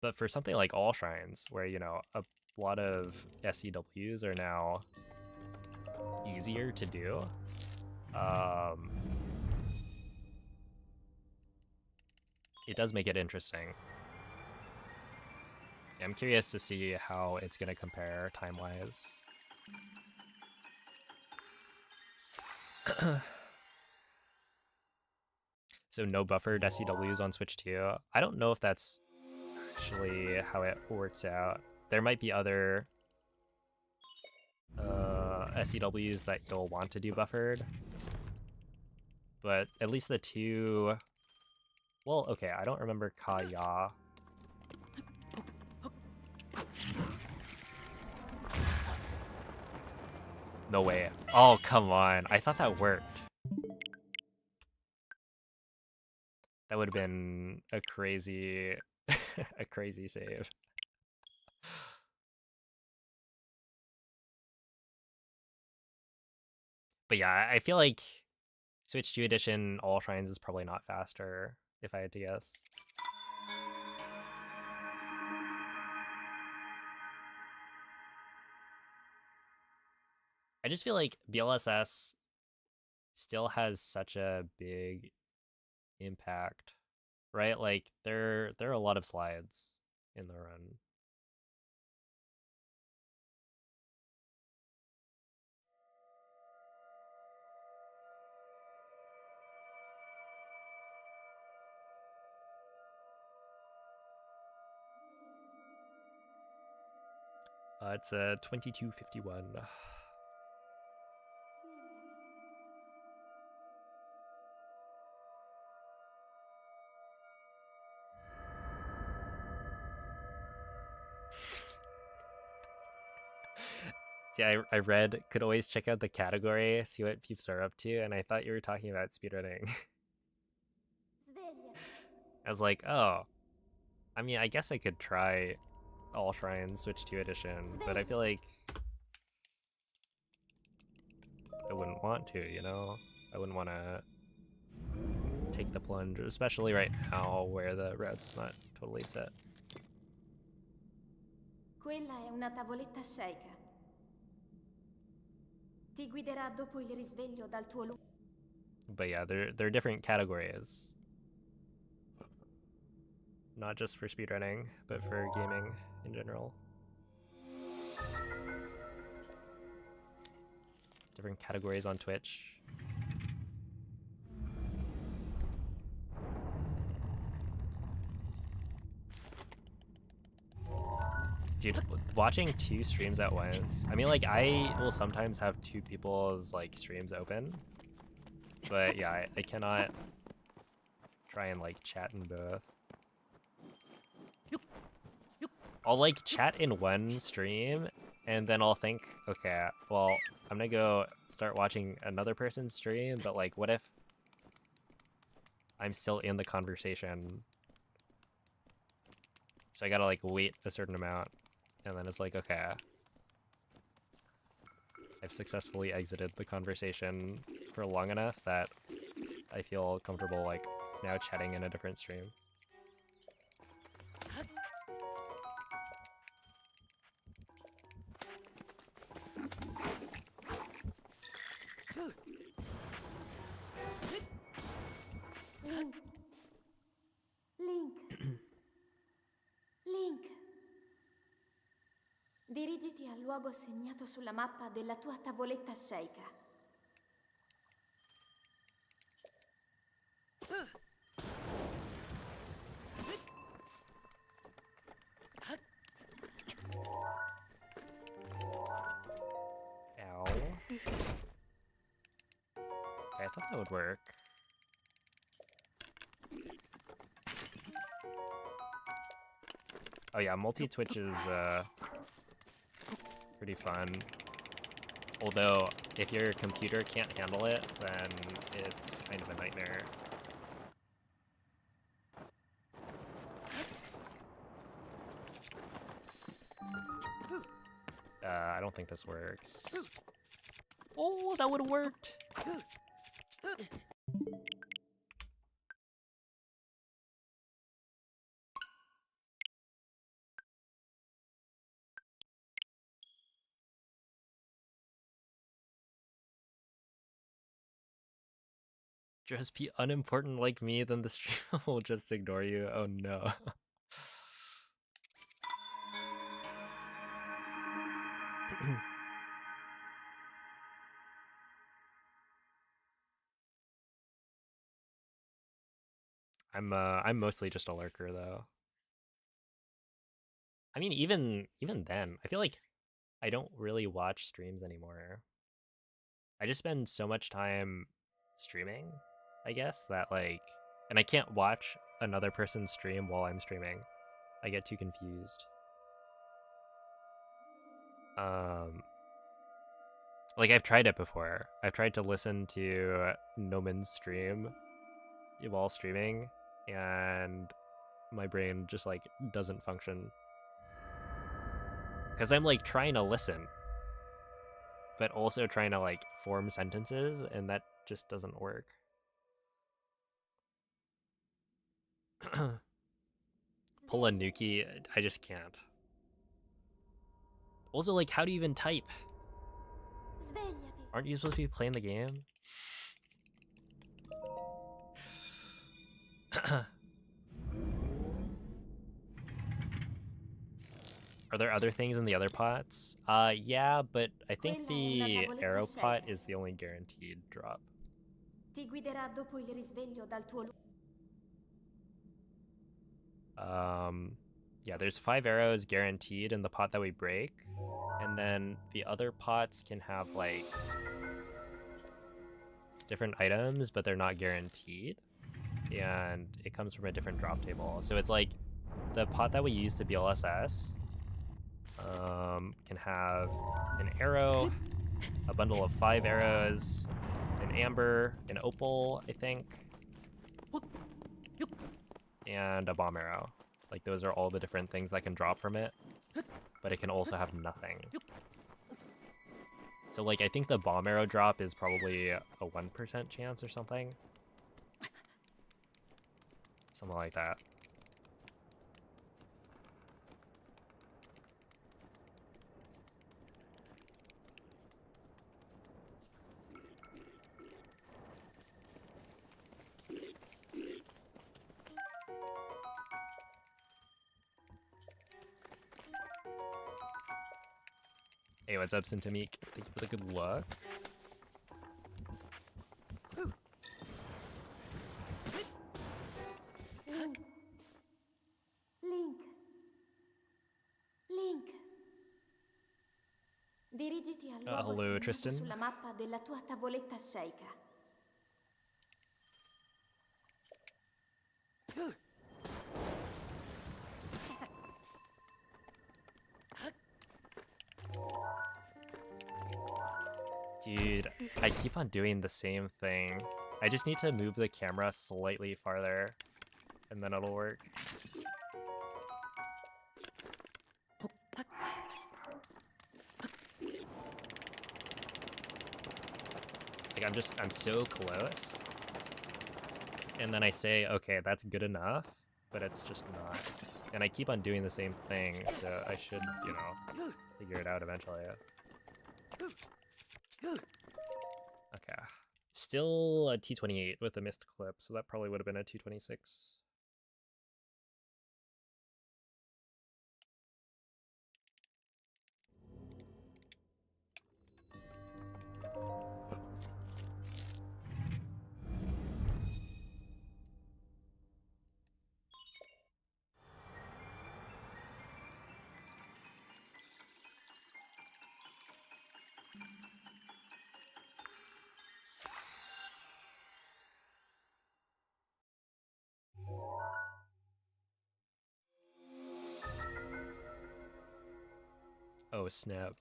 But for something like All Shrines, where, you know, a lot of SCWs are now easier to do, it does make it interesting. I'm curious to see how it's going to compare time-wise. So no buffered SCWs on Switch 2. I don't know if that's actually how it works out. There might be other SCWs that you'll want to do buffered. But at least the two... Well, okay, I don't remember Kaya. No way. Oh, come on. I thought that worked. That would have been a crazy, a crazy save. But yeah, I feel like Switch 2 Edition All Shrines is probably not faster, if I had to guess. I just feel like BLSS still has such a big impact, right? Like there are a lot of slides in the run. It's a 22:51. Yeah, I read, could always check out the category, see what peeps are up to, and I thought you were talking about speedrunning. I was like, oh, I mean, I guess I could try All Shrines Switch 2 Edition, but I feel like I wouldn't want to, you know? I wouldn't want to take the plunge, especially right now where the route's not totally set. Quella è una tavoletta sceicca. Ti guiderà dopo il risveglio dal tuo But yeah, they're different categories. Not just for speedrunning, but for gaming in general. Different categories on Twitch. Dude, watching two streams at once. I mean, like, I will sometimes have two people's, like, streams open. But yeah, I cannot try and, like, chat in both. I'll, like, chat in one stream, and then I'll think, okay, well, I'm gonna go start watching another person's stream, but, like, what if I'm still in the conversation? So I gotta, like, wait a certain amount. And then it's like, okay, I've successfully exited the conversation for long enough that I feel comfortable, like, now chatting in a different stream. Link. Dirigiti al luogo segnato sulla mappa della tua tavoletta sceicca. Ow. Okay, I thought that would work. Oh yeah, multi-Twitch is pretty fun. Although, if your computer can't handle it, then it's kind of a nightmare. I don't think this works. Oh, that would have worked. Just be unimportant like me, then the stream will just ignore you. Oh no. I'm mostly just a lurker though. I mean, even then, I feel like I don't really watch streams anymore. I just spend so much time streaming, I guess, that like, and I can't watch another person's stream while I'm streaming. I get too confused. Like I've tried it before. I've tried to listen to Noman's stream while streaming, and my brain just like doesn't function. Because I'm like trying to listen, but also trying to like form sentences, and that just doesn't work. Pull a Nuki, I just can't. Also, like, how do you even type? Svegliati. Aren't you supposed to be playing the game? Are there other things in the other pots? Yeah, but I think the arrow pot is the only guaranteed drop. Ti guiderà dopo il risveglio dal tuo Yeah, there's 5 arrows guaranteed in the pot that we break, and then the other pots can have like different items, but they're not guaranteed, and it comes from a different drop table. So it's like the pot that we use to BLSS can have an arrow, a bundle of 5 arrows, an amber, an opal, I think, and a bomb arrow. Like, those are all the different things that can drop from it, but it can also have nothing. So, like, I think the bomb arrow drop is probably a 1% chance or something. Something like that. Hey, what's up, Sintamik? Thank you for the good luck. Link. Link. Dirigiti al luogo Hello, segnato Tristan. sulla mappa della tua tavoletta sceicca. Dude, I keep on doing the same thing. I just need to move the camera slightly farther, and then it'll work. Like, I'm so close. And then I say, okay, that's good enough, but it's just not. And I keep on doing the same thing, so I should, you know, figure it out eventually. Okay. Still a T28 with a missed clip, so that probably would have been a T26. Oh, snap.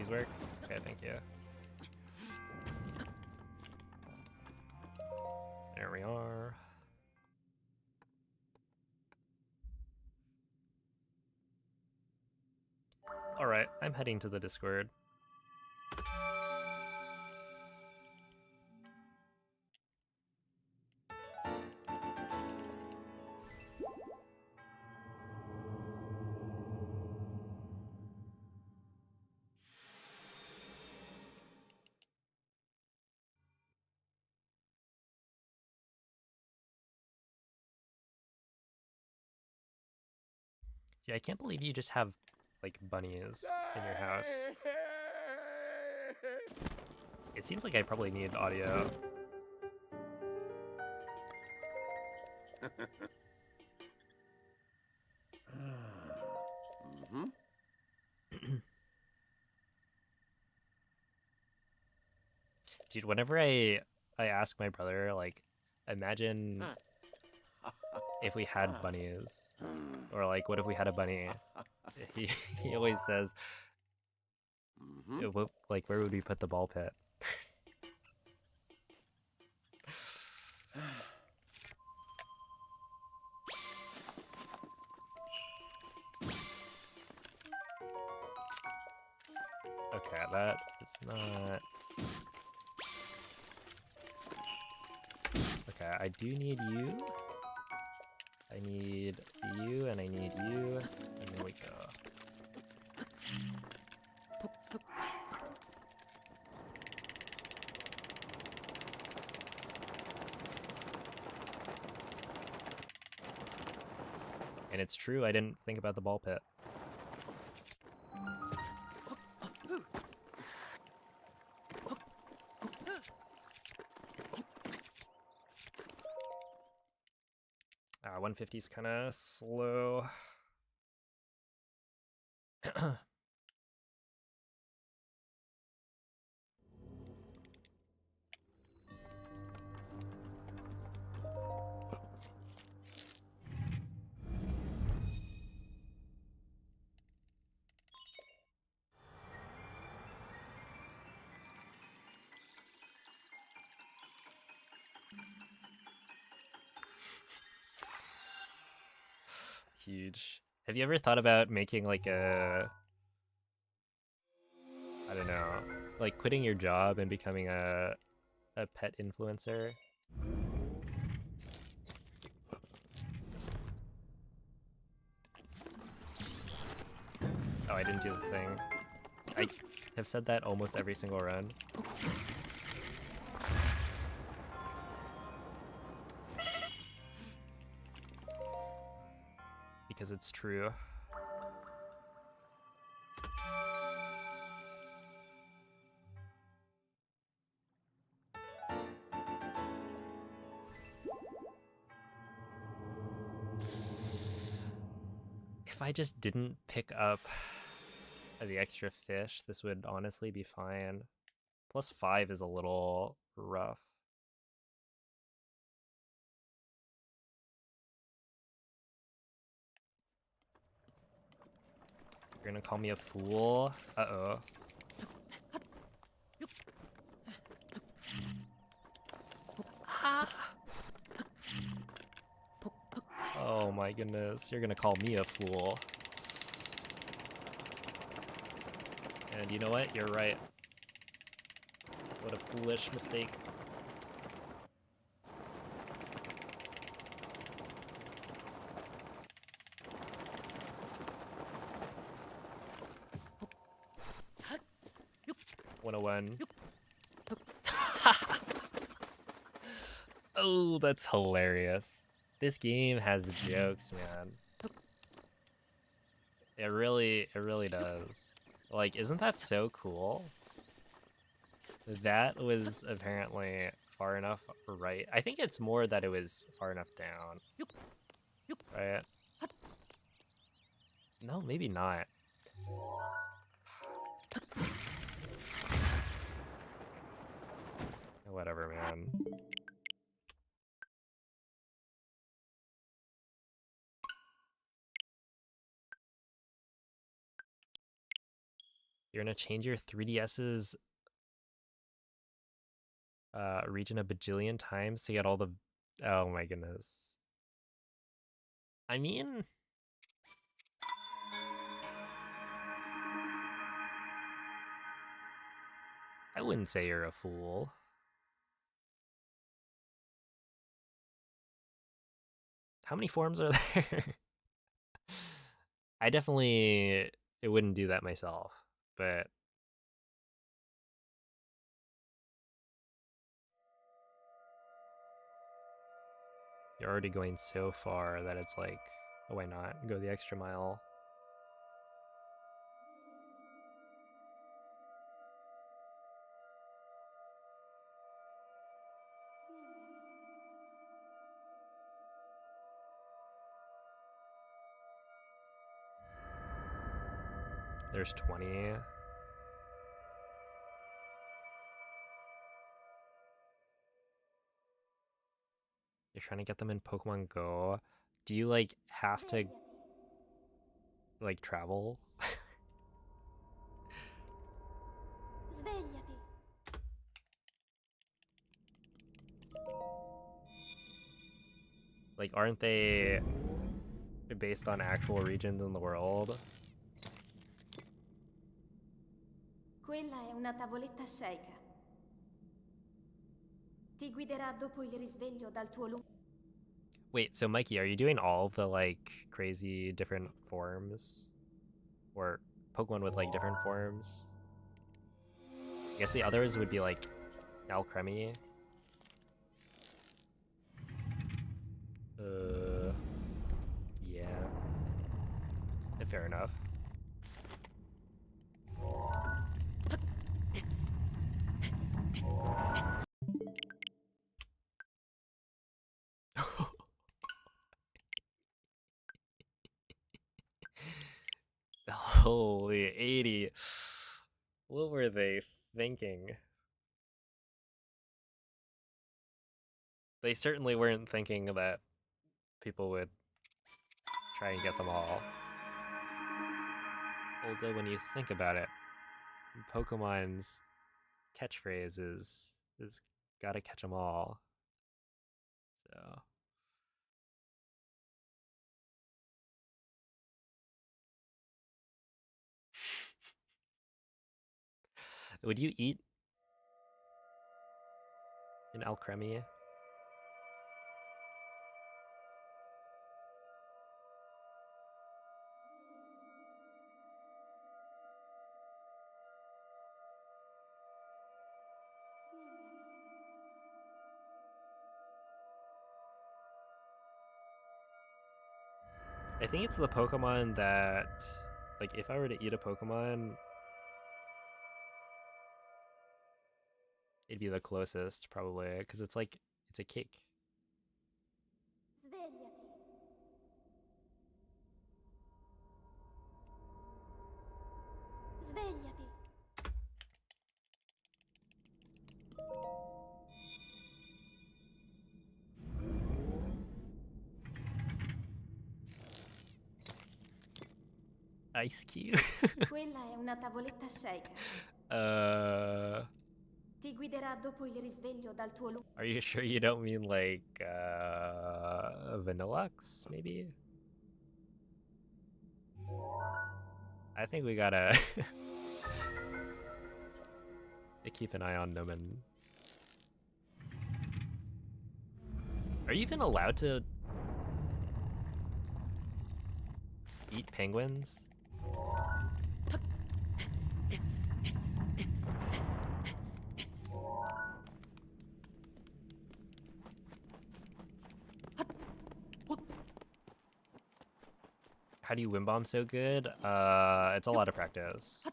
these work? Okay, thank you. There we are. Alright, I'm heading to the Discord. Yeah, I can't believe you just have, like, bunnies in your house. It seems like I probably need audio. Dude, whenever I ask my brother, like, imagine if we had bunnies, or like, what if we had a bunny? He he always says, like, where would we put the ball pit? Okay, that is not. Okay, I do need you. I need you, and I need you, and there we go. And it's true, I didn't think about the ball pit. Ah, 150 is kind of slow. Huge. Have you ever thought about making like a, I don't know, like quitting your job and becoming a pet influencer? Oh, I didn't do the thing. I have said that almost every single run. Because it's true. If I just didn't pick up the extra fish, this would honestly be fine. +5 is a little rough. You're gonna call me a fool? Uh-oh. Oh my goodness, you're gonna call me a fool. And you know what? You're right. What a foolish mistake. One. Oh, that's hilarious. This game has jokes, man. It really does. Like, isn't that so cool? That was apparently far enough right. I think it's more that it was far enough down. Right? No, maybe not. Whatever, man. You're gonna change your 3DS's region a bajillion times to get all the... Oh my goodness. I mean... I wouldn't say you're a fool. How many forms are there? I definitely... It wouldn't do that myself, but... You're already going so far that it's like, oh, why not? Go the extra mile. There's 20. You're trying to get them in Pokemon Go. Do you like have to like travel? Svegliati. Like, aren't they based on actual regions in the world? Quella è una tavoletta sceicca. Ti guiderà dopo il risveglio dal tuo lungo... Wait, so Mikey, are you doing all of the like crazy different forms? Or Pokemon with like different forms? I guess the others would be like Alcremie. Yeah. Fair enough. Holy 80. What were they thinking? They certainly weren't thinking that people would try and get them all. Although when you think about it, Pokemon's catchphrase is gotta catch them all. So would you eat an Alcremie? I think it's the Pokemon that, like, if I were to eat a Pokemon, it'd be the closest, probably, because it's like, it's a cake. Svegliati. Svegliati. Ice Cube? Quella è una tavoletta sceicca. Ti guiderà dopo il risveglio dal tuo lungo... Are you sure you don't mean, like, Vanillux, maybe? I think we gotta keep an eye on Nomen. Are you even allowed to eat penguins? How do you win bomb so good? It's a lot of practice.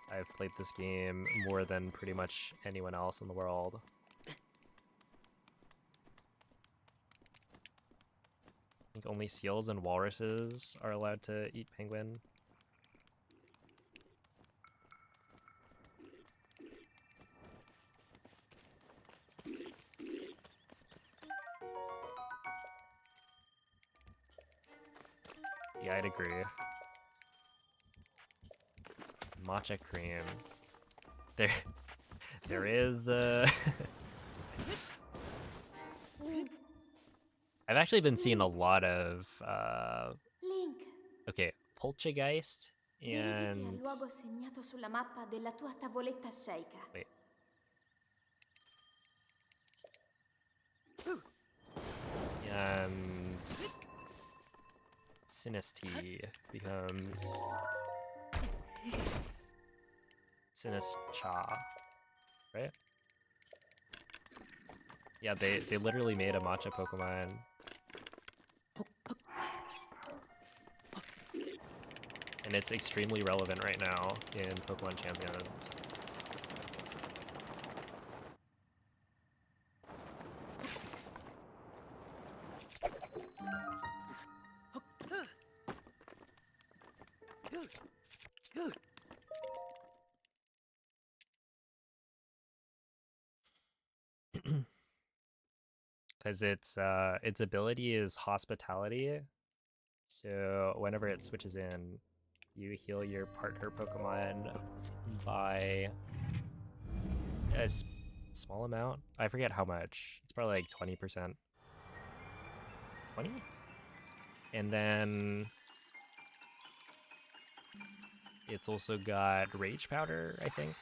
I've played this game more than pretty much anyone else in the world. I think only seals and walruses are allowed to eat penguin. Yeah, I'd agree. Matcha cream. There is I've actually been seeing a lot of Link, okay, Poltergeist dirigiti al and luogo segnato sulla mappa della tua tavoletta sceicca. wait. And Sinistea becomes Sinischa, right? Yeah, they literally made a matcha Pokemon. And it's extremely relevant right now in Pokemon Champions. Because its ability is hospitality, so whenever it switches in, you heal your partner Pokemon by a small amount. I forget how much. It's probably like 20%. 20? And then it's also got Rage Powder, I think.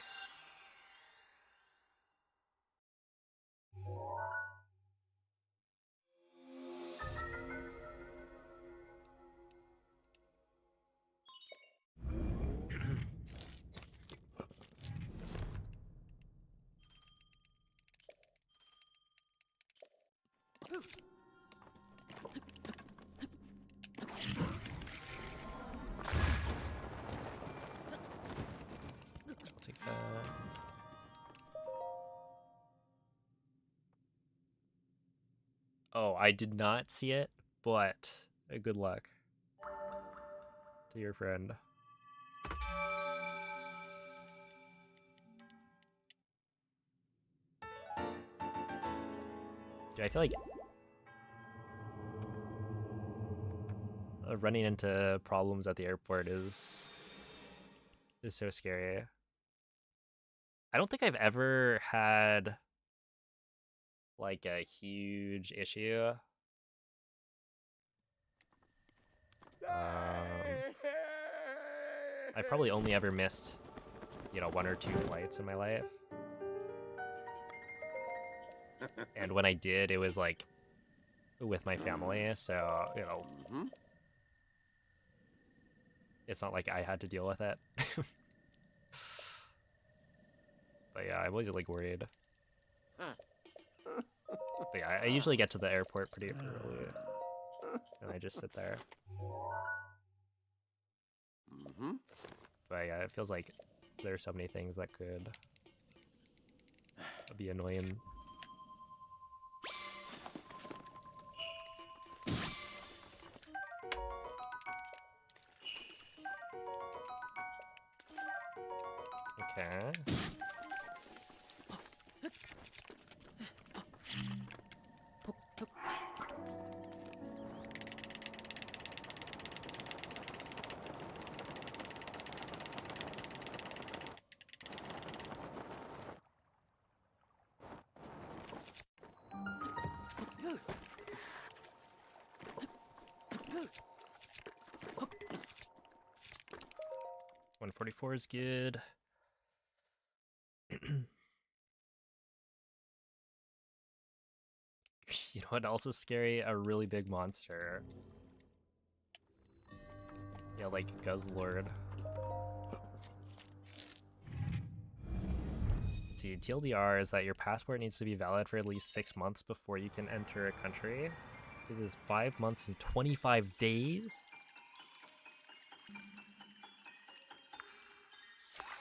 I'll take that. Oh, I did not see it, but good luck to your friend. Dude, I feel like running into problems at the airport is so scary. I don't think I've ever had like a huge issue. I probably only ever missed, you know, 1 or 2 flights in my life. And when I did, it was like with my family, so, you know, it's not like I had to deal with it. But yeah, I'm always like worried. But yeah, I usually get to the airport pretty early, and I just sit there. But yeah, it feels like there's so many things that could be annoying. Okay. .144 is good. You know what else is scary? A really big monster. Yeah, like Guzzlord. Let's see, TLDR is that your passport needs to be valid for at least 6 months before you can enter a country. This is 5 months and 25 days?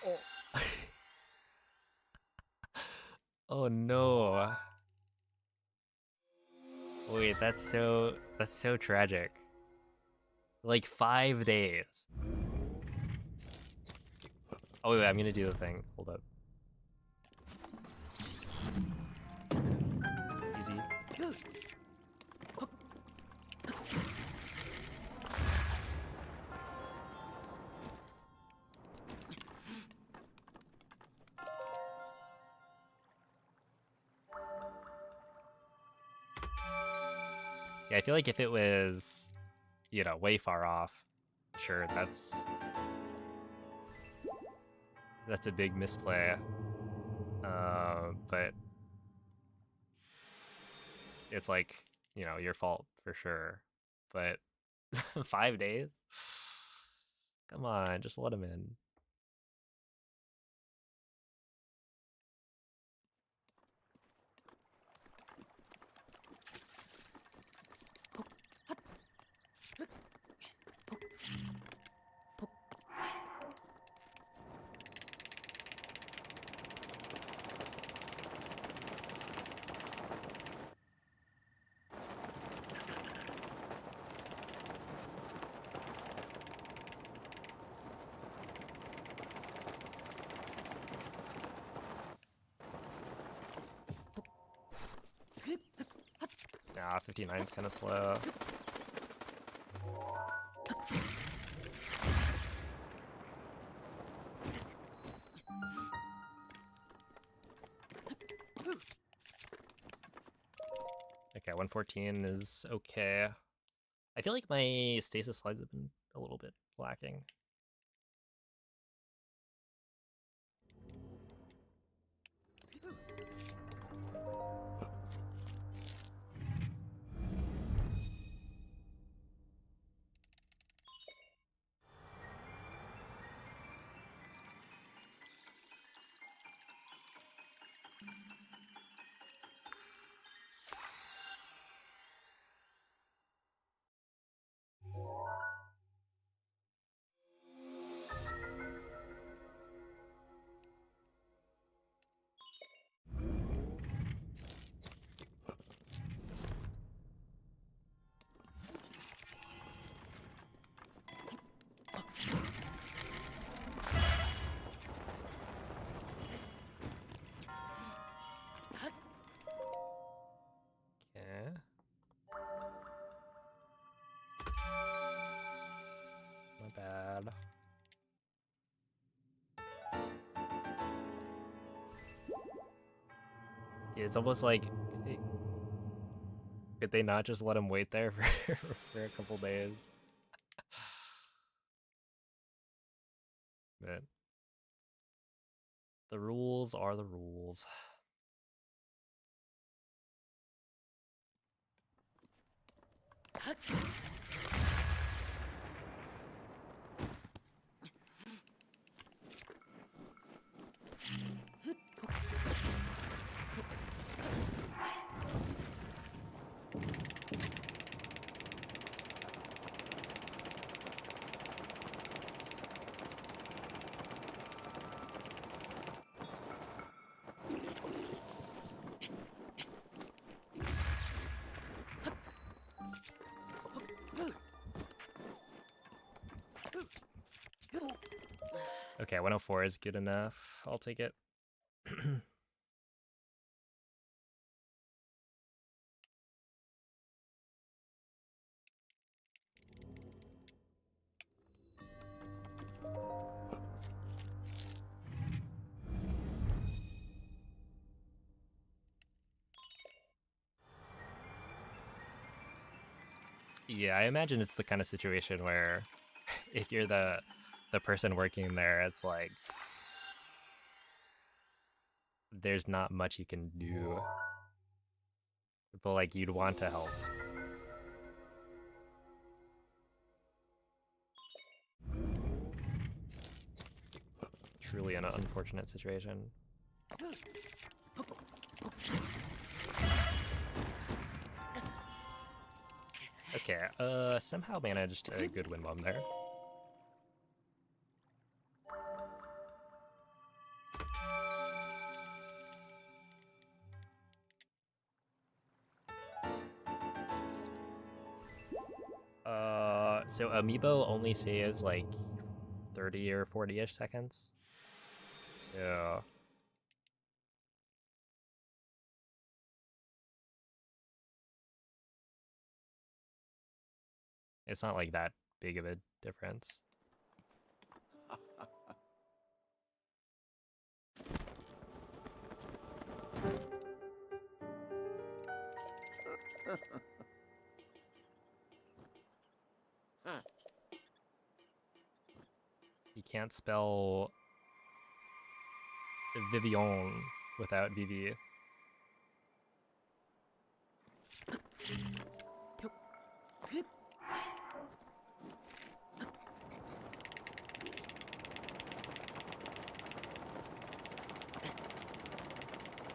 Oh. Oh no. Wait, that's so tragic. Like 5 days. Oh wait, I'm gonna do the thing. Hold up. Easy. Yeah, I feel like if it was, you know, way far off, sure, that's a big misplay. But it's like, you know, your fault for sure. But 5 days? Come on, just let him in. Nah, 59's kind of slow. Okay, 114 is okay. I feel like my stasis slides have been a little bit lacking. Okay. Not bad. Dude, it's almost like, could they not just let him wait there for, for a couple days? But the rules are the rules. Okay, 104 is good enough. I'll take it. Yeah, I imagine it's the kind of situation where if you're the person working there, it's like there's not much you can do. But like you'd want to help. Truly an unfortunate situation. Okay, somehow managed a good win bomb there. So Amiibo only saves like 30 or 40-ish seconds. So it's not like that big of a difference. can't spell Vivian without VV.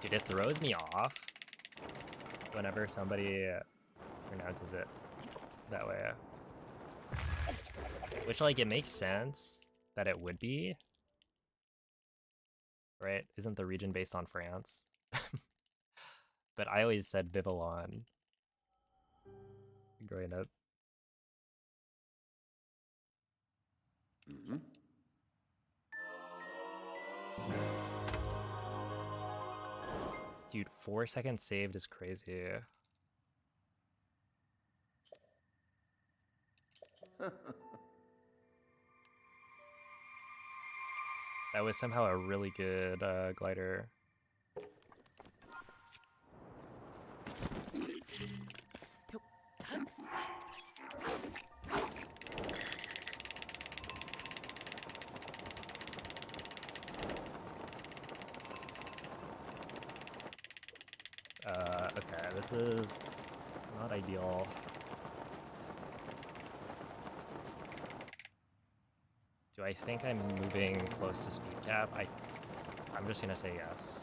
Dude, it throws me off whenever somebody pronounces it that way. Which, like, it makes sense that it would be, right? Isn't the region based on France? But I always said Vivillon growing up. Mm-hmm. Dude, 4 seconds saved is crazy. That was somehow a really good glider. Okay, this is not ideal. Do I think I'm moving close to speed cap? I'm just gonna say yes.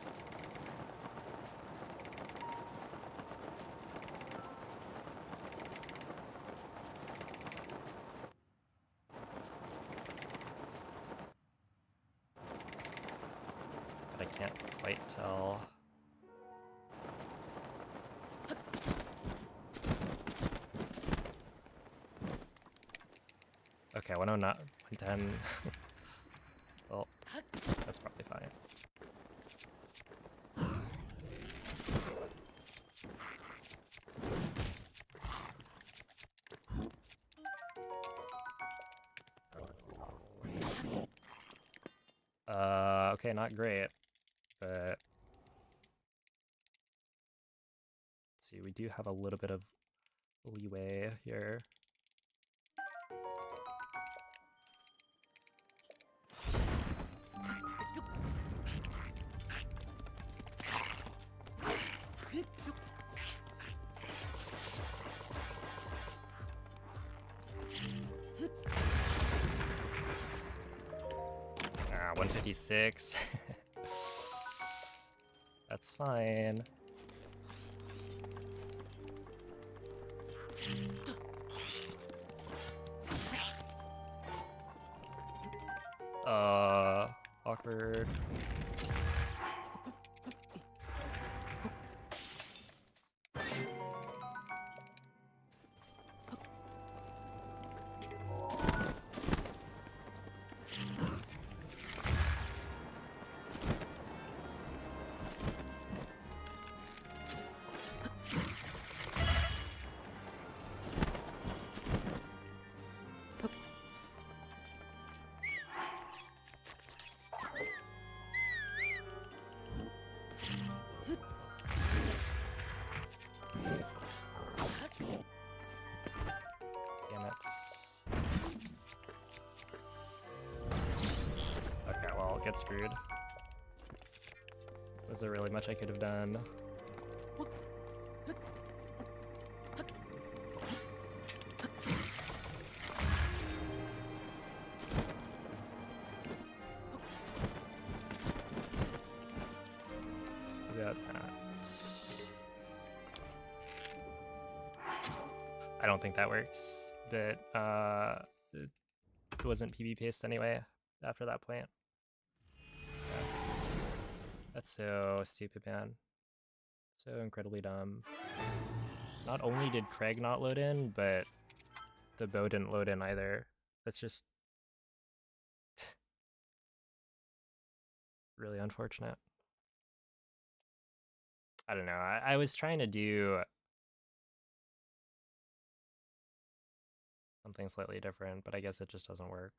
But I can't quite tell. Okay, 109, 110. Well, that's probably fine. Okay, not great, but let's see, we do have a little bit of leeway here. Ah, 156. That's fine. Awkward. Damn it. Okay, well, get screwed. Was there really much I could have done? Got that. I don't think that works, but it wasn't PB paste anyway after that point. Yeah. That's so stupid, man. So incredibly dumb. Not only did Craig not load in, but the bow didn't load in either. That's just really unfortunate. I don't know. I was trying to do something slightly different, but I guess it just doesn't work.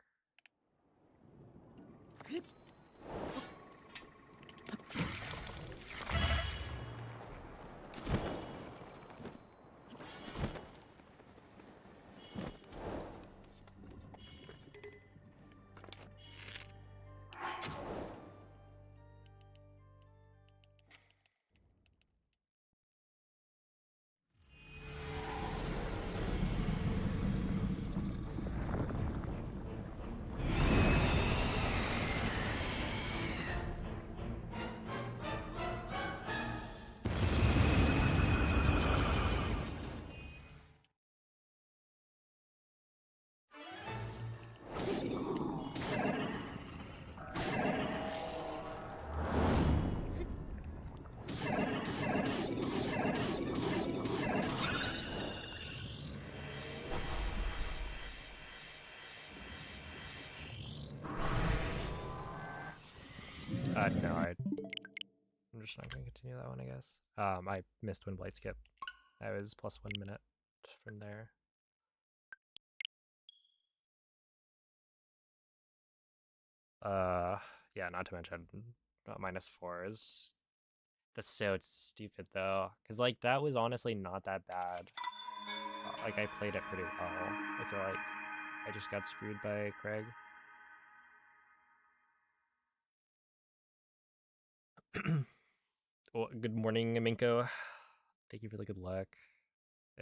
I'm just not going to continue that one, I guess. I missed Wind Blight skip. I was plus 1 minute from there. Yeah, not to mention -4 is... That's so stupid though, because like that was honestly not that bad. Like I played it pretty well. I feel like I just got screwed by Craig. Well, good morning, Minko. Thank you for the good luck.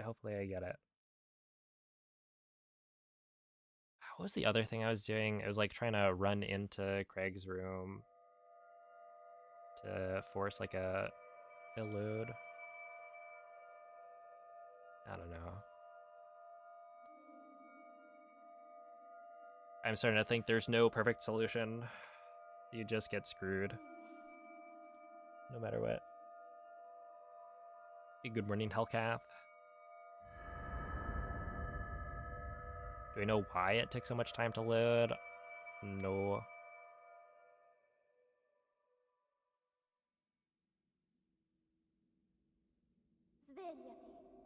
Hopefully I get it. What was the other thing I was doing? It was like trying to run into Craig's room to force like a load. I don't know. I'm starting to think there's no perfect solution. You just get screwed. No matter what. Hey, good morning, Hellcath. Do I know why it took so much time to load? No.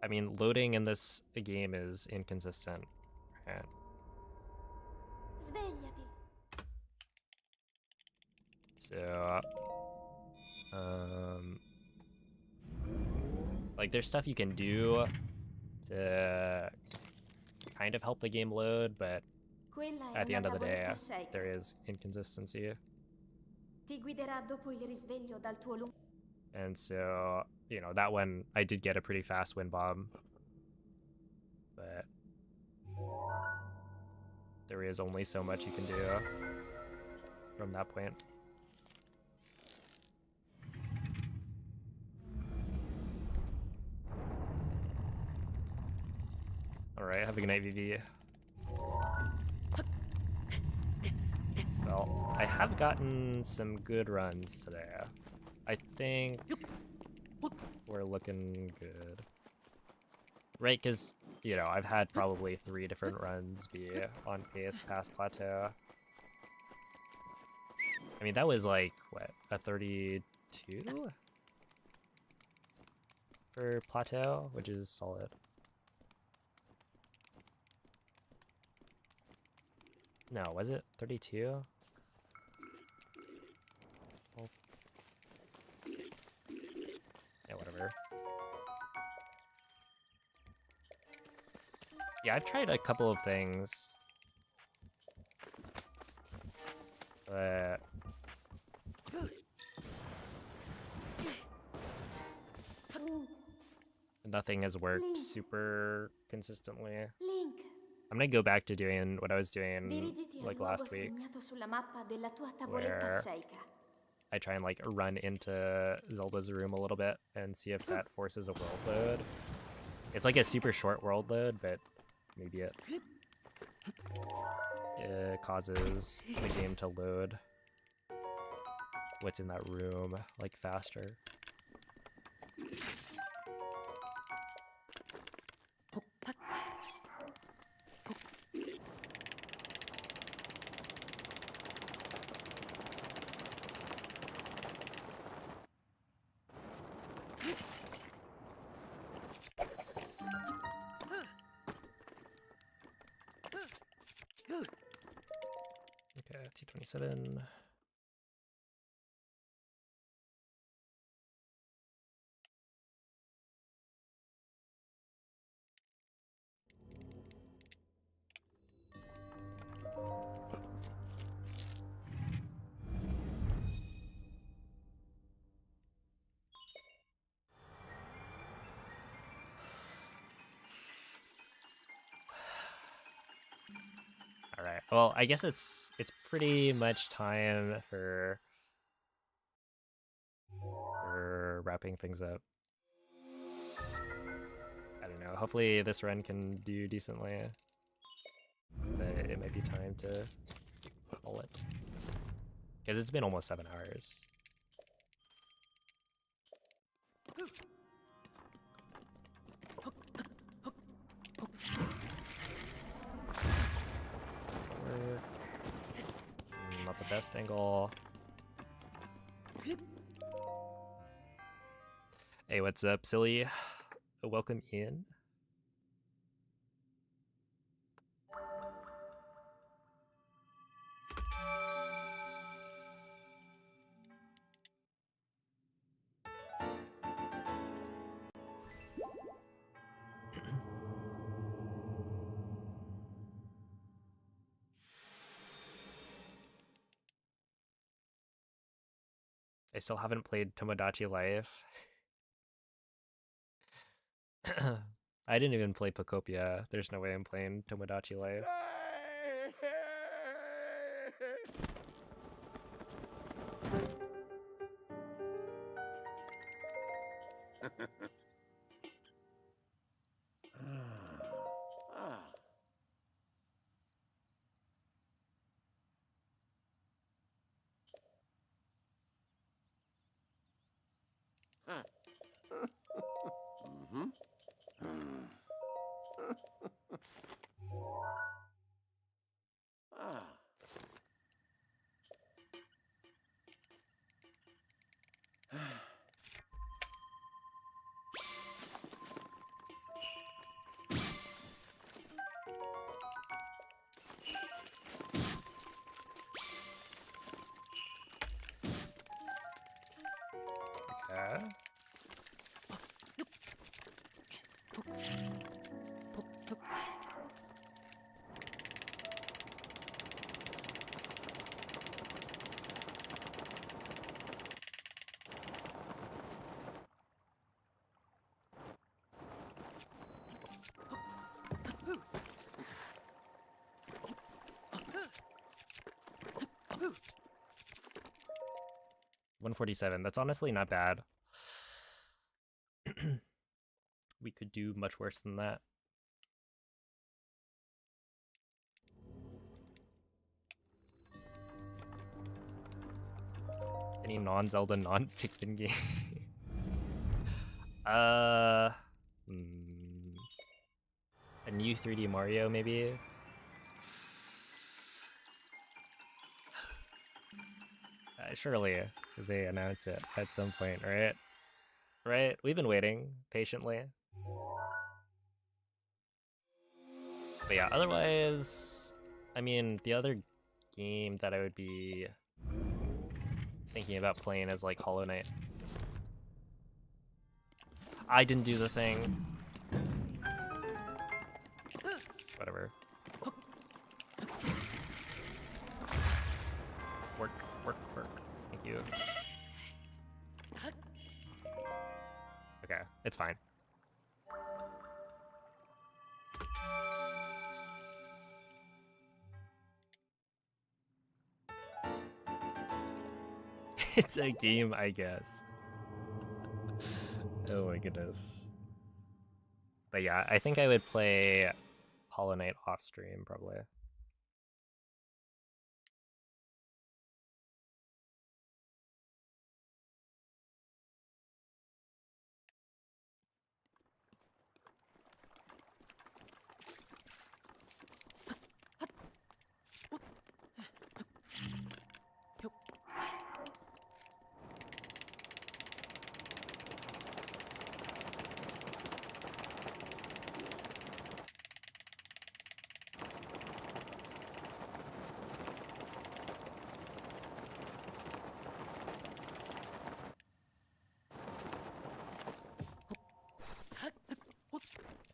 I mean, loading in this game is inconsistent. Right? So, like there's stuff you can do to kind of help the game load, but at the end of the day, there is inconsistency. And so, you know, that one, I did get a pretty fast wind bomb, but there is only so much you can do from that point. Alright, have a good night, VV. Well, I have gotten some good runs today. I think we're looking good. Right, because, you know, I've had probably 3 different runs be on pace past plateau. I mean, that was like, what, a 32? For plateau, which is solid. No, was it 32? 12? Yeah, whatever. Yeah, I've tried a couple of things. But nothing has worked super consistently. I'm gonna go back to doing what I was doing like last week, where I try and like run into Zelda's room a little bit and see if that forces a world load. It's like a super short world load, but maybe it causes the game to load what's in that room like faster. Okay, T27. Alright, well, I guess it's pretty much time for wrapping things up. I don't know, hopefully this run can do decently. But it might be time to call it. Because it's been almost 7 hours. Not the best angle. Hey, what's up, silly? Welcome in. I still haven't played Tomodachi Life. I didn't even play Pocopia. There's no way I'm playing Tomodachi Life. Okay. $147. That's honestly not bad. We could do much worse than that. Any non-Zelda, non-Pikmin game? A new 3D Mario, maybe? Surely they announce it at some point, right? Right? We've been waiting patiently. But yeah, otherwise, I mean, the other game that I would be thinking about playing is like Hollow Knight. I didn't do the thing. Whatever. Work, work, work. Thank you. Okay, it's fine. It's a game, I guess. Oh my goodness. But yeah, I think I would play Hollow Knight off stream, probably.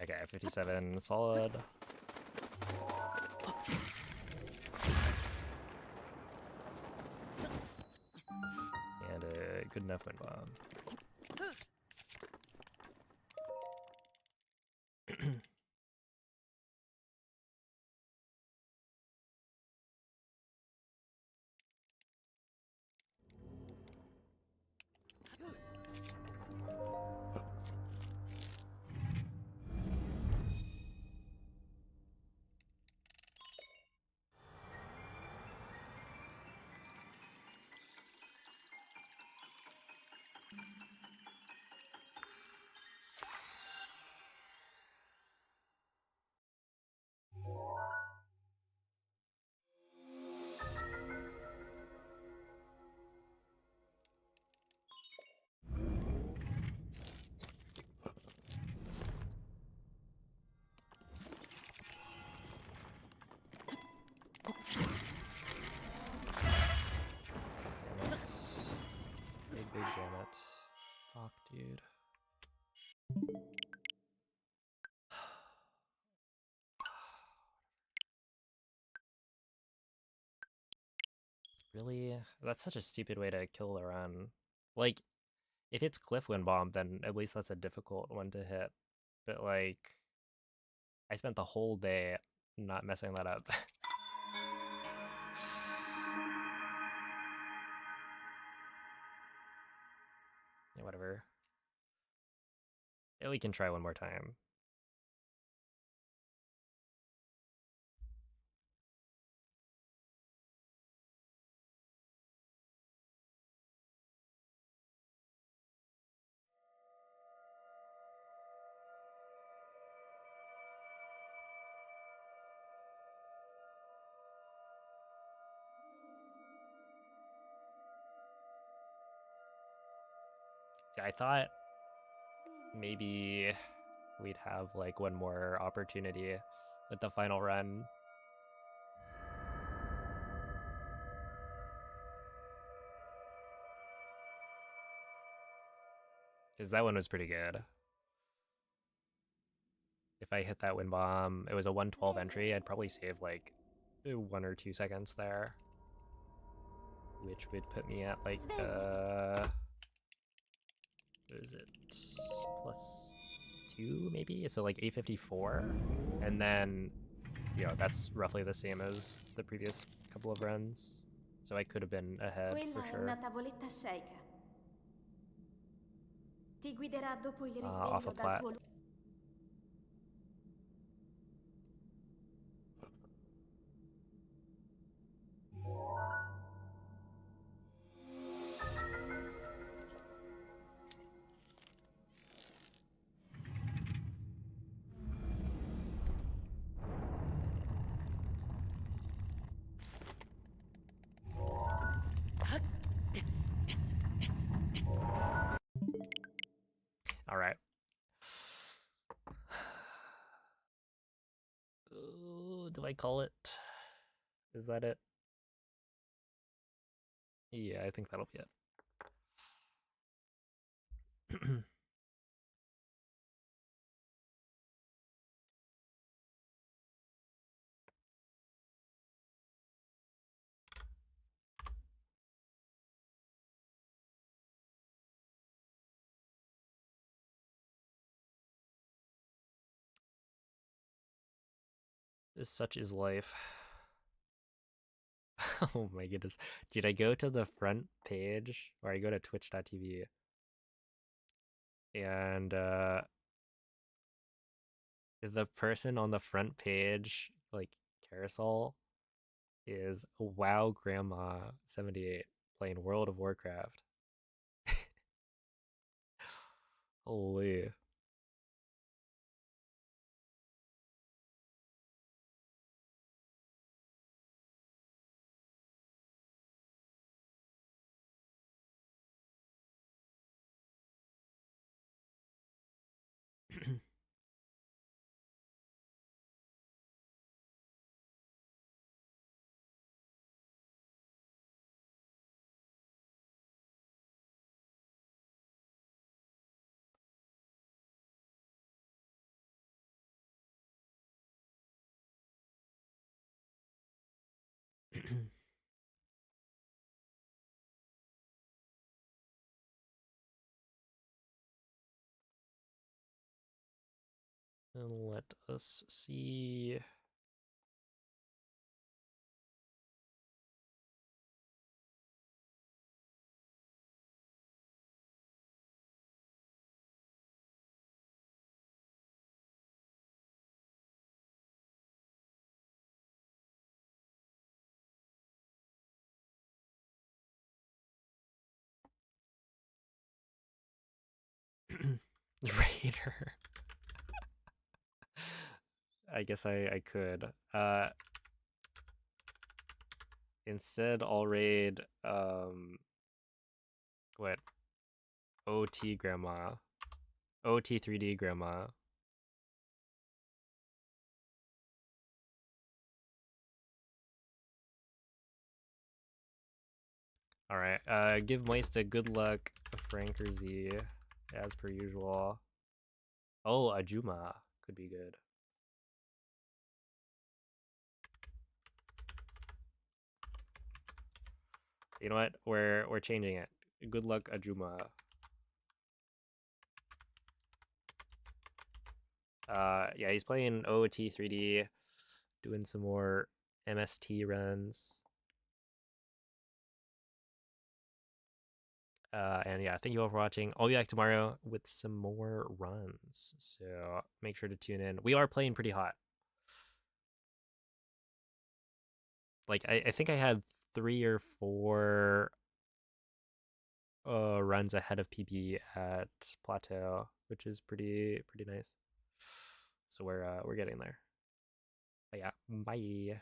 Okay, 57 solid. And a good enough wind bomb. Fuck, dude. Really? That's such a stupid way to kill the run. Like, if it's cliff wind bomb, then at least that's a difficult one to hit. But like, I spent the whole day not messing that up. Yeah, whatever. Yeah, we can try one more time. See, I thought maybe we'd have like one more opportunity with the final run. Because that one was pretty good. If I hit that wind bomb, it was a 112 entry, I'd probably save like 1 or 2 seconds there. Which would put me at like, what is it? +2 maybe? So like 854. And then, you know, that's roughly the same as the previous couple of runs. So I could have been ahead for Quella è sure. una tavoletta sceicca. Ti guiderà dopo il Off risveglio a dal plat. tuo All right. Do I call it? Is that it? Yeah, I think that'll be it. Such is life. Oh my goodness. Did I go to the front page or I go to twitch.tv and the person on the front page, like carousel, is WoW Grandma 78 playing World of Warcraft. Holy. And let us see. Raider. I guess I could. Instead I'll raid what? OT Grandma. OT3D Grandma. Alright, give Moist a good luck, Frank or Z. as per usual. Oh, Ajuma could be good. You know what? We're changing it. Good luck, Ajuma. Yeah, he's playing OOT 3D, doing some more MST runs. And yeah, thank you all for watching. I'll be back tomorrow with some more runs. So make sure to tune in. We are playing pretty hot. Like I think I had 3 or 4 runs ahead of PB at Plateau, which is pretty nice. So we're getting there. But yeah, bye.